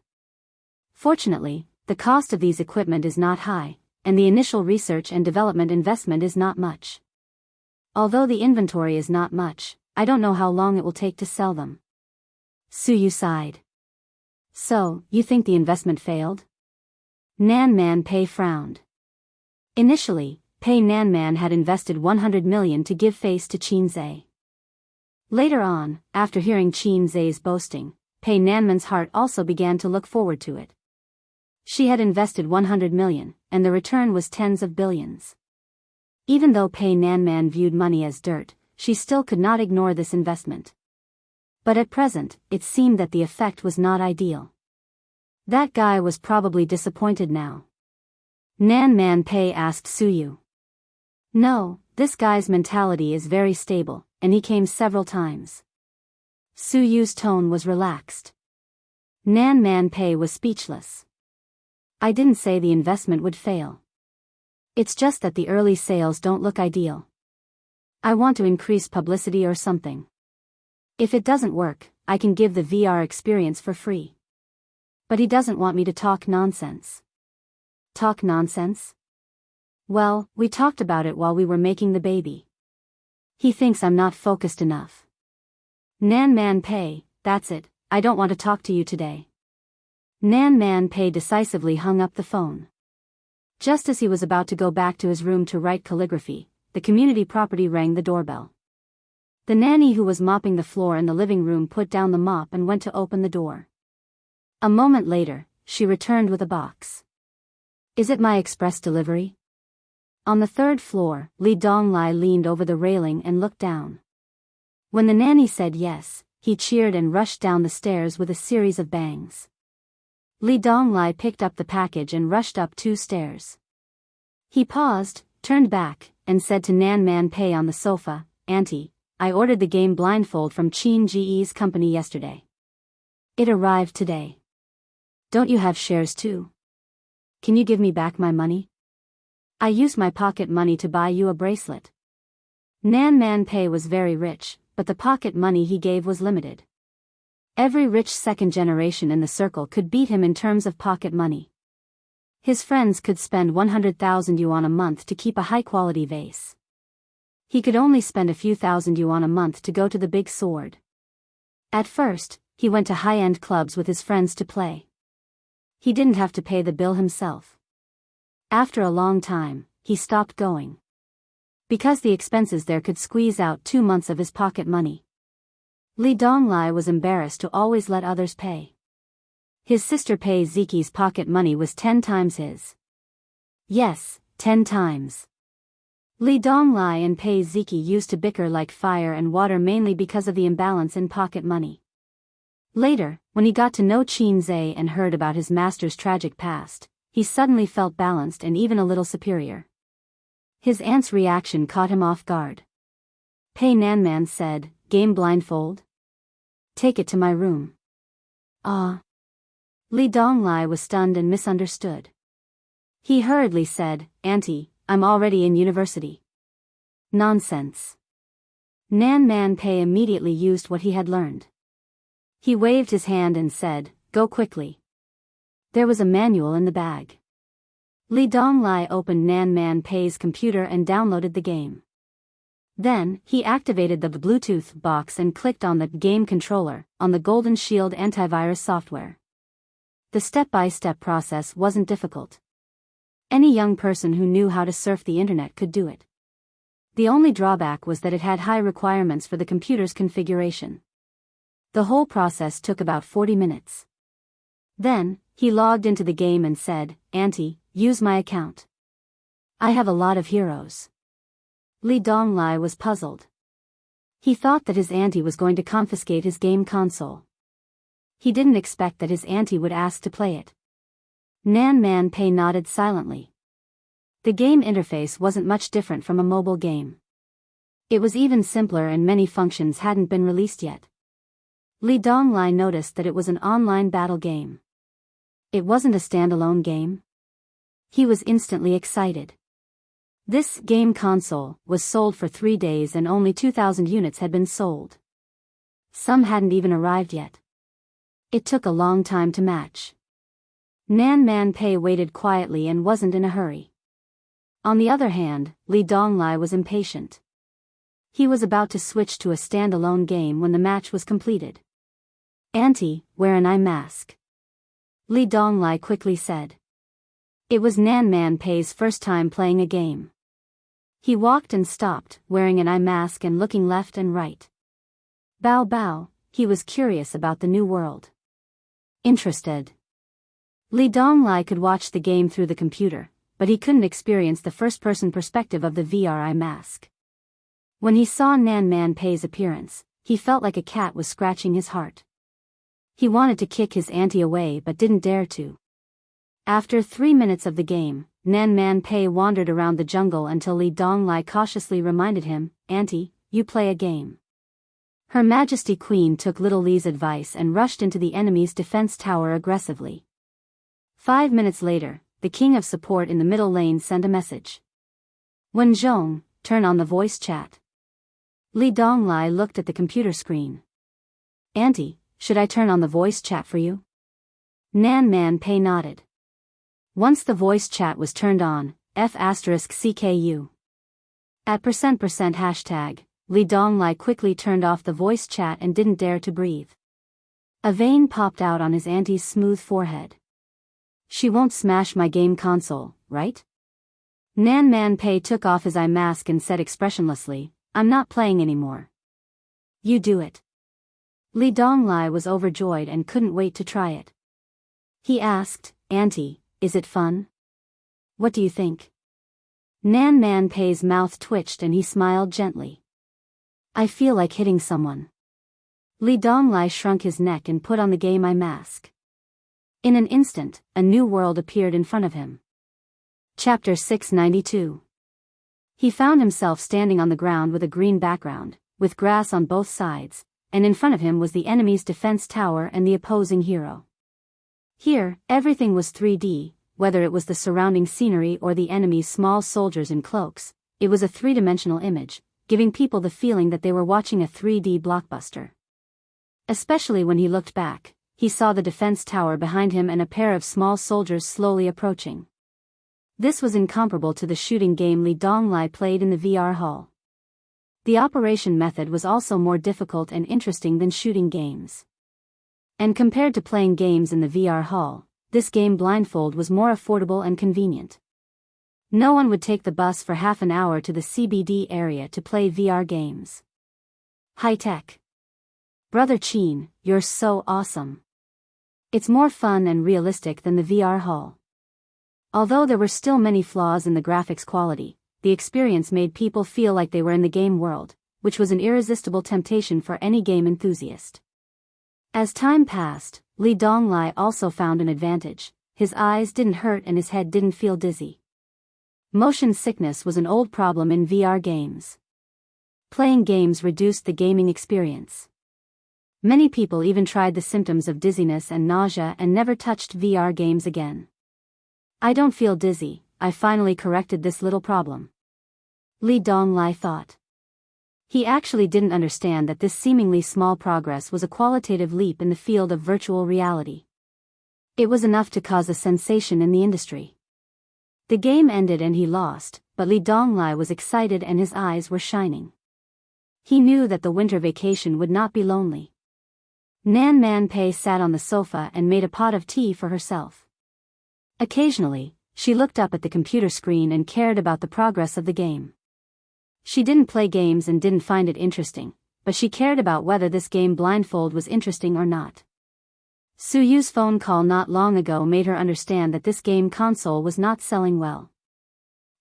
Fortunately, the cost of these equipment is not high, and the initial research and development investment is not much. Although the inventory is not much, I don't know how long it will take to sell them. Suyu sighed. So, you think the investment failed? Nan Man Pei frowned. Initially, Pei Nanman had invested 100 million to give face to Qin. Later on, after hearing Qin's boasting, Pei Nanman's heart also began to look forward to it. She had invested 100 million, and the return was tens of billions. Even though Pei Nanman viewed money as dirt, she still could not ignore this investment. But at present, it seemed that the effect was not ideal. That guy was probably disappointed now. Nan Man Pei asked Suyu. No, this guy's mentality is very stable, and he came several times. Suyu's tone was relaxed. Nan Man Pei was speechless. I didn't say the investment would fail. It's just that the early sales don't look ideal. I want to increase publicity or something. If it doesn't work, I can give the VR experience for free. But he doesn't want me to talk nonsense. Talk nonsense? Well, we talked about it while we were making the baby. He thinks I'm not focused enough. Nan Man Pei, that's it, I don't want to talk to you today. Nan Man Pei decisively hung up the phone. Just as he was about to go back to his room to write calligraphy, the community property rang the doorbell. The nanny who was mopping the floor in the living room put down the mop and went to open the door. A moment later, she returned with a box. Is it my express delivery? On the third floor, Li Donglai leaned over the railing and looked down. When the nanny said yes, he cheered and rushed down the stairs with a series of bangs. Li Donglai picked up the package and rushed up 2 stairs. He paused, turned back, and said to Nan Man Pei on the sofa, "Auntie, I ordered the game Blindfold from Qin Ge's company yesterday. It arrived today. Don't you have shares too? Can you give me back my money? I used my pocket money to buy you a bracelet." Nan Man Pei was very rich, but the pocket money he gave was limited. Every rich second generation in the circle could beat him in terms of pocket money. His friends could spend 100,000 yuan a month to keep a high-quality vase. He could only spend a few thousand yuan a month to go to the big sword. At first, he went to high-end clubs with his friends to play. He didn't have to pay the bill himself. After a long time, he stopped going. Because the expenses there could squeeze out 2 months of his pocket money. Li Donglai was embarrassed to always let others pay. His sister Pei Ziki's pocket money was 10 times his. Yes, 10 times. Li Donglai and Pei Ziki used to bicker like fire and water mainly because of the imbalance in pocket money. Later, when he got to know Qin Zhe and heard about his master's tragic past, he suddenly felt balanced and even a little superior. His aunt's reaction caught him off guard. Pei Nanman said, "Game Blindfold? Take it to my room." Ah. Li Donglai was stunned and misunderstood. He hurriedly said, "Auntie, I'm already in university." Nonsense. Nan Man Pei immediately used what he had learned. He waved his hand and said, "Go quickly." There was a manual in the bag. Li Donglai opened Nan Man Pei's computer and downloaded the game. Then, he activated the Bluetooth box and clicked on the game controller on the Golden Shield antivirus software. The step-by-step process wasn't difficult. Any young person who knew how to surf the internet could do it. The only drawback was that it had high requirements for the computer's configuration. The whole process took about 40 minutes. Then, he logged into the game and said, "Auntie, use my account. I have a lot of heroes." Li Donglai was puzzled. He thought that his auntie was going to confiscate his game console. He didn't expect that his auntie would ask to play it. Nan Man Pei nodded silently. The game interface wasn't much different from a mobile game. It was even simpler and many functions hadn't been released yet. Li Donglai noticed that it was an online battle game. It wasn't a standalone game. He was instantly excited. This game console was sold for 3 days and only 2,000 units had been sold. Some hadn't even arrived yet. It took a long time to match. Nan Man Pei waited quietly and wasn't in a hurry. On the other hand, Li Donglai was impatient. He was about to switch to a standalone game when the match was completed. "Auntie, wear an eye mask," Li Donglai quickly said. It was Nan Man Pei's first time playing a game. He walked and stopped, wearing an eye mask and looking left and right. Bao Bao, he was curious about the new world. Interested. Li Donglai could watch the game through the computer, but he couldn't experience the first-person perspective of the VR eye mask. When he saw Nan Man Pei's appearance, he felt like a cat was scratching his heart. He wanted to kick his auntie away but didn't dare to. After 3 minutes of the game, Nan Man Pei wandered around the jungle until Li Donglai cautiously reminded him, "Auntie, you play a game." Her Majesty Queen took little Li's advice and rushed into the enemy's defense tower aggressively. 5 minutes later, the King of Support in the middle lane sent a message. "Wen Zhong, turn on the voice chat." Li Donglai looked at the computer screen. "Auntie, should I turn on the voice chat for you?" Nan Man Pei nodded. Once the voice chat was turned on, F***CKU. At %% hashtag, Li Donglai quickly turned off the voice chat and didn't dare to breathe. A vein popped out on his auntie's smooth forehead. She won't smash my game console, right? Nan Man Pei took off his eye mask and said expressionlessly, I'm not playing anymore. You do it. Li Donglai was overjoyed and couldn't wait to try it. He asked, Auntie, is it fun? What do you think? Nan Man Pei's mouth twitched and he smiled gently. I feel like hitting someone. Li Donglai shrunk his neck and put on the game eye mask. In an instant, a new world appeared in front of him. Chapter 692. He found himself standing on the ground with a green background, with grass on both sides, and in front of him was the enemy's defense tower and the opposing hero. Here, everything was 3D, whether it was the surrounding scenery or the enemy's small soldiers in cloaks, it was a three-dimensional image, giving people the feeling that they were watching a 3D blockbuster. Especially when he looked back, he saw the defense tower behind him and a pair of small soldiers slowly approaching. This was incomparable to the shooting game Li Donglai played in the VR hall. The operation method was also more difficult and interesting than shooting games. And compared to playing games in the VR hall, this game blindfold was more affordable and convenient. No one would take the bus for half an hour to the CBD area to play VR games. High-tech. Brother Chin, you're so awesome. It's more fun and realistic than the VR hall. Although there were still many flaws in the graphics quality, the experience made people feel like they were in the game world, which was an irresistible temptation for any game enthusiast. As time passed, Li Donglai also found an advantage. His eyes didn't hurt and his head didn't feel dizzy. Motion sickness was an old problem in VR games. Playing games reduced the gaming experience. Many people even tried the symptoms of dizziness and nausea and never touched VR games again. I don't feel dizzy, I finally corrected this little problem. Li Donglai thought. He actually didn't understand that this seemingly small progress was a qualitative leap in the field of virtual reality. It was enough to cause a sensation in the industry. The game ended and he lost, but Li Donglai was excited and his eyes were shining. He knew that the winter vacation would not be lonely. Nan Man Pei sat on the sofa and made a pot of tea for herself. Occasionally, she looked up at the computer screen and cared about the progress of the game. She didn't play games and didn't find it interesting, but she cared about whether this game blindfold was interesting or not. Su Yu's phone call not long ago made her understand that this game console was not selling well.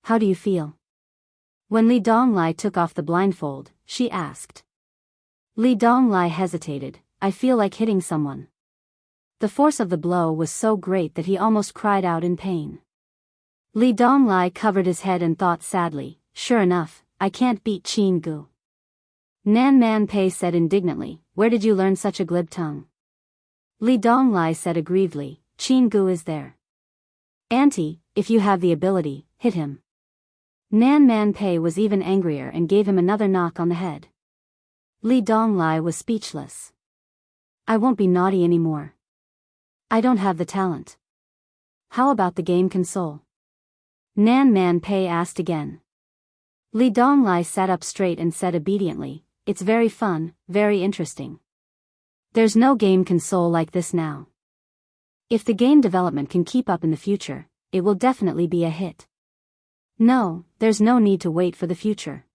How do you feel? When Li Donglai took off the blindfold, she asked. Li Donglai hesitated. I feel like hitting someone. The force of the blow was so great that he almost cried out in pain. Li Donglai covered his head and thought sadly, sure enough, I can't beat Chin Gu. Nan Man Pei said indignantly, where did you learn such a glib tongue? Li Donglai said aggrievedly, Chin Gu is there. Auntie, if you have the ability, hit him. Nan Man Pei was even angrier and gave him another knock on the head. Li Donglai was speechless. I won't be naughty anymore. I don't have the talent. How about the game console? Nan Man Pei asked again. Li Donglai sat up straight and said obediently, it's very fun, very interesting. There's no game console like this now. If the game development can keep up in the future, it will definitely be a hit. No, there's no need to wait for the future.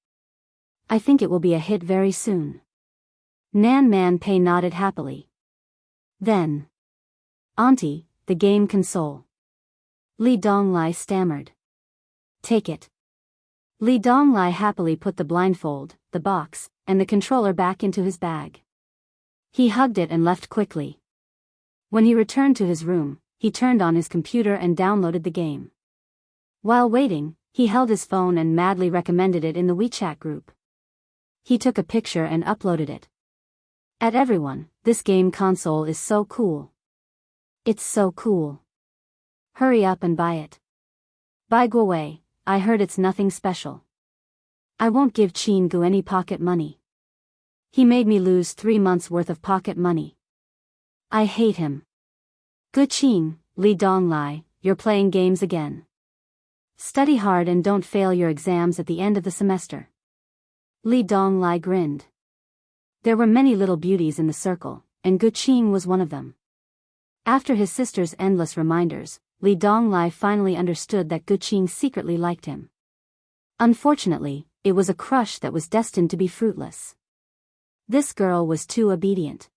I think it will be a hit very soon. Nan Man Pei nodded happily. Then. Auntie, the game console. Li Donglai stammered. Take it. Li Donglai happily put the blindfold, the box, and the controller back into his bag. He hugged it and left quickly. When he returned to his room, he turned on his computer and downloaded the game. While waiting, he held his phone and madly recommended it in the WeChat group. He took a picture and uploaded it. At everyone, this game console is so cool. It's so cool. Hurry up and buy it. By Guowei, I heard it's nothing special. I won't give Chin Gu any pocket money. He made me lose 3 months' worth of pocket money. I hate him. Gu Chin, Li Donglai, you're playing games again. Study hard and don't fail your exams at the end of the semester. Li Donglai grinned. There were many little beauties in the circle, and Gu Qing was one of them. After his sister's endless reminders, Li Donglai finally understood that Gu Qing secretly liked him. Unfortunately, it was a crush that was destined to be fruitless. This girl was too obedient.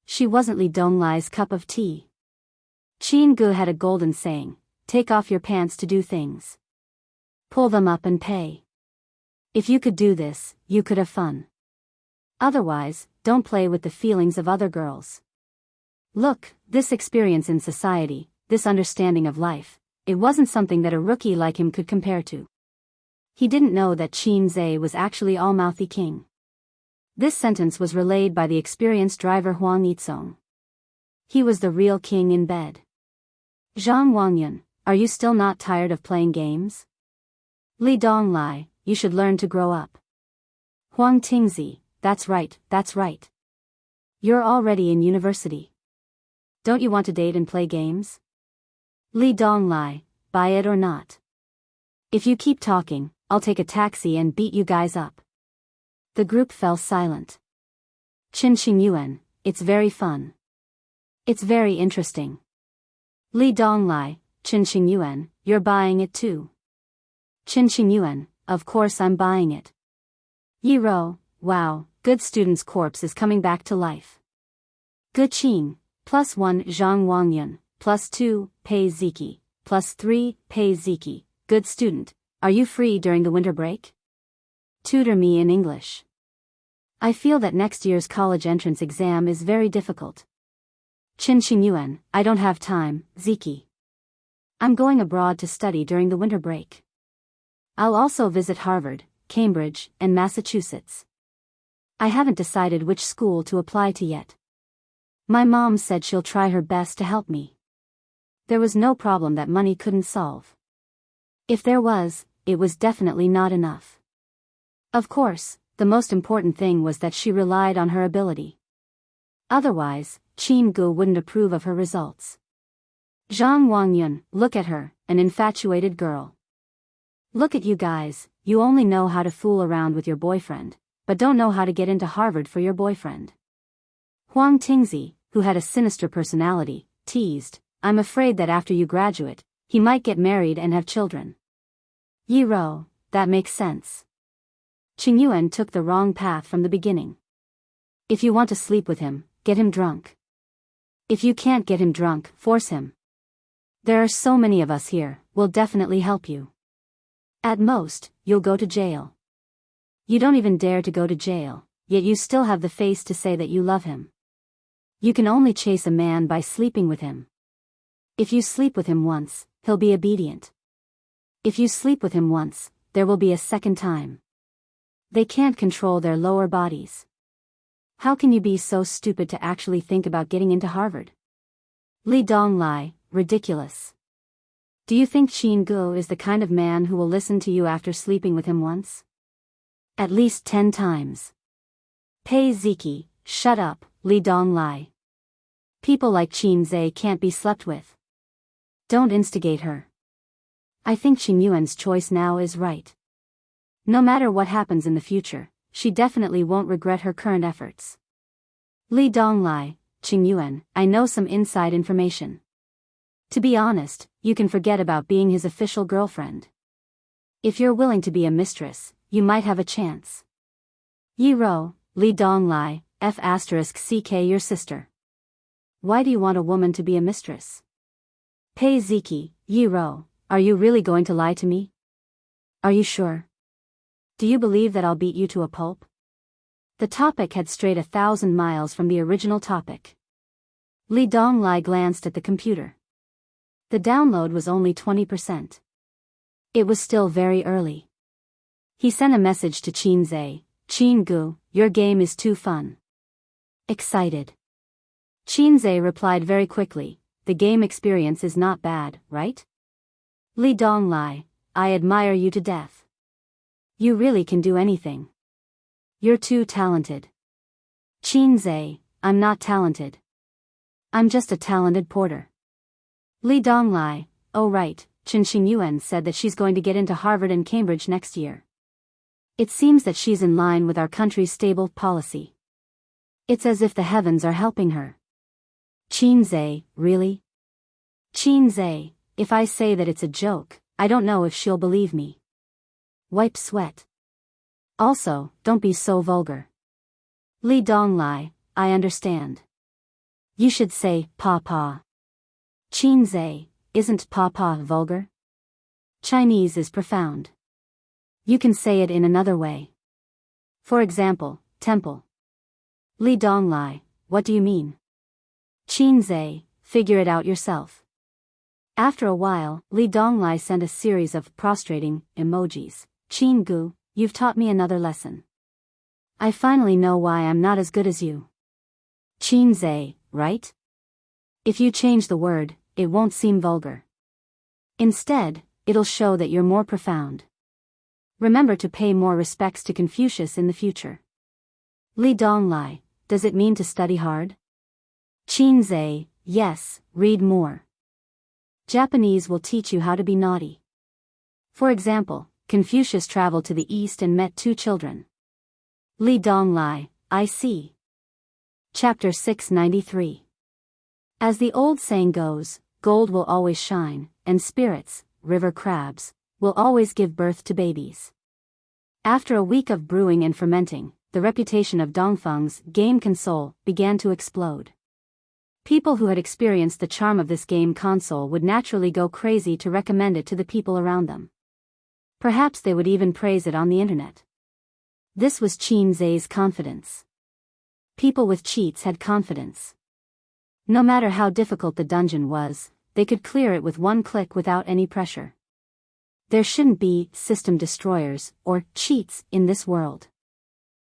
She wasn't Li Donglai's cup of tea. Qing Gu had a golden saying, "Take off your pants to do things. Pull them up and pay. If you could do this, you could have fun. Otherwise, don't play with the feelings of other girls." Look, this experience in society, this understanding of life, it wasn't something that a rookie like him could compare to. He didn't know that Qin Zhe was actually all-mouthy king. This sentence was relayed by the experienced driver Huang Yizong. He was the real king in bed. Zhang Wangyun, are you still not tired of playing games? Li Donglai, you should learn to grow up. Huang Tingzi, that's right, that's right. You're already in university. Don't you want to date and play games? Li Donglai, buy it or not. If you keep talking, I'll take a taxi and beat you guys up. The group fell silent. Qin Xingyuan, it's very fun. It's very interesting. Li Donglai, Qin Xingyuan, you're buying it too. Qin Xingyuan, of course I'm buying it. Yi Ro, wow, good student's corpse is coming back to life. Gu Qing, +1 Zhang Wangyun, +2, Pei Ziki, +3, Pei Ziki, good student, are you free during the winter break? Tutor me in English. I feel that next year's college entrance exam is very difficult. Qin Xingyuan, I don't have time, Ziki. I'm going abroad to study during the winter break. I'll also visit Harvard, Cambridge, and Massachusetts. I haven't decided which school to apply to yet. My mom said she'll try her best to help me. There was no problem that money couldn't solve. If there was, it was definitely not enough. Of course, the most important thing was that she relied on her ability. Otherwise, Qin Gu wouldn't approve of her results. Zhang Wangyun, look at her, an infatuated girl. Look at you guys, you only know how to fool around with your boyfriend, but don't know how to get into Harvard for your boyfriend. Huang Tingzi, who had a sinister personality, teased, I'm afraid that after you graduate, he might get married and have children. Yi Ro, that makes sense. Qingyuan took the wrong path from the beginning. If you want to sleep with him, get him drunk. If you can't get him drunk, force him. There are so many of us here, we'll definitely help you. At most, you'll go to jail. You don't even dare to go to jail, yet you still have the face to say that you love him. You can only chase a man by sleeping with him. If you sleep with him once, he'll be obedient. If you sleep with him once, there will be a second time. They can't control their lower bodies. How can you be so stupid to actually think about getting into Harvard? Li Donglai, ridiculous. Do you think Qin Gu is the kind of man who will listen to you after sleeping with him once? At least 10 times. Pei Ziki, shut up, Li Donglai. People like Qin Zhe can't be slept with. Don't instigate her. I think Xingyuan's choice now is right. No matter what happens in the future, she definitely won't regret her current efforts. Li Donglai, Xingyuan, I know some inside information. To be honest, you can forget about being his official girlfriend. If you're willing to be a mistress, you might have a chance. Yi Ro, Li Donglai, F***ck your sister. Why do you want a woman to be a mistress? Pei Ziki, Yi Ro, are you really going to lie to me? Are you sure? Do you believe that I'll beat you to a pulp? The topic had strayed 1,000 miles from the original topic. Li Donglai glanced at the computer. The download was only 20%. It was still very early. He sent a message to Qin Zhe, Qin Gu, your game is too fun. Excited. Qin Zhe replied very quickly, the game experience is not bad, right? Li Donglai, I admire you to death. You really can do anything. You're too talented. Qin Zhe, I'm not talented. I'm just a talented porter. Li Donglai, oh right, Qin Xingyuan said that she's going to get into Harvard and Cambridge next year. It seems that she's in line with our country's stable policy. It's as if the heavens are helping her. Qinze, really? Qinze, if I say that it's a joke, I don't know if she'll believe me. Wipe sweat. Also, don't be so vulgar. Li Donglai, I understand. You should say, pa. Qinze, isn't pa vulgar? Chinese is profound. You can say it in another way. For example, temple. Li Donglai, what do you mean? Qinze, figure it out yourself. After a while, Li Donglai sent a series of prostrating emojis. Qingu, you've taught me another lesson. I finally know why I'm not as good as you. Qinze, right? If you change the word, it won't seem vulgar. Instead, it'll show that you're more profound. Remember to pay more respects to Confucius in the future. Li Donglai, does it mean to study hard? Qinze, yes, read more. Japanese will teach you how to be naughty. For example, Confucius traveled to the east and met 2 children. Li Donglai, I see. Chapter 693. As the old saying goes, gold will always shine, and spirits, river crabs, will always give birth to babies. After a week of brewing and fermenting, the reputation of Dongfeng's game console began to explode. People who had experienced the charm of this game console would naturally go crazy to recommend it to the people around them. Perhaps they would even praise it on the internet. This was Qinze's confidence. People with cheats had confidence. No matter how difficult the dungeon was, they could clear it with one click without any pressure. There shouldn't be system destroyers or cheats in this world.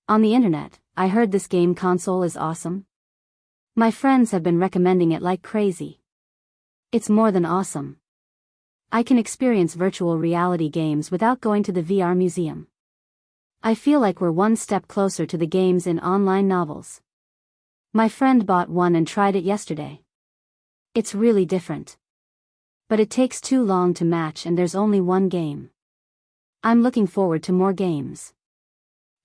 On the internet, I heard this game console is awesome. My friends have been recommending it like crazy. It's more than awesome. I can experience virtual reality games without going to the VR museum. I feel like we're one step closer to the games in online novels. My friend bought one and tried it yesterday. It's really different. But it takes too long to match and there's only one game. I'm looking forward to more games.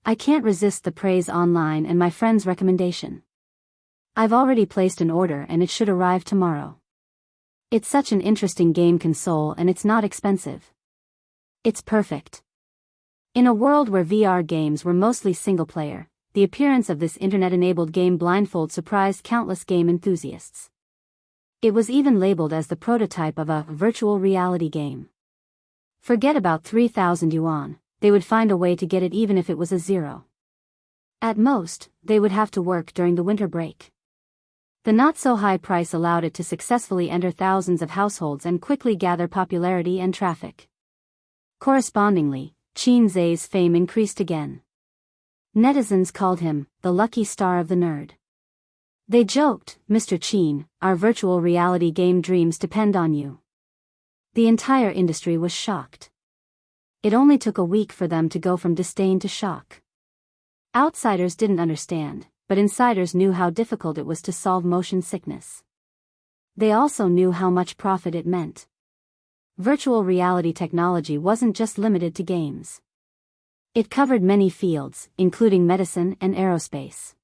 I can't resist the praise online and my friend's recommendation. I've already placed an order and it should arrive tomorrow. It's such an interesting game console and it's not expensive. It's perfect. In a world where VR games were mostly single-player, the appearance of this internet-enabled game blindfold surprised countless game enthusiasts. It was even labeled as the prototype of a virtual reality game. Forget about 3,000 yuan, they would find a way to get it even if it was a zero. At most, they would have to work during the winter break. The not-so-high price allowed it to successfully enter thousands of households and quickly gather popularity and traffic. Correspondingly, Qinze's fame increased again. Netizens called him the lucky star of the nerd. They joked, Mr. Qin, our virtual reality game dreams depend on you. The entire industry was shocked. It only took a week for them to go from disdain to shock. Outsiders didn't understand, but insiders knew how difficult it was to solve motion sickness. They also knew how much profit it meant. Virtual reality technology wasn't just limited to games. It covered many fields, including medicine and aerospace.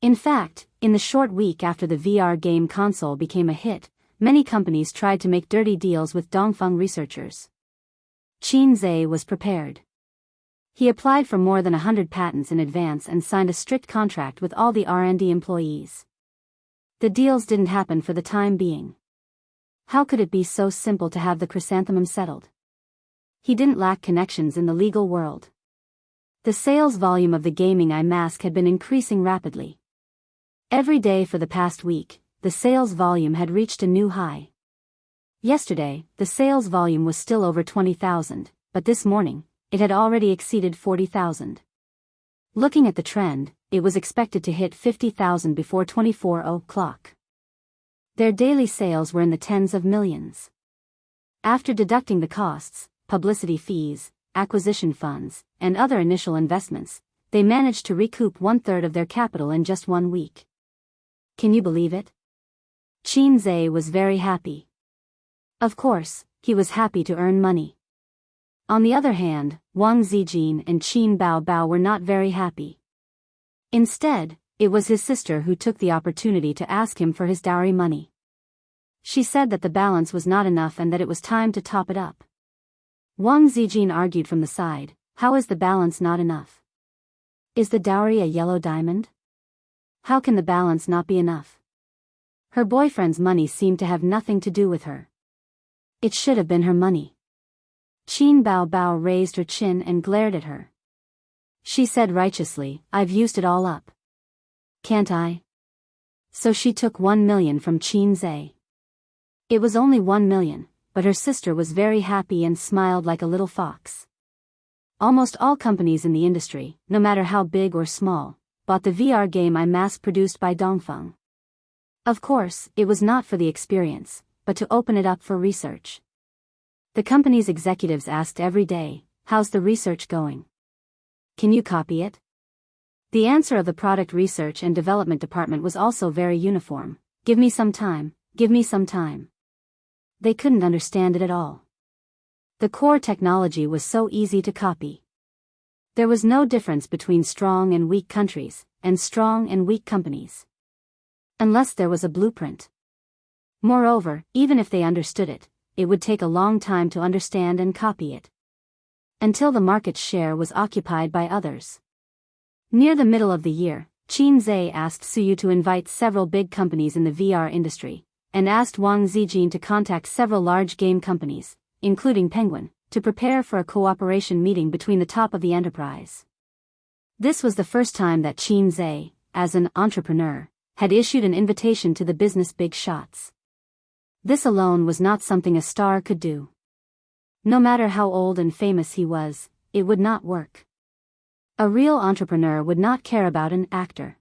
In fact, in the short week after the VR game console became a hit, many companies tried to make dirty deals with Dongfeng researchers. Qinze was prepared. He applied for more than 100 patents in advance and signed a strict contract with all the R&D employees. The deals didn't happen for the time being. How could it be so simple to have the chrysanthemum settled? He didn't lack connections in the legal world. The sales volume of the gaming eye mask had been increasing rapidly. Every day for the past week, the sales volume had reached a new high. Yesterday, the sales volume was still over 20,000, but this morning, it had already exceeded 40,000. Looking at the trend, it was expected to hit 50,000 before 24 o'clock. Their daily sales were in the tens of millions. After deducting the costs, publicity fees, acquisition funds, and other initial investments, they managed to recoup 1/3 of their capital in just 1 week. Can you believe it? Qinze was very happy. Of course, he was happy to earn money. On the other hand, Wang Zijin and Qin Baobao were not very happy. Instead, it was his sister who took the opportunity to ask him for his dowry money. She said that the balance was not enough and that it was time to top it up. Wang Zijin argued from the side, "How is the balance not enough? Is the dowry a yellow diamond? How can the balance not be enough? Her boyfriend's money seemed to have nothing to do with her. It should have been her money." Qin Baobao raised her chin and glared at her. She said righteously, "I've used it all up. Can't I?" So she took 1 million from Qin Zhe. It was only 1 million, but her sister was very happy and smiled like a little fox. Almost all companies in the industry, no matter how big or small, bought the VR game I mass-produced by Dongfeng. Of course, it was not for the experience, but to open it up for research. The company's executives asked every day, "How's the research going? Can you copy it?" The answer of the product research and development department was also very uniform: "Give me some time, give me some time." They couldn't understand it at all. The core technology was so easy to copy. There was no difference between strong and weak countries, and strong and weak companies. Unless there was a blueprint. Moreover, even if they understood it, it would take a long time to understand and copy it. Until the market share was occupied by others. Near the middle of the year, Qin Zhe asked Suyu to invite several big companies in the VR industry, and asked Wang Zijin to contact several large game companies, including Penguin, to prepare for a cooperation meeting between the top of the enterprise. This was the first time that Qin Zhe, as an entrepreneur, had issued an invitation to the business big shots. This alone was not something a star could do. No matter how old and famous he was, it would not work. A real entrepreneur would not care about an actor.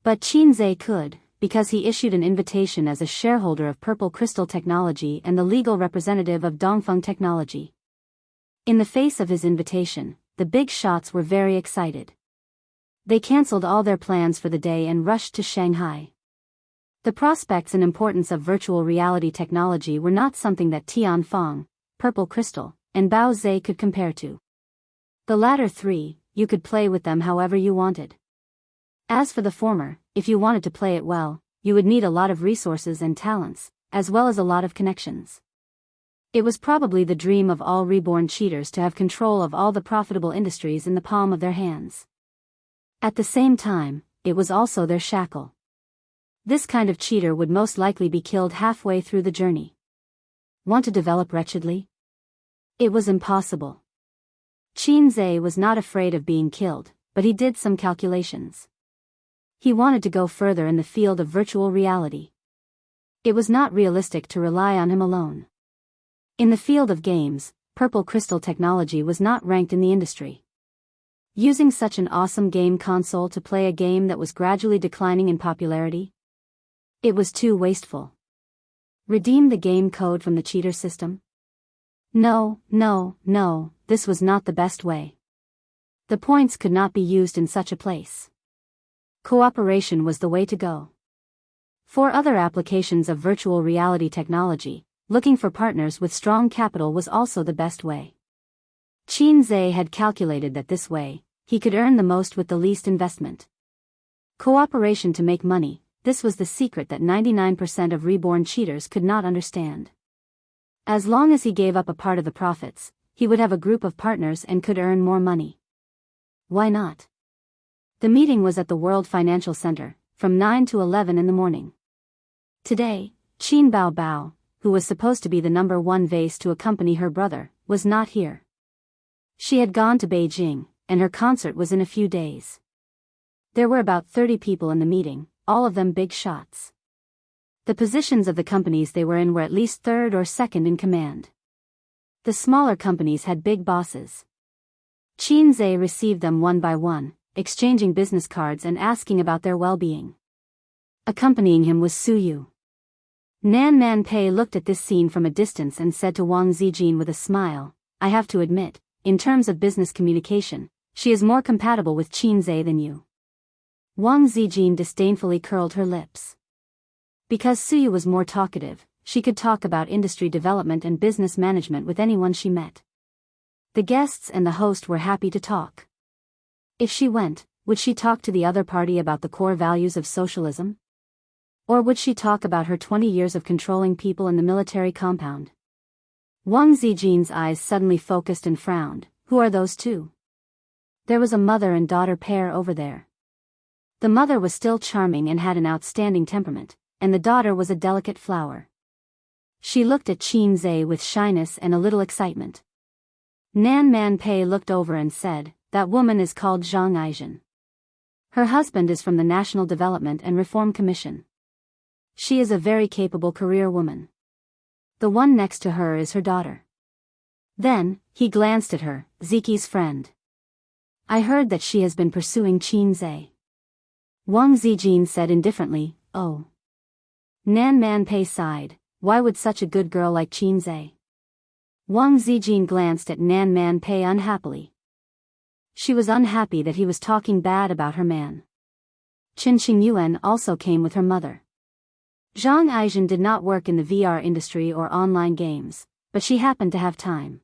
But Qin Zhe could, because he issued an invitation as a shareholder of Purple Crystal Technology and the legal representative of Dongfeng Technology. In the face of his invitation, the big shots were very excited. They cancelled all their plans for the day and rushed to Shanghai. The prospects and importance of virtual reality technology were not something that Tianfeng, Purple Crystal, and Bao Zhe could compare to. The latter three, you could play with them however you wanted. As for the former, if you wanted to play it well, you would need a lot of resources and talents, as well as a lot of connections. It was probably the dream of all reborn cheaters to have control of all the profitable industries in the palm of their hands. At the same time, it was also their shackle. This kind of cheater would most likely be killed halfway through the journey. Want to develop wretchedly? It was impossible. Qin Zhe was not afraid of being killed, but he did some calculations. He wanted to go further in the field of virtual reality. It was not realistic to rely on him alone. In the field of games, Purple Crystal Technology was not ranked in the industry. Using such an awesome game console to play a game that was gradually declining in popularity? It was too wasteful. Redeem the game code from the cheater system? No, this was not the best way. The points could not be used in such a place. Cooperation was the way to go. For other applications of virtual reality technology, looking for partners with strong capital was also the best way. Qin Zhe had calculated that this way, he could earn the most with the least investment. Cooperation to make money. This was the secret that 99% of reborn cheaters could not understand. As long as he gave up a part of the profits, he would have a group of partners and could earn more money. Why not? The meeting was at the World Financial Center, from 9 to 11 in the morning. Today, Qin Baobao, who was supposed to be the number one vase to accompany her brother, was not here. She had gone to Beijing, and her concert was in a few days. There were about 30 people in the meeting, all of them big shots. The positions of the companies they were in were at least third or second in command. The smaller companies had big bosses. Qin Zhe received them one by one, exchanging business cards and asking about their well-being. Accompanying him was Suyu. Nan Man Pei looked at this scene from a distance and said to Wang Zijin with a smile, "I have to admit, in terms of business communication, she is more compatible with Qin Zhe than you." Wang Zijin disdainfully curled her lips. Because Suyu was more talkative, she could talk about industry development and business management with anyone she met. The guests and the host were happy to talk. If she went, would she talk to the other party about the core values of socialism? Or would she talk about her 20 years of controlling people in the military compound? Wang Zijin's eyes suddenly focused and frowned. Who are those two? There was a mother and daughter pair over there. The mother was still charming and had an outstanding temperament, and the daughter was a delicate flower. She looked at Qin Zhe with shyness and a little excitement. Nan Man Pei looked over and said, "That woman is called Zhang Aizhen. Her husband is from the National Development and Reform Commission. She is a very capable career woman. The one next to her is her daughter." Then, he glanced at her, Ziki's friend. "I heard that she has been pursuing Qin Zhe." Wang Zijin said indifferently, "Oh." Nan Man Pei sighed. Why would such a good girl like Qin Zhe? Wang Zijin glanced at Nan Man Pei unhappily. She was unhappy that he was talking bad about her man. Qin Xingyuan also came with her mother. Zhang Aizhen did not work in the VR industry or online games, but she happened to have time.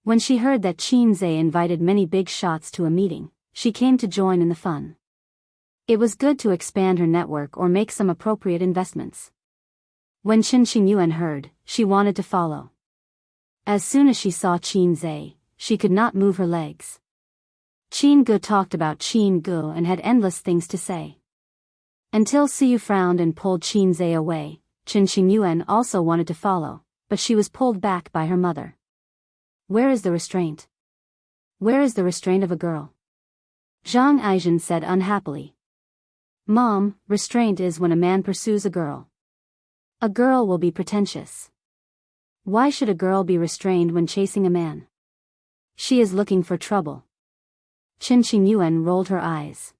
When she heard that Qin Zhe invited many big shots to a meeting, she came to join in the fun. It was good to expand her network or make some appropriate investments. When Qin Xingyuan heard, she wanted to follow. As soon as she saw Qin Zhe, she could not move her legs. Qin Gu talked about Qin Gu and had endless things to say. Until Siyu frowned and pulled Qin Zhe away. Qin Xingyuan also wanted to follow, but she was pulled back by her mother. Where is the restraint? Where is the restraint of a girl? Zhang Aizhen said unhappily. Mom, restraint is when a man pursues a girl. A girl will be pretentious. Why should a girl be restrained when chasing a man? She is looking for trouble. Qin Xingyuan rolled her eyes.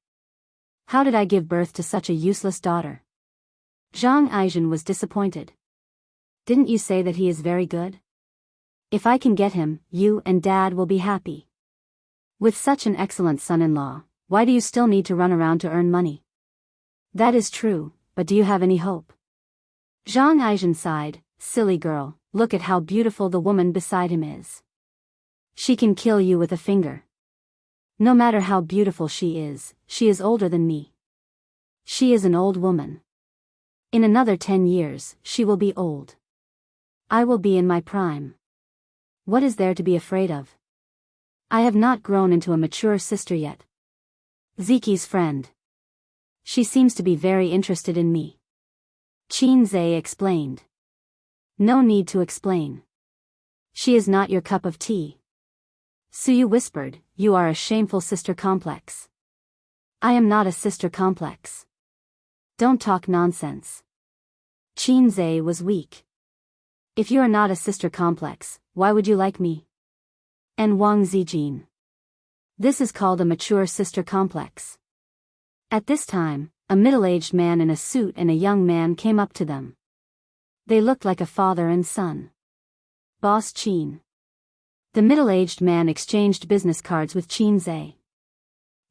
How did I give birth to such a useless daughter? Zhang Aizhen was disappointed. Didn't you say that he is very good? If I can get him, you and Dad will be happy. With such an excellent son-in-law, why do you still need to run around to earn money? That is true, but do you have any hope? Zhang Aizhen sighed. Silly girl, look at how beautiful the woman beside him is. She can kill you with a finger. No matter how beautiful she is older than me. She is an old woman. In another 10 years, she will be old. I will be in my prime. What is there to be afraid of? I have not grown into a mature sister yet. Ziki's friend. She seems to be very interested in me. Qin Zhe explained. No need to explain. She is not your cup of tea. Suyu whispered, you are a shameful sister complex. I am not a sister complex. Don't talk nonsense. Qin Zhe was weak. If you are not a sister complex, why would you like me? And Wang Zijin. This is called a mature sister complex. At this time, a middle-aged man in a suit and a young man came up to them. They looked like a father and son. Boss Qin. The middle-aged man exchanged business cards with Qin Zhe.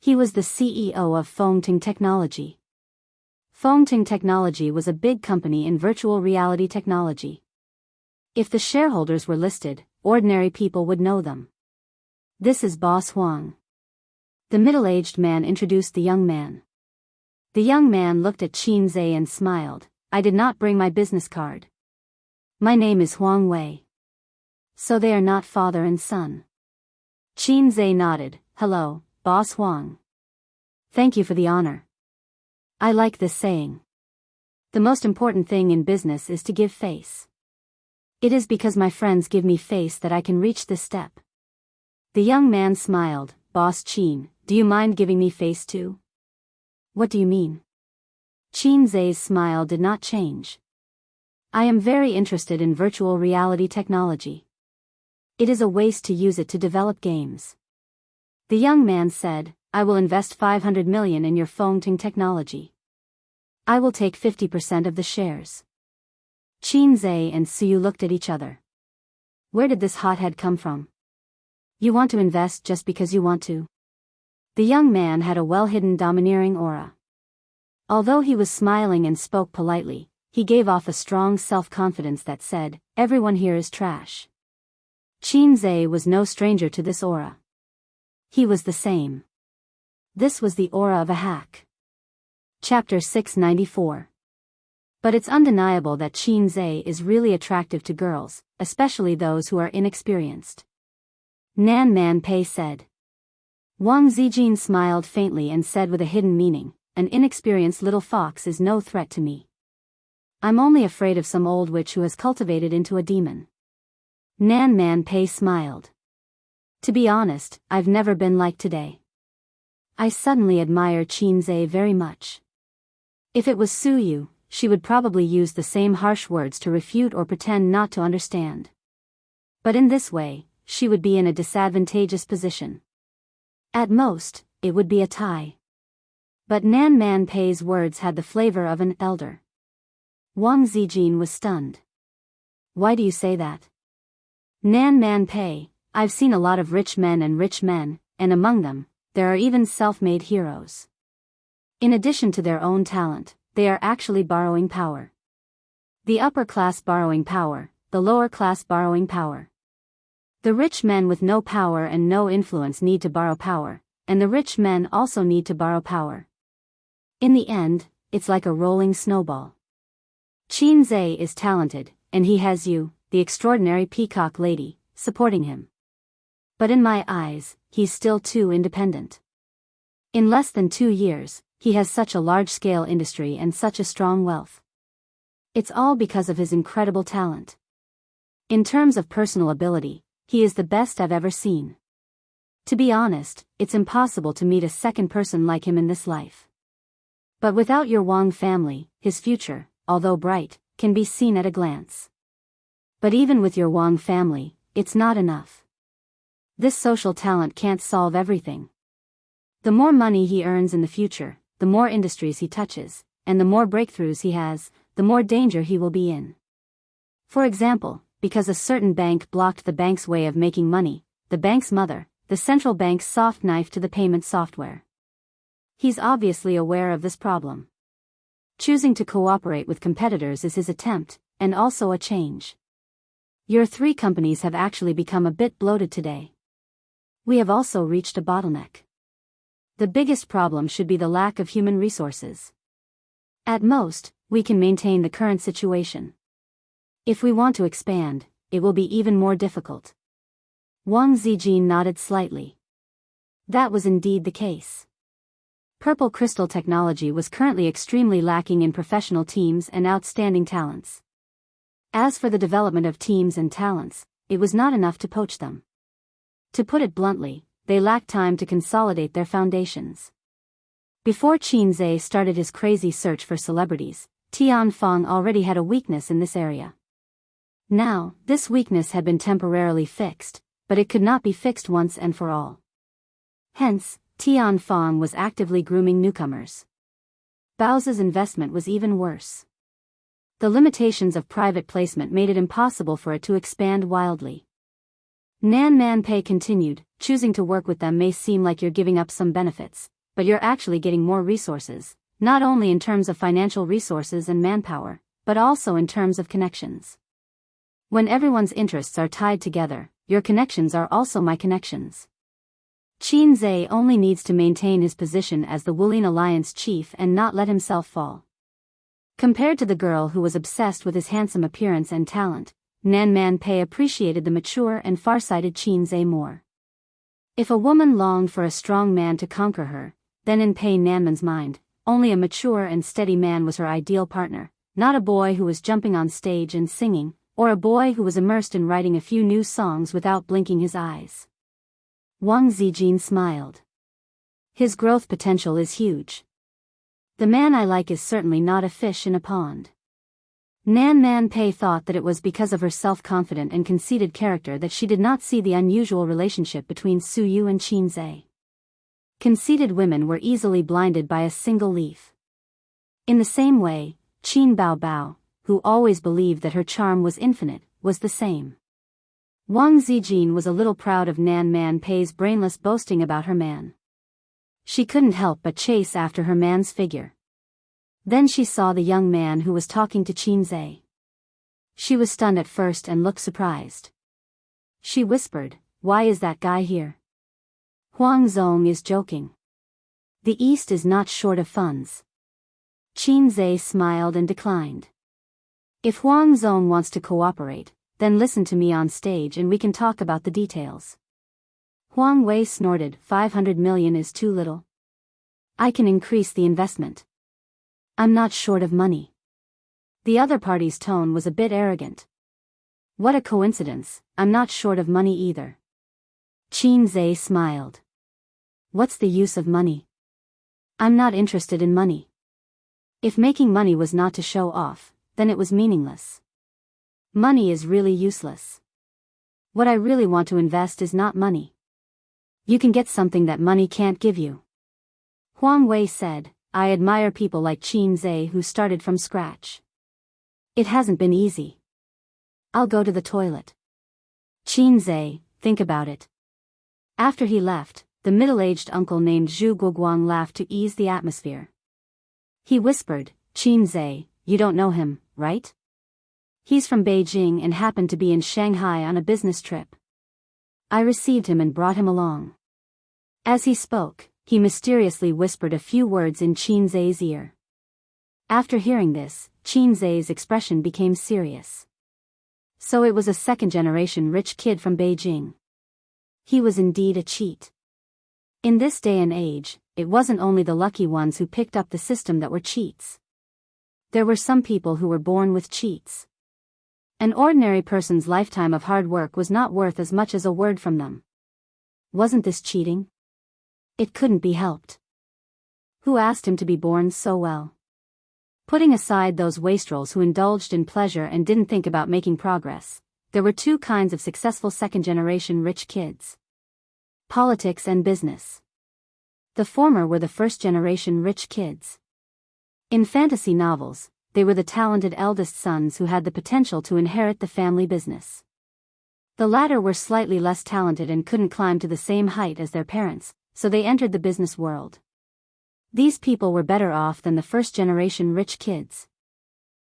He was the CEO of Fengting Technology. Fengting Technology was a big company in virtual reality technology. If the shareholders were listed, ordinary people would know them. This is Boss Huang. The middle-aged man introduced the young man. The young man looked at Qin Zhe and smiled. I did not bring my business card. My name is Huang Wei. So they are not father and son. Qin Zhe nodded. Hello, Boss Huang. Thank you for the honor. I like this saying. The most important thing in business is to give face. It is because my friends give me face that I can reach this step. The young man smiled. Boss Qin, do you mind giving me face too? What do you mean? Qin Zhe's smile did not change. I am very interested in virtual reality technology. It is a waste to use it to develop games. The young man said, I will invest 500 million in your Fengting technology. I will take 50% of the shares. Qin Zhe and Suyu looked at each other. Where did this hothead come from? You want to invest just because you want to? The young man had a well-hidden domineering aura. Although he was smiling and spoke politely, he gave off a strong self-confidence that said, everyone here is trash. Qinze was no stranger to this aura. He was the same. This was the aura of a hack. Chapter 694. But it's undeniable that Qinze is really attractive to girls, especially those who are inexperienced. Nan Man Pei said. Wang Zijin smiled faintly and said with a hidden meaning, an inexperienced little fox is no threat to me. I'm only afraid of some old witch who has cultivated into a demon. Nan Man Pei smiled. To be honest, I've never been like today. I suddenly admire Qinze very much. If it was Su Yu, she would probably use the same harsh words to refute or pretend not to understand. But in this way, she would be in a disadvantageous position. At most, it would be a tie. But Nan Man Pei's words had the flavor of an elder. Wang Zijin was stunned. Why do you say that? Nan Man Pei, I've seen a lot of rich men, and among them, there are even self-made heroes. In addition to their own talent, they are actually borrowing power. The upper class borrowing power, the lower class borrowing power. The rich men with no power and no influence need to borrow power, and the rich men also need to borrow power. In the end, it's like a rolling snowball. Qinze is talented, and he has you, the extraordinary peacock lady, supporting him. But in my eyes, he's still too independent. In less than 2 years, he has such a large-scale industry and such a strong wealth. It's all because of his incredible talent. In terms of personal ability, he is the best I've ever seen. To be honest, it's impossible to meet a second person like him in this life. But without your Wang family, his future, although bright, can be seen at a glance. But even with your Wang family, it's not enough. This social talent can't solve everything. The more money he earns in the future, the more industries he touches, and the more breakthroughs he has, the more danger he will be in. For example, because a certain bank blocked the bank's way of making money, the bank's mother, the central bank's soft knife to the payment software. He's obviously aware of this problem. Choosing to cooperate with competitors is his attempt, and also a change. Your 3 companies have actually become a bit bloated today. We have also reached a bottleneck. The biggest problem should be the lack of human resources. At most, we can maintain the current situation. If we want to expand, it will be even more difficult. Wang Zijin nodded slightly. That was indeed the case. Purple crystal technology was currently extremely lacking in professional teams and outstanding talents. As for the development of teams and talents, it was not enough to poach them. To put it bluntly, they lacked time to consolidate their foundations. Before Qinze started his crazy search for celebrities, Tianfeng already had a weakness in this area. Now, this weakness had been temporarily fixed, but it could not be fixed once and for all. Hence, Tianfeng was actively grooming newcomers. Bao's investment was even worse. The limitations of private placement made it impossible for it to expand wildly. Nan Man Pei continued, choosing to work with them may seem like you're giving up some benefits, but you're actually getting more resources, not only in terms of financial resources and manpower, but also in terms of connections. When everyone's interests are tied together, your connections are also my connections. Qinze only needs to maintain his position as the Wulin Alliance chief and not let himself fall. Compared to the girl who was obsessed with his handsome appearance and talent, Nan Man Pei appreciated the mature and far-sighted Qinze more. If a woman longed for a strong man to conquer her, then in Pei Nanman's mind, only a mature and steady man was her ideal partner, not a boy who was jumping on stage and singing, or a boy who was immersed in writing a few new songs without blinking his eyes. Wang Zijin smiled. His growth potential is huge. The man I like is certainly not a fish in a pond. Nan Man Pei thought that it was because of her self-confident and conceited character that she did not see the unusual relationship between Su Yu and Qinze. Conceited women were easily blinded by a single leaf. In the same way, Qin Bao, who always believed that her charm was infinite, was the same. Wang Zijin was a little proud of Nan Man Pei's brainless boasting about her man. She couldn't help but chase after her man's figure. Then she saw the young man who was talking to Qinze. She was stunned at first and looked surprised. She whispered, "Why is that guy here?" Huang Zong is joking. The East is not short of funds. Qin Zhe smiled and declined. If Huang Zong wants to cooperate, then listen to me on stage and we can talk about the details. Huang Wei snorted, 500 million is too little. I can increase the investment. I'm not short of money. The other party's tone was a bit arrogant. What a coincidence, I'm not short of money either. Qin Zhe smiled. What's the use of money? I'm not interested in money. If making money was not to show off, then it was meaningless. Money is really useless. What I really want to invest is not money. You can get something that money can't give you. Huang Wei said, I admire people like Qin Zhe who started from scratch. It hasn't been easy. I'll go to the toilet. Qin Zhe, think about it. After he left, the middle-aged uncle named Zhu Guoguang laughed to ease the atmosphere. He whispered, Qin Zhe, you don't know him, right? He's from Beijing and happened to be in Shanghai on a business trip. I received him and brought him along. As he spoke, he mysteriously whispered a few words in Qin Zhe's ear. After hearing this, Qin Zhe's expression became serious. So it was a second-generation rich kid from Beijing. He was indeed a cheat. In this day and age, it wasn't only the lucky ones who picked up the system that were cheats. There were some people who were born with cheats. An ordinary person's lifetime of hard work was not worth as much as a word from them. Wasn't this cheating? It couldn't be helped. Who asked him to be born so well? Putting aside those wastrels who indulged in pleasure and didn't think about making progress, there were two kinds of successful second-generation rich kids. Politics and business. The former were the first-generation rich kids. In fantasy novels, they were the talented eldest sons who had the potential to inherit the family business. The latter were slightly less talented and couldn't climb to the same height as their parents, so they entered the business world. These people were better off than the first-generation rich kids.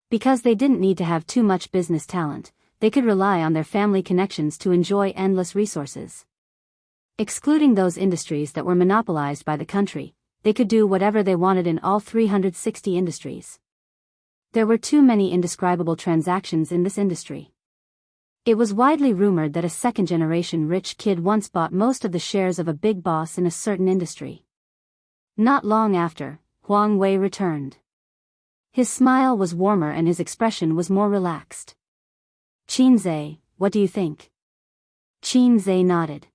Because they didn't need to have too much business talent, they could rely on their family connections to enjoy endless resources. Excluding those industries that were monopolized by the country, they could do whatever they wanted in all 360 industries. There were too many indescribable transactions in this industry. It was widely rumored that a second-generation rich kid once bought most of the shares of a big boss in a certain industry. Not long after, Huang Wei returned. His smile was warmer and his expression was more relaxed. Qin Zhe, what do you think? Qin Zhe nodded.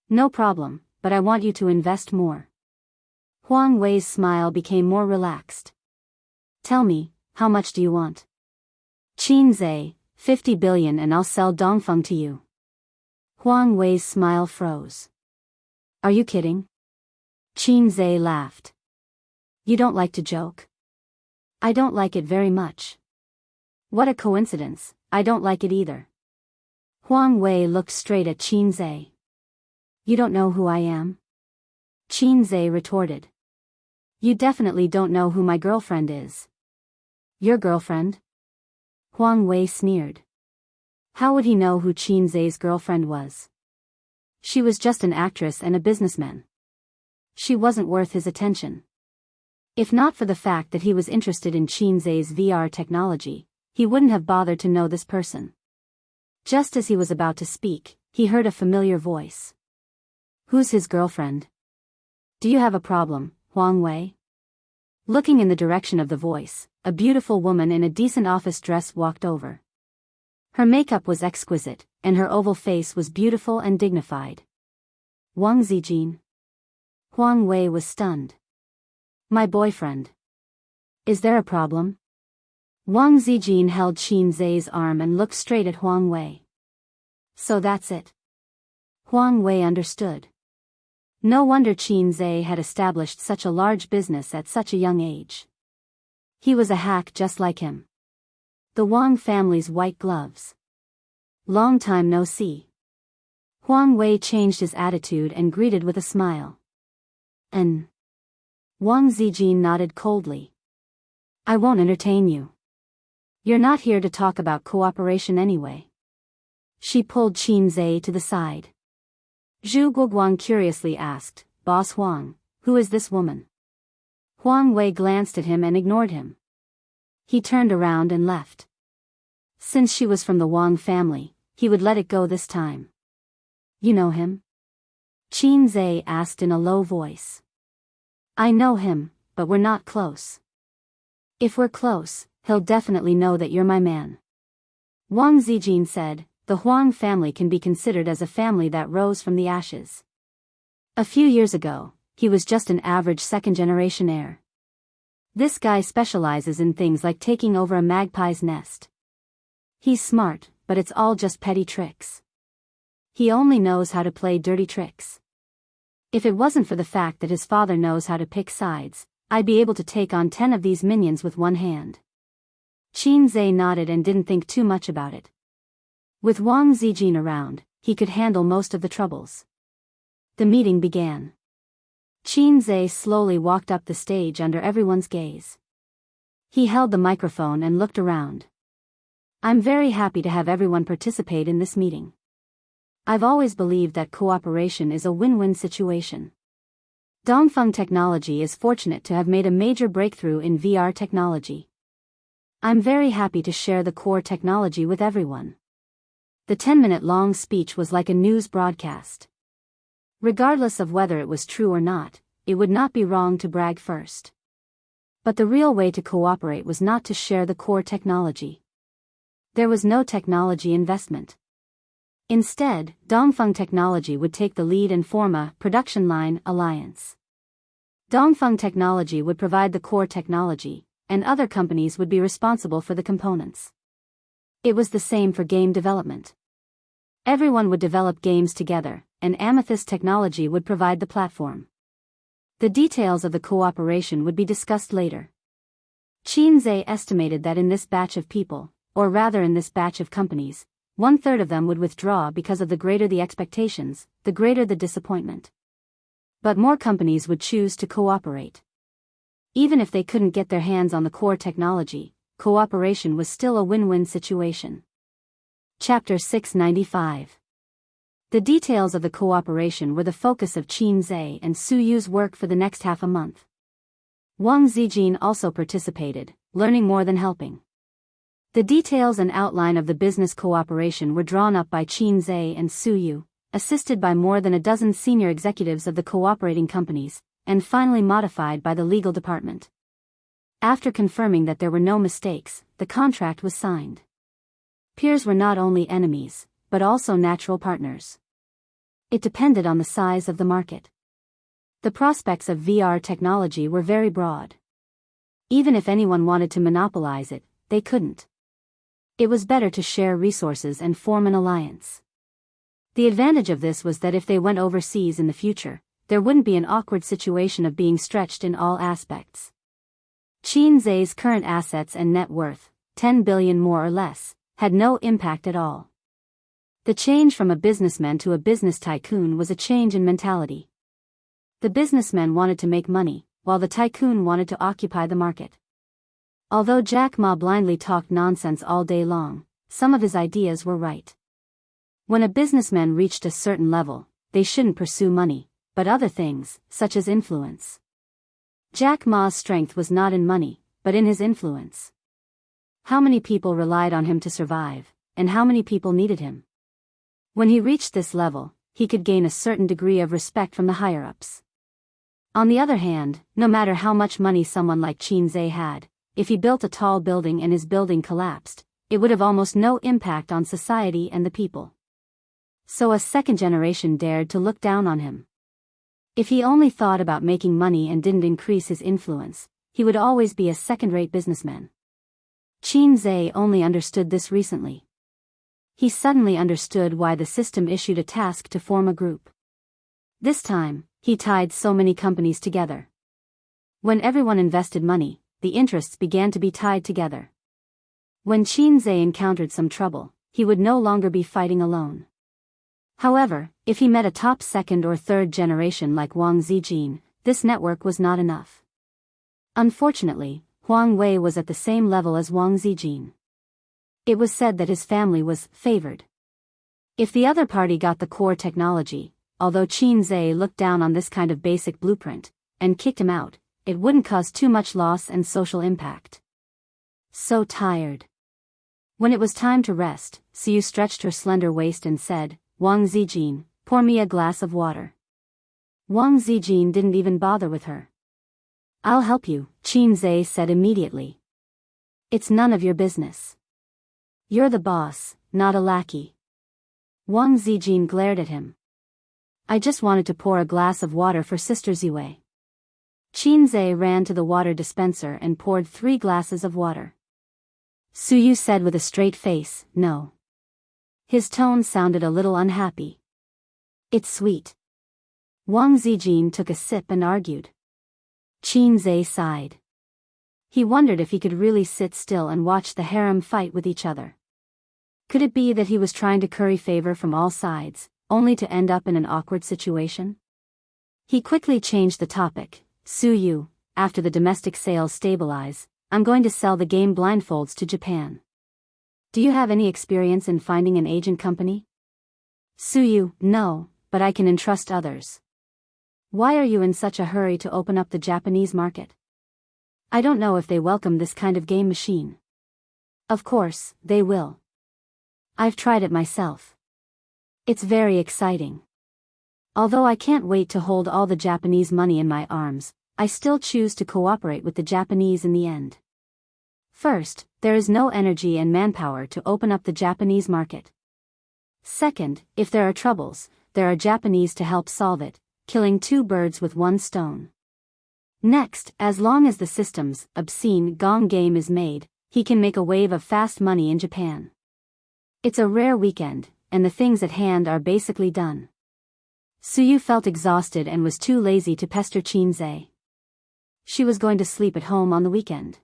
No problem, but I want you to invest more. Huang Wei's smile became more relaxed. Tell me, how much do you want? Qin Zhe, 50 billion and I'll sell Dongfeng to you. Huang Wei's smile froze. Are you kidding? Qin Zhe laughed. You don't like to joke? I don't like it very much. What a coincidence, I don't like it either. Huang Wei looked straight at Qin Zhe. You don't know who I am? Qin Zhe retorted. You definitely don't know who my girlfriend is. Your girlfriend? Huang Wei sneered. How would he know who Qin Zhe's girlfriend was? She was just an actress and a businessman. She wasn't worth his attention. If not for the fact that he was interested in Qin Zhe's VR technology, he wouldn't have bothered to know this person. Just as he was about to speak, he heard a familiar voice. Who's his girlfriend? Do you have a problem, Huang Wei? Looking in the direction of the voice, a beautiful woman in a decent office dress walked over. Her makeup was exquisite, and her oval face was beautiful and dignified. Wang Zijin. Huang Wei was stunned. My boyfriend. Is there a problem? Wang Zijin held Qin Zhe's arm and looked straight at Huang Wei. So that's it. Huang Wei understood. No wonder Qin Zhe had established such a large business at such a young age. He was a hack just like him. The Wang family's white gloves. Long time no see. Huang Wei changed his attitude and greeted with a smile. Wang Zijin nodded coldly. I won't entertain you. You're not here to talk about cooperation anyway. She pulled Qin Zhe to the side. Zhu Guoguang curiously asked, "Boss Huang, who is this woman?" Huang Wei glanced at him and ignored him. He turned around and left. Since she was from the Wang family, he would let it go this time. "You know him?" Qin Zhe asked in a low voice. "I know him, but we're not close." "If we're close, he'll definitely know that you're my man." Wang Zijin said, "The Huang family can be considered as a family that rose from the ashes. A few years ago, he was just an average second-generation heir. This guy specializes in things like taking over a magpie's nest. He's smart, but it's all just petty tricks. He only knows how to play dirty tricks. If it wasn't for the fact that his father knows how to pick sides, I'd be able to take on 10 of these minions with one hand." Qin Zhe nodded and didn't think too much about it. With Wang Zijin around, he could handle most of the troubles. The meeting began. Qin Zhe slowly walked up the stage under everyone's gaze. He held the microphone and looked around. "I'm very happy to have everyone participate in this meeting. I've always believed that cooperation is a win-win situation. Dongfeng Technology is fortunate to have made a major breakthrough in VR technology. I'm very happy to share the core technology with everyone." The 10-minute-long speech was like a news broadcast. Regardless of whether it was true or not, it would not be wrong to brag first. But the real way to cooperate was not to share the core technology. There was no technology investment. Instead, Dongfeng Technology would take the lead and form a production line alliance. Dongfeng Technology would provide the core technology, and other companies would be responsible for the components. It was the same for game development. Everyone would develop games together, and Amethyst Technology would provide the platform. The details of the cooperation would be discussed later. Qin Zhe estimated that in this batch of people, or rather in this batch of companies, 1/3 of them would withdraw because of the greater the expectations, the greater the disappointment. But more companies would choose to cooperate. Even if they couldn't get their hands on the core technology, cooperation was still a win-win situation. Chapter 695. The details of the cooperation were the focus of Qin Zhe and Su Yu's work for the next half a month. Wang Zijin also participated, learning more than helping. The details and outline of the business cooperation were drawn up by Qin Zhe and Su Yu, assisted by more than a dozen senior executives of the cooperating companies, and finally modified by the legal department. After confirming that there were no mistakes, the contract was signed. Peers were not only enemies, but also natural partners. It depended on the size of the market. The prospects of VR technology were very broad. Even if anyone wanted to monopolize it, they couldn't. It was better to share resources and form an alliance. The advantage of this was that if they went overseas in the future, there wouldn't be an awkward situation of being stretched in all aspects. Qin Zhe's current assets and net worth, 10 billion more or less, had no impact at all. The change from a businessman to a business tycoon was a change in mentality. The businessman wanted to make money, while the tycoon wanted to occupy the market. Although Jack Ma blindly talked nonsense all day long, some of his ideas were right. When a businessman reached a certain level, they shouldn't pursue money, but other things, such as influence. Jack Ma's strength was not in money, but in his influence. How many people relied on him to survive, and how many people needed him? When he reached this level, he could gain a certain degree of respect from the higher-ups. On the other hand, no matter how much money someone like Qin Zhe had, if he built a tall building and his building collapsed, it would have almost no impact on society and the people. So a second generation dared to look down on him. If he only thought about making money and didn't increase his influence, he would always be a second-rate businessman. Qin Zhe only understood this recently. He suddenly understood why the system issued a task to form a group. This time, he tied so many companies together. When everyone invested money, the interests began to be tied together. When Qin Zhe encountered some trouble, he would no longer be fighting alone. However, if he met a top second or third generation like Wang Zijin, this network was not enough. Unfortunately, Huang Wei was at the same level as Wang Zijin. It was said that his family was favored. If the other party got the core technology, although Qinze looked down on this kind of basic blueprint, and kicked him out, it wouldn't cause too much loss and social impact. So tired. When it was time to rest, Siyu stretched her slender waist and said, "Wang Zijin, pour me a glass of water." Wang Zijin didn't even bother with her. "I'll help you," Qinze said immediately. "It's none of your business. You're the boss, not a lackey." Wang Zijin glared at him. "I just wanted to pour a glass of water for Sister Ziwei." Qinze ran to the water dispenser and poured 3 glasses of water. Suyu said with a straight face, "No." His tone sounded a little unhappy. "It's sweet." Wang Zijin took a sip and argued. Qinze sighed. He wondered if he could really sit still and watch the harem fight with each other. Could it be that he was trying to curry favor from all sides, only to end up in an awkward situation? He quickly changed the topic. "Suyu, after the domestic sales stabilize, I'm going to sell the game blindfolds to Japan. Do you have any experience in finding an agent company?" Suyu, "No, but I can entrust others." "Why are you in such a hurry to open up the Japanese market?" "I don't know if they welcome this kind of game machine." "Of course, they will. I've tried it myself. It's very exciting. Although I can't wait to hold all the Japanese money in my arms, I still choose to cooperate with the Japanese in the end. First, there is no energy and manpower to open up the Japanese market. Second, if there are troubles, there are Japanese to help solve it, killing 2 birds with 1 stone. Next, as long as the system's obscene gong game is made, he can make a wave of fast money in Japan. It's a rare weekend, and the things at hand are basically done." Suyu felt exhausted and was too lazy to pester Qinze. She was going to sleep at home on the weekend.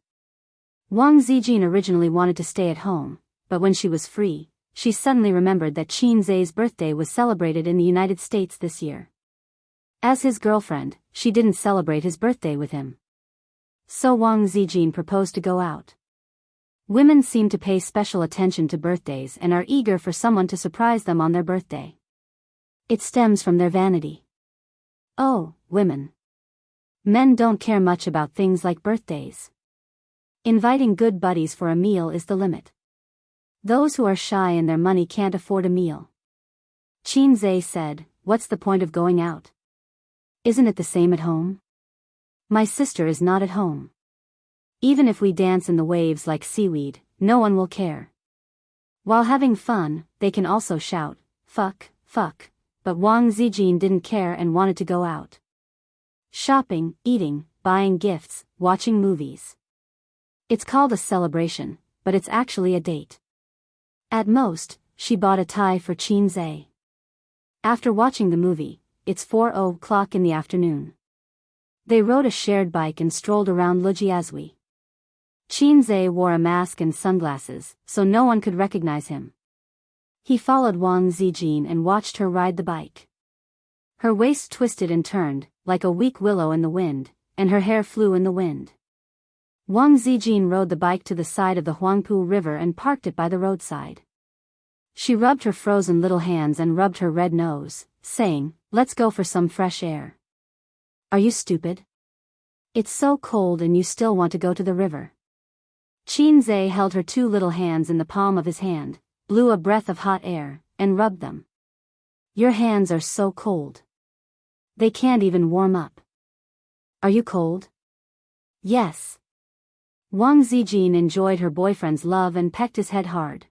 Wang Zijin originally wanted to stay at home, but when she was free, she suddenly remembered that Qinze's birthday was celebrated in the United States this year. As his girlfriend, she didn't celebrate his birthday with him. So Wang Zijin proposed to go out. Women seem to pay special attention to birthdays and are eager for someone to surprise them on their birthday. It stems from their vanity. Oh, women. Men don't care much about things like birthdays. Inviting good buddies for a meal is the limit. Those who are shy and their money can't afford a meal. Qinze said, "What's the point of going out? Isn't it the same at home? My sister is not at home. Even if we dance in the waves like seaweed, no one will care." While having fun, they can also shout, "Fuck, fuck," but Wang Zijin didn't care and wanted to go out. Shopping, eating, buying gifts, watching movies. It's called a celebration, but it's actually a date. At most, she bought a tie for Qinze. After watching the movie, it's 4:00 in the afternoon. They rode a shared bike and strolled around Lujiazui. Qinze wore a mask and sunglasses, so no one could recognize him. He followed Wang Zijin and watched her ride the bike. Her waist twisted and turned, like a weak willow in the wind, and her hair flew in the wind. Wang Zijin rode the bike to the side of the Huangpu River and parked it by the roadside. She rubbed her frozen little hands and rubbed her red nose, saying, "Let's go for some fresh air." "Are you stupid? It's so cold and you still want to go to the river." Qinze held her 2 little hands in the palm of his hand, blew a breath of hot air, and rubbed them. "Your hands are so cold. They can't even warm up." "Are you cold?" "Yes." Wang Zijin enjoyed her boyfriend's love and pecked his head hard.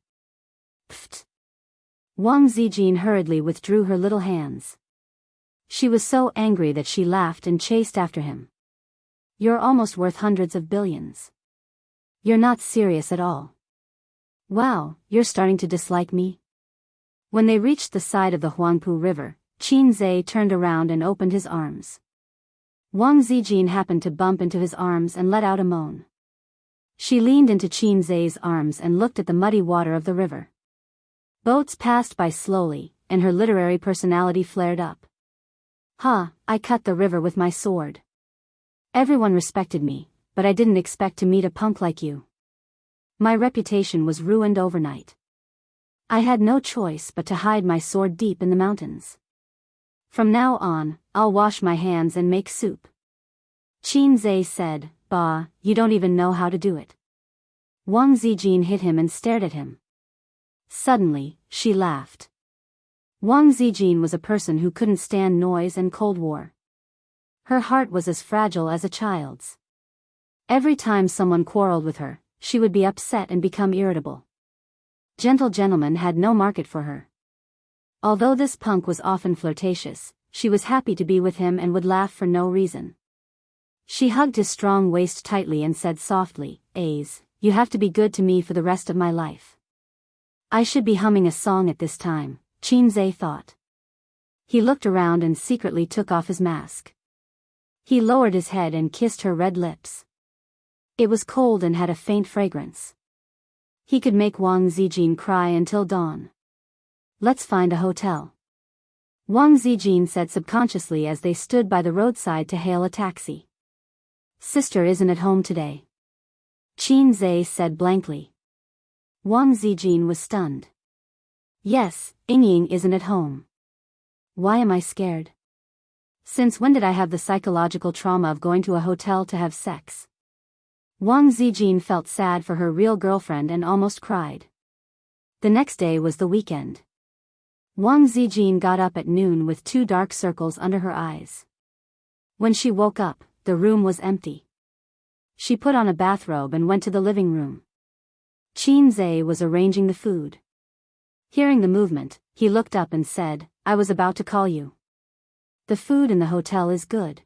Pfft. Wang Zijin hurriedly withdrew her little hands. She was so angry that she laughed and chased after him. "You're almost worth hundreds of billions. You're not serious at all. Wow, you're starting to dislike me?" When they reached the side of the Huangpu River, Qinze turned around and opened his arms. Wang Zijin happened to bump into his arms and let out a moan. She leaned into Qinze's arms and looked at the muddy water of the river. Boats passed by slowly, and her literary personality flared up. "Ha, I cut the river with my sword. Everyone respected me, but I didn't expect to meet a punk like you. My reputation was ruined overnight. I had no choice but to hide my sword deep in the mountains. From now on, I'll wash my hands and make soup. Qin Zhe said, Bah, you don't even know how to do it. Wang Zijin hit him and stared at him. Suddenly, she laughed. Wang Zijin was a person who couldn't stand noise and Cold War. Her heart was as fragile as a child's. Every time someone quarreled with her, she would be upset and become irritable. Gentle gentlemen had no market for her. Although this punk was often flirtatious, she was happy to be with him and would laugh for no reason. She hugged his strong waist tightly and said softly, Aze, you have to be good to me for the rest of my life. I should be humming a song at this time, Qin Zhe thought. He looked around and secretly took off his mask. He lowered his head and kissed her red lips. It was cold and had a faint fragrance. He could make Wang Zijin cry until dawn. Let's find a hotel. Wang Zijin said subconsciously as they stood by the roadside to hail a taxi. Sister isn't at home today. Qin Zhe said blankly. Wang Zijin was stunned. Yes, Yingying isn't at home. Why am I scared? Since when did I have the psychological trauma of going to a hotel to have sex? Wang Zijin felt sad for her real girlfriend and almost cried. The next day was the weekend. Wang Zijin got up at noon with 2 dark circles under her eyes. When she woke up, the room was empty. She put on a bathrobe and went to the living room. Qin Zhe was arranging the food. Hearing the movement, he looked up and said, I was about to call you. The food in the hotel is good.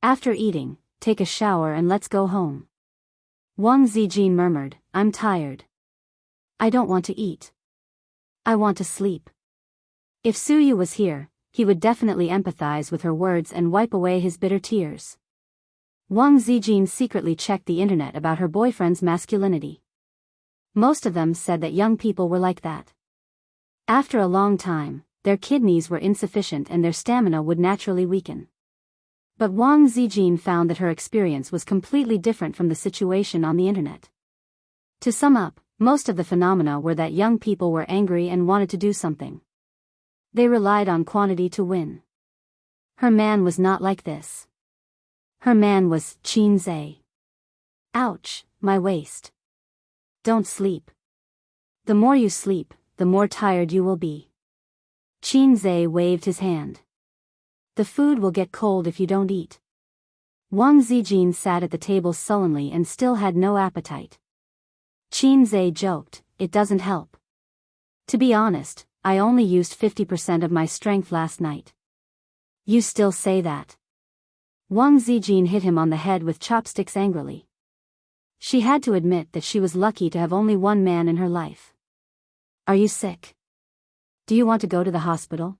After eating, take a shower and let's go home. Wang Zijin murmured, I'm tired. I don't want to eat. I want to sleep. If Suyu was here, he would definitely empathize with her words and wipe away his bitter tears. Wang Zijin secretly checked the internet about her boyfriend's masculinity. Most of them said that young people were like that. After a long time, their kidneys were insufficient and their stamina would naturally weaken. But Wang Zijin found that her experience was completely different from the situation on the internet. To sum up, most of the phenomena were that young people were angry and wanted to do something. They relied on quantity to win. Her man was not like this. Her man was Qin Zhe. Ouch, my waist. Don't sleep. The more you sleep, the more tired you will be. Qin Zhe waved his hand. The food will get cold if you don't eat. Wang Zijin sat at the table sullenly and still had no appetite. Qin Zhe joked, it doesn't help. To be honest, I only used 50% of my strength last night. You still say that? Wang Zijin hit him on the head with chopsticks angrily. She had to admit that she was lucky to have only one man in her life. Are you sick? Do you want to go to the hospital?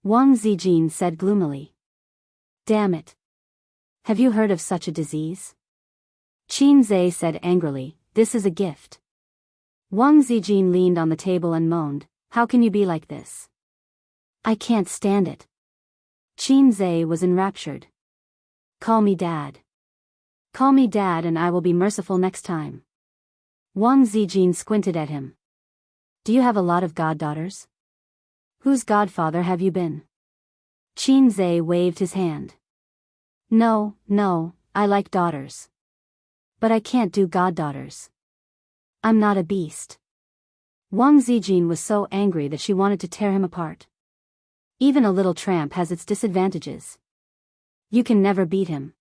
Wang Zijin said gloomily. Damn it. Have you heard of such a disease? Qin Zhe said angrily, this is a gift. Wang Zijin leaned on the table and moaned, how can you be like this? I can't stand it. Qin Zhe was enraptured. Call me dad. Call me dad and I will be merciful next time. Wang Zijin squinted at him. Do you have a lot of goddaughters? Whose godfather have you been? Qin Zhe waved his hand. No, I like daughters. But I can't do goddaughters. I'm not a beast. Wang Zijin was so angry that she wanted to tear him apart. Even a little tramp has its disadvantages. You can never beat him.